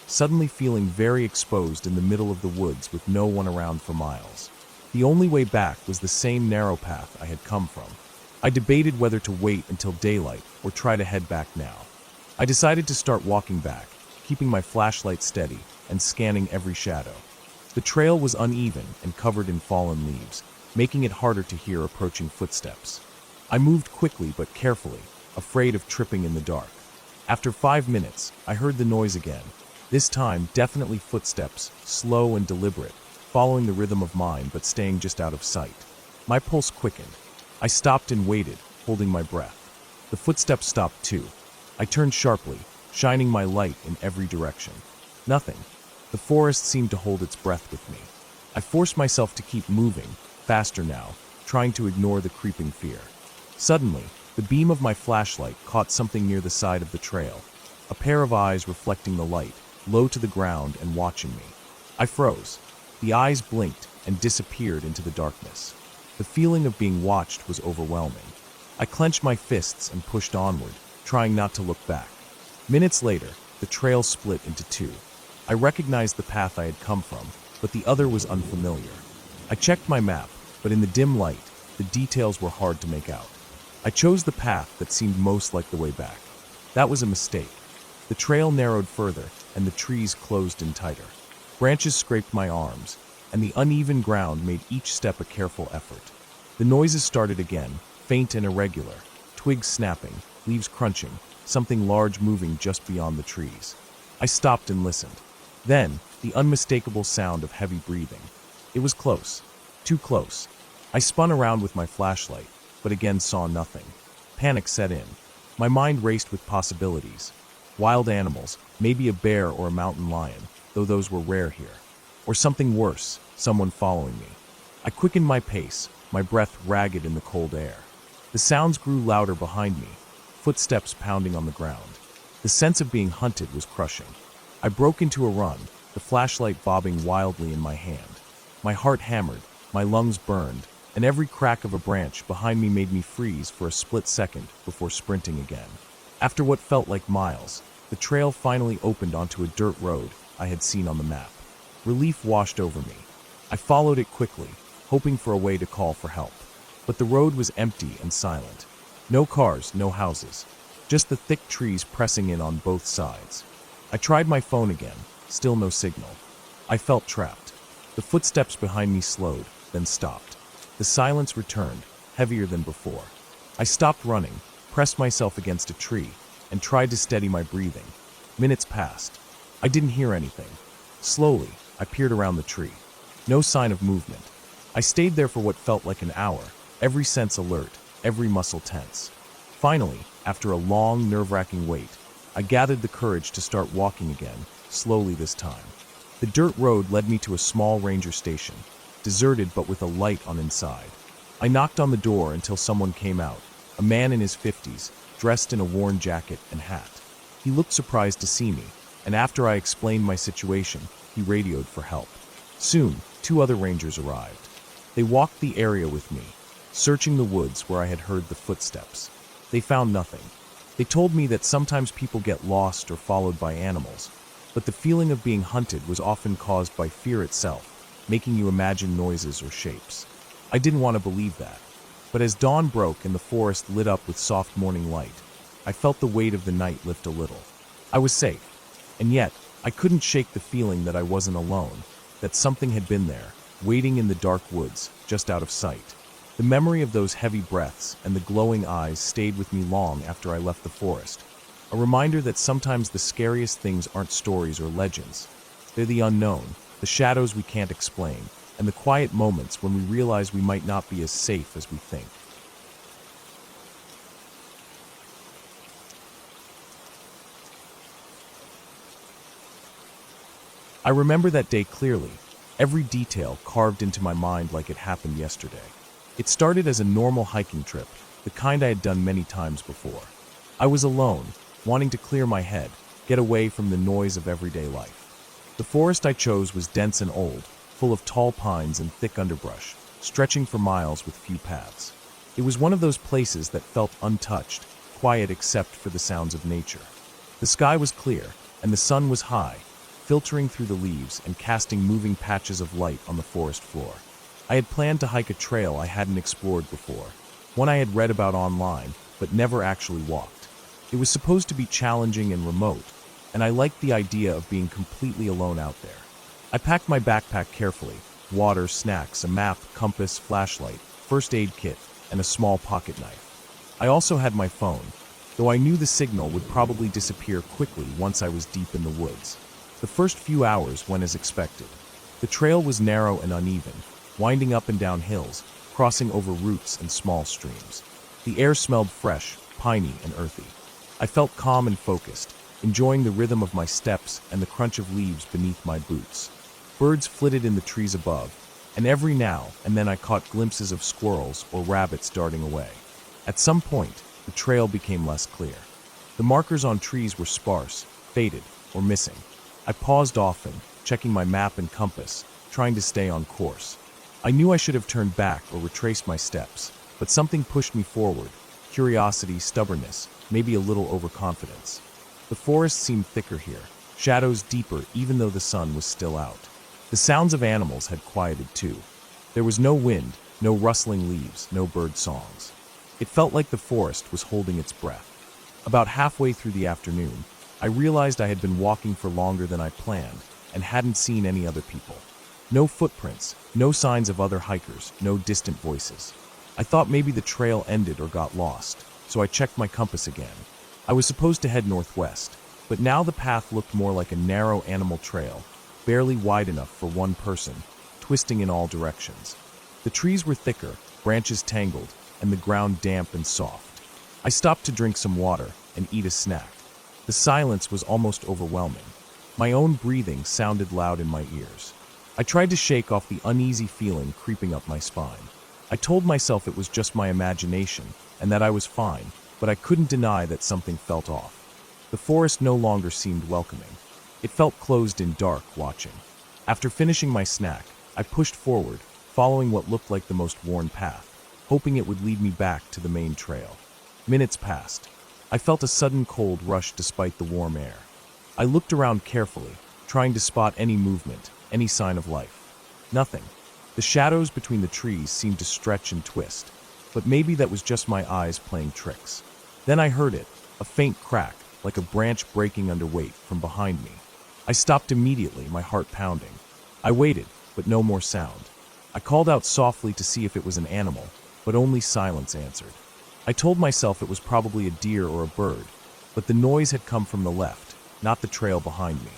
suddenly feeling very exposed in the middle of the woods with no one around for miles. The only way back was the same narrow path I had come from. I debated whether to wait until daylight or try to head back now. I decided to start walking back, keeping my flashlight steady and scanning every shadow. The trail was uneven and covered in fallen leaves, making it harder to hear approaching footsteps. I moved quickly but carefully, afraid of tripping in the dark. After 5 minutes, I heard the noise again. This time, definitely footsteps, slow and deliberate, following the rhythm of mine but staying just out of sight. My pulse quickened. I stopped and waited, holding my breath. The footsteps stopped too. I turned sharply, shining my light in every direction. Nothing. The forest seemed to hold its breath with me. I forced myself to keep moving, faster now, trying to ignore the creeping fear. Suddenly, the beam of my flashlight caught something near the side of the trail, a pair of eyes reflecting the light, low to the ground and watching me. I froze. The eyes blinked and disappeared into the darkness. The feeling of being watched was overwhelming. I clenched my fists and pushed onward, trying not to look back. Minutes later, the trail split into two. I recognized the path I had come from, but the other was unfamiliar. I checked my map, but in the dim light, the details were hard to make out. I chose the path that seemed most like the way back. That was a mistake. The trail narrowed further, and the trees closed in tighter. Branches scraped my arms, and the uneven ground made each step a careful effort. The noises started again, faint and irregular, twigs snapping, leaves crunching, something large moving just beyond the trees. I stopped and listened. Then, the unmistakable sound of heavy breathing. It was close. Too close. I spun around with my flashlight, but again saw nothing. Panic set in. My mind raced with possibilities. Wild animals, Maybe a bear or a mountain lion, though those were rare here. Or something worse, someone following me. I quickened my pace, my breath ragged in the cold air. The sounds grew louder behind me, footsteps pounding on the ground. The sense of being hunted was crushing. I broke into a run, the flashlight bobbing wildly in my hand. My heart hammered, my lungs burned, and every crack of a branch behind me made me freeze for a split second before sprinting again. After what felt like miles, the trail finally opened onto a dirt road I had seen on the map. Relief washed over me. I followed it quickly, hoping for a way to call for help. But the road was empty and silent. No cars, no houses. Just the thick trees pressing in on both sides. I tried my phone again, still no signal. I felt trapped. The footsteps behind me slowed, then stopped. The silence returned, heavier than before. I stopped running, pressed myself against a tree, and tried to steady my breathing. Minutes passed. I didn't hear anything. Slowly, I peered around the tree. No sign of movement. I stayed there for what felt like an hour, every sense alert, every muscle tense. Finally, after a long, nerve-wracking wait, I gathered the courage to start walking again, slowly this time. The dirt road led me to a small ranger station, deserted but with a light on inside. I knocked on the door until someone came out, a man in his 50s, dressed in a worn jacket and hat. He looked surprised to see me, and after I explained my situation, he radioed for help. Soon, 2 other rangers arrived. They walked the area with me, searching the woods where I had heard the footsteps. They found nothing. They told me that sometimes people get lost or followed by animals, but the feeling of being hunted was often caused by fear itself, making you imagine noises or shapes. I didn't want to believe that, but as dawn broke and the forest lit up with soft morning light, I felt the weight of the night lift a little. I was safe, and yet I couldn't shake the feeling that I wasn't alone, that something had been there, waiting in the dark woods, just out of sight. The memory of those heavy breaths and the glowing eyes stayed with me long after I left the forest, a reminder that sometimes the scariest things aren't stories or legends. They're the unknown, the shadows we can't explain, and the quiet moments when we realize we might not be as safe as we think. I remember that day clearly, every detail carved into my mind like it happened yesterday. It started as a normal hiking trip, the kind I had done many times before. I was alone, wanting to clear my head, get away from the noise of everyday life. The forest I chose was dense and old, full of tall pines and thick underbrush, stretching for miles with few paths. It was one of those places that felt untouched, quiet except for the sounds of nature. The sky was clear, and the sun was high, filtering through the leaves and casting moving patches of light on the forest floor. I had planned to hike a trail I hadn't explored before, one I had read about online, but never actually walked. It was supposed to be challenging and remote, and I liked the idea of being completely alone out there. I packed my backpack carefully, water, snacks, a map, compass, flashlight, first aid kit, and a small pocket knife. I also had my phone, though I knew the signal would probably disappear quickly once I was deep in the woods. The first few hours went as expected. The trail was narrow and uneven, winding up and down hills, crossing over roots and small streams. The air smelled fresh, piney, and earthy. I felt calm and focused, enjoying the rhythm of my steps and the crunch of leaves beneath my boots. Birds flitted in the trees above, and every now and then I caught glimpses of squirrels or rabbits darting away. At some point, the trail became less clear. The markers on trees were sparse, faded, or missing. I paused often, checking my map and compass, trying to stay on course. I knew I should have turned back or retraced my steps, but something pushed me forward. Curiosity, stubbornness, maybe a little overconfidence. The forest seemed thicker here, shadows deeper even though the sun was still out. The sounds of animals had quieted too. There was no wind, no rustling leaves, no bird songs. It felt like the forest was holding its breath. About halfway through the afternoon, I realized I had been walking for longer than I planned and hadn't seen any other people. No footprints, no signs of other hikers, no distant voices. I thought maybe the trail ended or got lost, so I checked my compass again. I was supposed to head northwest, but now the path looked more like a narrow animal trail, barely wide enough for one person, twisting in all directions. The trees were thicker, branches tangled, and the ground damp and soft. I stopped to drink some water and eat a snack. The silence was almost overwhelming. My own breathing sounded loud in my ears. I tried to shake off the uneasy feeling creeping up my spine. I told myself it was just my imagination and that I was fine, but I couldn't deny that something felt off. The forest no longer seemed welcoming. It felt closed in dark, watching. After finishing my snack, I pushed forward, following what looked like the most worn path, hoping it would lead me back to the main trail. Minutes passed. I felt a sudden cold rush despite the warm air. I looked around carefully, trying to spot any movement, any sign of life. Nothing. The shadows between the trees seemed to stretch and twist, but maybe that was just my eyes playing tricks. Then I heard it, a faint crack, like a branch breaking under weight from behind me. I stopped immediately, my heart pounding. I waited, but no more sound. I called out softly to see if it was an animal, but only silence answered. I told myself it was probably a deer or a bird, but the noise had come from the left, not the trail behind me.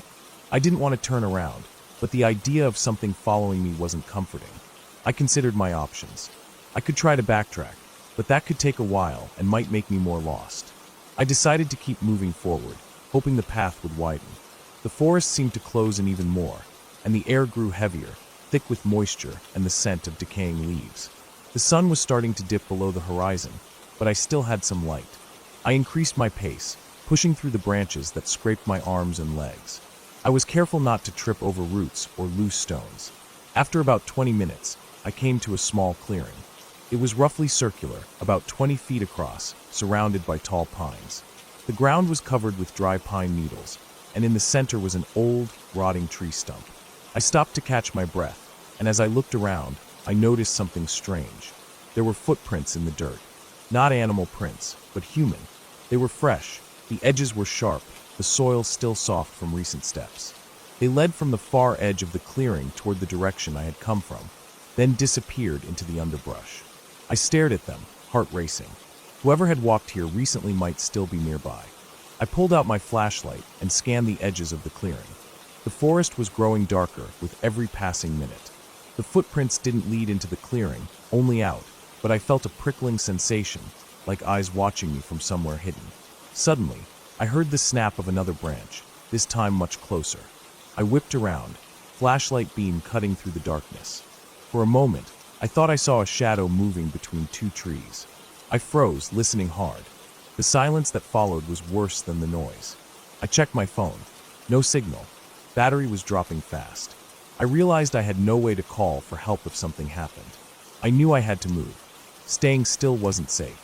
I didn't want to turn around, but the idea of something following me wasn't comforting. I considered my options. I could try to backtrack, but that could take a while and might make me more lost. I decided to keep moving forward, hoping the path would widen. The forest seemed to close in even more, and the air grew heavier, thick with moisture and the scent of decaying leaves. The sun was starting to dip below the horizon, but I still had some light. I increased my pace, pushing through the branches that scraped my arms and legs. I was careful not to trip over roots or loose stones. After about 20 minutes, I came to a small clearing. It was roughly circular, about 20 feet across, surrounded by tall pines. The ground was covered with dry pine needles, and in the center was an old, rotting tree stump. I stopped to catch my breath, and as I looked around, I noticed something strange. There were footprints in the dirt. Not animal prints, but human. They were fresh, the edges were sharp, the soil still soft from recent steps. They led from the far edge of the clearing toward the direction I had come from, then disappeared into the underbrush. I stared at them, heart racing. Whoever had walked here recently might still be nearby. I pulled out my flashlight and scanned the edges of the clearing. The forest was growing darker with every passing minute. The footprints didn't lead into the clearing, only out, but I felt a prickling sensation, like eyes watching me from somewhere hidden. Suddenly, I heard the snap of another branch, this time much closer. I whipped around, flashlight beam cutting through the darkness. For a moment, I thought I saw a shadow moving between two trees. I froze, listening hard. The silence that followed was worse than the noise. I checked my phone. No signal. Battery was dropping fast. I realized I had no way to call for help if something happened. I knew I had to move. Staying still wasn't safe.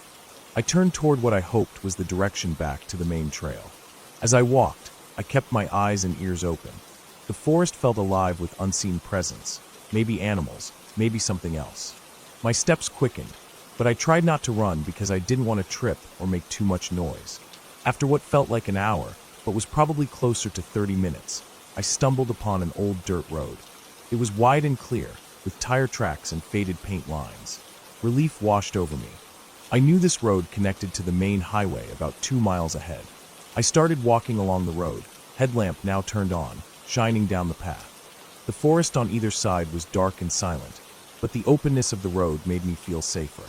I turned toward what I hoped was the direction back to the main trail. As I walked, I kept my eyes and ears open. The forest felt alive with unseen presence, maybe animals, maybe something else. My steps quickened, but I tried not to run because I didn't want to trip or make too much noise. After what felt like an hour, but was probably closer to 30 minutes, I stumbled upon an old dirt road. It was wide and clear, with tire tracks and faded paint lines. Relief washed over me. I knew this road connected to the main highway about 2 miles ahead. I started walking along the road, headlamp now turned on, shining down the path. The forest on either side was dark and silent, but the openness of the road made me feel safer.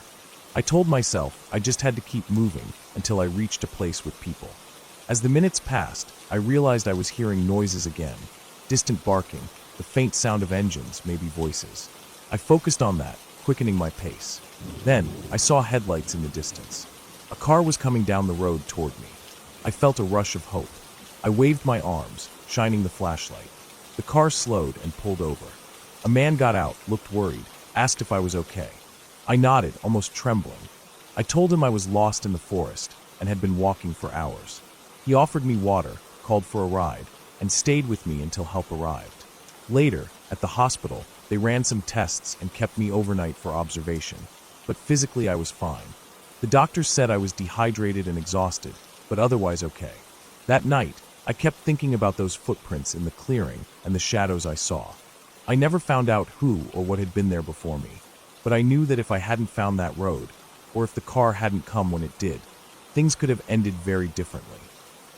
I told myself I just had to keep moving until I reached a place with people. As the minutes passed, I realized I was hearing noises again, distant barking, the faint sound of engines, maybe voices. I focused on that, quickening my pace. Then, I saw headlights in the distance. A car was coming down the road toward me. I felt a rush of hope. I waved my arms, shining the flashlight. The car slowed and pulled over. A man got out, looked worried, asked if I was okay. I nodded, almost trembling. I told him I was lost in the forest and had been walking for hours. He offered me water, called for a ride, and stayed with me until help arrived. Later, at the hospital, they ran some tests and kept me overnight for observation, but physically I was fine. The doctors said I was dehydrated and exhausted, but otherwise okay. That night, I kept thinking about those footprints in the clearing and the shadows I saw. I never found out who or what had been there before me, but I knew that if I hadn't found that road, or if the car hadn't come when it did, things could have ended very differently.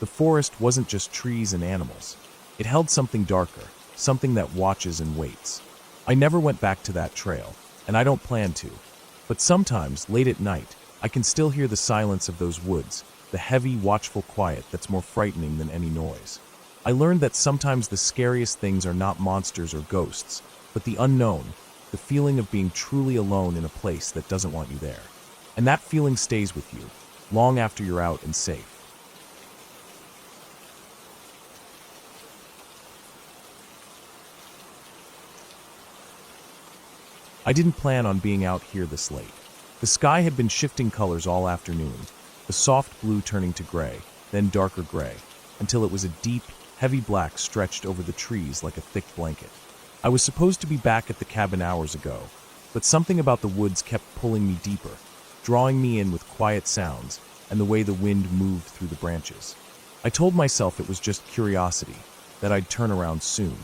The forest wasn't just trees and animals. It held something darker, something that watches and waits. I never went back to that trail, and I don't plan to. But sometimes, late at night, I can still hear the silence of those woods, the heavy, watchful quiet that's more frightening than any noise. I learned that sometimes the scariest things are not monsters or ghosts, but the unknown, the feeling of being truly alone in a place that doesn't want you there. And that feeling stays with you, long after you're out and safe. I didn't plan on being out here this late. The sky had been shifting colors all afternoon, the soft blue turning to gray, then darker gray, until it was a deep, heavy black stretched over the trees like a thick blanket. I was supposed to be back at the cabin hours ago, but something about the woods kept pulling me deeper, drawing me in with quiet sounds and the way the wind moved through the branches. I told myself it was just curiosity, that I'd turn around soon,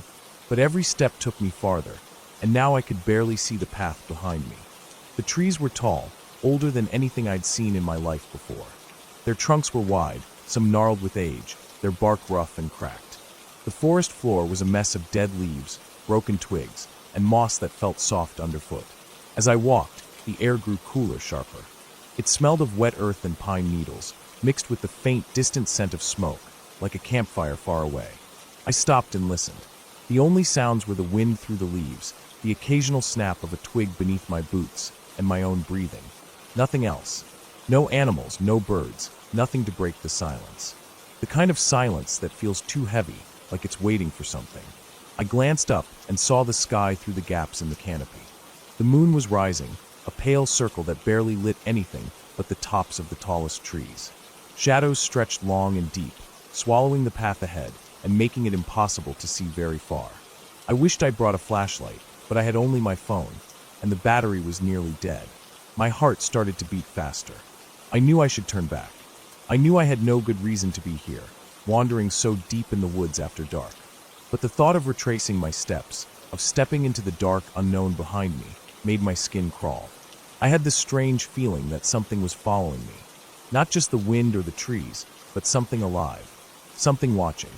but every step took me farther, and now I could barely see the path behind me. The trees were tall, older than anything I'd seen in my life before. Their trunks were wide, some gnarled with age, their bark rough and cracked. The forest floor was a mess of dead leaves, broken twigs, and moss that felt soft underfoot. As I walked, the air grew cooler, sharper. It smelled of wet earth and pine needles, mixed with the faint, distant scent of smoke, like a campfire far away. I stopped and listened. The only sounds were the wind through the leaves, the occasional snap of a twig beneath my boots, and my own breathing. Nothing else. No animals, no birds, nothing to break the silence. The kind of silence that feels too heavy, like it's waiting for something. I glanced up and saw the sky through the gaps in the canopy. The moon was rising, a pale circle that barely lit anything but the tops of the tallest trees. Shadows stretched long and deep, swallowing the path ahead and making it impossible to see very far. I wished I'd brought a flashlight, but I had only my phone, and the battery was nearly dead. My heart started to beat faster. I knew I should turn back. I knew I had no good reason to be here, wandering so deep in the woods after dark. But the thought of retracing my steps, of stepping into the dark unknown behind me, made my skin crawl. I had this strange feeling that something was following me. Not just the wind or the trees, but something alive. Something watching.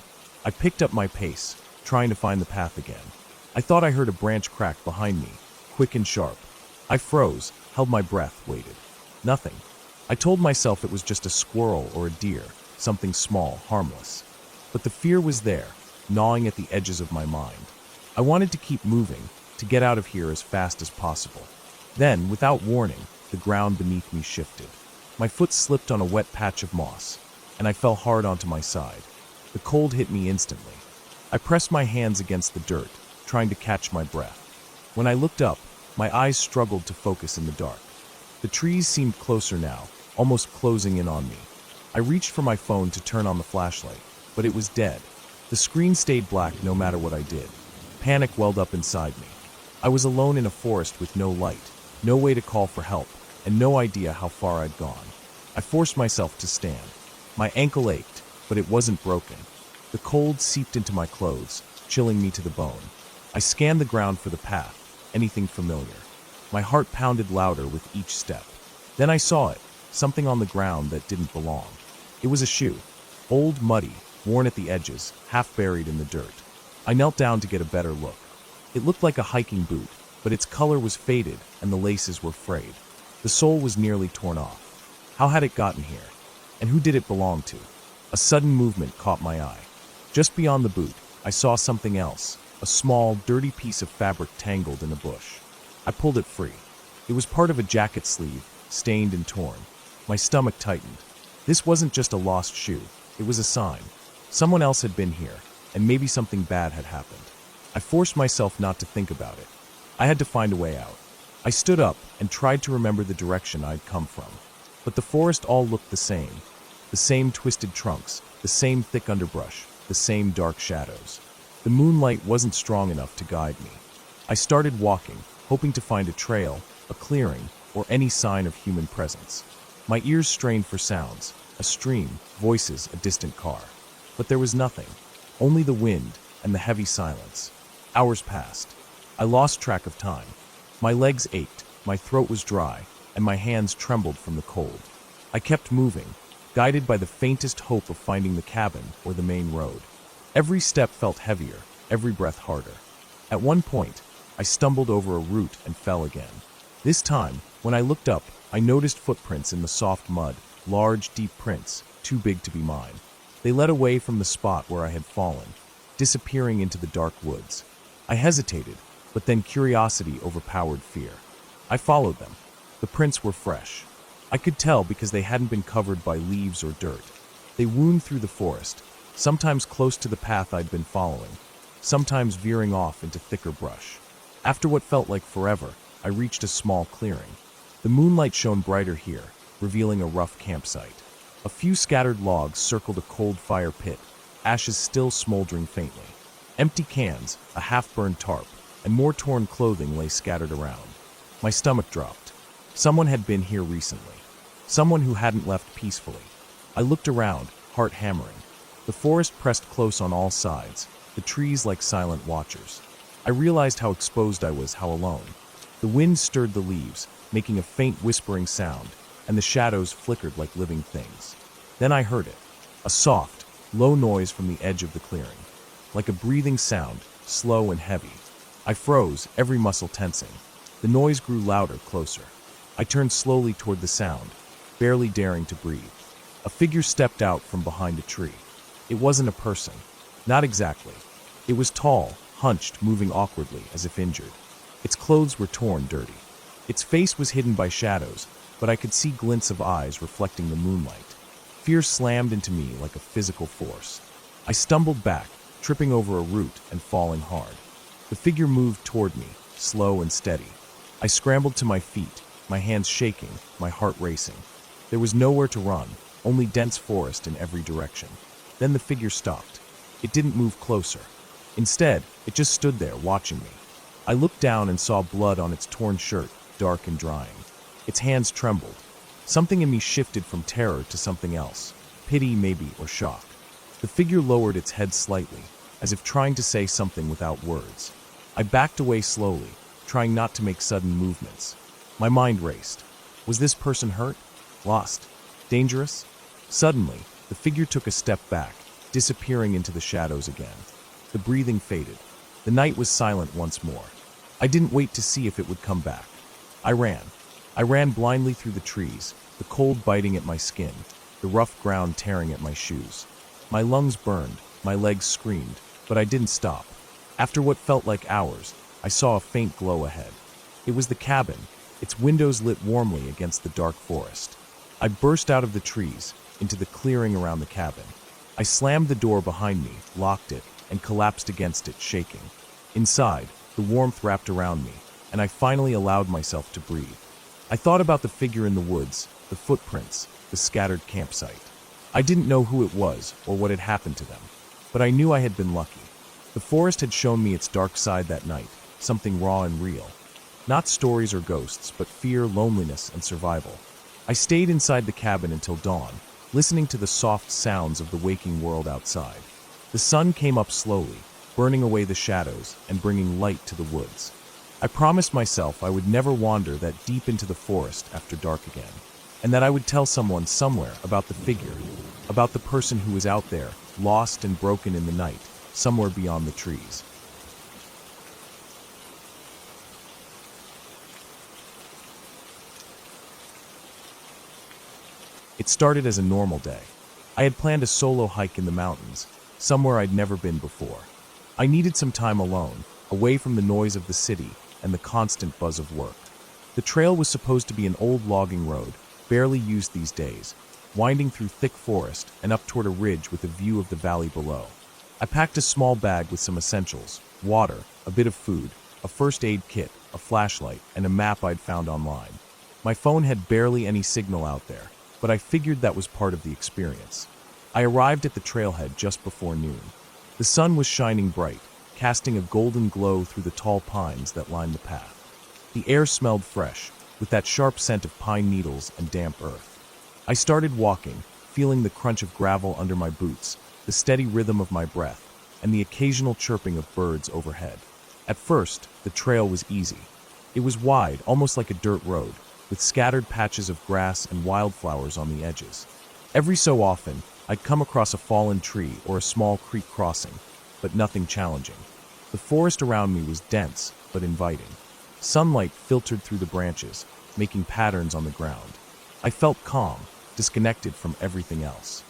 I picked up my pace, trying to find the path again. I thought I heard a branch crack behind me, quick and sharp. I froze, held my breath, waited. Nothing. I told myself it was just a squirrel or a deer, something small, harmless. But the fear was there, gnawing at the edges of my mind. I wanted to keep moving, to get out of here as fast as possible. Then, without warning, the ground beneath me shifted. My foot slipped on a wet patch of moss, and I fell hard onto my side. The cold hit me instantly. I pressed my hands against the dirt, trying to catch my breath. When I looked up, my eyes struggled to focus in the dark. The trees seemed closer now, almost closing in on me. I reached for my phone to turn on the flashlight, but it was dead. The screen stayed black no matter what I did. Panic welled up inside me. I was alone in a forest with no light, no way to call for help, and no idea how far I'd gone. I forced myself to stand. My ankle ached, but it wasn't broken. The cold seeped into my clothes, chilling me to the bone. I scanned the ground for the path, anything familiar. My heart pounded louder with each step. Then I saw it, something on the ground that didn't belong. It was a shoe, old, muddy, worn at the edges, half buried in the dirt. I knelt down to get a better look. It looked like a hiking boot, but its color was faded and the laces were frayed. The sole was nearly torn off. How had it gotten here? And who did it belong to? A sudden movement caught my eye. Just beyond the boot, I saw something else, a small, dirty piece of fabric tangled in a bush. I pulled it free. It was part of a jacket sleeve, stained and torn. My stomach tightened. This wasn't just a lost shoe. It was a sign. Someone else had been here, and maybe something bad had happened. I forced myself not to think about it. I had to find a way out. I stood up and tried to remember the direction I'd come from. But the forest all looked the same. The same twisted trunks, the same thick underbrush, the same dark shadows. The moonlight wasn't strong enough to guide me. I started walking, hoping to find a trail, a clearing, or any sign of human presence. My ears strained for sounds, a stream, voices, a distant car. But there was nothing, only the wind and the heavy silence. Hours passed. I lost track of time. My legs ached, my throat was dry, and my hands trembled from the cold. I kept moving, guided by the faintest hope of finding the cabin or the main road. Every step felt heavier, every breath harder. At one point, I stumbled over a root and fell again. This time, when I looked up, I noticed footprints in the soft mud, large, deep prints, too big to be mine. They led away from the spot where I had fallen, disappearing into the dark woods. I hesitated, but then curiosity overpowered fear. I followed them. The prints were fresh. I could tell because they hadn't been covered by leaves or dirt. They wound through the forest, sometimes close to the path I'd been following, sometimes veering off into thicker brush. After what felt like forever, I reached a small clearing. The moonlight shone brighter here, revealing a rough campsite. A few scattered logs circled a cold fire pit, ashes still smoldering faintly. Empty cans, a half-burned tarp, and more torn clothing lay scattered around. My stomach dropped. Someone had been here recently. Someone who hadn't left peacefully. I looked around, heart hammering. The forest pressed close on all sides, the trees like silent watchers. I realized how exposed I was, how alone. The wind stirred the leaves, making a faint whispering sound, and the shadows flickered like living things. Then I heard it, a soft, low noise from the edge of the clearing, like a breathing sound, slow and heavy. I froze, every muscle tensing. The noise grew louder, closer. I turned slowly toward the sound, barely daring to breathe. A figure stepped out from behind a tree. It wasn't a person. Not exactly. It was tall, hunched, moving awkwardly, as if injured. Its clothes were torn, dirty. Its face was hidden by shadows, but I could see glints of eyes reflecting the moonlight. Fear slammed into me like a physical force. I stumbled back, tripping over a root and falling hard. The figure moved toward me, slow and steady. I scrambled to my feet, my hands shaking, my heart racing. There was nowhere to run, only dense forest in every direction. Then the figure stopped. It didn't move closer. Instead, it just stood there, watching me. I looked down and saw blood on its torn shirt, dark and drying. Its hands trembled. Something in me shifted from terror to something else. Pity, maybe, or shock. The figure lowered its head slightly, as if trying to say something without words. I backed away slowly, trying not to make sudden movements. My mind raced. Was this person hurt? Lost? Dangerous? Suddenly, the figure took a step back, disappearing into the shadows again. The breathing faded. The night was silent once more. I didn't wait to see if it would come back. I ran. I ran blindly through the trees, the cold biting at my skin, the rough ground tearing at my shoes. My lungs burned, my legs screamed, but I didn't stop. After what felt like hours, I saw a faint glow ahead. It was the cabin, its windows lit warmly against the dark forest. I burst out of the trees, into the clearing around the cabin. I slammed the door behind me, locked it, and collapsed against it, shaking. Inside, the warmth wrapped around me, and I finally allowed myself to breathe. I thought about the figure in the woods, the footprints, the scattered campsite. I didn't know who it was or what had happened to them, but I knew I had been lucky. The forest had shown me its dark side that night, something raw and real. Not stories or ghosts, but fear, loneliness, and survival. I stayed inside the cabin until dawn, listening to the soft sounds of the waking world outside. The sun came up slowly, burning away the shadows and bringing light to the woods. I promised myself I would never wander that deep into the forest after dark again, and that I would tell someone somewhere about the figure, about the person who was out there, lost and broken in the night, somewhere beyond the trees. It started as a normal day. I had planned a solo hike in the mountains, somewhere I'd never been before. I needed some time alone, away from the noise of the city and the constant buzz of work. The trail was supposed to be an old logging road, barely used these days, winding through thick forest and up toward a ridge with a view of the valley below. I packed a small bag with some essentials: water, a bit of food, a first aid kit, a flashlight, and a map I'd found online. My phone had barely any signal out there, but I figured that was part of the experience. I arrived at the trailhead just before noon. The sun was shining bright, casting a golden glow through the tall pines that lined the path. The air smelled fresh, with that sharp scent of pine needles and damp earth. I started walking, feeling the crunch of gravel under my boots, the steady rhythm of my breath, and the occasional chirping of birds overhead. At first, the trail was easy. It was wide, almost like a dirt road, with scattered patches of grass and wildflowers on the edges. Every so often, I'd come across a fallen tree or a small creek crossing, but nothing challenging. The forest around me was dense, but inviting. Sunlight filtered through the branches, making patterns on the ground. I felt calm, disconnected from everything else.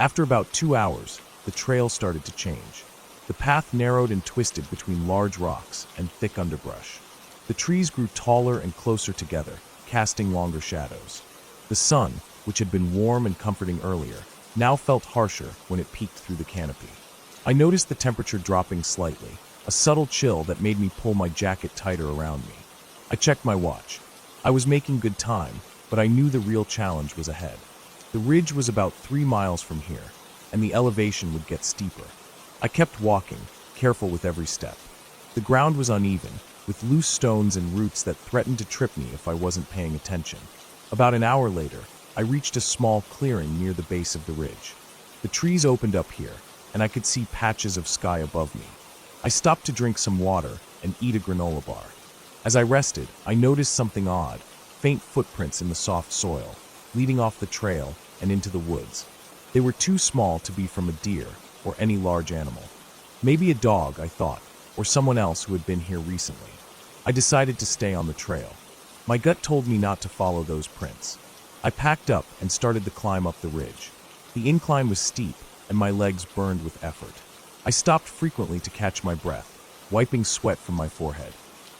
After about 2 hours, the trail started to change. The path narrowed and twisted between large rocks and thick underbrush. The trees grew taller and closer together, casting longer shadows. The sun, which had been warm and comforting earlier, now felt harsher when it peeked through the canopy. I noticed the temperature dropping slightly, a subtle chill that made me pull my jacket tighter around me. I checked my watch. I was making good time, but I knew the real challenge was ahead. The ridge was about 3 miles from here, and the elevation would get steeper. I kept walking, careful with every step. The ground was uneven, with loose stones and roots that threatened to trip me if I wasn't paying attention. About an hour later, I reached a small clearing near the base of the ridge. The trees opened up here, and I could see patches of sky above me. I stopped to drink some water and eat a granola bar. As I rested, I noticed something odd, faint footprints in the soft soil, leading off the trail and into the woods. They were too small to be from a deer or any large animal. Maybe a dog, I thought, or someone else who had been here recently. I decided to stay on the trail. My gut told me not to follow those prints. I packed up and started the climb up the ridge. The incline was steep, and my legs burned with effort. I stopped frequently to catch my breath, wiping sweat from my forehead.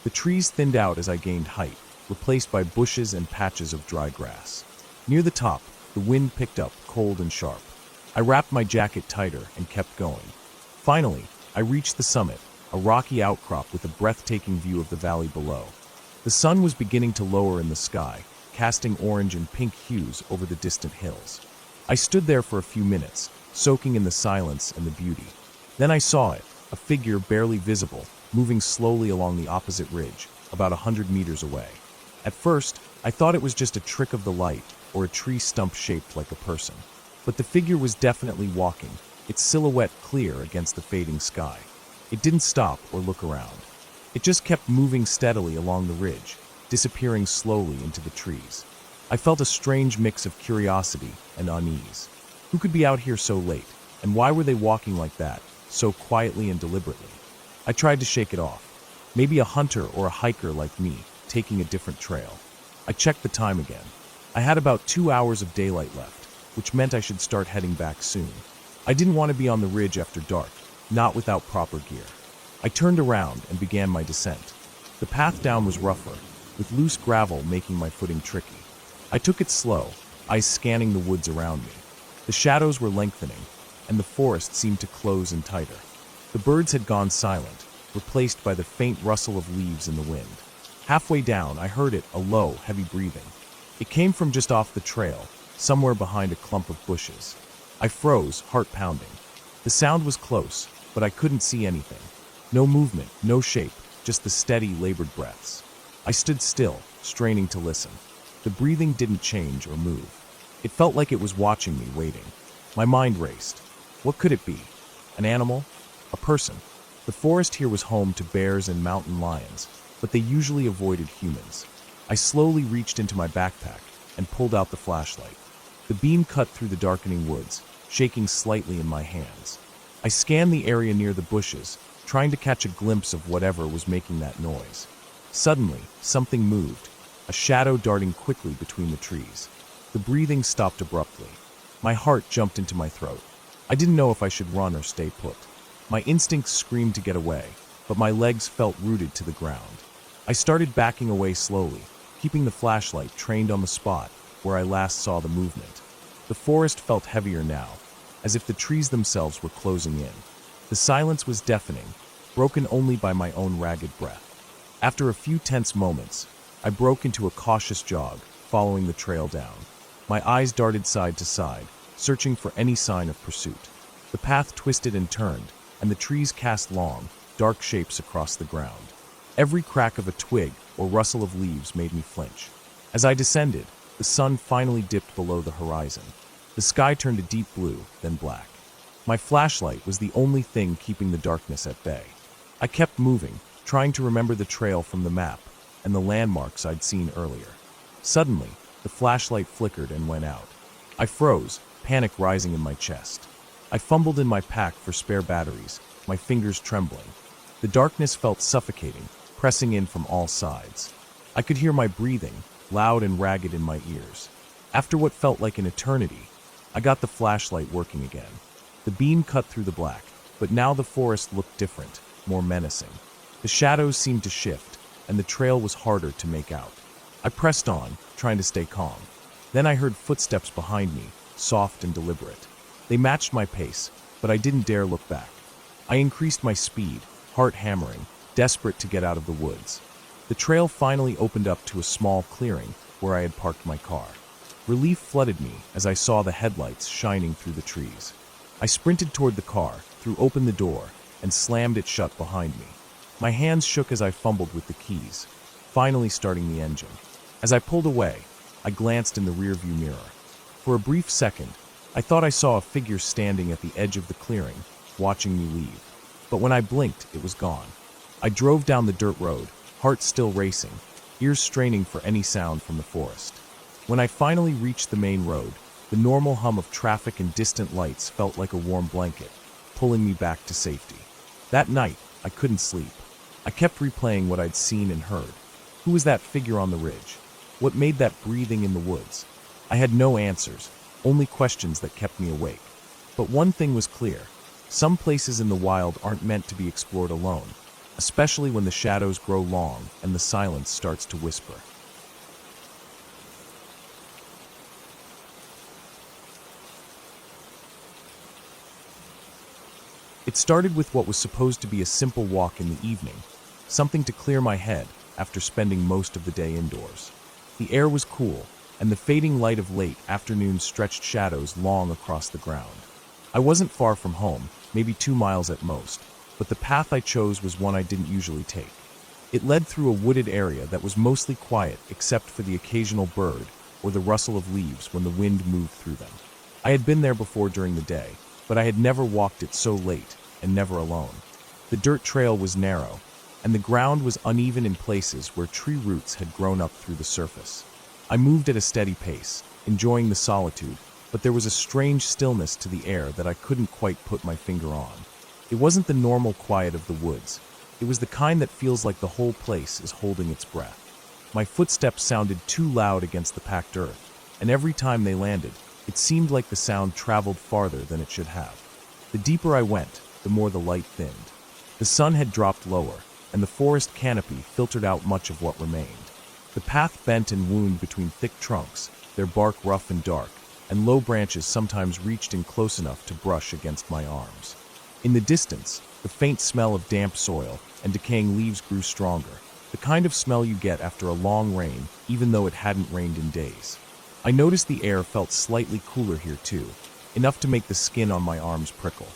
The trees thinned out as I gained height, replaced by bushes and patches of dry grass. Near the top, the wind picked up, cold and sharp. I wrapped my jacket tighter and kept going. Finally, I reached the summit, a rocky outcrop with a breathtaking view of the valley below. The sun was beginning to lower in the sky, casting orange and pink hues over the distant hills. I stood there for a few minutes, soaking in the silence and the beauty. Then I saw it, a figure barely visible, moving slowly along the opposite ridge, about 100 meters away. At first, I thought it was just a trick of the light or a tree stump shaped like a person. But the figure was definitely walking, its silhouette clear against the fading sky. It didn't stop or look around. It just kept moving steadily along the ridge, disappearing slowly into the trees. I felt a strange mix of curiosity and unease. Who could be out here so late, and why were they walking like that, so quietly and deliberately? I tried to shake it off. Maybe a hunter or a hiker like me, taking a different trail. I checked the time again. I had about 2 hours of daylight left, which meant I should start heading back soon. I didn't want to be on the ridge after dark, not without proper gear. I turned around and began my descent. The path down was rougher, with loose gravel making my footing tricky. I took it slow, eyes scanning the woods around me. The shadows were lengthening, and the forest seemed to close in tighter. The birds had gone silent, replaced by the faint rustle of leaves in the wind. Halfway down, I heard it, a low, heavy breathing. It came from just off the trail, somewhere behind a clump of bushes. I froze, heart pounding. The sound was close, but I couldn't see anything. No movement, no shape, just the steady, labored breaths. I stood still, straining to listen. The breathing didn't change or move. It felt like it was watching me, waiting. My mind raced. What could it be? An animal? A person? The forest here was home to bears and mountain lions, but they usually avoided humans. I slowly reached into my backpack and pulled out the flashlight. The beam cut through the darkening woods, shaking slightly in my hands. I scanned the area near the bushes, trying to catch a glimpse of whatever was making that noise. Suddenly, something moved, a shadow darting quickly between the trees. The breathing stopped abruptly. My heart jumped into my throat. I didn't know if I should run or stay put. My instincts screamed to get away, but my legs felt rooted to the ground. I started backing away slowly, keeping the flashlight trained on the spot where I last saw the movement. The forest felt heavier now, as if the trees themselves were closing in. The silence was deafening, broken only by my own ragged breath. After a few tense moments, I broke into a cautious jog, following the trail down. My eyes darted side to side, searching for any sign of pursuit. The path twisted and turned, and the trees cast long, dark shapes across the ground. Every crack of a twig or rustle of leaves made me flinch. As I descended, the sun finally dipped below the horizon. The sky turned a deep blue, then black. My flashlight was the only thing keeping the darkness at bay. I kept moving, trying to remember the trail from the map and the landmarks I'd seen earlier. Suddenly, the flashlight flickered and went out. I froze, panic rising in my chest. I fumbled in my pack for spare batteries, my fingers trembling. The darkness felt suffocating, pressing in from all sides. I could hear my breathing, loud and ragged in my ears. After what felt like an eternity, I got the flashlight working again. The beam cut through the black, but now the forest looked different, more menacing. The shadows seemed to shift, and the trail was harder to make out. I pressed on, trying to stay calm. Then I heard footsteps behind me, soft and deliberate. They matched my pace, but I didn't dare look back. I increased my speed, heart hammering, desperate to get out of the woods. The trail finally opened up to a small clearing where I had parked my car. Relief flooded me as I saw the headlights shining through the trees. I sprinted toward the car, threw open the door, and slammed it shut behind me. My hands shook as I fumbled with the keys, finally starting the engine. As I pulled away, I glanced in the rearview mirror. For a brief second, I thought I saw a figure standing at the edge of the clearing, watching me leave. But when I blinked, it was gone. I drove down the dirt road, heart still racing, ears straining for any sound from the forest. When I finally reached the main road, the normal hum of traffic and distant lights felt like a warm blanket, pulling me back to safety. That night, I couldn't sleep. I kept replaying what I'd seen and heard. Who was that figure on the ridge? What made that breathing in the woods? I had no answers, only questions that kept me awake. But one thing was clear. Some places in the wild aren't meant to be explored alone, especially when the shadows grow long and the silence starts to whisper. It started with what was supposed to be a simple walk in the evening, something to clear my head after spending most of the day indoors. The air was cool, and the fading light of late afternoon stretched shadows long across the ground. I wasn't far from home, maybe 2 miles at most, but the path I chose was one I didn't usually take. It led through a wooded area that was mostly quiet except for the occasional bird or the rustle of leaves when the wind moved through them. I had been there before during the day, but I had never walked it so late and never alone. The dirt trail was narrow, and the ground was uneven in places where tree roots had grown up through the surface. I moved at a steady pace, enjoying the solitude, but there was a strange stillness to the air that I couldn't quite put my finger on. It wasn't the normal quiet of the woods. It was the kind that feels like the whole place is holding its breath. My footsteps sounded too loud against the packed earth, and every time they landed, it seemed like the sound traveled farther than it should have. The deeper I went, the more the light thinned. The sun had dropped lower, and the forest canopy filtered out much of what remained. The path bent and wound between thick trunks, their bark rough and dark, and low branches sometimes reached in close enough to brush against my arms. In the distance, the faint smell of damp soil and decaying leaves grew stronger, the kind of smell you get after a long rain, even though it hadn't rained in days. I noticed the air felt slightly cooler here too, enough to make the skin on my arms prickle.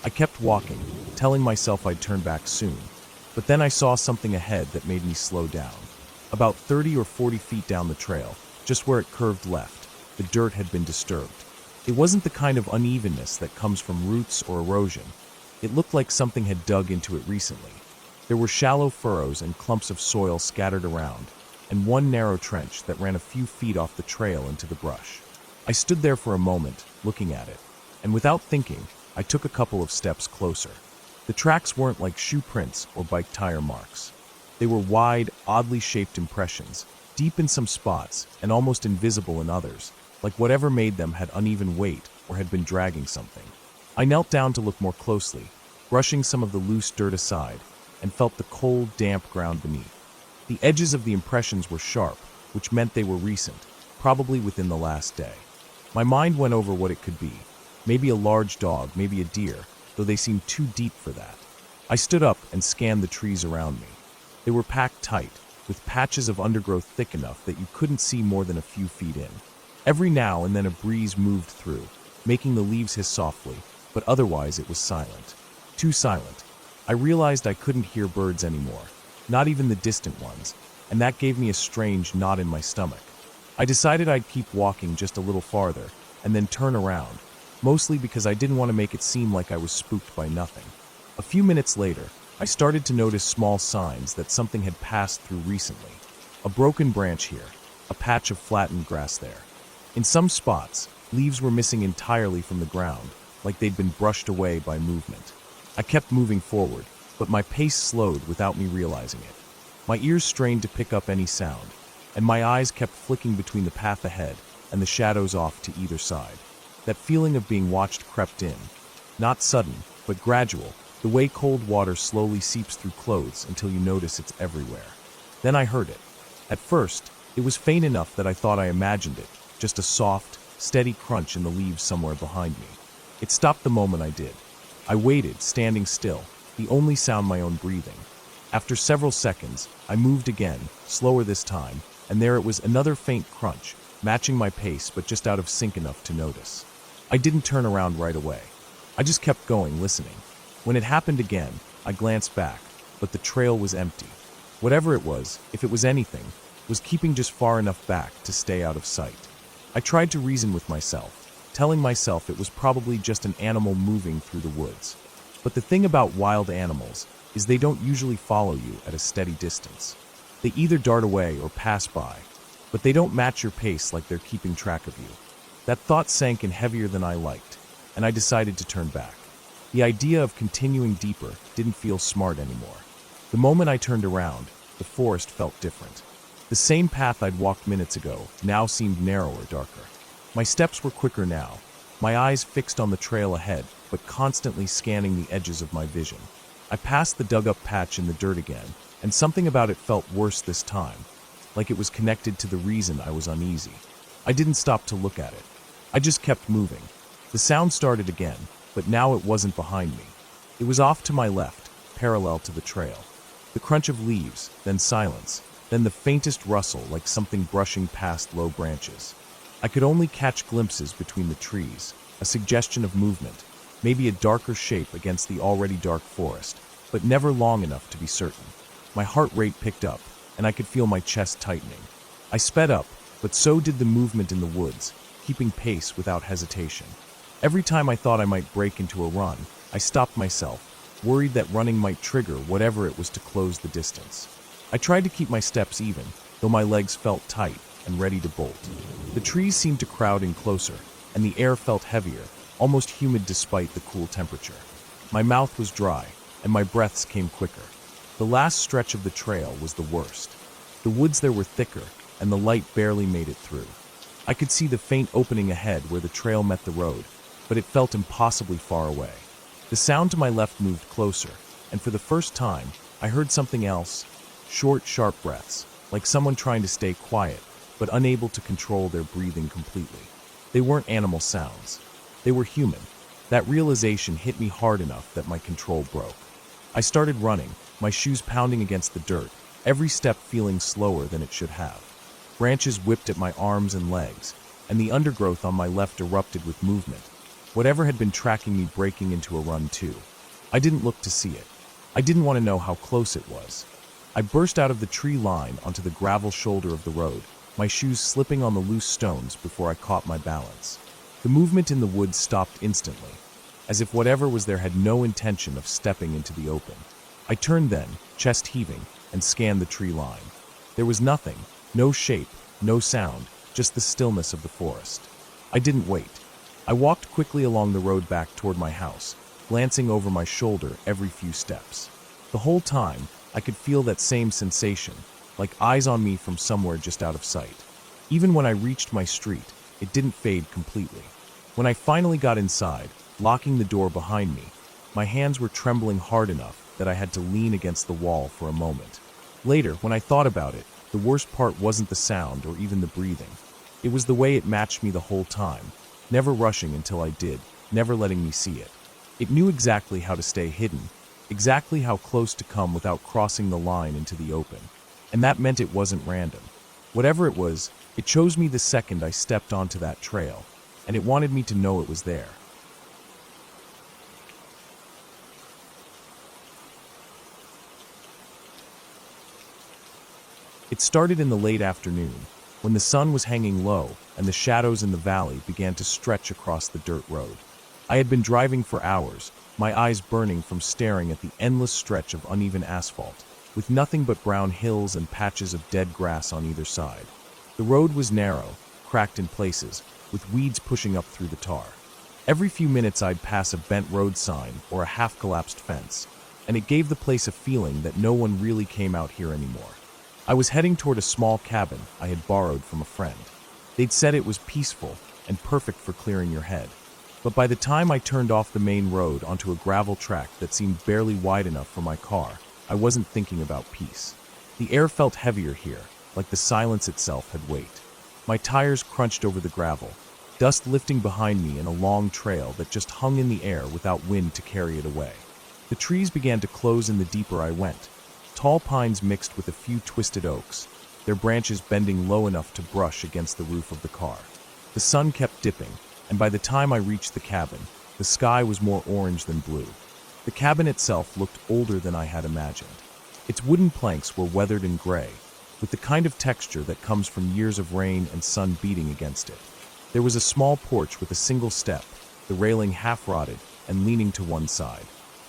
I kept walking, telling myself I'd turn back soon, but then I saw something ahead that made me slow down. About 30 or 40 feet down the trail, just where it curved left, the dirt had been disturbed. It wasn't the kind of unevenness that comes from roots or erosion. It looked like something had dug into it recently. There were shallow furrows and clumps of soil scattered around, and one narrow trench that ran a few feet off the trail into the brush. I stood there for a moment, looking at it, and without thinking, I took a couple of steps closer. The tracks weren't like shoe prints or bike tire marks. They were wide, oddly shaped impressions, deep in some spots and almost invisible in others, like whatever made them had uneven weight or had been dragging something. I knelt down to look more closely, brushing some of the loose dirt aside, and felt the cold, damp ground beneath. The edges of the impressions were sharp, which meant they were recent, probably within the last day. My mind went over what it could be. Maybe a large dog, maybe a deer, though they seemed too deep for that. I stood up and scanned the trees around me. They were packed tight, with patches of undergrowth thick enough that you couldn't see more than a few feet in. Every now and then a breeze moved through, making the leaves hiss softly, but otherwise it was silent. Too silent. I realized I couldn't hear birds anymore, not even the distant ones, and that gave me a strange knot in my stomach. I decided I'd keep walking just a little farther, and then turn around, mostly because I didn't want to make it seem like I was spooked by nothing. A few minutes later, I started to notice small signs that something had passed through recently. A broken branch here, a patch of flattened grass there. In some spots, leaves were missing entirely from the ground, like they'd been brushed away by movement. I kept moving forward, but my pace slowed without me realizing it. My ears strained to pick up any sound, and my eyes kept flicking between the path ahead and the shadows off to either side. That feeling of being watched crept in. Not sudden, but gradual, the way cold water slowly seeps through clothes until you notice it's everywhere. Then I heard it. At first, it was faint enough that I thought I imagined it, just a soft, steady crunch in the leaves somewhere behind me. It stopped the moment I did. I waited, standing still, the only sound my own breathing. After several seconds, I moved again, slower this time, and there it was, another faint crunch, matching my pace but just out of sync enough to notice. I didn't turn around right away. I just kept going, listening. When it happened again, I glanced back, but the trail was empty. Whatever it was, if it was anything, was keeping just far enough back to stay out of sight. I tried to reason with myself, telling myself it was probably just an animal moving through the woods. But the thing about wild animals is they don't usually follow you at a steady distance. They either dart away or pass by, but they don't match your pace like they're keeping track of you. That thought sank in heavier than I liked, and I decided to turn back. The idea of continuing deeper didn't feel smart anymore. The moment I turned around, the forest felt different. The same path I'd walked minutes ago now seemed narrower, darker. My steps were quicker now, my eyes fixed on the trail ahead, but constantly scanning the edges of my vision. I passed the dug-up patch in the dirt again, and something about it felt worse this time, like it was connected to the reason I was uneasy. I didn't stop to look at it. I just kept moving. The sound started again, but now it wasn't behind me. It was off to my left, parallel to the trail. The crunch of leaves, then silence, then the faintest rustle like something brushing past low branches. I could only catch glimpses between the trees, a suggestion of movement, maybe a darker shape against the already dark forest, but never long enough to be certain. My heart rate picked up, and I could feel my chest tightening. I sped up, but so did the movement in the woods, keeping pace without hesitation. Every time I thought I might break into a run, I stopped myself, worried that running might trigger whatever it was to close the distance. I tried to keep my steps even, though my legs felt tight and ready to bolt. The trees seemed to crowd in closer, and the air felt heavier, almost humid despite the cool temperature. My mouth was dry, and my breaths came quicker. The last stretch of the trail was the worst. The woods there were thicker, and the light barely made it through. I could see the faint opening ahead where the trail met the road, but it felt impossibly far away. The sound to my left moved closer, and for the first time, I heard something else. Short, sharp breaths, like someone trying to stay quiet, but unable to control their breathing completely. They weren't animal sounds. They were human. That realization hit me hard enough that my control broke. I started running, my shoes pounding against the dirt, every step feeling slower than it should have. Branches whipped at my arms and legs, and the undergrowth on my left erupted with movement. Whatever had been tracking me breaking into a run too. I didn't look to see it. I didn't want to know how close it was. I burst out of the tree line onto the gravel shoulder of the road, my shoes slipping on the loose stones before I caught my balance. The movement in the woods stopped instantly, as if whatever was there had no intention of stepping into the open. I turned then, chest heaving, and scanned the tree line. There was nothing, no shape, no sound, just the stillness of the forest. I didn't wait. I walked quickly along the road back toward my house, glancing over my shoulder every few steps. The whole time, I could feel that same sensation, like eyes on me from somewhere just out of sight. Even when I reached my street, it didn't fade completely. When I finally got inside, locking the door behind me, my hands were trembling hard enough that I had to lean against the wall for a moment. Later, when I thought about it, the worst part wasn't the sound or even the breathing. It was the way it matched me the whole time, never rushing until I did, never letting me see it. It knew exactly how to stay hidden, exactly how close to come without crossing the line into the open. And that meant it wasn't random. Whatever it was, it chose me the second I stepped onto that trail, and it wanted me to know it was there. It started in the late afternoon, when the sun was hanging low and the shadows in the valley began to stretch across the dirt road. I had been driving for hours, my eyes burning from staring at the endless stretch of uneven asphalt, with nothing but brown hills and patches of dead grass on either side. The road was narrow, cracked in places, with weeds pushing up through the tar. Every few minutes I'd pass a bent road sign or a half-collapsed fence, and it gave the place a feeling that no one really came out here anymore. I was heading toward a small cabin I had borrowed from a friend. They'd said it was peaceful, and perfect for clearing your head. But by the time I turned off the main road onto a gravel track that seemed barely wide enough for my car, I wasn't thinking about peace. The air felt heavier here, like the silence itself had weight. My tires crunched over the gravel, dust lifting behind me in a long trail that just hung in the air without wind to carry it away. The trees began to close in the deeper I went. Tall pines mixed with a few twisted oaks, their branches bending low enough to brush against the roof of the car. The sun kept dipping, and by the time I reached the cabin, the sky was more orange than blue. The cabin itself looked older than I had imagined. Its wooden planks were weathered and gray, with the kind of texture that comes from years of rain and sun beating against it. There was a small porch with a single step, the railing half-rotted and leaning to one side.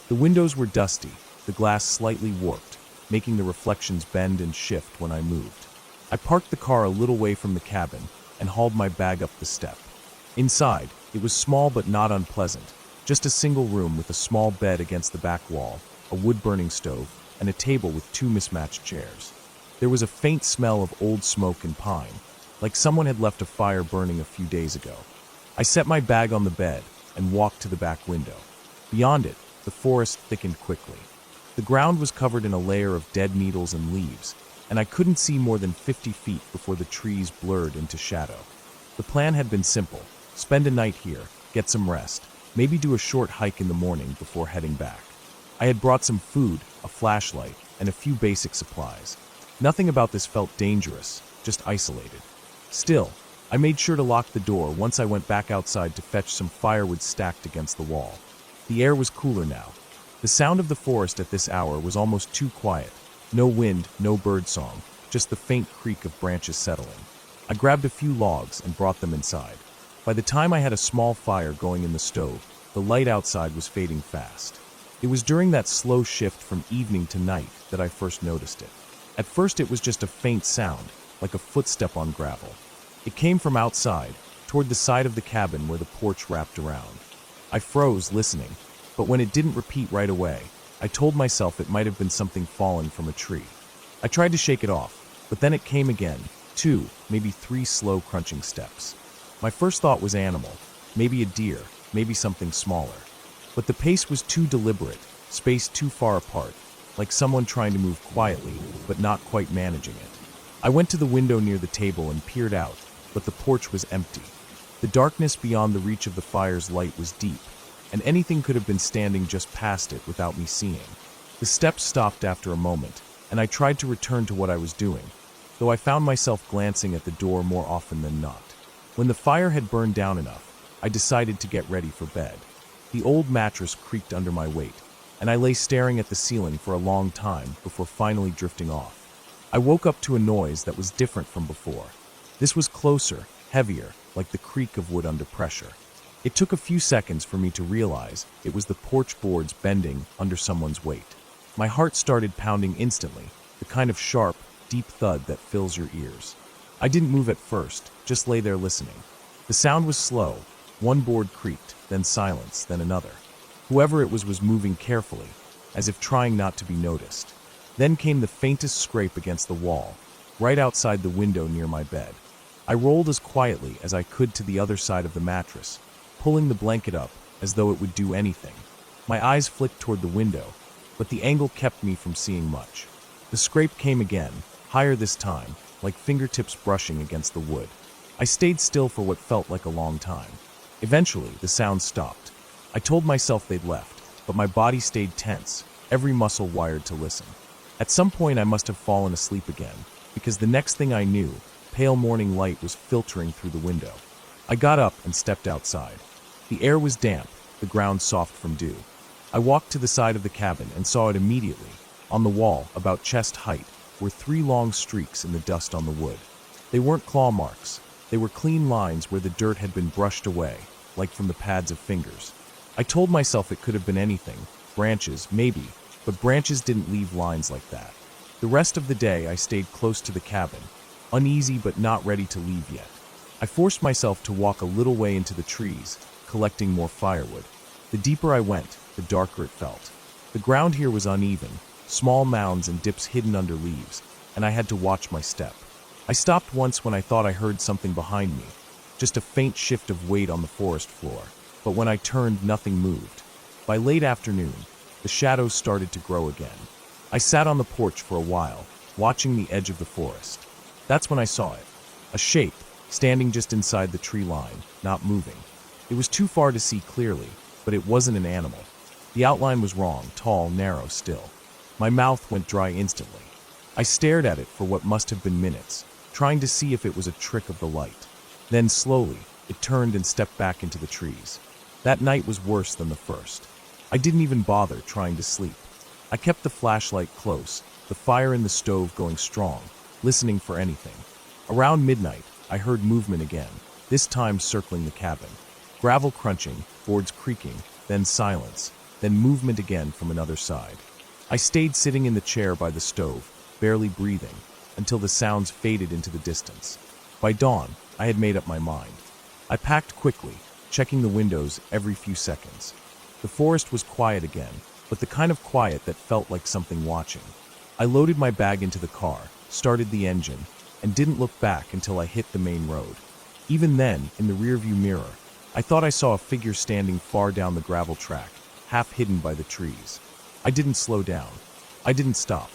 The windows were dusty, the glass slightly warped, making the reflections bend and shift when I moved. I parked the car a little way from the cabin and hauled my bag up the step. Inside, it was small but not unpleasant, just a single room with a small bed against the back wall, a wood-burning stove, and a table with two mismatched chairs. There was a faint smell of old smoke and pine, like someone had left a fire burning a few days ago. I set my bag on the bed and walked to the back window. Beyond it, the forest thickened quickly. The ground was covered in a layer of dead needles and leaves, and I couldn't see more than 50 feet before the trees blurred into shadow. The plan had been simple: spend a night here, get some rest, maybe do a short hike in the morning before heading back. I had brought some food, a flashlight, and a few basic supplies. Nothing about this felt dangerous, just isolated. Still, I made sure to lock the door once I went back outside to fetch some firewood stacked against the wall. The air was cooler now. The sound of the forest at this hour was almost too quiet. No wind, no bird song, just the faint creak of branches settling. I grabbed a few logs and brought them inside. By the time I had a small fire going in the stove, the light outside was fading fast. It was during that slow shift from evening to night that I first noticed it. At first it was just a faint sound, like a footstep on gravel. It came from outside, toward the side of the cabin where the porch wrapped around. I froze, listening, but when it didn't repeat right away, I told myself it might have been something fallen from a tree. I tried to shake it off, but then it came again, 2, maybe 3 slow crunching steps. My first thought was animal, maybe a deer, maybe something smaller. But the pace was too deliberate, spaced too far apart, like someone trying to move quietly, but not quite managing it. I went to the window near the table and peered out, but the porch was empty. The darkness beyond the reach of the fire's light was deep, and anything could have been standing just past it without me seeing. The steps stopped after a moment, and I tried to return to what I was doing, though I found myself glancing at the door more often than not. When the fire had burned down enough, I decided to get ready for bed. The old mattress creaked under my weight, and I lay staring at the ceiling for a long time before finally drifting off. I woke up to a noise that was different from before. This was closer, heavier, like the creak of wood under pressure. It took a few seconds for me to realize it was the porch boards bending under someone's weight. My heart started pounding instantly, the kind of sharp, deep thud that fills your ears. I didn't move at first, just lay there listening. The sound was slow. One board creaked, then silence, then another. Whoever it was moving carefully, as if trying not to be noticed. Then came the faintest scrape against the wall, right outside the window near my bed. I rolled as quietly as I could to the other side of the mattress, pulling the blanket up as though it would do anything. My eyes flicked toward the window, but the angle kept me from seeing much. The scrape came again, higher this time, like fingertips brushing against the wood. I stayed still for what felt like a long time. Eventually, the sound stopped. I told myself they'd left, but my body stayed tense, every muscle wired to listen. At some point I must have fallen asleep again, because the next thing I knew, pale morning light was filtering through the window. I got up and stepped outside. The air was damp, the ground soft from dew. I walked to the side of the cabin and saw it immediately. On the wall, about chest height, were 3 long streaks in the dust on the wood. They weren't claw marks. They were clean lines where the dirt had been brushed away, like from the pads of fingers. I told myself it could have been anything, branches, maybe, but branches didn't leave lines like that. The rest of the day I stayed close to the cabin, uneasy but not ready to leave yet. I forced myself to walk a little way into the trees, collecting more firewood. The deeper I went, the darker it felt. The ground here was uneven, small mounds and dips hidden under leaves, and I had to watch my step. I stopped once when I thought I heard something behind me, just a faint shift of weight on the forest floor. But when I turned, nothing moved. By late afternoon, the shadows started to grow again. I sat on the porch for a while, watching the edge of the forest. That's when I saw it. A shape, standing just inside the tree line, not moving. It was too far to see clearly, but it wasn't an animal. The outline was wrong, tall, narrow still. My mouth went dry instantly. I stared at it for what must have been minutes, trying to see if it was a trick of the light. Then slowly, it turned and stepped back into the trees. That night was worse than the first. I didn't even bother trying to sleep. I kept the flashlight close, the fire in the stove going strong, listening for anything. Around midnight, I heard movement again, this time circling the cabin. Gravel crunching, boards creaking, then silence, then movement again from another side. I stayed sitting in the chair by the stove, barely breathing, until the sounds faded into the distance. By dawn, I had made up my mind. I packed quickly, checking the windows every few seconds. The forest was quiet again, but the kind of quiet that felt like something watching. I loaded my bag into the car, started the engine, and didn't look back until I hit the main road. Even then, in the rearview mirror, I thought I saw a figure standing far down the gravel track, half hidden by the trees. I didn't slow down. I didn't stop.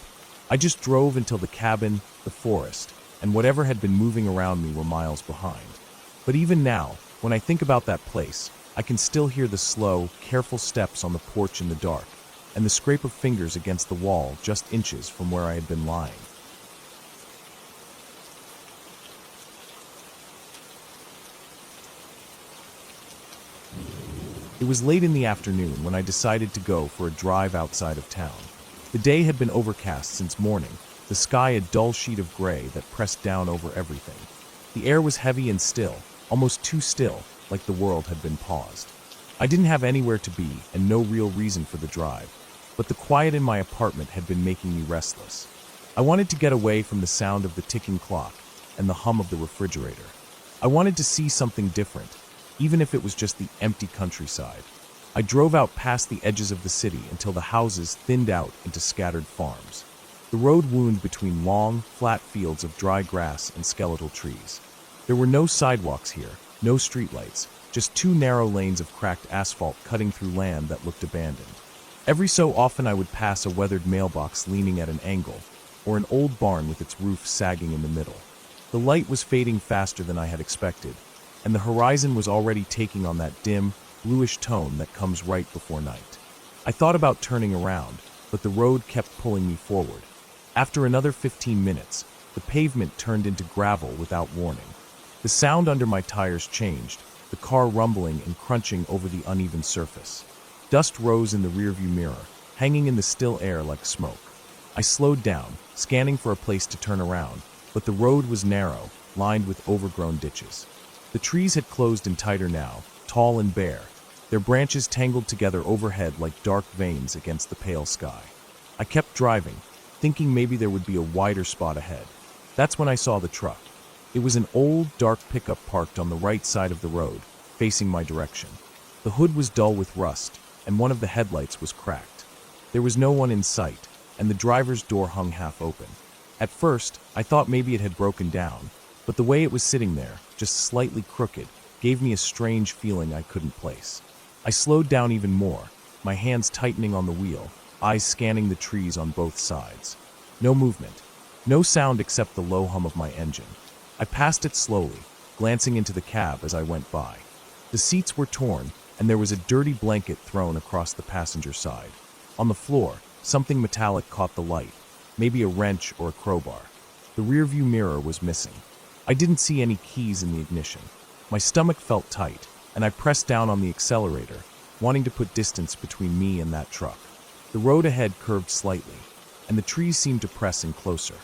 I just drove until the cabin, the forest, and whatever had been moving around me were miles behind. But even now, when I think about that place, I can still hear the slow, careful steps on the porch in the dark, and the scrape of fingers against the wall just inches from where I had been lying. It was late in the afternoon when I decided to go for a drive outside of town. The day had been overcast since morning, the sky a dull sheet of gray that pressed down over everything. The air was heavy and still, almost too still, like the world had been paused. I didn't have anywhere to be and no real reason for the drive, but the quiet in my apartment had been making me restless. I wanted to get away from the sound of the ticking clock and the hum of the refrigerator. I wanted to see something different, even if it was just the empty countryside. I drove out past the edges of the city until the houses thinned out into scattered farms. The road wound between long, flat fields of dry grass and skeletal trees. There were no sidewalks here, no streetlights, just two narrow lanes of cracked asphalt cutting through land that looked abandoned. Every so often I would pass a weathered mailbox leaning at an angle, or an old barn with its roof sagging in the middle. The light was fading faster than I had expected, and the horizon was already taking on that dim, bluish tone that comes right before night. I thought about turning around, but the road kept pulling me forward. After another 15 minutes, the pavement turned into gravel without warning. The sound under my tires changed, the car rumbling and crunching over the uneven surface. Dust rose in the rearview mirror, hanging in the still air like smoke. I slowed down, scanning for a place to turn around, but the road was narrow, lined with overgrown ditches. The trees had closed in tighter now, tall and bare, their branches tangled together overhead like dark veins against the pale sky. I kept driving, thinking maybe there would be a wider spot ahead. That's when I saw the truck. It was an old, dark pickup parked on the right side of the road, facing my direction. The hood was dull with rust, and one of the headlights was cracked. There was no one in sight, and the driver's door hung half open. At first, I thought maybe it had broken down, but the way it was sitting there, just slightly crooked, gave me a strange feeling I couldn't place. I slowed down even more, my hands tightening on the wheel, eyes scanning the trees on both sides. No movement, no sound except the low hum of my engine. I passed it slowly, glancing into the cab as I went by. The seats were torn, and there was a dirty blanket thrown across the passenger side. On the floor, something metallic caught the light, maybe a wrench or a crowbar. The rearview mirror was missing. I didn't see any keys in the ignition. My stomach felt tight, and I pressed down on the accelerator, wanting to put distance between me and that truck. The road ahead curved slightly, and the trees seemed to press in closer.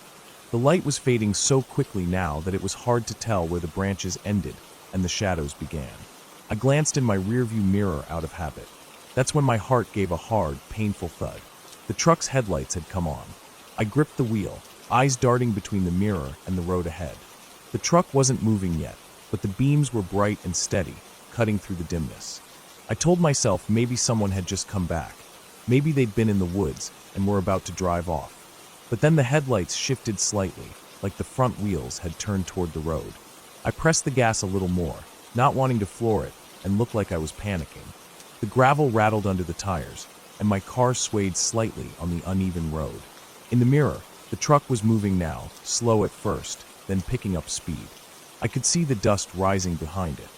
The light was fading so quickly now that it was hard to tell where the branches ended and the shadows began. I glanced in my rearview mirror out of habit. That's when my heart gave a hard, painful thud. The truck's headlights had come on. I gripped the wheel, eyes darting between the mirror and the road ahead. The truck wasn't moving yet, but the beams were bright and steady, cutting through the dimness. I told myself maybe someone had just come back. Maybe they'd been in the woods and were about to drive off. But then the headlights shifted slightly, like the front wheels had turned toward the road. I pressed the gas a little more, not wanting to floor it and look like I was panicking. The gravel rattled under the tires, and my car swayed slightly on the uneven road. In the mirror, the truck was moving now, slow at first, then picking up speed. I could see the dust rising behind it.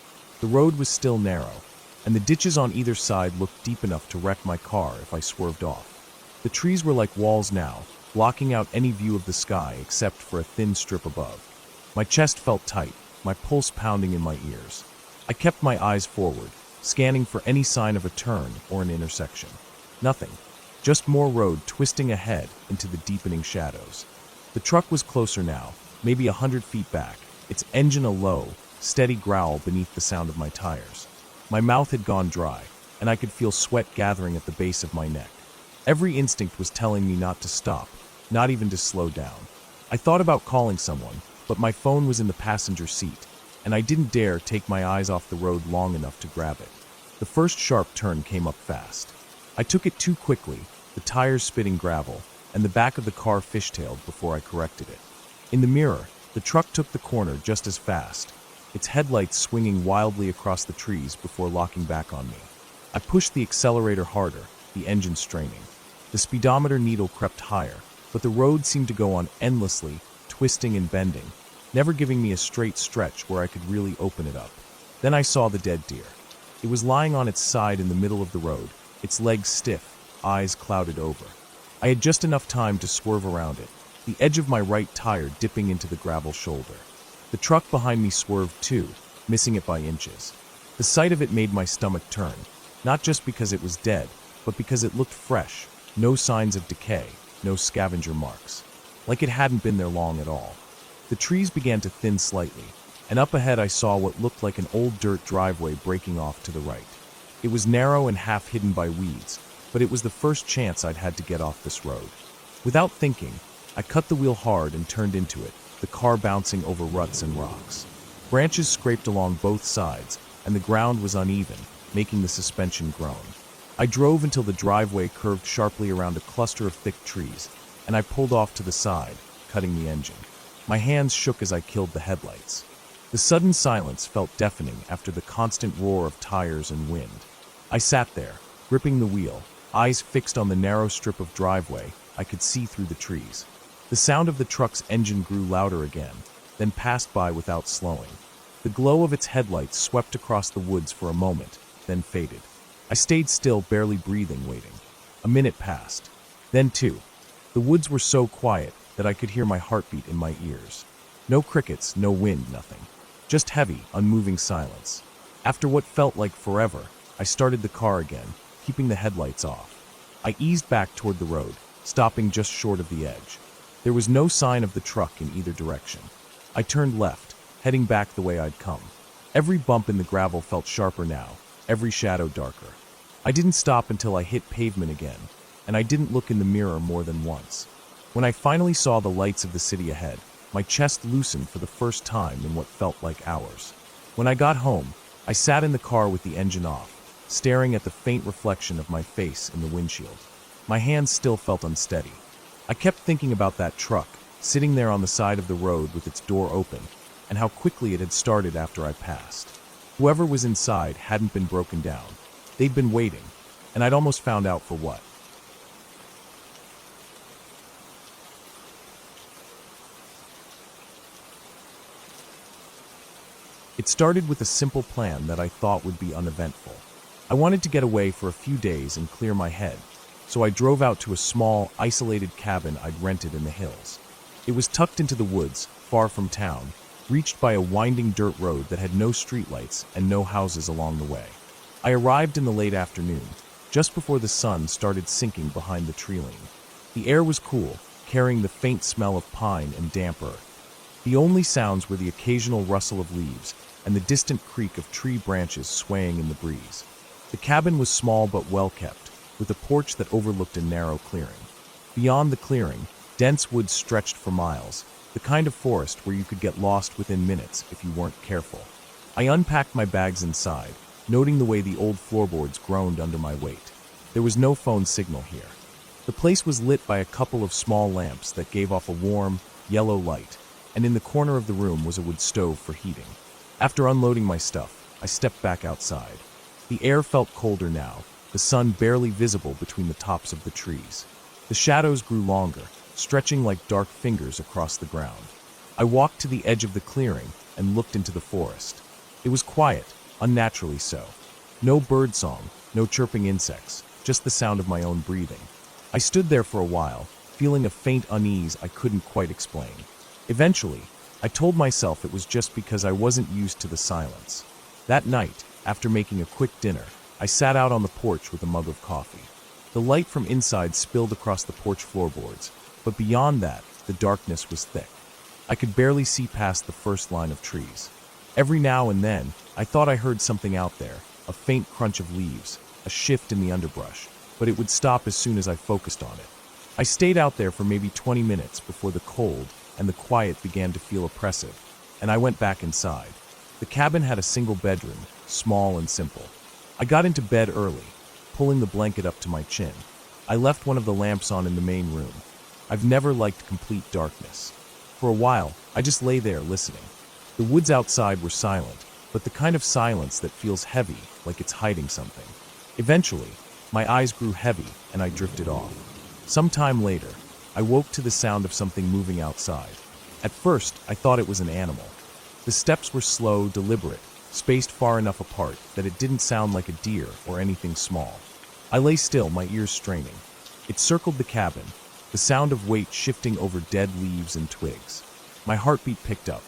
The road was still narrow, and the ditches on either side looked deep enough to wreck my car if I swerved off. The trees were like walls now, blocking out any view of the sky except for a thin strip above. My chest felt tight, my pulse pounding in my ears. I kept my eyes forward, scanning for any sign of a turn or an intersection. Nothing. Just more road twisting ahead into the deepening shadows. The truck was closer now, maybe 100 feet back, its engine a low, steady growl beneath the sound of my tires. My mouth had gone dry, and I could feel sweat gathering at the base of my neck. Every instinct was telling me not to stop, not even to slow down. I thought about calling someone, but my phone was in the passenger seat, and I didn't dare take my eyes off the road long enough to grab it. The first sharp turn came up fast. I took it too quickly, the tires spitting gravel, and the back of the car fishtailed before I corrected it. In the mirror, the truck took the corner just as fast, its headlights swinging wildly across the trees before locking back on me. I pushed the accelerator harder, the engine straining. The speedometer needle crept higher, but the road seemed to go on endlessly, twisting and bending, never giving me a straight stretch where I could really open it up. Then I saw the dead deer. It was lying on its side in the middle of the road, its legs stiff, eyes clouded over. I had just enough time to swerve around it, the edge of my right tire dipping into the gravel shoulder. The truck behind me swerved too, missing it by inches. The sight of it made my stomach turn, not just because it was dead, but because it looked fresh, no signs of decay, no scavenger marks. Like it hadn't been there long at all. The trees began to thin slightly, and up ahead I saw what looked like an old dirt driveway breaking off to the right. It was narrow and half hidden by weeds, but it was the first chance I'd had to get off this road. Without thinking, I cut the wheel hard and turned into it, the car bouncing over ruts and rocks. Branches scraped along both sides, and the ground was uneven, making the suspension groan. I drove until the driveway curved sharply around a cluster of thick trees, and I pulled off to the side, cutting the engine. My hands shook as I killed the headlights. The sudden silence felt deafening after the constant roar of tires and wind. I sat there, gripping the wheel, eyes fixed on the narrow strip of driveway I could see through the trees. The sound of the truck's engine grew louder again, then passed by without slowing. The glow of its headlights swept across the woods for a moment, then faded. I stayed still, barely breathing, waiting. A minute passed. Then two. The woods were so quiet that I could hear my heartbeat in my ears. No crickets, no wind, nothing. Just heavy, unmoving silence. After what felt like forever, I started the car again, keeping the headlights off. I eased back toward the road, stopping just short of the edge. There was no sign of the truck in either direction. I turned left, heading back the way I'd come. Every bump in the gravel felt sharper now, every shadow darker. I didn't stop until I hit pavement again, and I didn't look in the mirror more than once. When I finally saw the lights of the city ahead, my chest loosened for the first time in what felt like hours. When I got home, I sat in the car with the engine off, staring at the faint reflection of my face in the windshield. My hands still felt unsteady. I kept thinking about that truck, sitting there on the side of the road with its door open, and how quickly it had started after I passed. Whoever was inside hadn't been broken down. They'd been waiting, and I'd almost found out for what. It started with a simple plan that I thought would be uneventful. I wanted to get away for a few days and clear my head, so I drove out to a small, isolated cabin I'd rented in the hills. It was tucked into the woods, far from town, reached by a winding dirt road that had no streetlights and no houses along the way. I arrived in the late afternoon, just before the sun started sinking behind the tree-line. The air was cool, carrying the faint smell of pine and damp earth. The only sounds were the occasional rustle of leaves and the distant creak of tree branches swaying in the breeze. The cabin was small but well-kept, with a porch that overlooked a narrow clearing. Beyond the clearing, dense woods stretched for miles, the kind of forest where you could get lost within minutes if you weren't careful. I unpacked my bags inside, noting the way the old floorboards groaned under my weight. There was no phone signal here. The place was lit by a couple of small lamps that gave off a warm, yellow light, and in the corner of the room was a wood stove for heating. After unloading my stuff, I stepped back outside. The air felt colder now, the sun barely visible between the tops of the trees. The shadows grew longer, stretching like dark fingers across the ground. I walked to the edge of the clearing and looked into the forest. It was quiet, unnaturally so. No birdsong, no chirping insects, just the sound of my own breathing. I stood there for a while, feeling a faint unease I couldn't quite explain. Eventually, I told myself it was just because I wasn't used to the silence. That night, after making a quick dinner, I sat out on the porch with a mug of coffee. The light from inside spilled across the porch floorboards, but beyond that, the darkness was thick. I could barely see past the first line of trees. Every now and then, I thought I heard something out there, a faint crunch of leaves, a shift in the underbrush, but it would stop as soon as I focused on it. I stayed out there for maybe 20 minutes before the cold and the quiet began to feel oppressive, and I went back inside. The cabin had a single bedroom, small and simple. I got into bed early, pulling the blanket up to my chin. I left one of the lamps on in the main room. I've never liked complete darkness. For a while, I just lay there listening. The woods outside were silent, but the kind of silence that feels heavy, like it's hiding something. Eventually, my eyes grew heavy and I drifted off. Some time later, I woke to the sound of something moving outside. At first, I thought it was an animal. The steps were slow, deliberate, spaced far enough apart that it didn't sound like a deer or anything small. I lay still, my ears straining. It circled the cabin, the sound of weight shifting over dead leaves and twigs. My heartbeat picked up.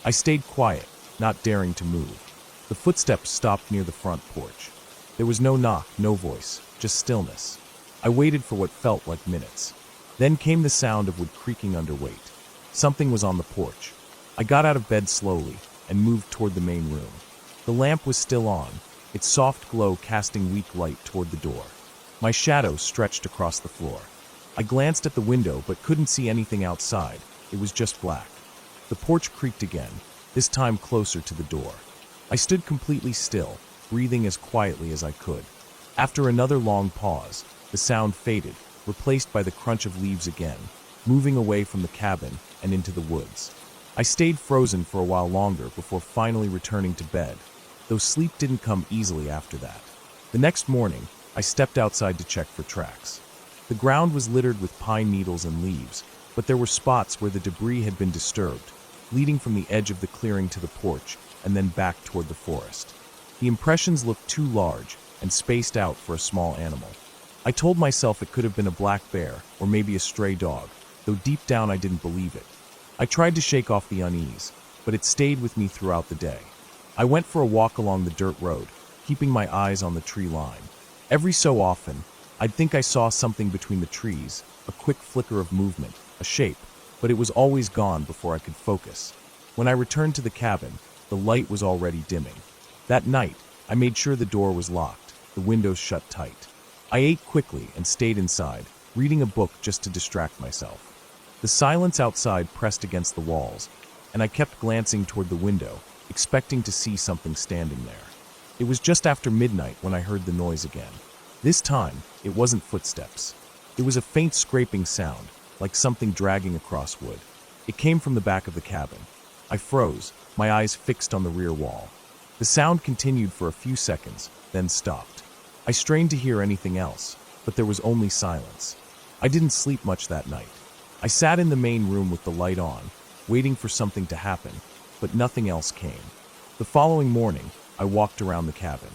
I stayed quiet, not daring to move. The footsteps stopped near the front porch. There was no knock, no voice, just stillness. I waited for what felt like minutes. Then came the sound of wood creaking under weight. Something was on the porch. I got out of bed slowly and moved toward the main room. The lamp was still on, its soft glow casting weak light toward the door. My shadow stretched across the floor. I glanced at the window but couldn't see anything outside. It was just black. The porch creaked again, this time closer to the door. I stood completely still, breathing as quietly as I could. After another long pause, the sound faded, replaced by the crunch of leaves again, moving away from the cabin and into the woods. I stayed frozen for a while longer before finally returning to bed, though sleep didn't come easily after that. The next morning, I stepped outside to check for tracks. The ground was littered with pine needles and leaves, but there were spots where the debris had been disturbed, leading from the edge of the clearing to the porch and then back toward the forest. The impressions looked too large and spaced out for a small animal. I told myself it could have been a black bear or maybe a stray dog, though deep down I didn't believe it. I tried to shake off the unease, but it stayed with me throughout the day. I went for a walk along the dirt road, keeping my eyes on the tree line. Every so often, I'd think I saw something between the trees, a quick flicker of movement, a shape, but it was always gone before I could focus. When I returned to the cabin, the light was already dimming. That night, I made sure the door was locked, the windows shut tight. I ate quickly and stayed inside, reading a book just to distract myself. The silence outside pressed against the walls, and I kept glancing toward the window, expecting to see something standing there. It was just after midnight when I heard the noise again. This time, it wasn't footsteps. It was a faint scraping sound, like something dragging across wood. It came from the back of the cabin. I froze, my eyes fixed on the rear wall. The sound continued for a few seconds, then stopped. I strained to hear anything else, but there was only silence. I didn't sleep much that night. I sat in the main room with the light on, waiting for something to happen, but nothing else came. The following morning, I walked around the cabin.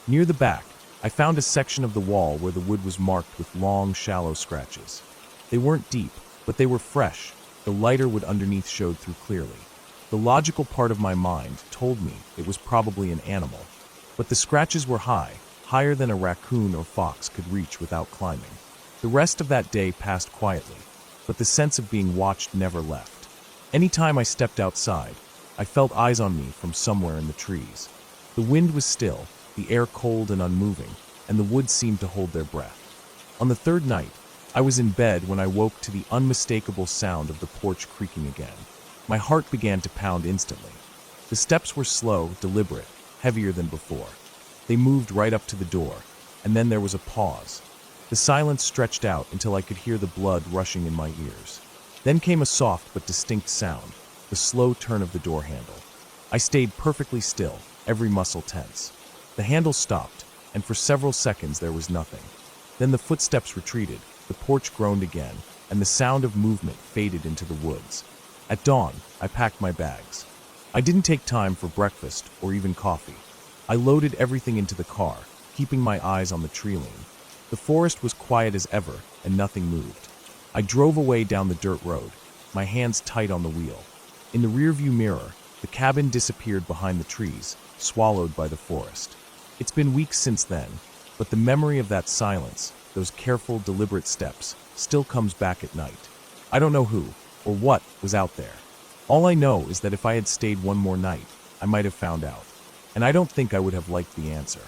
Near the back, I found a section of the wall where the wood was marked with long, shallow scratches. They weren't deep, but they were fresh. The lighter wood underneath showed through clearly. The logical part of my mind told me it was probably an animal, but the scratches were high, higher than a raccoon or fox could reach without climbing. The rest of that day passed quietly, but the sense of being watched never left. Anytime I stepped outside, I felt eyes on me from somewhere in the trees. The wind was still, the air cold and unmoving, and the woods seemed to hold their breath. On the third night, I was in bed when I woke to the unmistakable sound of the porch creaking again. My heart began to pound instantly. The steps were slow, deliberate, heavier than before. They moved right up to the door, and then there was a pause. The silence stretched out until I could hear the blood rushing in my ears. Then came a soft but distinct sound, the slow turn of the door handle. I stayed perfectly still, every muscle tense. The handle stopped, and for several seconds there was nothing. Then the footsteps retreated, the porch groaned again, and the sound of movement faded into the woods. At dawn, I packed my bags. I didn't take time for breakfast or even coffee. I loaded everything into the car, keeping my eyes on the tree line. The forest was quiet as ever, and nothing moved. I drove away down the dirt road, my hands tight on the wheel. In the rearview mirror, the cabin disappeared behind the trees, swallowed by the forest. It's been weeks since then, but the memory of that silence, those careful, deliberate steps, still comes back at night. I don't know who or what was out there. All I know is that if I had stayed one more night, I might have found out. And I don't think I would have liked the answer.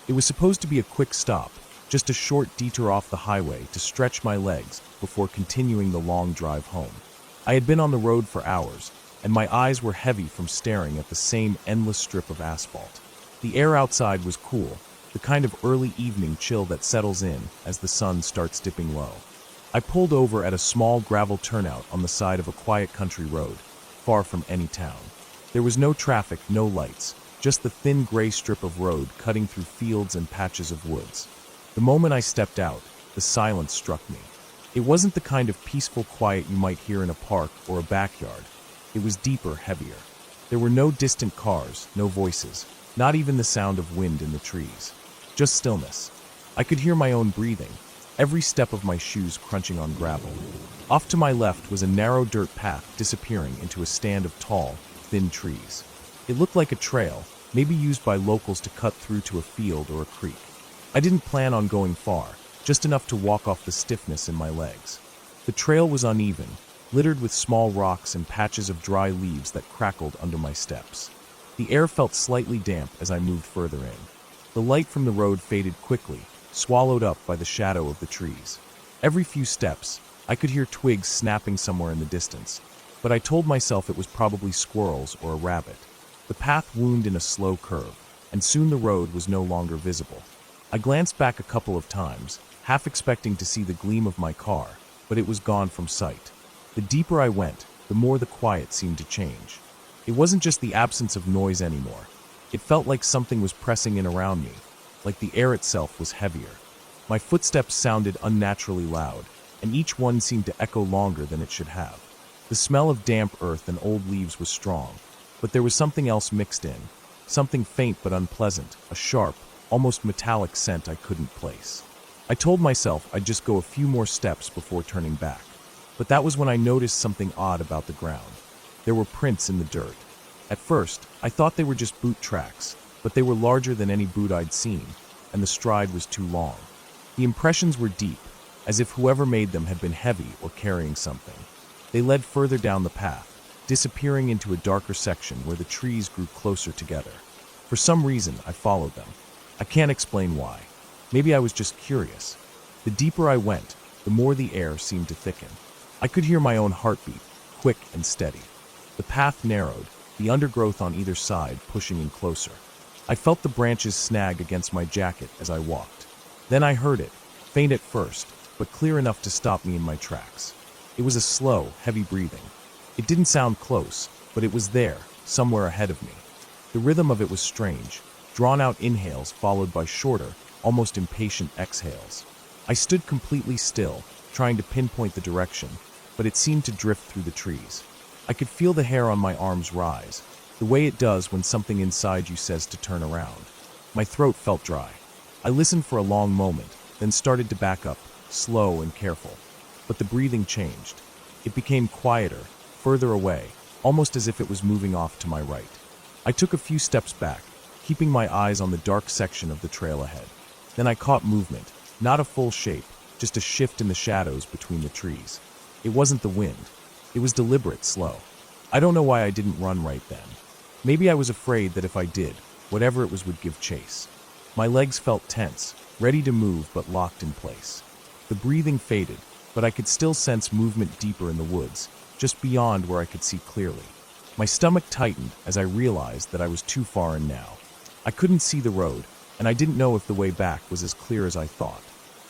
It was supposed to be a quick stop, just a short detour off the highway to stretch my legs before continuing the long drive home. I had been on the road for hours, and my eyes were heavy from staring at the same endless strip of asphalt. The air outside was cool, the kind of early evening chill that settles in as the sun starts dipping low. I pulled over at a small gravel turnout on the side of a quiet country road, far from any town. There was no traffic, no lights, just the thin gray strip of road cutting through fields and patches of woods. The moment I stepped out, the silence struck me. It wasn't the kind of peaceful quiet you might hear in a park or a backyard. It was deeper, heavier. There were no distant cars, no voices, not even the sound of wind in the trees. Just stillness. I could hear my own breathing, every step of my shoes crunching on gravel. Off to my left was a narrow dirt path disappearing into a stand of tall, thin trees. It looked like a trail, maybe used by locals to cut through to a field or a creek. I didn't plan on going far, just enough to walk off the stiffness in my legs. The trail was uneven, littered with small rocks and patches of dry leaves that crackled under my steps. The air felt slightly damp as I moved further in. The light from the road faded quickly, swallowed up by the shadow of the trees. Every few steps, I could hear twigs snapping somewhere in the distance, but I told myself it was probably squirrels or a rabbit. The path wound in a slow curve, and soon the road was no longer visible. I glanced back a couple of times, half expecting to see the gleam of my car, but it was gone from sight. The deeper I went, the more the quiet seemed to change. It wasn't just the absence of noise anymore. It felt like something was pressing in around me, like the air itself was heavier. My footsteps sounded unnaturally loud, and each one seemed to echo longer than it should have. The smell of damp earth and old leaves was strong, but there was something else mixed in, something faint but unpleasant, a sharp, almost metallic scent I couldn't place. I told myself I'd just go a few more steps before turning back, but that was when I noticed something odd about the ground. There were prints in the dirt. At first, I thought they were just boot tracks, but they were larger than any boot I'd seen, and the stride was too long. The impressions were deep, as if whoever made them had been heavy or carrying something. They led further down the path, disappearing into a darker section where the trees grew closer together. For some reason, I followed them. I can't explain why. Maybe I was just curious. The deeper I went, the more the air seemed to thicken. I could hear my own heartbeat, quick and steady. The path narrowed, the undergrowth on either side pushing in closer. I felt the branches snag against my jacket as I walked. Then I heard it, faint at first, but clear enough to stop me in my tracks. It was a slow, heavy breathing. It didn't sound close, but it was there, somewhere ahead of me. The rhythm of it was strange, drawn-out inhales followed by shorter, almost impatient exhales. I stood completely still, trying to pinpoint the direction, but it seemed to drift through the trees. I could feel the hair on my arms rise, the way it does when something inside you says to turn around. My throat felt dry. I listened for a long moment, then started to back up, slow and careful. But the breathing changed. It became quieter, further away, almost as if it was moving off to my right. I took a few steps back, keeping my eyes on the dark section of the trail ahead. Then I caught movement, not a full shape, just a shift in the shadows between the trees. It wasn't the wind. It was deliberate, slow. I don't know why I didn't run right then. Maybe I was afraid that if I did, whatever it was would give chase. My legs felt tense, ready to move but locked in place. The breathing faded, but I could still sense movement deeper in the woods, just beyond where I could see clearly. My stomach tightened as I realized that I was too far in now. I couldn't see the road, and I didn't know if the way back was as clear as I thought.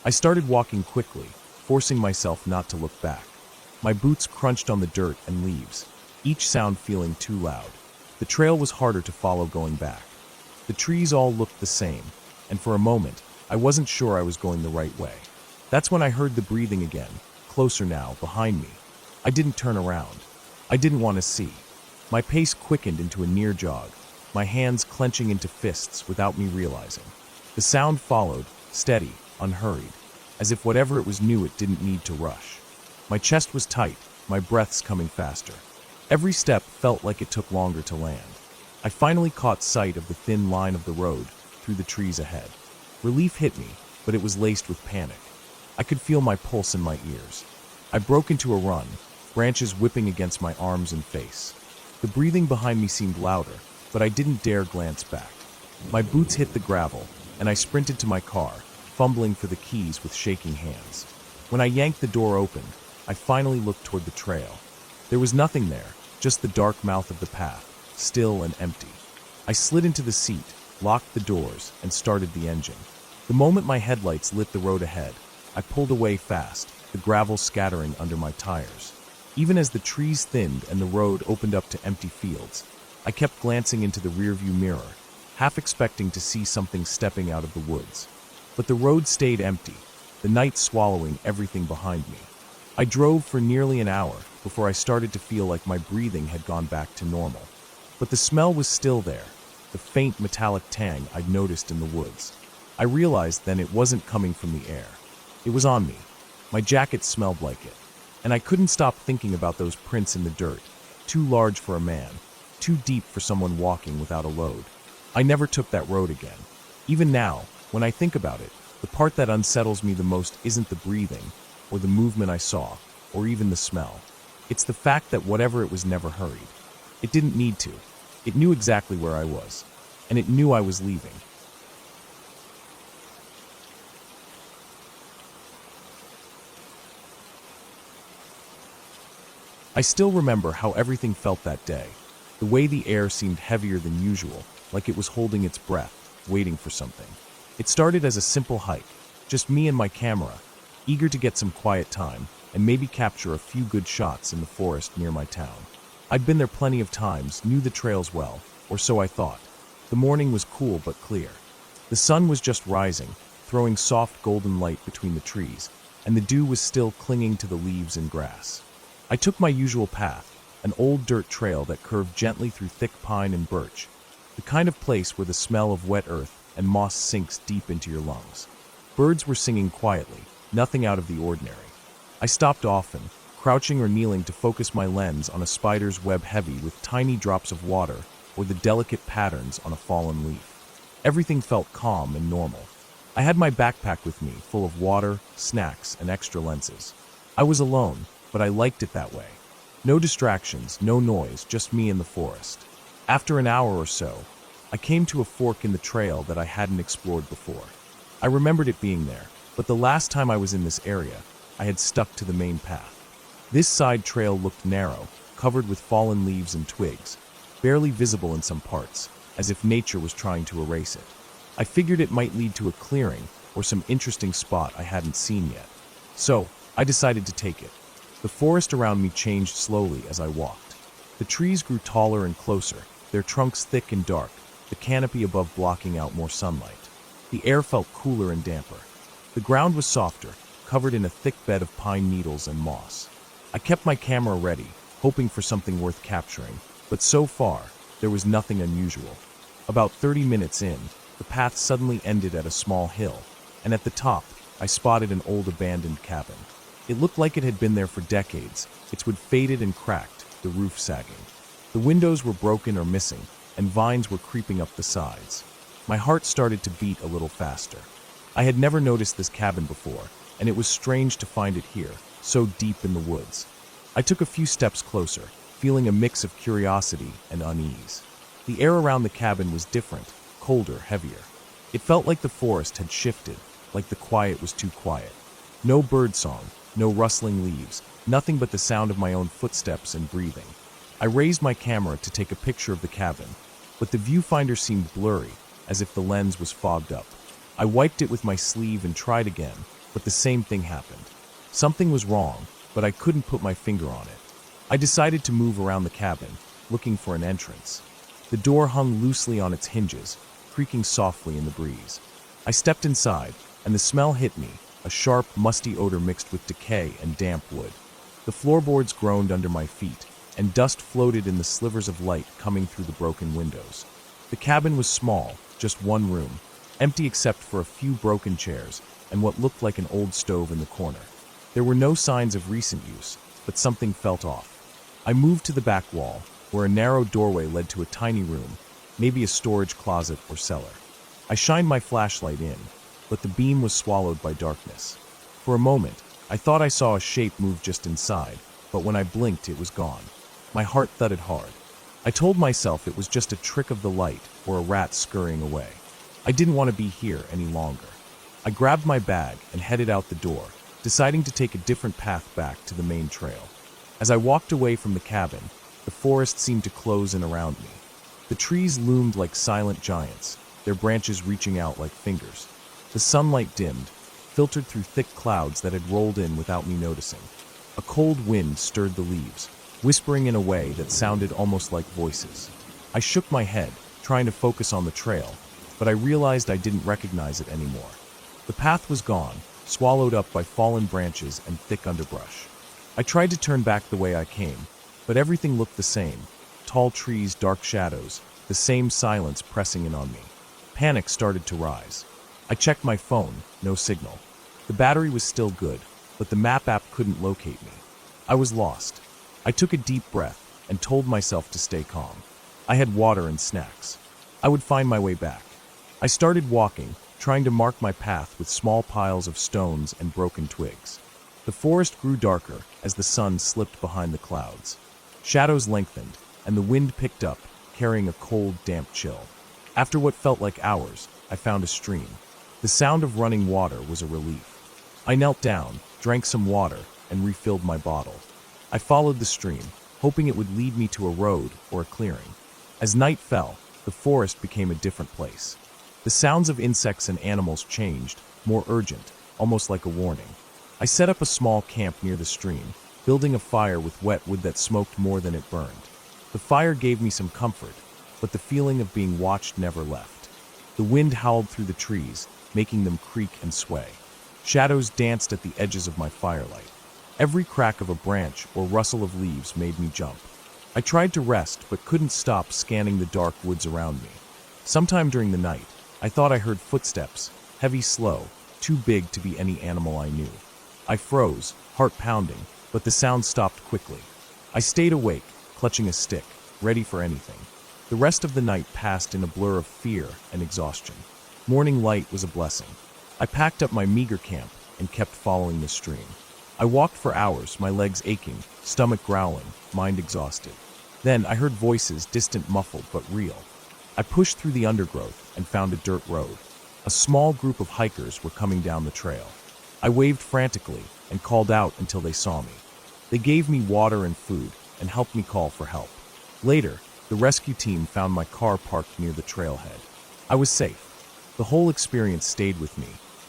I started walking quickly, forcing myself not to look back. My boots crunched on the dirt and leaves, each sound feeling too loud. The trail was harder to follow going back. The trees all looked the same, and for a moment, I wasn't sure I was going the right way. That's when I heard the breathing again, closer now, behind me. I didn't turn around. I didn't want to see. My pace quickened into a near jog, my hands clenching into fists without me realizing. The sound followed, steady, unhurried, as if whatever it was knew it didn't need to rush. My chest was tight, my breaths coming faster. Every step felt like it took longer to land. I finally caught sight of the thin line of the road through the trees ahead. Relief hit me, but it was laced with panic. I could feel my pulse in my ears. I broke into a run, branches whipping against my arms and face. The breathing behind me seemed louder, but I didn't dare glance back. My boots hit the gravel, and I sprinted to my car, fumbling for the keys with shaking hands. When I yanked the door open, I finally looked toward the trail. There was nothing there, just the dark mouth of the path, still and empty. I slid into the seat, locked the doors, and started the engine. The moment my headlights lit the road ahead, I pulled away fast, the gravel scattering under my tires. Even as the trees thinned and the road opened up to empty fields, I kept glancing into the rearview mirror, half expecting to see something stepping out of the woods. But the road stayed empty, the night swallowing everything behind me. I drove for nearly an hour before I started to feel like my breathing had gone back to normal. But the smell was still there, the faint metallic tang I'd noticed in the woods. I realized then it wasn't coming from the air. It was on me. My jacket smelled like it. And I couldn't stop thinking about those prints in the dirt, too large for a man, too deep for someone walking without a load. I never took that road again. Even now, when I think about it, the part that unsettles me the most isn't the breathing, or the movement I saw, or even the smell. It's the fact that whatever it was never hurried. It didn't need to. It knew exactly where I was, and it knew I was leaving. I still remember how everything felt that day. The way the air seemed heavier than usual, like it was holding its breath, waiting for something. It started as a simple hike, just me and my camera, eager to get some quiet time and maybe capture a few good shots in the forest near my town. I'd been there plenty of times, knew the trails well, or so I thought. The morning was cool but clear. The sun was just rising, throwing soft golden light between the trees, and the dew was still clinging to the leaves and grass. I took my usual path, an old dirt trail that curved gently through thick pine and birch, the kind of place where the smell of wet earth and moss sinks deep into your lungs. Birds were singing quietly, nothing out of the ordinary. I stopped often, crouching or kneeling to focus my lens on a spider's web heavy with tiny drops of water or the delicate patterns on a fallen leaf. Everything felt calm and normal. I had my backpack with me, full of water, snacks, and extra lenses. I was alone, but I liked it that way. No distractions, no noise, just me in the forest. After an hour or so, I came to a fork in the trail that I hadn't explored before. I remembered it being there, but the last time I was in this area, I had stuck to the main path. This side trail looked narrow, covered with fallen leaves and twigs, barely visible in some parts, as if nature was trying to erase it. I figured it might lead to a clearing or some interesting spot I hadn't seen yet. So, I decided to take it. The forest around me changed slowly as I walked. The trees grew taller and closer, their trunks thick and dark, the canopy above blocking out more sunlight. The air felt cooler and damper. The ground was softer, covered in a thick bed of pine needles and moss. I kept my camera ready, hoping for something worth capturing, but so far, there was nothing unusual. About 30 minutes in, the path suddenly ended at a small hill, and at the top, I spotted an old abandoned cabin. It looked like it had been there for decades, its wood faded and cracked, the roof sagging. The windows were broken or missing, and vines were creeping up the sides. My heart started to beat a little faster. I had never noticed this cabin before, and it was strange to find it here, so deep in the woods. I took a few steps closer, feeling a mix of curiosity and unease. The air around the cabin was different, colder, heavier. It felt like the forest had shifted, like the quiet was too quiet. No birdsong, no rustling leaves, nothing but the sound of my own footsteps and breathing. I raised my camera to take a picture of the cabin, but the viewfinder seemed blurry, as if the lens was fogged up. I wiped it with my sleeve and tried again, but the same thing happened. Something was wrong, but I couldn't put my finger on it. I decided to move around the cabin, looking for an entrance. The door hung loosely on its hinges, creaking softly in the breeze. I stepped inside, and the smell hit me, a sharp, musty odor mixed with decay and damp wood. The floorboards groaned under my feet, and dust floated in the slivers of light coming through the broken windows. The cabin was small, just one room, empty except for a few broken chairs and what looked like an old stove in the corner. There were no signs of recent use, but something felt off. I moved to the back wall, where a narrow doorway led to a tiny room, maybe a storage closet or cellar. I shined my flashlight in, but the beam was swallowed by darkness. For a moment, I thought I saw a shape move just inside, but when I blinked, it was gone. My heart thudded hard. I told myself it was just a trick of the light or a rat scurrying away. I didn't want to be here any longer. I grabbed my bag and headed out the door, deciding to take a different path back to the main trail. As I walked away from the cabin, the forest seemed to close in around me. The trees loomed like silent giants, their branches reaching out like fingers. The sunlight dimmed, filtered through thick clouds that had rolled in without me noticing. A cold wind stirred the leaves, whispering in a way that sounded almost like voices. I shook my head, trying to focus on the trail, but I realized I didn't recognize it anymore. The path was gone, swallowed up by fallen branches and thick underbrush. I tried to turn back the way I came, but everything looked the same. Tall trees, dark shadows, the same silence pressing in on me. Panic started to rise. I checked my phone, no signal. The battery was still good, but the map app couldn't locate me. I was lost. I took a deep breath and told myself to stay calm. I had water and snacks. I would find my way back. I started walking, trying to mark my path with small piles of stones and broken twigs. The forest grew darker as the sun slipped behind the clouds. Shadows lengthened, and the wind picked up, carrying a cold, damp chill. After what felt like hours, I found a stream. The sound of running water was a relief. I knelt down, drank some water, and refilled my bottle. I followed the stream, hoping it would lead me to a road or a clearing. As night fell, the forest became a different place. The sounds of insects and animals changed, more urgent, almost like a warning. I set up a small camp near the stream, building a fire with wet wood that smoked more than it burned. The fire gave me some comfort, but the feeling of being watched never left. The wind howled through the trees, making them creak and sway. Shadows danced at the edges of my firelight. Every crack of a branch or rustle of leaves made me jump. I tried to rest, but couldn't stop scanning the dark woods around me. Sometime during the night, I thought I heard footsteps, heavy, slow, too big to be any animal I knew. I froze, heart pounding, but the sound stopped quickly. I stayed awake, clutching a stick, ready for anything. The rest of the night passed in a blur of fear and exhaustion. Morning light was a blessing. I packed up my meager camp and kept following the stream. I walked for hours, my legs aching, stomach growling, mind exhausted. Then I heard voices, distant, muffled, but real. I pushed through the undergrowth and found a dirt road. A small group of hikers were coming down the trail. I waved frantically and called out until they saw me. They gave me water and food and helped me call for help. Later, the rescue team found my car parked near the trailhead. I was safe. The whole experience stayed with me,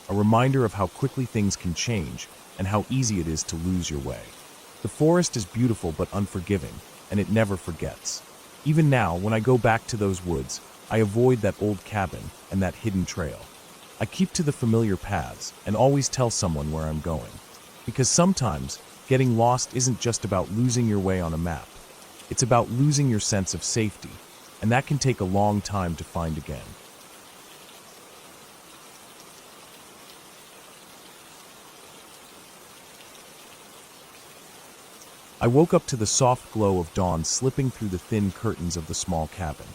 a reminder of how quickly things can change and how easy it is to lose your way. The forest is beautiful but unforgiving, and it never forgets. Even now, when I go back to those woods, I avoid that old cabin and that hidden trail. I keep to the familiar paths and always tell someone where I'm going. Because sometimes, getting lost isn't just about losing your way on a map. It's about losing your sense of safety, and that can take a long time to find again. I woke up to the soft glow of dawn slipping through the thin curtains of the small cabin.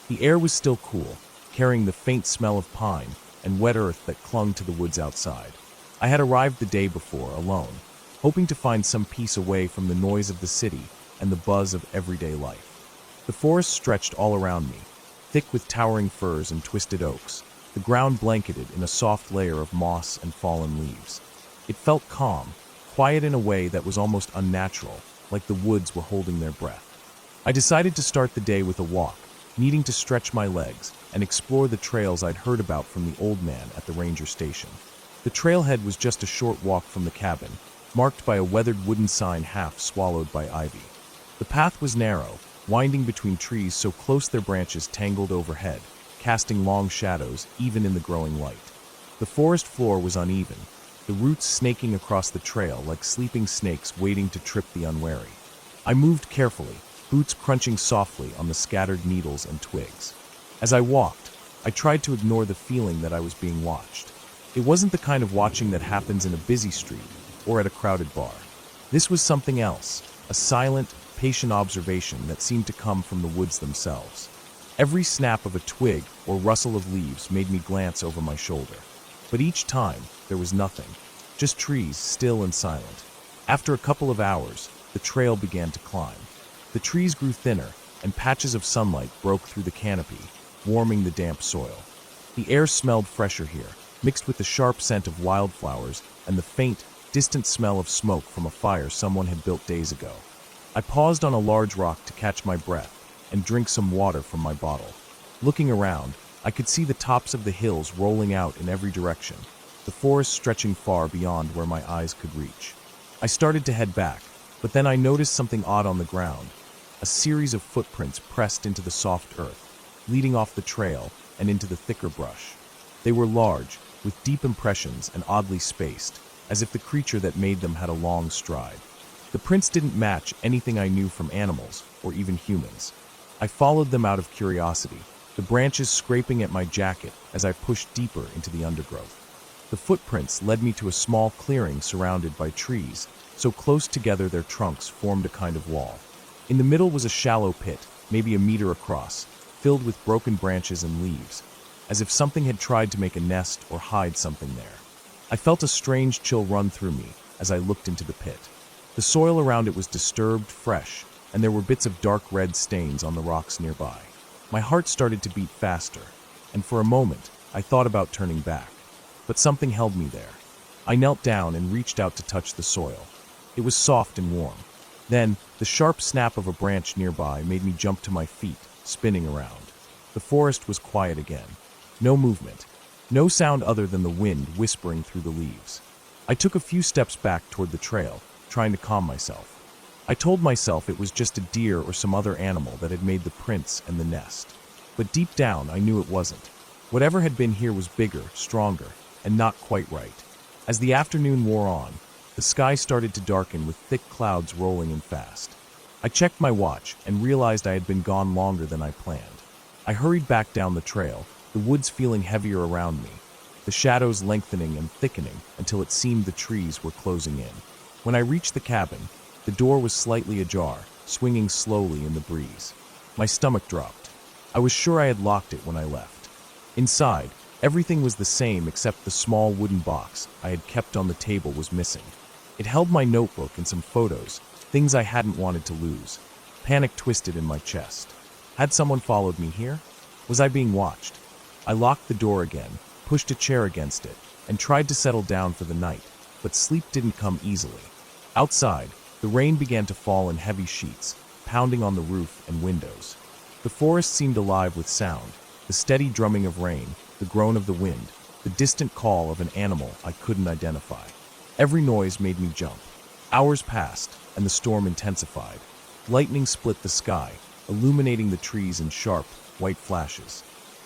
The air was still cool, carrying the faint smell of pine and wet earth that clung to the woods outside. I had arrived the day before, alone, hoping to find some peace away from the noise of the city and the buzz of everyday life. The forest stretched all around me, thick with towering firs and twisted oaks, the ground blanketed in a soft layer of moss and fallen leaves. It felt calm, quiet in a way that was almost unnatural, like the woods were holding their breath. I decided to start the day with a walk, needing to stretch my legs and explore the trails I'd heard about from the old man at the ranger station. The trailhead was just a short walk from the cabin, marked by a weathered wooden sign half swallowed by ivy. The path was narrow, winding between trees so close their branches tangled overhead, casting long shadows even in the growing light. The forest floor was uneven, the roots snaking across the trail like sleeping snakes waiting to trip the unwary. I moved carefully, boots crunching softly on the scattered needles and twigs. As I walked, I tried to ignore the feeling that I was being watched. It wasn't the kind of watching that happens in a busy street or at a crowded bar. This was something else, a silent, patient observation that seemed to come from the woods themselves. Every snap of a twig or rustle of leaves made me glance over my shoulder. But each time, there was nothing, just trees, still and silent. After a couple of hours, the trail began to climb. The trees grew thinner, and patches of sunlight broke through the canopy, warming the damp soil. The air smelled fresher here, mixed with the sharp scent of wildflowers and the faint, distant smell of smoke from a fire someone had built days ago. I paused on a large rock to catch my breath and drink some water from my bottle. Looking around, I could see the tops of the hills rolling out in every direction, the forest stretching far beyond where my eyes could reach. I started to head back, but then I noticed something odd on the ground, a series of footprints pressed into the soft earth, leading off the trail and into the thicker brush. They were large, with deep impressions and oddly spaced, as if the creature that made them had a long stride. The prints didn't match anything I knew from animals or even humans. I followed them out of curiosity, the branches scraping at my jacket as I pushed deeper into the undergrowth. The footprints led me to a small clearing surrounded by trees, so close together their trunks formed a kind of wall. In the middle was a shallow pit, maybe a meter across, filled with broken branches and leaves, as if something had tried to make a nest or hide something there. I felt a strange chill run through me as I looked into the pit. The soil around it was disturbed, fresh, and there were bits of dark red stains on the rocks nearby. My heart started to beat faster, and for a moment, I thought about turning back. But something held me there. I knelt down and reached out to touch the soil. It was soft and warm. Then, the sharp snap of a branch nearby made me jump to my feet, spinning around. The forest was quiet again. No movement. No sound other than the wind whispering through the leaves. I took a few steps back toward the trail, trying to calm myself. I told myself it was just a deer or some other animal that had made the prints and the nest. But deep down, I knew it wasn't. Whatever had been here was bigger, stronger, and not quite right. As the afternoon wore on, the sky started to darken with thick clouds rolling in fast. I checked my watch and realized I had been gone longer than I planned. I hurried back down the trail, the woods feeling heavier around me, the shadows lengthening and thickening until it seemed the trees were closing in. When I reached the cabin, the door was slightly ajar, swinging slowly in the breeze. My stomach dropped. I was sure I had locked it when I left. Inside, everything was the same except the small wooden box I had kept on the table was missing. It held my notebook and some photos, things I hadn't wanted to lose. Panic twisted in my chest. Had someone followed me here? Was I being watched? I locked the door again, pushed a chair against it, and tried to settle down for the night, but sleep didn't come easily. Outside, the rain began to fall in heavy sheets, pounding on the roof and windows. The forest seemed alive with sound, the steady drumming of rain, the groan of the wind, the distant call of an animal I couldn't identify. Every noise made me jump. Hours passed, and the storm intensified. Lightning split the sky, illuminating the trees in sharp, white flashes.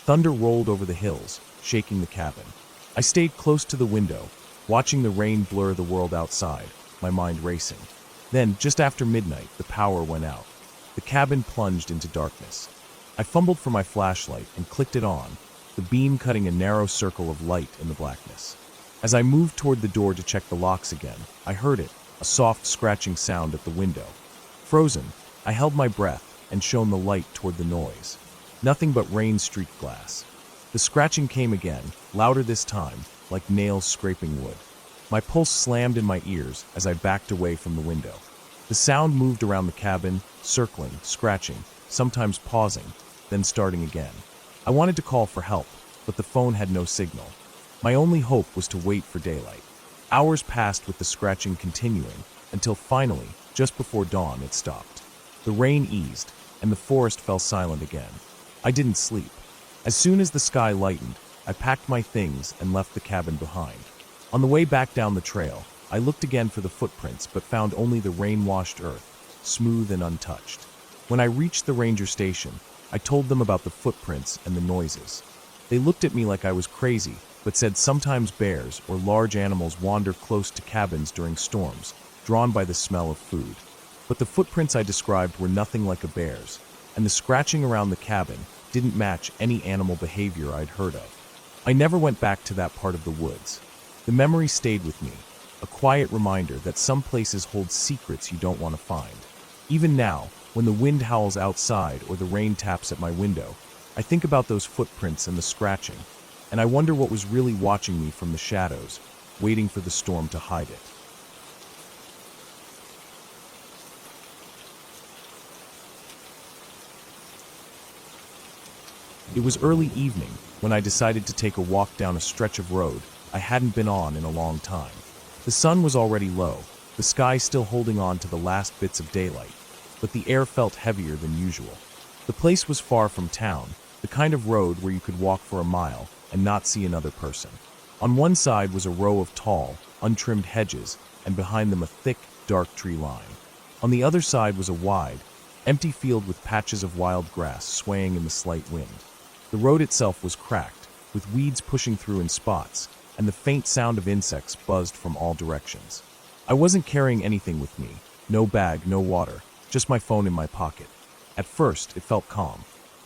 Thunder rolled over the hills, shaking the cabin. I stayed close to the window, watching the rain blur the world outside, my mind racing. Then, just after midnight, the power went out. The cabin plunged into darkness. I fumbled for my flashlight and clicked it on, the beam cutting a narrow circle of light in the blackness. As I moved toward the door to check the locks again, I heard it, a soft scratching sound at the window. Frozen, I held my breath and shone the light toward the noise. Nothing but rain-streaked glass. The scratching came again, louder this time, like nails scraping wood. My pulse slammed in my ears as I backed away from the window. The sound moved around the cabin, circling, scratching, sometimes pausing, then starting again. I wanted to call for help, but the phone had no signal. My only hope was to wait for daylight. Hours passed with the scratching continuing, until finally, just before dawn, it stopped. The rain eased, and the forest fell silent again. I didn't sleep. As soon as the sky lightened, I packed my things and left the cabin behind. On the way back down the trail, I looked again for the footprints but found only the rain-washed earth, smooth and untouched. When I reached the ranger station, I told them about the footprints and the noises. They looked at me like I was crazy, but said sometimes bears or large animals wander close to cabins during storms, drawn by the smell of food. But the footprints I described were nothing like a bear's, and the scratching around the cabin didn't match any animal behavior I'd heard of. I never went back to that part of the woods. The memory stayed with me, a quiet reminder that some places hold secrets you don't want to find. Even now, when the wind howls outside or the rain taps at my window, I think about those footprints and the scratching, and I wonder what was really watching me from the shadows, waiting for the storm to hide it. It was early evening when I decided to take a walk down a stretch of road I hadn't been on in a long time. The sun was already low, the sky still holding on to the last bits of daylight, but the air felt heavier than usual. The place was far from town, the kind of road where you could walk for a mile and not see another person. On one side was a row of tall, untrimmed hedges, and behind them a thick, dark tree line. On the other side was a wide, empty field with patches of wild grass swaying in the slight wind. The road itself was cracked, with weeds pushing through in spots, and the faint sound of insects buzzed from all directions. I wasn't carrying anything with me, no bag, no water, just my phone in my pocket. At first, it felt calm.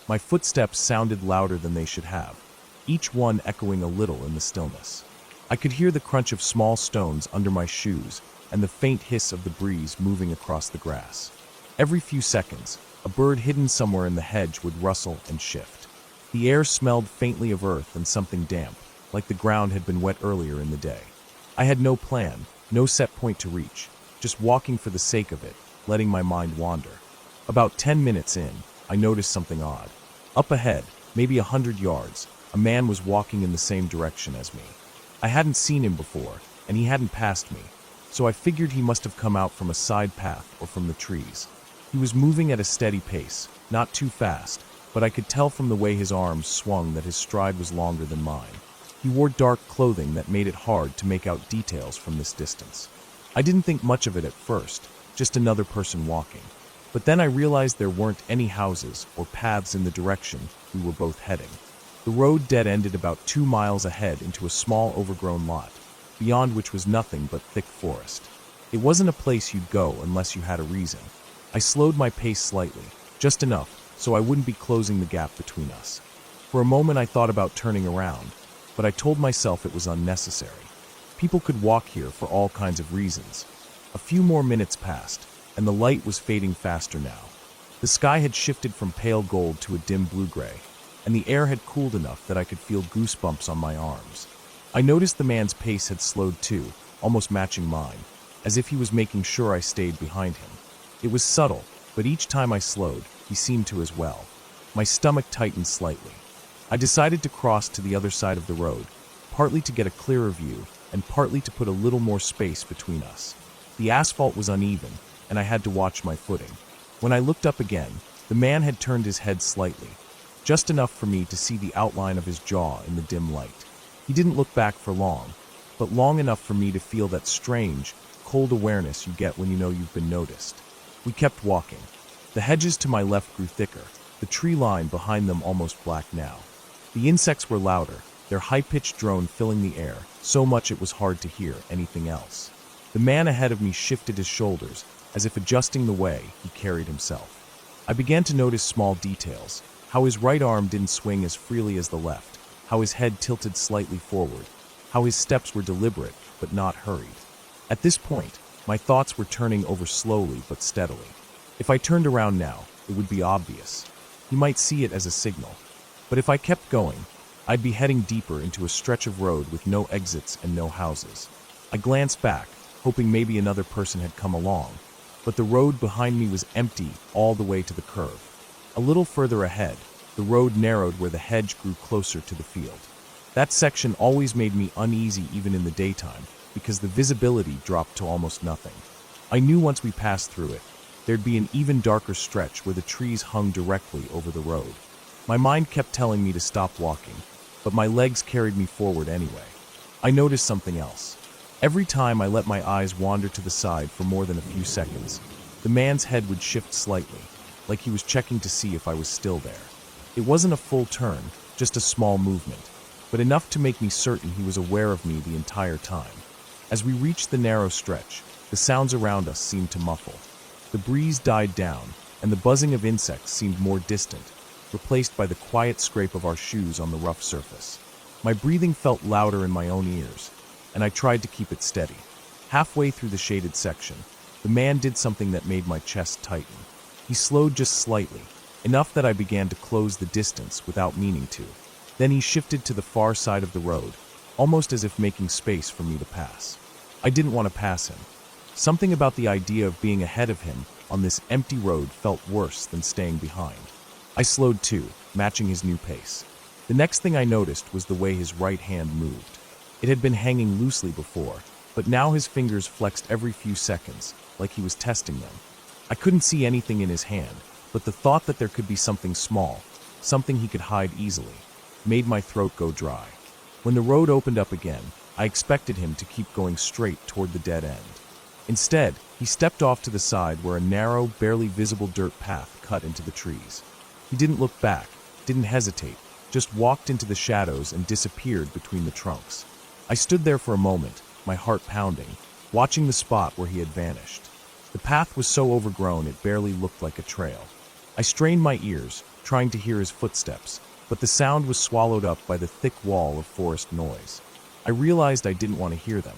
My footsteps sounded louder than they should have, each one echoing a little in the stillness. I could hear the crunch of small stones under my shoes and the faint hiss of the breeze moving across the grass. Every few seconds, a bird hidden somewhere in the hedge would rustle and shift. The air smelled faintly of earth and something damp, like the ground had been wet earlier in the day. I had no plan, no set point to reach, just walking for the sake of it, letting my mind wander. About 10 minutes in, I noticed something odd. Up ahead, maybe 100 yards, a man was walking in the same direction as me. I hadn't seen him before, and he hadn't passed me, so I figured he must have come out from a side path or from the trees. He was moving at a steady pace, not too fast, but I could tell from the way his arms swung that his stride was longer than mine. He wore dark clothing that made it hard to make out details from this distance. I didn't think much of it at first, just another person walking. But then I realized there weren't any houses or paths in the direction we were both heading. The road dead-ended about 2 miles ahead into a small overgrown lot, beyond which was nothing but thick forest. It wasn't a place you'd go unless you had a reason. I slowed my pace slightly, just enough so I wouldn't be closing the gap between us. For a moment I thought about turning around, but I told myself it was unnecessary. People could walk here for all kinds of reasons. A few more minutes passed, and the light was fading faster now. The sky had shifted from pale gold to a dim blue-gray, and the air had cooled enough that I could feel goosebumps on my arms. I noticed the man's pace had slowed too, almost matching mine, as if he was making sure I stayed behind him. It was subtle, but each time I slowed, he seemed to as well. My stomach tightened slightly. I decided to cross to the other side of the road, partly to get a clearer view, and partly to put a little more space between us. The asphalt was uneven, and I had to watch my footing. When I looked up again, the man had turned his head slightly, just enough for me to see the outline of his jaw in the dim light. He didn't look back for long, but long enough for me to feel that strange, cold awareness you get when you know you've been noticed. We kept walking. The hedges to my left grew thicker, the tree line behind them almost black now. The insects were louder, their high-pitched drone filling the air, so much it was hard to hear anything else. The man ahead of me shifted his shoulders, as if adjusting the way he carried himself. I began to notice small details, how his right arm didn't swing as freely as the left, how his head tilted slightly forward, how his steps were deliberate but not hurried. At this point, my thoughts were turning over slowly but steadily. If I turned around now, it would be obvious. He might see it as a signal. But if I kept going, I'd be heading deeper into a stretch of road with no exits and no houses. I glanced back, hoping maybe another person had come along, but the road behind me was empty all the way to the curve. A little further ahead, the road narrowed where the hedge grew closer to the field. That section always made me uneasy even in the daytime, because the visibility dropped to almost nothing. I knew once we passed through it, there'd be an even darker stretch where the trees hung directly over the road. My mind kept telling me to stop walking, but my legs carried me forward anyway. I noticed something else. Every time I let my eyes wander to the side for more than a few seconds, the man's head would shift slightly, like he was checking to see if I was still there. It wasn't a full turn, just a small movement, but enough to make me certain he was aware of me the entire time. As we reached the narrow stretch, the sounds around us seemed to muffle. The breeze died down, and the buzzing of insects seemed more distant, replaced by the quiet scrape of our shoes on the rough surface. My breathing felt louder in my own ears, and I tried to keep it steady. Halfway through the shaded section, the man did something that made my chest tighten. He slowed just slightly, enough that I began to close the distance without meaning to. Then he shifted to the far side of the road, almost as if making space for me to pass. I didn't want to pass him. Something about the idea of being ahead of him on this empty road felt worse than staying behind. I slowed too, matching his new pace. The next thing I noticed was the way his right hand moved. It had been hanging loosely before, but now his fingers flexed every few seconds, like he was testing them. I couldn't see anything in his hand, but the thought that there could be something small, something he could hide easily, made my throat go dry. When the road opened up again, I expected him to keep going straight toward the dead end. Instead, he stepped off to the side where a narrow, barely visible dirt path cut into the trees. He didn't look back, didn't hesitate, just walked into the shadows and disappeared between the trunks. I stood there for a moment, my heart pounding, watching the spot where he had vanished. The path was so overgrown it barely looked like a trail. I strained my ears, trying to hear his footsteps, but the sound was swallowed up by the thick wall of forest noise. I realized I didn't want to hear them.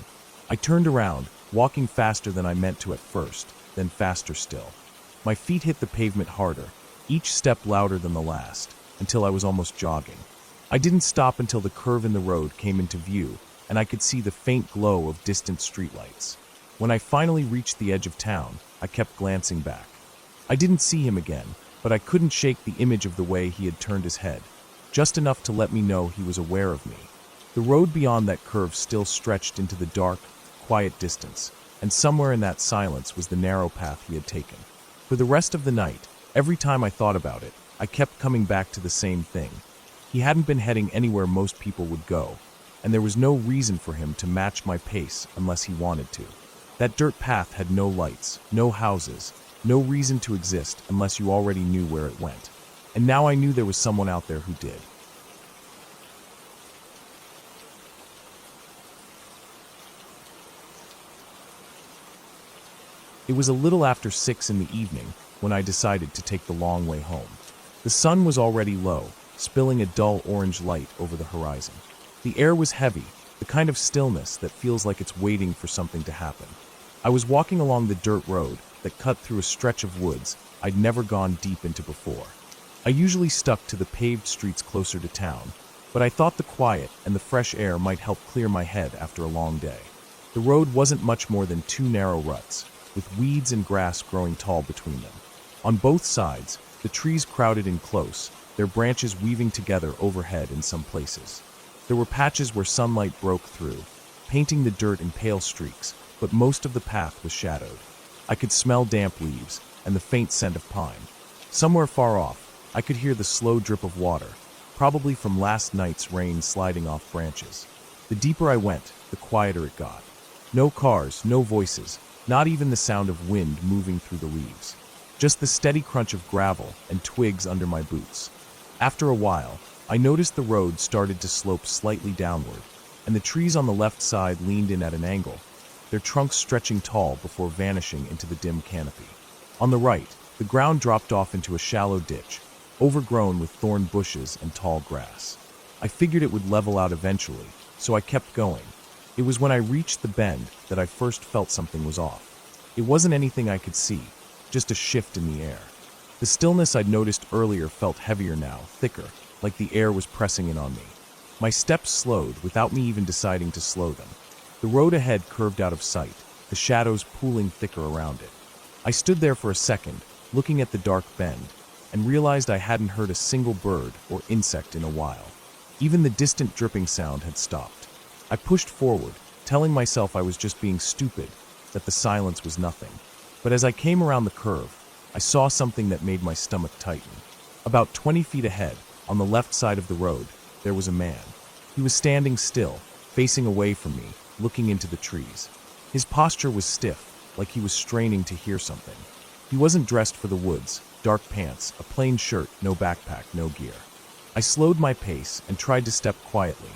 I turned around, walking faster than I meant to at first, then faster still. My feet hit the pavement harder, each step louder than the last, until I was almost jogging. I didn't stop until the curve in the road came into view, and I could see the faint glow of distant streetlights. When I finally reached the edge of town, I kept glancing back. I didn't see him again, but I couldn't shake the image of the way he had turned his head, just enough to let me know he was aware of me. The road beyond that curve still stretched into the dark, quiet distance, and somewhere in that silence was the narrow path he had taken. For the rest of the night, every time I thought about it, I kept coming back to the same thing. He hadn't been heading anywhere most people would go, and there was no reason for him to match my pace unless he wanted to. That dirt path had no lights, no houses, no reason to exist unless you already knew where it went. And now I knew there was someone out there who did. It was a little after 6 in the evening when I decided to take the long way home. The sun was already low, spilling a dull orange light over the horizon. The air was heavy, the kind of stillness that feels like it's waiting for something to happen. I was walking along the dirt road that cut through a stretch of woods I'd never gone deep into before. I usually stuck to the paved streets closer to town, but I thought the quiet and the fresh air might help clear my head after a long day. The road wasn't much more than 2 narrow ruts, with weeds and grass growing tall between them. On both sides, the trees crowded in close, their branches weaving together overhead in some places. There were patches where sunlight broke through, painting the dirt in pale streaks, but most of the path was shadowed. I could smell damp leaves and the faint scent of pine. Somewhere far off, I could hear the slow drip of water, probably from last night's rain sliding off branches. The deeper I went, the quieter it got. No cars, no voices, not even the sound of wind moving through the leaves. Just the steady crunch of gravel and twigs under my boots. After a while, I noticed the road started to slope slightly downward, and the trees on the left side leaned in at an angle, their trunks stretching tall before vanishing into the dim canopy. On the right, the ground dropped off into a shallow ditch, overgrown with thorn bushes and tall grass. I figured it would level out eventually, so I kept going. It was when I reached the bend that I first felt something was off. It wasn't anything I could see, just a shift in the air. The stillness I'd noticed earlier felt heavier now, thicker, like the air was pressing in on me. My steps slowed without me even deciding to slow them. The road ahead curved out of sight, the shadows pooling thicker around it. I stood there for a second, looking at the dark bend, and realized I hadn't heard a single bird or insect in a while. Even the distant dripping sound had stopped. I pushed forward, telling myself I was just being stupid, that the silence was nothing. But as I came around the curve, I saw something that made my stomach tighten. About 20 feet ahead, On the left side of the road, there was a man. He was standing still, facing away from me, looking into the trees. His posture was stiff, like he was straining to hear something. He wasn't dressed for the woods, dark pants, a plain shirt, no backpack, no gear. I slowed my pace and tried to step quietly,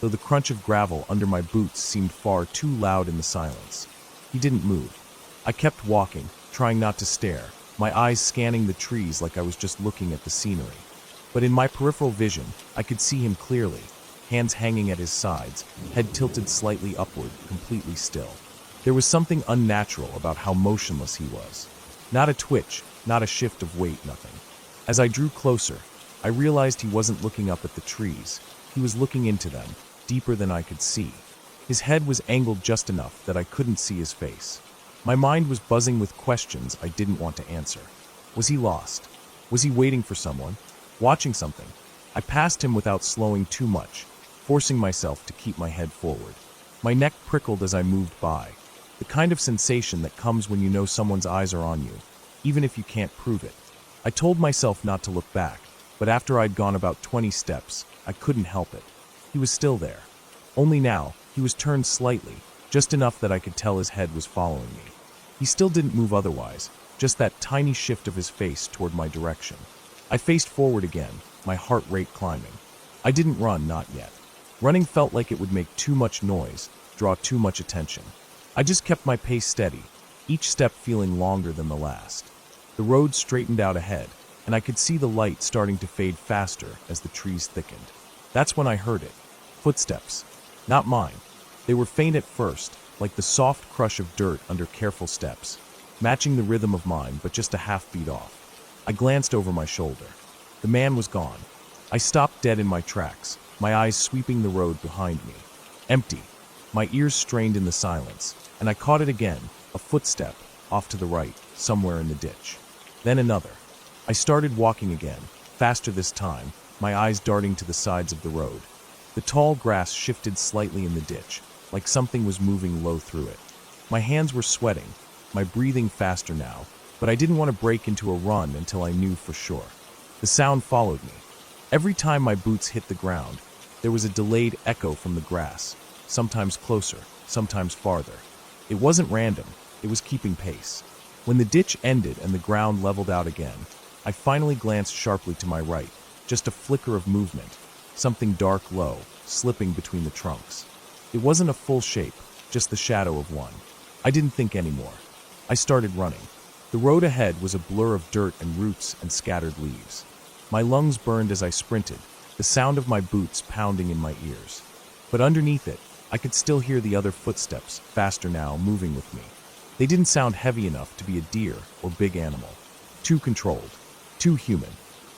though the crunch of gravel under my boots seemed far too loud in the silence. He didn't move. I kept walking, trying not to stare, my eyes scanning the trees like I was just looking at the scenery. But in my peripheral vision, I could see him clearly, hands hanging at his sides, head tilted slightly upward, completely still. There was something unnatural about how motionless he was. Not a twitch, not a shift of weight, nothing. As I drew closer, I realized he wasn't looking up at the trees. He was looking into them, deeper than I could see. His head was angled just enough that I couldn't see his face. My mind was buzzing with questions I didn't want to answer. Was he lost? Was he waiting for someone? Watching something? I passed him without slowing too much, forcing myself to keep my head forward. My neck prickled as I moved by, the kind of sensation that comes when you know someone's eyes are on you, even if you can't prove it. I told myself not to look back, but after I'd gone about 20 steps, I couldn't help it. He was still there. Only now, he was turned slightly, just enough that I could tell his head was following me. He still didn't move otherwise, just that tiny shift of his face toward my direction. I faced forward again, my heart rate climbing. I didn't run, not yet. Running felt like it would make too much noise, draw too much attention. I just kept my pace steady, each step feeling longer than the last. The road straightened out ahead, and I could see the light starting to fade faster as the trees thickened. That's when I heard it. Footsteps. Not mine. They were faint at first, like the soft crush of dirt under careful steps, matching the rhythm of mine but just a half beat off. I glanced over my shoulder. The man was gone. I stopped dead in my tracks, my eyes sweeping the road behind me. Empty. My ears strained in the silence, and I caught it again, a footstep, off to the right, somewhere in the ditch. Then another. I started walking again, faster this time, my eyes darting to the sides of the road. The tall grass shifted slightly in the ditch, like something was moving low through it. My hands were sweating, my breathing faster now, but I didn't want to break into a run until I knew for sure. The sound followed me. Every time my boots hit the ground, there was a delayed echo from the grass, sometimes closer, sometimes farther. It wasn't random, it was keeping pace. When the ditch ended and the ground leveled out again, I finally glanced sharply to my right, just a flicker of movement, something dark low, slipping between the trunks. It wasn't a full shape, just the shadow of one. I didn't think anymore. I started running. The road ahead was a blur of dirt and roots and scattered leaves. My lungs burned as I sprinted, the sound of my boots pounding in my ears. But underneath it, I could still hear the other footsteps, faster now, moving with me. They didn't sound heavy enough to be a deer or big animal. Too controlled. Too human.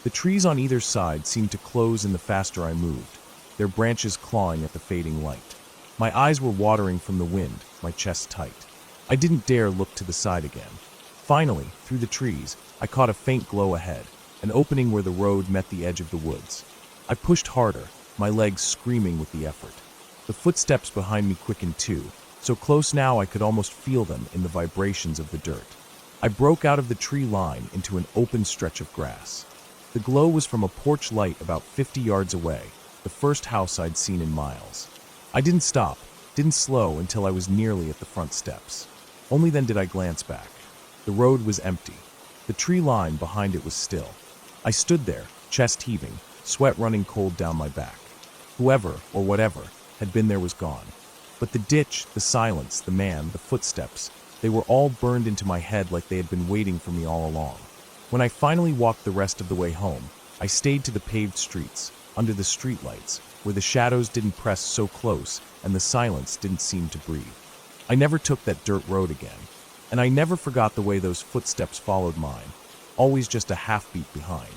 The trees on either side seemed to close in the faster I moved, their branches clawing at the fading light. My eyes were watering from the wind, my chest tight. I didn't dare look to the side again. Finally, through the trees, I caught a faint glow ahead, an opening where the road met the edge of the woods. I pushed harder, my legs screaming with the effort. The footsteps behind me quickened too, so close now I could almost feel them in the vibrations of the dirt. I broke out of the tree line into an open stretch of grass. The glow was from a porch light about 50 yards away, the first house I'd seen in miles. I didn't stop, didn't slow until I was nearly at the front steps. Only then did I glance back. The road was empty. The tree line behind it was still. I stood there, chest heaving, sweat running cold down my back. Whoever, or whatever, had been there was gone. But the ditch, the silence, the man, the footsteps, they were all burned into my head like they had been waiting for me all along. When I finally walked the rest of the way home, I stayed to the paved streets, under the streetlights, where the shadows didn't press so close and the silence didn't seem to breathe. I never took that dirt road again, and I never forgot the way those footsteps followed mine, always just a half beat behind.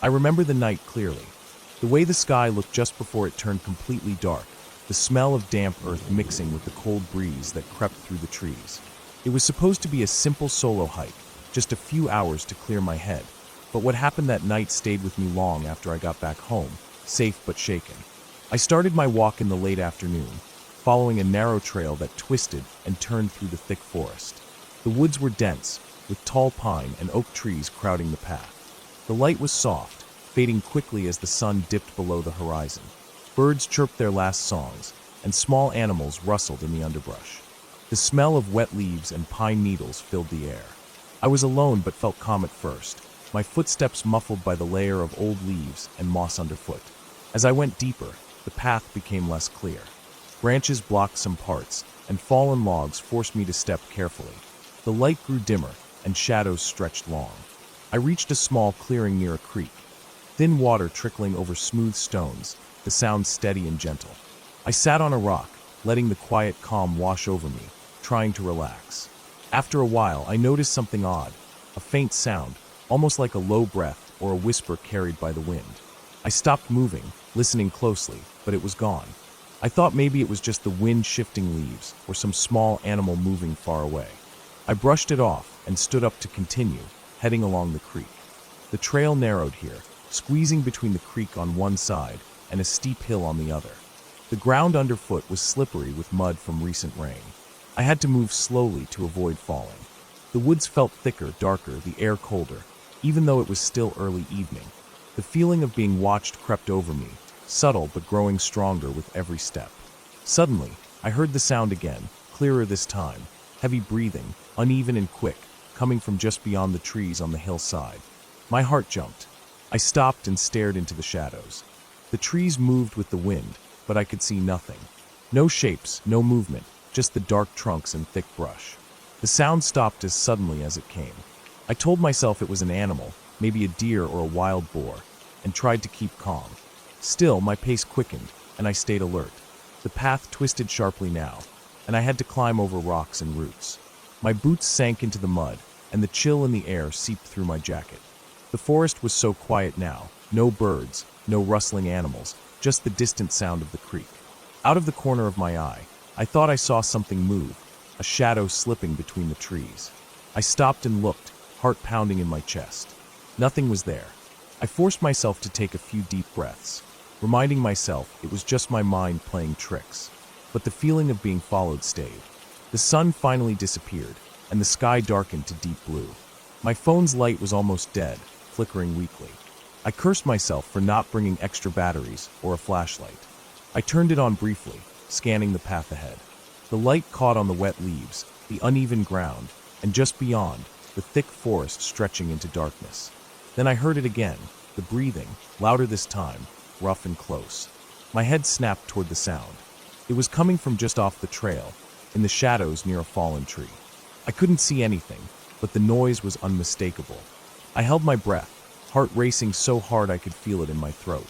I remember the night clearly, the way the sky looked just before it turned completely dark, the smell of damp earth mixing with the cold breeze that crept through the trees. It was supposed to be a simple solo hike, just a few hours to clear my head, but what happened that night stayed with me long after I got back home, safe but shaken. I started my walk in the late afternoon. following a narrow trail that twisted and turned through the thick forest. The woods were dense, with tall pine and oak trees crowding the path. The light was soft, fading quickly as the sun dipped below the horizon. Birds chirped their last songs, and small animals rustled in the underbrush. The smell of wet leaves and pine needles filled the air. I was alone but felt calm at first, my footsteps muffled by the layer of old leaves and moss underfoot. As I went deeper, the path became less clear. Branches blocked some parts, and fallen logs forced me to step carefully. The light grew dimmer, and shadows stretched long. I reached a small clearing near a creek. Thin water trickling over smooth stones, the sound steady and gentle. I sat on a rock, letting the quiet calm wash over me, trying to relax. After a while, I noticed something odd, a faint sound, almost like a low breath or a whisper carried by the wind. I stopped moving, listening closely, but it was gone. I thought maybe it was just the wind shifting leaves or some small animal moving far away. I brushed it off and stood up to continue, heading along the creek. The trail narrowed here, squeezing between the creek on one side and a steep hill on the other. The ground underfoot was slippery with mud from recent rain. I had to move slowly to avoid falling. The woods felt thicker, darker, the air colder, even though it was still early evening. The feeling of being watched crept over me, subtle but growing stronger with every step. Suddenly, I heard the sound again, clearer this time, heavy breathing, uneven and quick, coming from just beyond the trees on the hillside. My heart jumped. I stopped and stared into the shadows. The trees moved with the wind, but I could see nothing. No shapes, no movement, just the dark trunks and thick brush. The sound stopped as suddenly as it came. I told myself it was an animal, maybe a deer or a wild boar, and tried to keep calm. Still, my pace quickened, and I stayed alert. The path twisted sharply now, and I had to climb over rocks and roots. My boots sank into the mud, and the chill in the air seeped through my jacket. The forest was so quiet now, no birds, no rustling animals, just the distant sound of the creek. Out of the corner of my eye, I thought I saw something move, a shadow slipping between the trees. I stopped and looked, heart pounding in my chest. Nothing was there. I forced myself to take a few deep breaths, reminding myself it was just my mind playing tricks. But the feeling of being followed stayed. The sun finally disappeared, and the sky darkened to deep blue. My phone's light was almost dead, flickering weakly. I cursed myself for not bringing extra batteries or a flashlight. I turned it on briefly, scanning the path ahead. The light caught on the wet leaves, the uneven ground, and just beyond, the thick forest stretching into darkness. Then I heard it again, the breathing, louder this time, rough and close. My head snapped toward the sound. It was coming from just off the trail, in the shadows near a fallen tree. I couldn't see anything, but the noise was unmistakable. I held my breath, heart racing so hard I could feel it in my throat.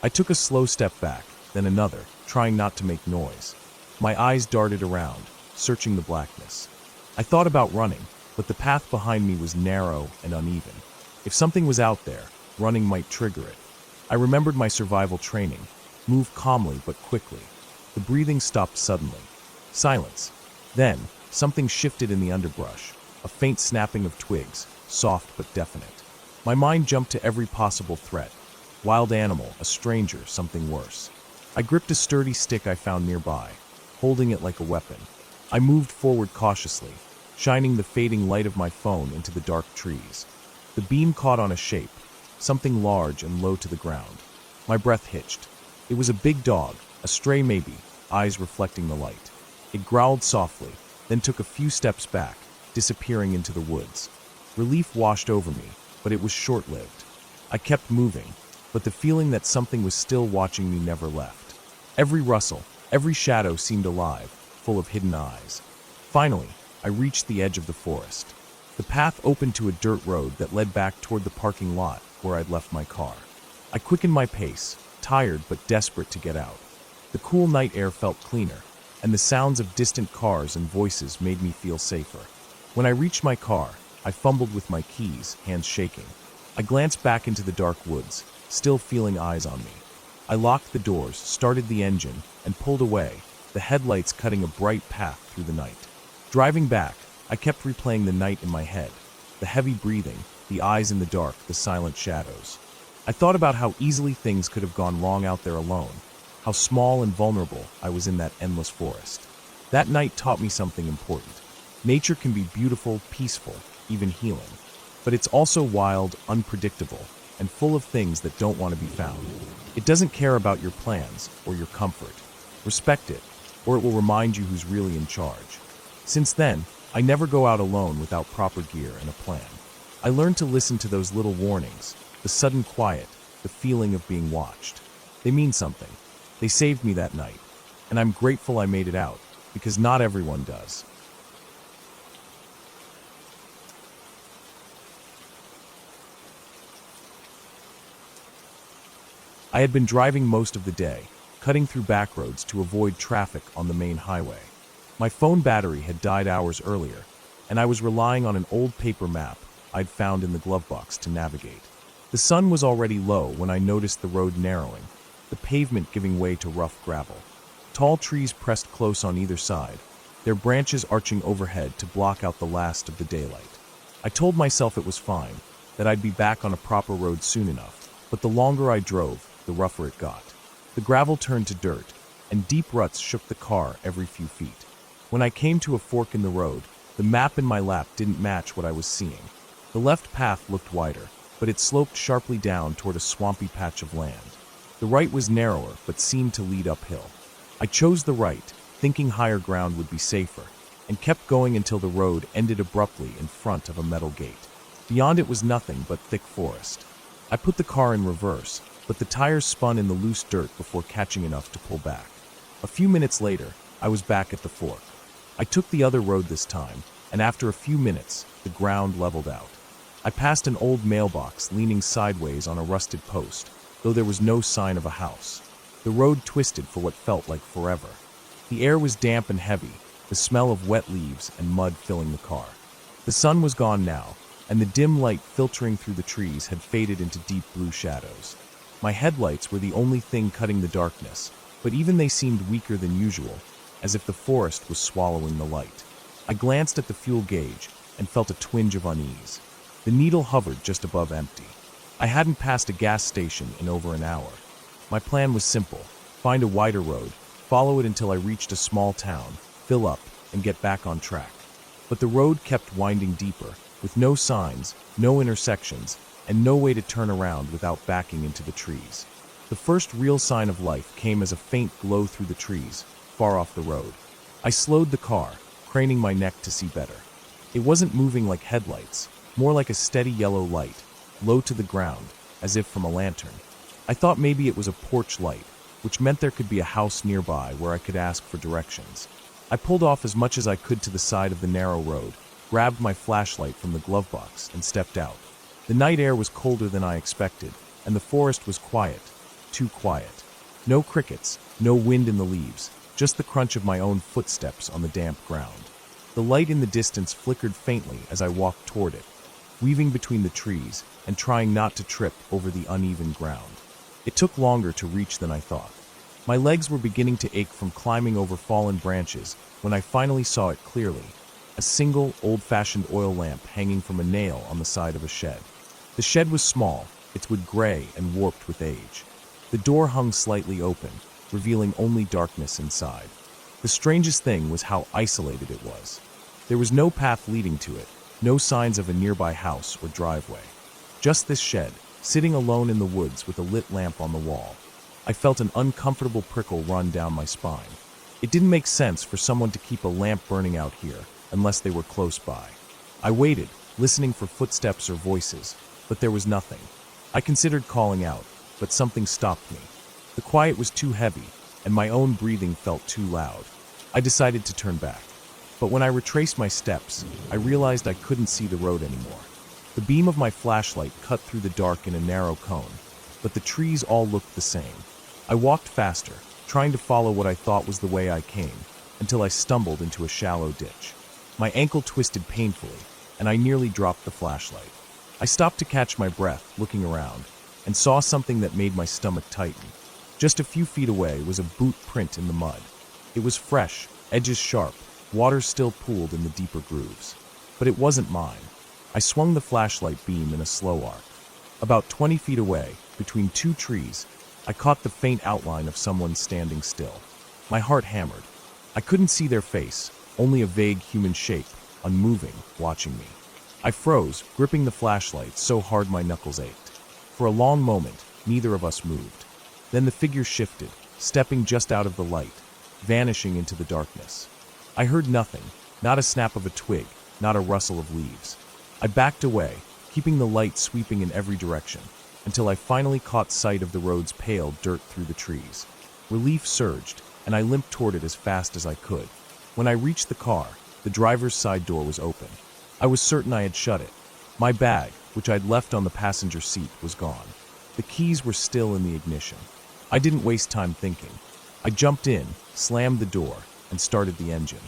I took a slow step back, then another, trying not to make noise. My eyes darted around, searching the blackness. I thought about running, but the path behind me was narrow and uneven. If something was out there, running might trigger it. I remembered my survival training, move calmly but quickly. The breathing stopped suddenly. Silence. Then, something shifted in the underbrush, a faint snapping of twigs, soft but definite. My mind jumped to every possible threat. Wild animal, a stranger, something worse. I gripped a sturdy stick I found nearby, holding it like a weapon. I moved forward cautiously, shining the fading light of my phone into the dark trees. The beam caught on a shape, something large and low to the ground. My breath hitched. It was a big dog, a stray maybe, eyes reflecting the light. It growled softly, then took a few steps back, disappearing into the woods. Relief washed over me, but it was short-lived. I kept moving, but the feeling that something was still watching me never left. Every rustle, every shadow seemed alive, full of hidden eyes. Finally, I reached the edge of the forest. The path opened to a dirt road that led back toward the parking lot where I'd left my car. I quickened my pace, tired but desperate to get out. The cool night air felt cleaner, and the sounds of distant cars and voices made me feel safer. When I reached my car, I fumbled with my keys, hands shaking. I glanced back into the dark woods, still feeling eyes on me. I locked the doors, started the engine, and pulled away, the headlights cutting a bright path through the night. Driving back, I kept replaying the night in my head, the heavy breathing, the eyes in the dark, the silent shadows. I thought about how easily things could have gone wrong out there alone, how small and vulnerable I was in that endless forest. That night taught me something important. Nature can be beautiful, peaceful, even healing. But it's also wild, unpredictable, and full of things that don't want to be found. It doesn't care about your plans or your comfort. Respect it, or it will remind you who's really in charge. Since then, I never go out alone without proper gear and a plan. I learned to listen to those little warnings, the sudden quiet, the feeling of being watched. They mean something. They saved me that night, and I'm grateful I made it out, because not everyone does. I had been driving most of the day, cutting through back roads to avoid traffic on the main highway. My phone battery had died hours earlier, and I was relying on an old paper map I'd found in the glove box to navigate. The sun was already low when I noticed the road narrowing, the pavement giving way to rough gravel. Tall trees pressed close on either side, their branches arching overhead to block out the last of the daylight. I told myself it was fine, that I'd be back on a proper road soon enough, but the longer I drove, the rougher it got. The gravel turned to dirt, and deep ruts shook the car every few feet. When I came to a fork in the road, the map in my lap didn't match what I was seeing. The left path looked wider, but it sloped sharply down toward a swampy patch of land. The right was narrower, but seemed to lead uphill. I chose the right, thinking higher ground would be safer, and kept going until the road ended abruptly in front of a metal gate. Beyond it was nothing but thick forest. I put the car in reverse, but the tires spun in the loose dirt before catching enough to pull back. A few minutes later, I was back at the fork. I took the other road this time, and after a few minutes, the ground leveled out. I passed an old mailbox leaning sideways on a rusted post, though there was no sign of a house. The road twisted for what felt like forever. The air was damp and heavy, the smell of wet leaves and mud filling the car. The sun was gone now, and the dim light filtering through the trees had faded into deep blue shadows. My headlights were the only thing cutting the darkness, but even they seemed weaker than usual, as if the forest was swallowing the light. I glanced at the fuel gauge and felt a twinge of unease. The needle hovered just above empty. I hadn't passed a gas station in over an hour. My plan was simple: find a wider road, follow it until I reached a small town, fill up, and get back on track. But the road kept winding deeper, with no signs, no intersections, and no way to turn around without backing into the trees. The first real sign of life came as a faint glow through the trees, far off the road. I slowed the car, craning my neck to see better. It wasn't moving like headlights, more like a steady yellow light, low to the ground, as if from a lantern. I thought maybe it was a porch light, which meant there could be a house nearby where I could ask for directions. I pulled off as much as I could to the side of the narrow road, grabbed my flashlight from the glove box, and stepped out. The night air was colder than I expected, and the forest was quiet, too quiet. No crickets, no wind in the leaves, just the crunch of my own footsteps on the damp ground. The light in the distance flickered faintly as I walked toward it, weaving between the trees and trying not to trip over the uneven ground. It took longer to reach than I thought. My legs were beginning to ache from climbing over fallen branches when I finally saw it clearly: a single, old-fashioned oil lamp hanging from a nail on the side of a shed. The shed was small, its wood gray and warped with age. The door hung slightly open, revealing only darkness inside. The strangest thing was how isolated it was. There was no path leading to it, no signs of a nearby house or driveway. Just this shed, sitting alone in the woods with a lit lamp on the wall. I felt an uncomfortable prickle run down my spine. It didn't make sense for someone to keep a lamp burning out here, unless they were close by. I waited, listening for footsteps or voices, but there was nothing. I considered calling out, but something stopped me. The quiet was too heavy, and my own breathing felt too loud. I decided to turn back. But when I retraced my steps, I realized I couldn't see the road anymore. The beam of my flashlight cut through the dark in a narrow cone, but the trees all looked the same. I walked faster, trying to follow what I thought was the way I came, until I stumbled into a shallow ditch. My ankle twisted painfully, and I nearly dropped the flashlight. I stopped to catch my breath, looking around, and saw something that made my stomach tighten. Just a few feet away was a boot print in the mud. It was fresh, edges sharp, water still pooled in the deeper grooves. But it wasn't mine. I swung the flashlight beam in a slow arc. About 20 feet away, between two trees, I caught the faint outline of someone standing still. My heart hammered. I couldn't see their face, only a vague human shape, unmoving, watching me. I froze, gripping the flashlight so hard my knuckles ached. For a long moment, neither of us moved. Then the figure shifted, stepping just out of the light, vanishing into the darkness. I heard nothing, not a snap of a twig, not a rustle of leaves. I backed away, keeping the light sweeping in every direction, until I finally caught sight of the road's pale dirt through the trees. Relief surged, and I limped toward it as fast as I could. When I reached the car, the driver's side door was open. I was certain I had shut it. My bag, which I'd left on the passenger seat, was gone. The keys were still in the ignition. I didn't waste time thinking. I jumped in, slammed the door, and started the engine.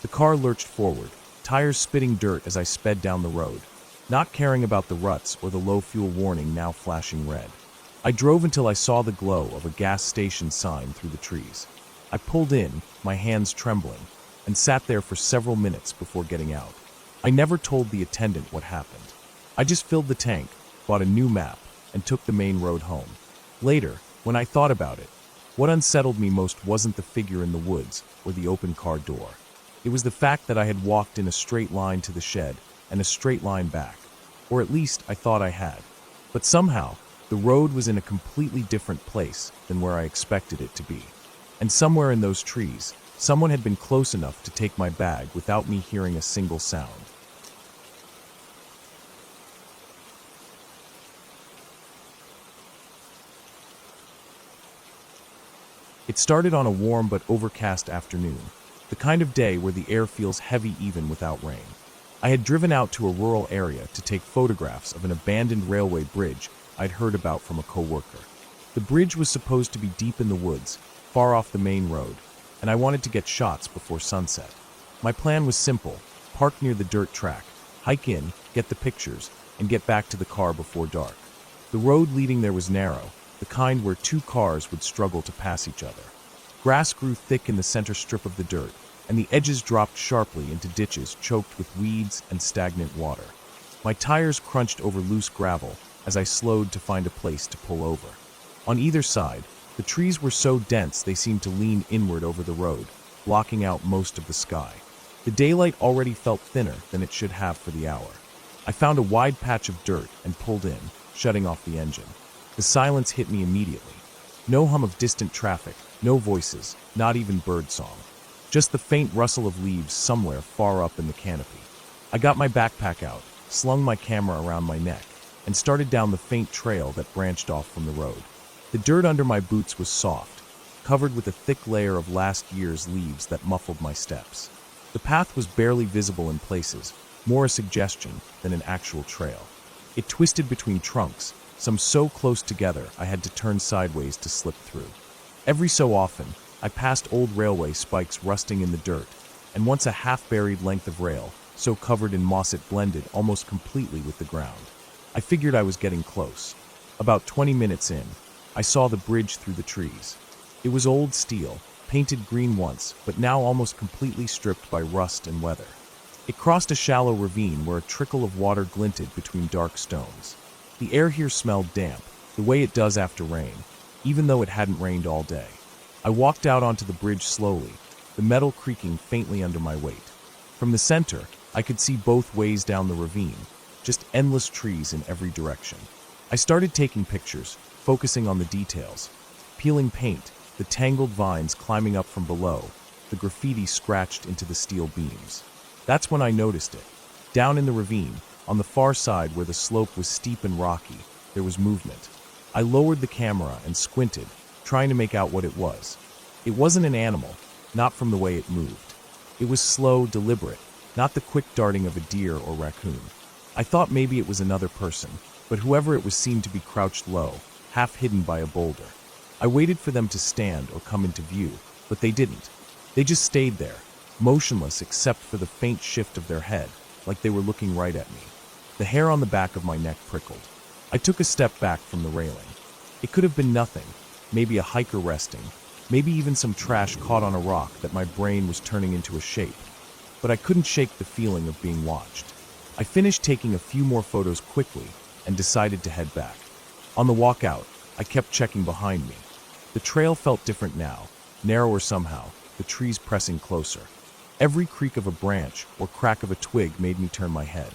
The car lurched forward, tires spitting dirt as I sped down the road, not caring about the ruts or the low fuel warning now flashing red. I drove until I saw the glow of a gas station sign through the trees. I pulled in, my hands trembling, and sat there for several minutes before getting out. I never told the attendant what happened. I just filled the tank, bought a new map, and took the main road home. Later, when I thought about it, what unsettled me most wasn't the figure in the woods or the open car door. It was the fact that I had walked in a straight line to the shed and a straight line back, or at least I thought I had. But somehow, the road was in a completely different place than where I expected it to be. And somewhere in those trees, someone had been close enough to take my bag without me hearing a single sound. It started on a warm but overcast afternoon, the kind of day where the air feels heavy even without rain. I had driven out to a rural area to take photographs of an abandoned railway bridge I'd heard about from a coworker. The bridge was supposed to be deep in the woods, far off the main road, and I wanted to get shots before sunset. My plan was simple: park near the dirt track, hike in, get the pictures, and get back to the car before dark. The road leading there was narrow, the kind where two cars would struggle to pass each other. Grass grew thick in the center strip of the dirt, and the edges dropped sharply into ditches choked with weeds and stagnant water. My tires crunched over loose gravel as I slowed to find a place to pull over. On either side, the trees were so dense they seemed to lean inward over the road, blocking out most of the sky. The daylight already felt thinner than it should have for the hour. I found a wide patch of dirt and pulled in, shutting off the engine. The silence hit me immediately. No hum of distant traffic, no voices, not even birdsong. Just the faint rustle of leaves somewhere far up in the canopy. I got my backpack out, slung my camera around my neck, and started down the faint trail that branched off from the road. The dirt under my boots was soft, covered with a thick layer of last year's leaves that muffled my steps. The path was barely visible in places, more a suggestion than an actual trail. It twisted between trunks, some so close together I had to turn sideways to slip through. Every so often, I passed old railway spikes rusting in the dirt, and once a half-buried length of rail, so covered in moss it blended almost completely with the ground. I figured I was getting close. About 20 minutes in, I saw the bridge through the trees. It was old steel, painted green once, but now almost completely stripped by rust and weather. It crossed a shallow ravine where a trickle of water glinted between dark stones. The air here smelled damp, the way it does after rain, even though it hadn't rained all day. I walked out onto the bridge slowly, the metal creaking faintly under my weight. From the center, I could see both ways down the ravine, just endless trees in every direction. I started taking pictures, focusing on the details. Peeling paint, the tangled vines climbing up from below, the graffiti scratched into the steel beams. That's when I noticed it. Down in the ravine, on the far side where the slope was steep and rocky, there was movement. I lowered the camera and squinted, trying to make out what it was. It wasn't an animal, not from the way it moved. It was slow, deliberate, not the quick darting of a deer or raccoon. I thought maybe it was another person, but whoever it was seemed to be crouched low, half hidden by a boulder. I waited for them to stand or come into view, but they didn't. They just stayed there, motionless except for the faint shift of their head, like they were looking right at me. The hair on the back of my neck prickled. I took a step back from the railing. It could have been nothing, maybe a hiker resting, maybe even some trash caught on a rock that my brain was turning into a shape. But I couldn't shake the feeling of being watched. I finished taking a few more photos quickly and decided to head back. On the walk out, I I kept checking behind me. The trail felt different now, narrower somehow, the trees pressing closer. Every creak of a branch or crack of a twig made me turn my head.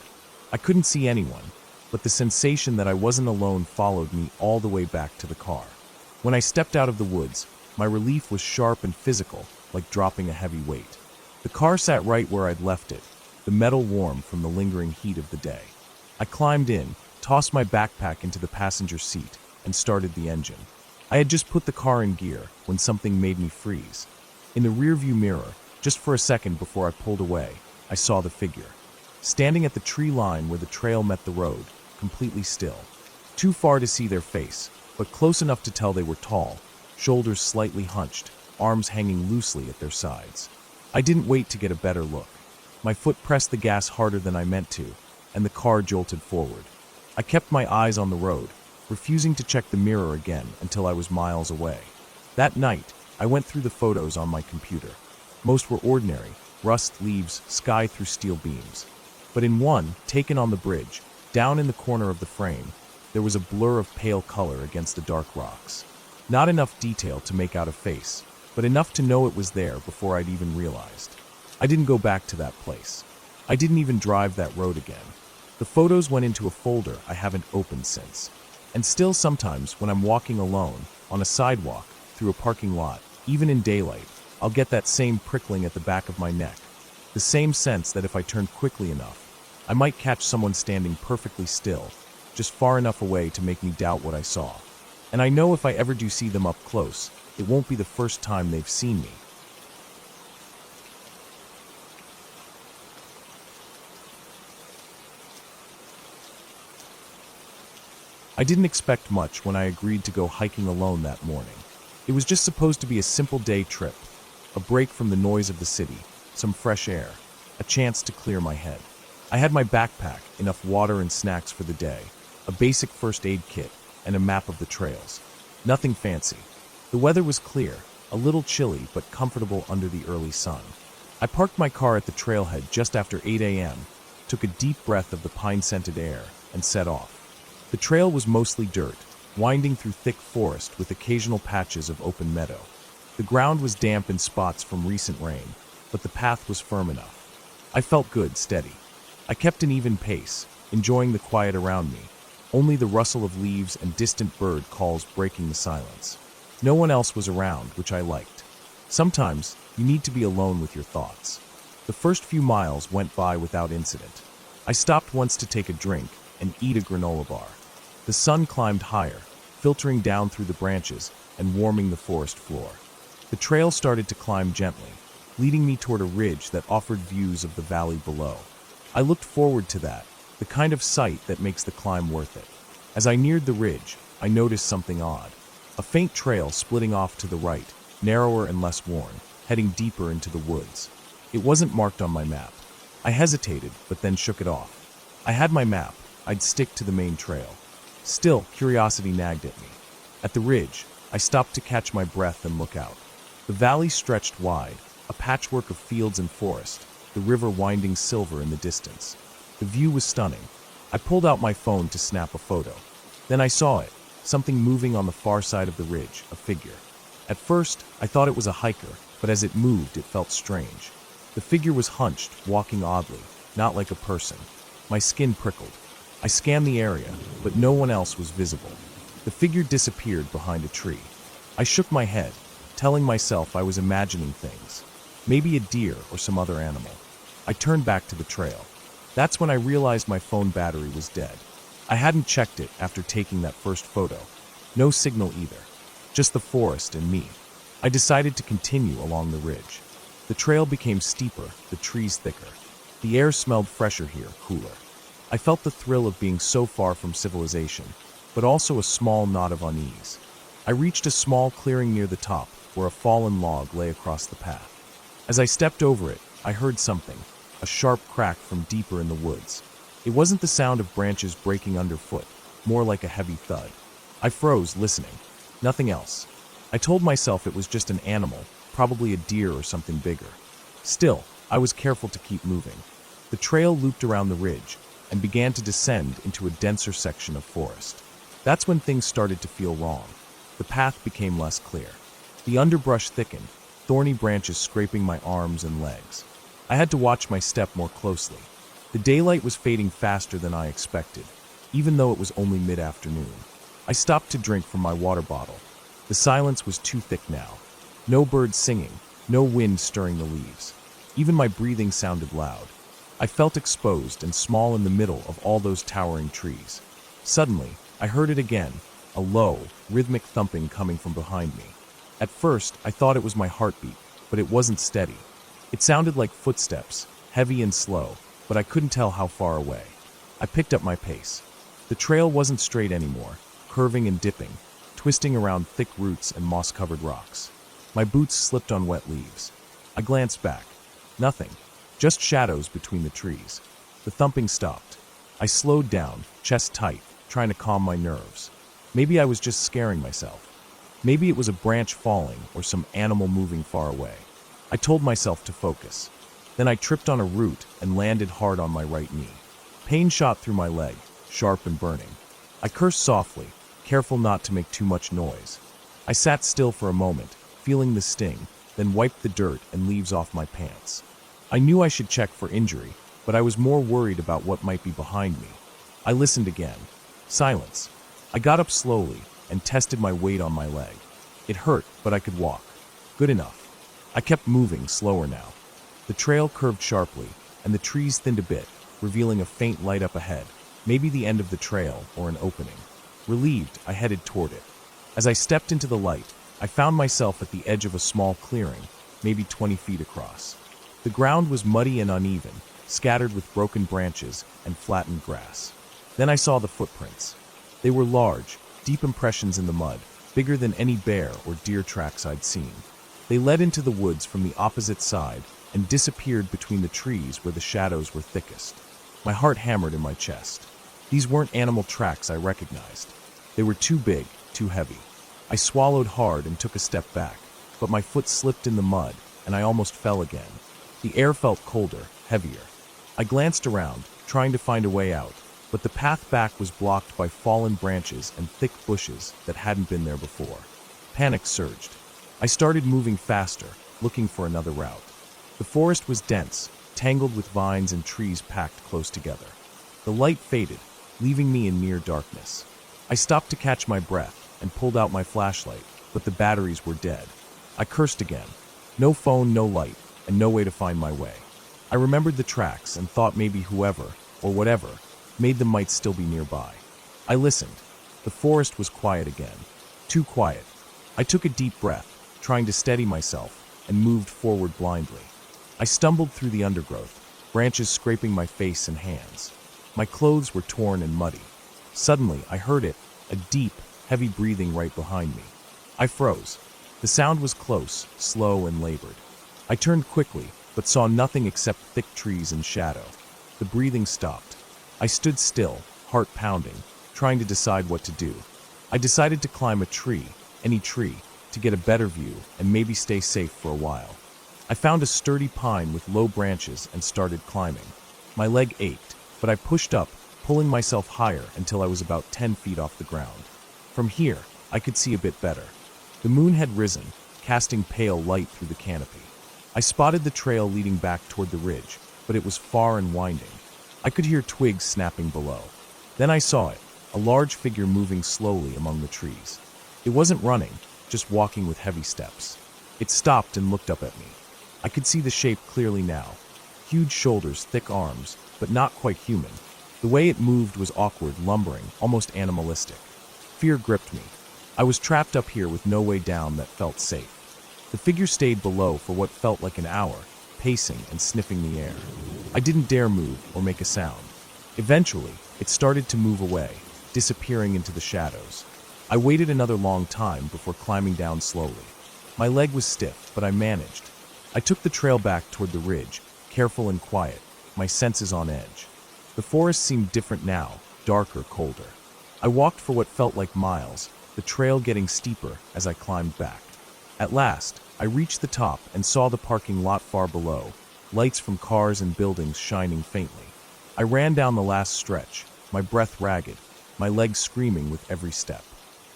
I couldn't see anyone, but the sensation that I wasn't alone followed me all the way back to the car. When I stepped out of the woods, my relief was sharp and physical, like dropping a heavy weight. The car sat right where I'd left it, the metal warm from the lingering heat of the day. I climbed in, tossed my backpack into the passenger seat, and started the engine. I had just put the car in gear when something made me freeze. In the rearview mirror, just for a second before I pulled away, I saw the figure. Standing at the tree line where the trail met the road, completely still. Too far to see their face, but close enough to tell they were tall, shoulders slightly hunched, arms hanging loosely at their sides. I didn't wait to get a better look. My foot pressed the gas harder than I meant to, and the car jolted forward. I kept my eyes on the road, refusing to check the mirror again until I was miles away. That night, I went through the photos on my computer. Most were ordinary, rust, leaves, sky through steel beams. But in one, taken on the bridge, down in the corner of the frame, there was a blur of pale color against the dark rocks. Not enough detail to make out a face, but enough to know it was there before I'd even realized. I didn't go back to that place. I didn't even drive that road again. The photos went into a folder I haven't opened since. And still sometimes, when I'm walking alone, on a sidewalk, through a parking lot, even in daylight, I'll get that same prickling at the back of my neck. The same sense that if I turned quickly enough, I might catch someone standing perfectly still, just far enough away to make me doubt what I saw. And I know if I ever do see them up close, it won't be the first time they've seen me. I didn't expect much when I agreed to go hiking alone that morning. It was just supposed to be a simple day trip, a break from the noise of the city, some fresh air, a chance to clear my head. I had my backpack, enough water and snacks for the day, a basic first aid kit, and a map of the trails. Nothing fancy. The weather was clear, a little chilly but comfortable under the early sun. I parked my car at the trailhead just after 8 a.m., took a deep breath of the pine-scented air, and set off. The trail was mostly dirt, winding through thick forest with occasional patches of open meadow. The ground was damp in spots from recent rain, but the path was firm enough. I felt good, steady. I kept an even pace, enjoying the quiet around me, only the rustle of leaves and distant bird calls breaking the silence. No one else was around, which I liked. Sometimes, you need to be alone with your thoughts. The first few miles went by without incident. I stopped once to take a drink and eat a granola bar. The sun climbed higher, filtering down through the branches and warming the forest floor. The trail started to climb gently, leading me toward a ridge that offered views of the valley below. I looked forward to that, the kind of sight that makes the climb worth it. As I neared the ridge, I noticed something odd. A faint trail splitting off to the right, narrower and less worn, heading deeper into the woods. It wasn't marked on my map. I hesitated, but then shook it off. I had my map. I'd stick to the main trail. Still, curiosity nagged at me. At the ridge, I stopped to catch my breath and look out. The valley stretched wide, a patchwork of fields and forest, the river winding silver in the distance. The view was stunning. I pulled out my phone to snap a photo. Then I saw it, something moving on the far side of the ridge, a figure. At first, I thought it was a hiker, but as it moved, it felt strange. The figure was hunched, walking oddly, not like a person. My skin prickled. I scanned the area, but no one else was visible. The figure disappeared behind a tree. I shook my head, telling myself I was imagining things. Maybe a deer or some other animal. I turned back to the trail. That's when I realized my phone battery was dead. I hadn't checked it after taking that first photo. No signal either. Just the forest and me. I decided to continue along the ridge. The trail became steeper, the trees thicker. The air smelled fresher here, cooler. I felt the thrill of being so far from civilization, but also a small knot of unease. I reached a small clearing near the top, where a fallen log lay across the path. As I stepped over it, I heard something, a sharp crack from deeper in the woods. It wasn't the sound of branches breaking underfoot, more like a heavy thud. I froze, listening. Nothing else. I told myself it was just an animal, probably a deer or something bigger. Still, I was careful to keep moving. The trail looped around the ridge and began to descend into a denser section of forest. That's when things started to feel wrong. The path became less clear. The underbrush thickened, thorny branches scraping my arms and legs. I had to watch my step more closely. The daylight was fading faster than I expected, even though it was only mid-afternoon. I stopped to drink from my water bottle. The silence was too thick now. No birds singing, no wind stirring the leaves. Even my breathing sounded loud. I felt exposed and small in the middle of all those towering trees. Suddenly, I heard it again, a low, rhythmic thumping coming from behind me. At first, I thought it was my heartbeat, but it wasn't steady. It sounded like footsteps, heavy and slow, but I couldn't tell how far away. I picked up my pace. The trail wasn't straight anymore, curving and dipping, twisting around thick roots and moss-covered rocks. My boots slipped on wet leaves. I glanced back. Nothing, just shadows between the trees. The thumping stopped. I slowed down, chest tight, trying to calm my nerves. Maybe I was just scaring myself. Maybe it was a branch falling or some animal moving far away. I told myself to focus. Then I tripped on a root and landed hard on my right knee. Pain shot through my leg, sharp and burning. I cursed softly, careful not to make too much noise. I sat still for a moment, feeling the sting, then wiped the dirt and leaves off my pants. I knew I should check for injury, but I was more worried about what might be behind me. I listened again. Silence. I got up slowly and tested my weight on my leg. It hurt, but I could walk. Good enough. I kept moving, slower now. The trail curved sharply, and the trees thinned a bit, revealing a faint light up ahead, maybe the end of the trail or an opening. Relieved, I headed toward it. As I stepped into the light, I found myself at the edge of a small clearing, maybe 20 feet across. The ground was muddy and uneven, scattered with broken branches and flattened grass. Then I saw the footprints. They were large, deep impressions in the mud, bigger than any bear or deer tracks I'd seen. They led into the woods from the opposite side and disappeared between the trees where the shadows were thickest. My heart hammered in my chest. These weren't animal tracks I recognized. They were too big, too heavy. I swallowed hard and took a step back, but my foot slipped in the mud and I almost fell again. The air felt colder, heavier. I glanced around, trying to find a way out, but the path back was blocked by fallen branches and thick bushes that hadn't been there before. Panic surged. I started moving faster, looking for another route. The forest was dense, tangled with vines and trees packed close together. The light faded, leaving me in near darkness. I stopped to catch my breath and pulled out my flashlight, but the batteries were dead. I cursed again. No phone, no light, and no way to find my way. I remembered the tracks and thought maybe whoever, or whatever, made them might still be nearby. I listened. The forest was quiet again. Too quiet. I took a deep breath, trying to steady myself, and moved forward blindly. I stumbled through the undergrowth, branches scraping my face and hands. My clothes were torn and muddy. Suddenly, I heard it, a deep, heavy breathing right behind me. I froze. The sound was close, slow, and labored. I turned quickly, but saw nothing except thick trees and shadow. The breathing stopped. I stood still, heart pounding, trying to decide what to do. I decided to climb a tree, any tree, to get a better view and maybe stay safe for a while. I found a sturdy pine with low branches and started climbing. My leg ached, but I pushed up, pulling myself higher until I was about 10 feet off the ground. From here, I could see a bit better. The moon had risen, casting pale light through the canopy. I spotted the trail leading back toward the ridge, but it was far and winding. I could hear twigs snapping below. Then I saw it, a large figure moving slowly among the trees. It wasn't running, just walking with heavy steps. It stopped and looked up at me. I could see the shape clearly now. Huge shoulders, thick arms, but not quite human. The way it moved was awkward, lumbering, almost animalistic. Fear gripped me. I was trapped up here with no way down that felt safe. The figure stayed below for what felt like an hour, pacing and sniffing the air. I didn't dare move or make a sound. Eventually, it started to move away, disappearing into the shadows. I waited another long time before climbing down slowly. My leg was stiff, but I managed. I took the trail back toward the ridge, careful and quiet, my senses on edge. The forest seemed different now, darker, colder. I walked for what felt like miles, the trail getting steeper as I climbed back. At last, I reached the top and saw the parking lot far below, lights from cars and buildings shining faintly. I ran down the last stretch, my breath ragged. my legs screaming with every step.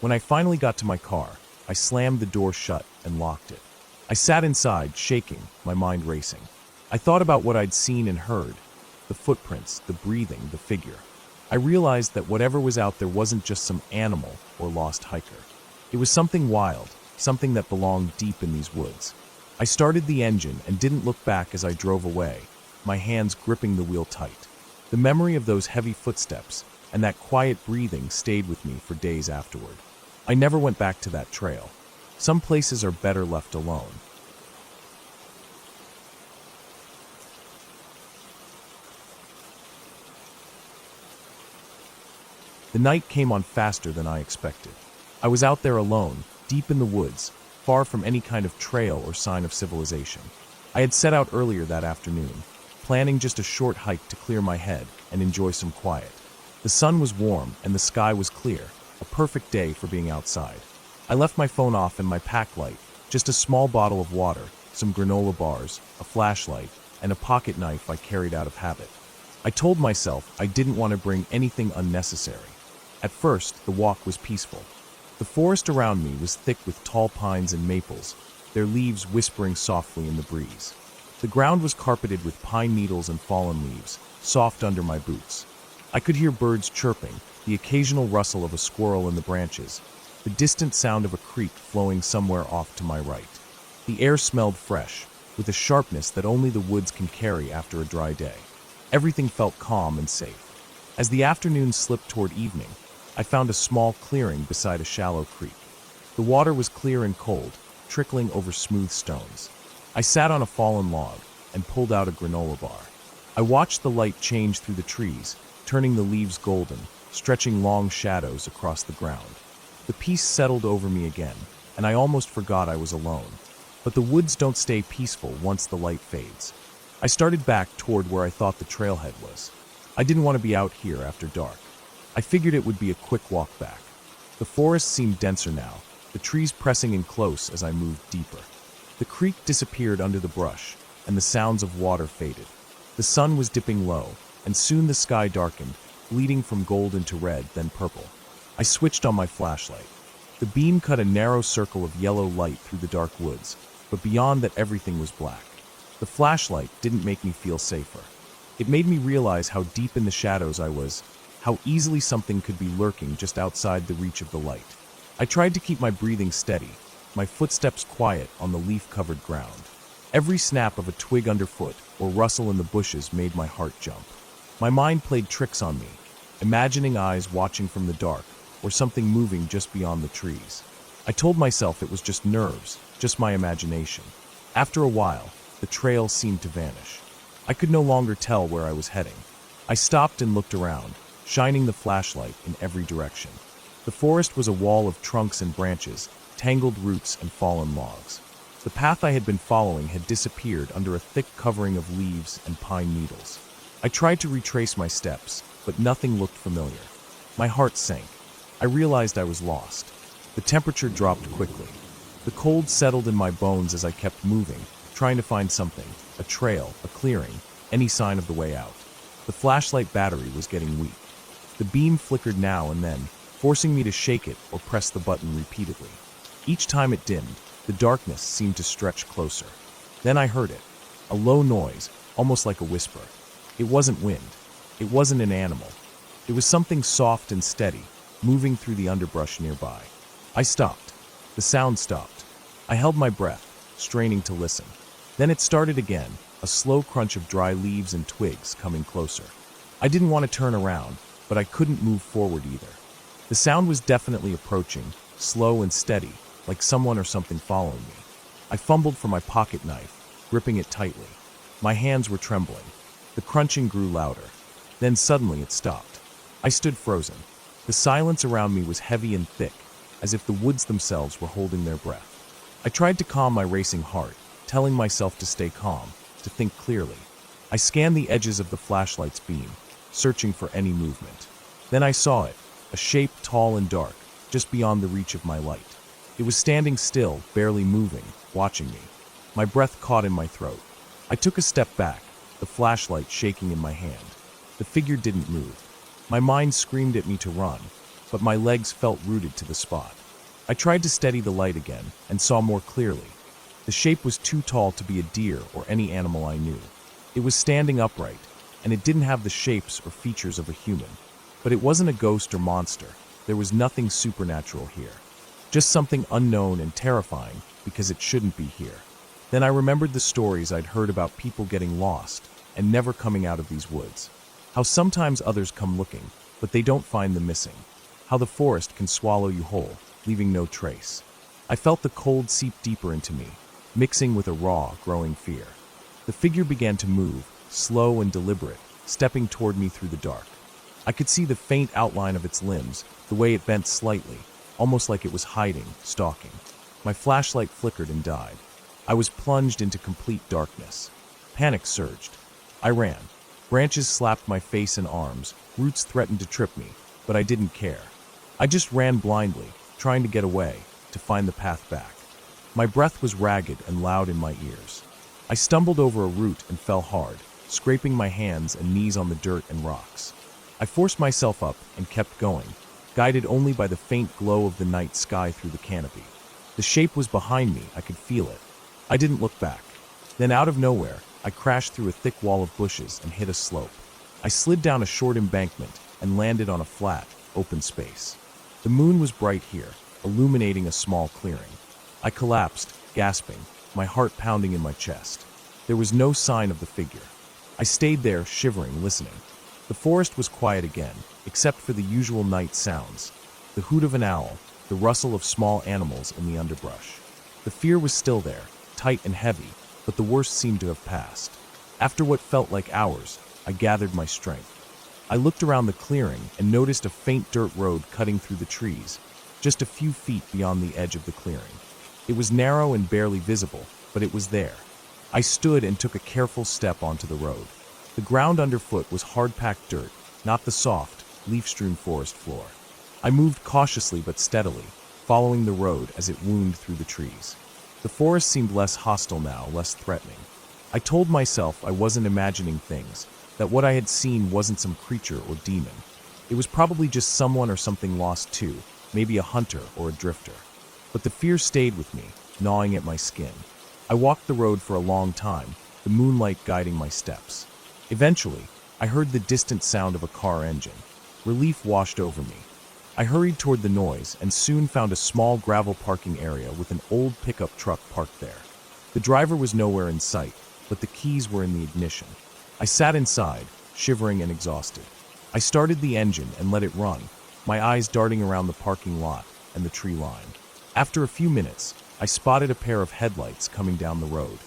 When I finally got to my car, I slammed the door shut and locked it. I sat inside, shaking, my mind racing. I thought about what I'd seen and heard, the footprints, the breathing, the figure. I realized that whatever was out there wasn't just some animal or lost hiker. It was something wild, something that belonged deep in these woods. I started the engine and didn't look back as I drove away, my hands gripping the wheel tight. The memory of those heavy footsteps and that quiet breathing stayed with me for days afterward. I never went back to that trail. Some places are better left alone. The night came on faster than I expected. I was out there alone, deep in the woods, far from any kind of trail or sign of civilization. I had set out earlier that afternoon, planning just a short hike to clear my head and enjoy some quiet. The sun was warm and the sky was clear, a perfect day for being outside. I left my phone off and my pack light, just a small bottle of water, some granola bars, a flashlight, and a pocket knife I carried out of habit. I told myself I didn't want to bring anything unnecessary. At first, the walk was peaceful. The forest around me was thick with tall pines and maples, their leaves whispering softly in the breeze. The ground was carpeted with pine needles and fallen leaves, soft under my boots. I could hear birds chirping, the occasional rustle of a squirrel in the branches, the distant sound of a creek flowing somewhere off to my right. The air smelled fresh, with a sharpness that only the woods can carry after a dry day. Everything felt calm and safe. As the afternoon slipped toward evening, I found a small clearing beside a shallow creek. The water was clear and cold, trickling over smooth stones. I sat on a fallen log and pulled out a granola bar. I watched the light change through the trees, turning the leaves golden, stretching long shadows across the ground. The peace settled over me again, and I almost forgot I was alone. But the woods don't stay peaceful once the light fades. I started back toward where I thought the trailhead was. I didn't want to be out here after dark. I figured it would be a quick walk back. The forest seemed denser now, the trees pressing in close as I moved deeper. The creek disappeared under the brush, and the sounds of water faded. The sun was dipping low, and soon the sky darkened, bleeding from gold into red, then purple. I switched on my flashlight. The beam cut a narrow circle of yellow light through the dark woods, but beyond that everything was black. The flashlight didn't make me feel safer. It made me realize how deep in the shadows I was, how easily something could be lurking just outside the reach of the light. I tried to keep my breathing steady, my footsteps quiet on the leaf-covered ground. Every snap of a twig underfoot or rustle in the bushes made my heart jump. My mind played tricks on me, imagining eyes watching from the dark or something moving just beyond the trees. I told myself it was just nerves, just my imagination. After a while, the trail seemed to vanish. I could no longer tell where I was heading. I stopped and looked around, shining the flashlight in every direction. The forest was a wall of trunks and branches, tangled roots and fallen logs. The path I had been following had disappeared under a thick covering of leaves and pine needles. I tried to retrace my steps, but nothing looked familiar. My heart sank. I realized I was lost. The temperature dropped quickly. The cold settled in my bones as I kept moving, trying to find something, a trail, a clearing, any sign of the way out. The flashlight battery was getting weak. The beam flickered now and then, forcing me to shake it or press the button repeatedly. Each time it dimmed, the darkness seemed to stretch closer. Then I heard it, a low noise, almost like a whisper. It wasn't wind. It wasn't an animal. It was something soft and steady, moving through the underbrush nearby. I stopped. The sound stopped. I held my breath, straining to listen. Then it started again, a slow crunch of dry leaves and twigs coming closer. I didn't want to turn around, but I couldn't move forward either. The sound was definitely approaching, slow and steady, like someone or something following me. I fumbled for my pocket knife, gripping it tightly. My hands were trembling. The crunching grew louder. Then suddenly it stopped. I stood frozen. The silence around me was heavy and thick, as if the woods themselves were holding their breath. I tried to calm my racing heart, telling myself to stay calm, to think clearly. I scanned the edges of the flashlight's beam, searching for any movement. Then I saw it, a shape tall and dark, just beyond the reach of my light. It was standing still, barely moving, watching me. My breath caught in my throat. I took a step back, the flashlight shaking in my hand. The figure didn't move. My mind screamed at me to run, but my legs felt rooted to the spot. I tried to steady the light again and saw more clearly. The shape was too tall to be a deer or any animal I knew. It was standing upright, and it didn't have the shapes or features of a human. But it wasn't a ghost or monster. There was nothing supernatural here. Just something unknown and terrifying because it shouldn't be here. Then I remembered the stories I'd heard about people getting lost and never coming out of these woods. How sometimes others come looking, but they don't find the missing. How the forest can swallow you whole, leaving no trace. I felt the cold seep deeper into me, mixing with a raw, growing fear. The figure began to move, slow and deliberate, stepping toward me through the dark. I could see the faint outline of its limbs, the way it bent slightly, almost like it was hiding, stalking. My flashlight flickered and died. I was plunged into complete darkness. Panic surged. I ran. Branches slapped my face and arms, roots threatened to trip me, but I didn't care. I just ran blindly, trying to get away, to find the path back. My breath was ragged and loud in my ears. I stumbled over a root and fell hard, scraping my hands and knees on the dirt and rocks. I forced myself up and kept going, guided only by the faint glow of the night sky through the canopy. The shape was behind me, I could feel it. I didn't look back. Then out of nowhere, I crashed through a thick wall of bushes and hit a slope. I slid down a short embankment and landed on a flat, open space. The moon was bright here, illuminating a small clearing. I collapsed, gasping, my heart pounding in my chest. There was no sign of the figure. I stayed there, shivering, listening. The forest was quiet again, except for the usual night sounds. The hoot of an owl, the rustle of small animals in the underbrush. The fear was still there, tight and heavy, but the worst seemed to have passed. After what felt like hours, I gathered my strength. I looked around the clearing and noticed a faint dirt road cutting through the trees, just a few feet beyond the edge of the clearing. It was narrow and barely visible, but it was there. I stood and took a careful step onto the road. The ground underfoot was hard-packed dirt, not the soft, leaf-strewn forest floor. I moved cautiously but steadily, following the road as it wound through the trees. The forest seemed less hostile now, less threatening. I told myself I wasn't imagining things, that what I had seen wasn't some creature or demon. It was probably just someone or something lost too, maybe a hunter or a drifter. But the fear stayed with me, gnawing at my skin. I walked the road for a long time, the moonlight guiding my steps. Eventually, I heard the distant sound of a car engine. Relief washed over me. I hurried toward the noise and soon found a small gravel parking area with an old pickup truck parked there. The driver was nowhere in sight, but the keys were in the ignition. I sat inside, shivering and exhausted. I started the engine and let it run, my eyes darting around the parking lot and the tree line. After a few minutes, I spotted a pair of headlights coming down the road.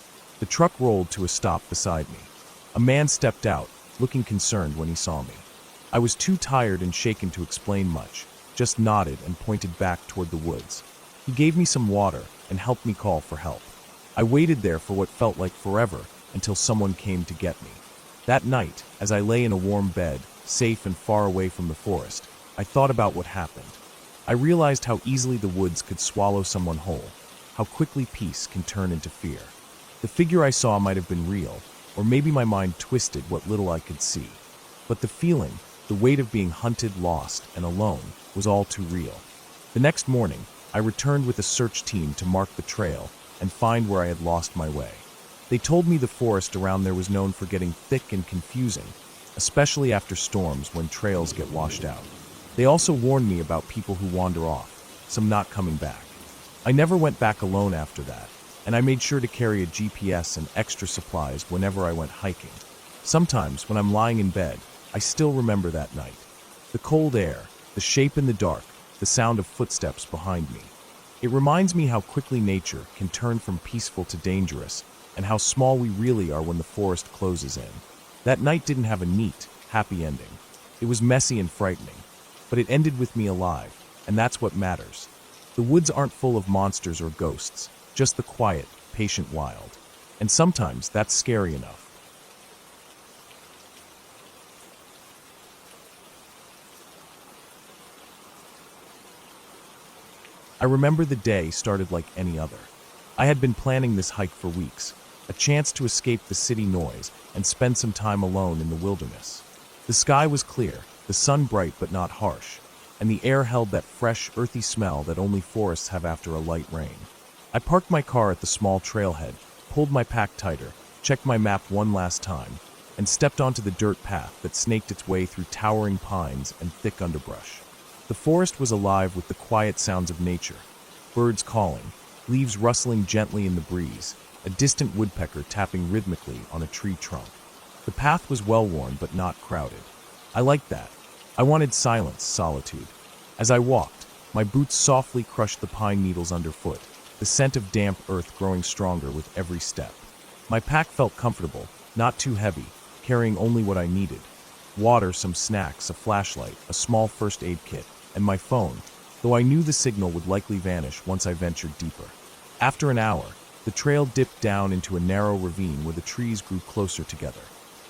The truck rolled to a stop beside me. A man stepped out, looking concerned when he saw me. I was too tired and shaken to explain much, just nodded and pointed back toward the woods. He gave me some water and helped me call for help. I waited there for what felt like forever until someone came to get me. That night, as I lay in a warm bed, safe and far away from the forest, I thought about what happened. I realized how easily the woods could swallow someone whole, how quickly peace can turn into fear. The figure I saw might have been real, or maybe my mind twisted what little I could see. But the feeling, the weight of being hunted, lost, and alone, was all too real. The next morning, I returned with a search team to mark the trail and find where I had lost my way. They told me the forest around there was known for getting thick and confusing, especially after storms when trails get washed out. They also warned me about people who wander off, some not coming back. I never went back alone after that, and I made sure to carry a GPS and extra supplies whenever I went hiking. Sometimes, when I'm lying in bed, I still remember that night. The cold air, the shape in the dark, the sound of footsteps behind me. It reminds me how quickly nature can turn from peaceful to dangerous, and how small we really are when the forest closes in. That night didn't have a neat, happy ending. It was messy and frightening, but it ended with me alive, and that's what matters. The woods aren't full of monsters or ghosts, just the quiet, patient wild. And sometimes that's scary enough. I remember the day started like any other. I had been planning this hike for weeks, a chance to escape the city noise and spend some time alone in the wilderness. The sky was clear, the sun bright but not harsh, and the air held that fresh, earthy smell that only forests have after a light rain. I parked my car at the small trailhead, pulled my pack tighter, checked my map one last time, and stepped onto the dirt path that snaked its way through towering pines and thick underbrush. The forest was alive with the quiet sounds of nature, birds calling, leaves rustling gently in the breeze, a distant woodpecker tapping rhythmically on a tree trunk. The path was well-worn but not crowded. I liked that. I wanted silence, solitude. As I walked, my boots softly crushed the pine needles underfoot, the scent of damp earth growing stronger with every step. My pack felt comfortable, not too heavy, carrying only what I needed. Water, some snacks, a flashlight, a small first aid kit, and my phone, though I knew the signal would likely vanish once I ventured deeper. After an hour, the trail dipped down into a narrow ravine where the trees grew closer together.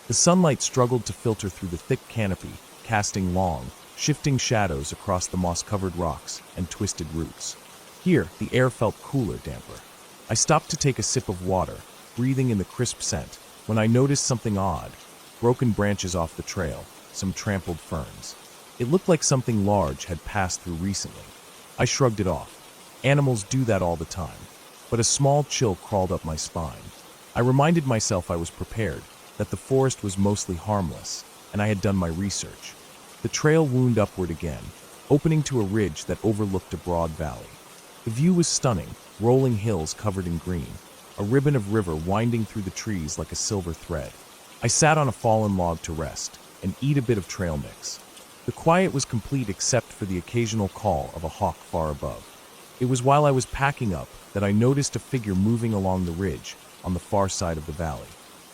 The sunlight struggled to filter through the thick canopy, casting long, shifting shadows across the moss-covered rocks and twisted roots. Here, the air felt cooler, damper. I stopped to take a sip of water, breathing in the crisp scent, when I noticed something odd. Broken branches off the trail, some trampled ferns. It looked like something large had passed through recently. I shrugged it off. Animals do that all the time. But a small chill crawled up my spine. I reminded myself I was prepared, that the forest was mostly harmless, and I had done my research. The trail wound upward again, opening to a ridge that overlooked a broad valley. The view was stunning, rolling hills covered in green, a ribbon of river winding through the trees like a silver thread. I sat on a fallen log to rest and eat a bit of trail mix. The quiet was complete except for the occasional call of a hawk far above. It was while I was packing up that I noticed a figure moving along the ridge on the far side of the valley.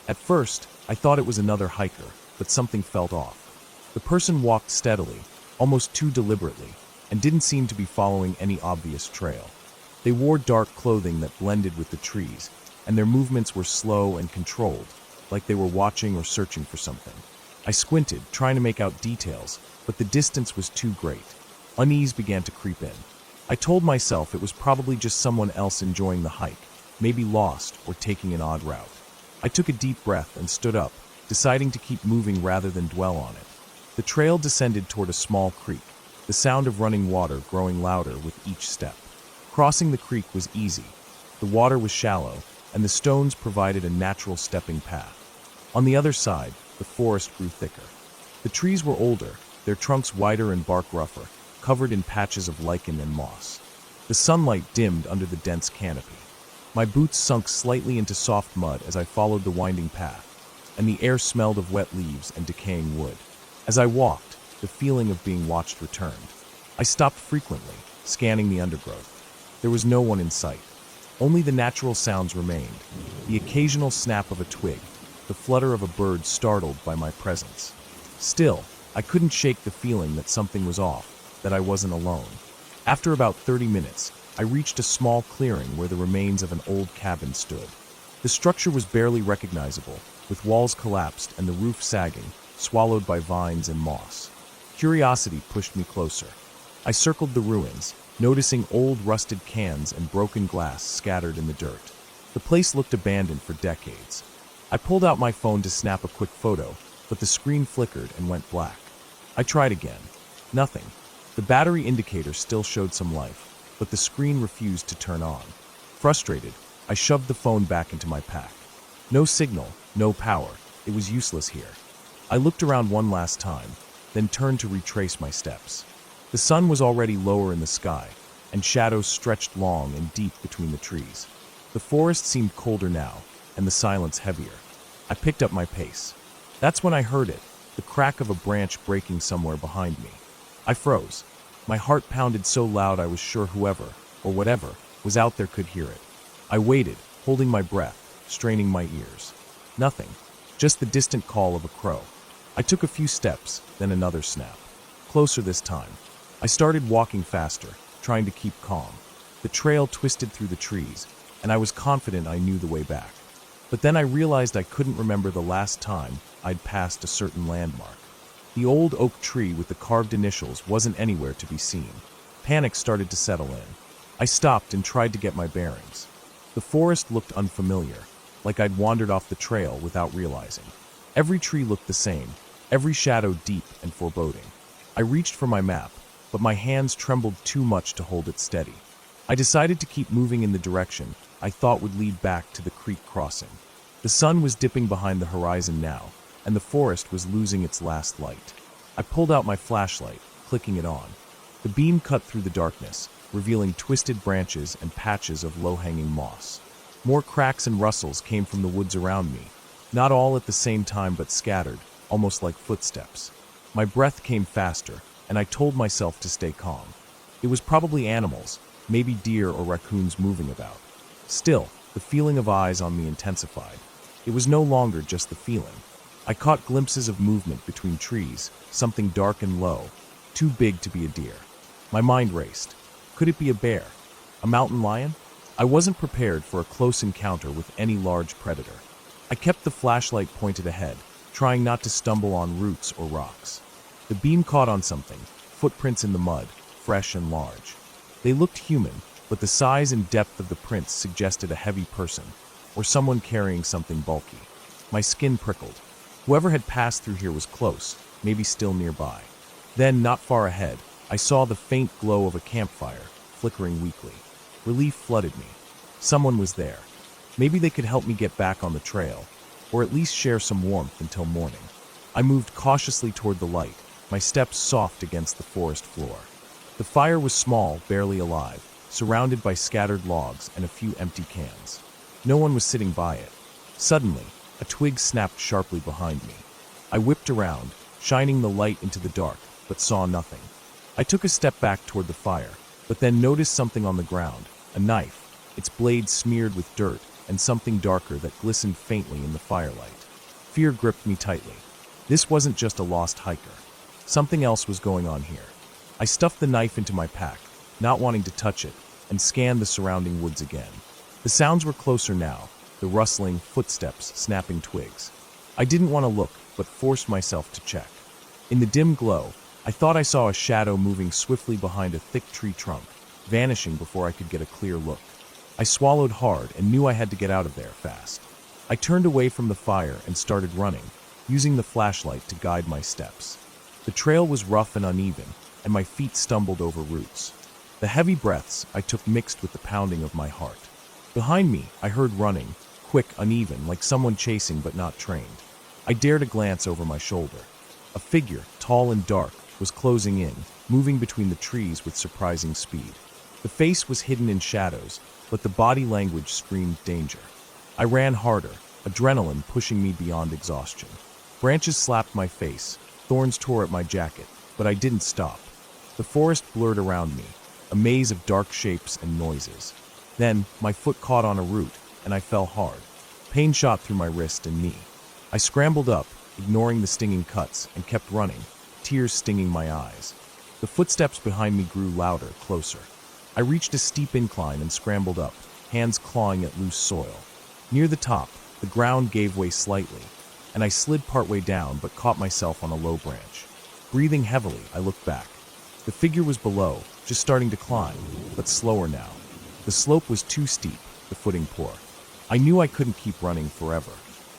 At first, I thought it was another hiker, but something felt off. The person walked steadily, almost too deliberately, and didn't seem to be following any obvious trail. They wore dark clothing that blended with the trees, and their movements were slow and controlled, like they were watching or searching for something. I squinted, trying to make out details, but the distance was too great. Unease began to creep in. I told myself it was probably just someone else enjoying the hike, maybe lost or taking an odd route. I took a deep breath and stood up, deciding to keep moving rather than dwell on it. The trail descended toward a small creek, the sound of running water growing louder with each step. Crossing the creek was easy. The water was shallow, and the stones provided a natural stepping path. On the other side, the forest grew thicker. The trees were older, their trunks wider and bark rougher, covered in patches of lichen and moss. The sunlight dimmed under the dense canopy. My boots sunk slightly into soft mud as I followed the winding path, and the air smelled of wet leaves and decaying wood. As I walked, the feeling of being watched returned. I stopped frequently, scanning the undergrowth. There was no one in sight. Only the natural sounds remained, the occasional snap of a twig, the flutter of a bird startled by my presence. Still, I couldn't shake the feeling that something was off, that I wasn't alone. After about 30 minutes, I reached a small clearing where the remains of an old cabin stood. The structure was barely recognizable, with walls collapsed and the roof sagging, swallowed by vines and moss. Curiosity pushed me closer. I circled the ruins, noticing old rusted cans and broken glass scattered in the dirt. The place looked abandoned for decades. I pulled out my phone to snap a quick photo, but the screen flickered and went black. I tried again. Nothing. The battery indicator still showed some life, but the screen refused to turn on. Frustrated, I shoved the phone back into my pack. No signal, no power. It was useless here. I looked around one last time, then turned to retrace my steps. The sun was already lower in the sky, and shadows stretched long and deep between the trees. The forest seemed colder now, and the silence heavier. I picked up my pace. That's when I heard it, the crack of a branch breaking somewhere behind me. I froze. My heart pounded so loud I was sure whoever, or whatever, was out there could hear it. I waited, holding my breath, straining my ears. Nothing, just the distant call of a crow. I took a few steps, then another snap. Closer this time. I started walking faster, trying to keep calm. The trail twisted through the trees, and I was confident I knew the way back. But then I realized I couldn't remember the last time I'd passed a certain landmark. The old oak tree with the carved initials wasn't anywhere to be seen. Panic started to settle in. I stopped and tried to get my bearings. The forest looked unfamiliar, like I'd wandered off the trail without realizing. Every tree looked the same, every shadow deep and foreboding. I reached for my map, but my hands trembled too much to hold it steady. I decided to keep moving in the direction I thought would lead back to the creek crossing. The sun was dipping behind the horizon now, and the forest was losing its last light. I pulled out my flashlight, clicking it on. The beam cut through the darkness, revealing twisted branches and patches of low-hanging moss. More cracks and rustles came from the woods around me, not all at the same time but scattered, almost like footsteps. My breath came faster, and I told myself to stay calm. It was probably animals, maybe deer or raccoons moving about. Still, the feeling of eyes on me intensified. It was no longer just the feeling. I caught glimpses of movement between trees, something dark and low, too big to be a deer. My mind raced. Could it be a bear? A mountain lion? I wasn't prepared for a close encounter with any large predator. I kept the flashlight pointed ahead, trying not to stumble on roots or rocks. The beam caught on something, footprints in the mud, fresh and large. They looked human, but the size and depth of the prints suggested a heavy person, or someone carrying something bulky. My skin prickled. Whoever had passed through here was close, maybe still nearby. Then, not far ahead, I saw the faint glow of a campfire, flickering weakly. Relief flooded me. Someone was there. Maybe they could help me get back on the trail, or at least share some warmth until morning. I moved cautiously toward the light, my steps soft against the forest floor. The fire was small, barely alive, surrounded by scattered logs and a few empty cans. No one was sitting by it. Suddenly, a twig snapped sharply behind me. I whipped around, shining the light into the dark, but saw nothing. I took a step back toward the fire, but then noticed something on the ground, a knife, its blade smeared with dirt, and something darker that glistened faintly in the firelight. Fear gripped me tightly. This wasn't just a lost hiker. Something else was going on here. I stuffed the knife into my pack, not wanting to touch it, and scanned the surrounding woods again. The sounds were closer now, the rustling, footsteps, snapping twigs. I didn't want to look, but forced myself to check. In the dim glow, I thought I saw a shadow moving swiftly behind a thick tree trunk, vanishing before I could get a clear look. I swallowed hard and knew I had to get out of there fast. I turned away from the fire and started running, using the flashlight to guide my steps. The trail was rough and uneven, and my feet stumbled over roots. The heavy breaths I took mixed with the pounding of my heart. Behind me, I heard running, quick, uneven, like someone chasing but not trained. I dared a glance over my shoulder. A figure, tall and dark, was closing in, moving between the trees with surprising speed. The face was hidden in shadows, but the body language screamed danger. I ran harder, adrenaline pushing me beyond exhaustion. Branches slapped my face, thorns tore at my jacket, but I didn't stop. The forest blurred around me, a maze of dark shapes and noises. Then, my foot caught on a root, and I fell hard. Pain shot through my wrist and knee. I scrambled up, ignoring the stinging cuts, and kept running, tears stinging my eyes. The footsteps behind me grew louder, closer. I reached a steep incline and scrambled up, hands clawing at loose soil. Near the top, the ground gave way slightly, and I slid partway down but caught myself on a low branch. Breathing heavily, I looked back. The figure was below, just starting to climb, but slower now. The slope was too steep, the footing poor. I knew I couldn't keep running forever.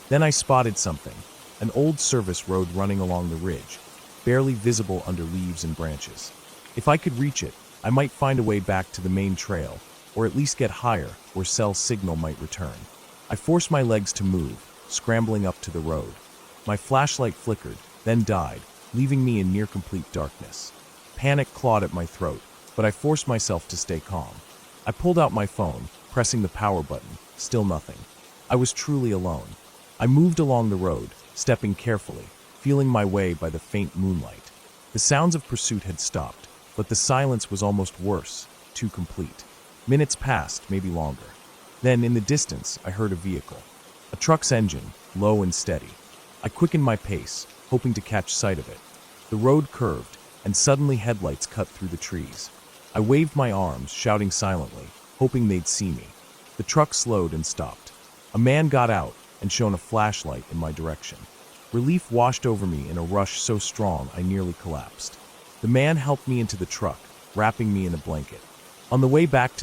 Then I spotted something, an old service road running along the ridge, barely visible under leaves and branches. If I could reach it, I might find a way back to the main trail, or at least get higher where Cell's signal might return. I forced my legs to move, scrambling up to the road. My flashlight flickered, then died, leaving me in near-complete darkness. Panic clawed at my throat, but I forced myself to stay calm. I pulled out my phone, pressing the power button, still nothing. I was truly alone. I moved along the road, stepping carefully, feeling my way by the faint moonlight. The sounds of pursuit had stopped, but the silence was almost worse, too complete. Minutes passed, maybe longer. Then, in the distance, I heard a vehicle. A truck's engine, low and steady. I quickened my pace, hoping to catch sight of it. The road curved, and suddenly headlights cut through the trees. I waved my arms, shouting silently, hoping they'd see me. The truck slowed and stopped. A man got out and shone a flashlight in my direction. Relief washed over me in a rush so strong I nearly collapsed. The man helped me into the truck, wrapping me in a blanket. On the way back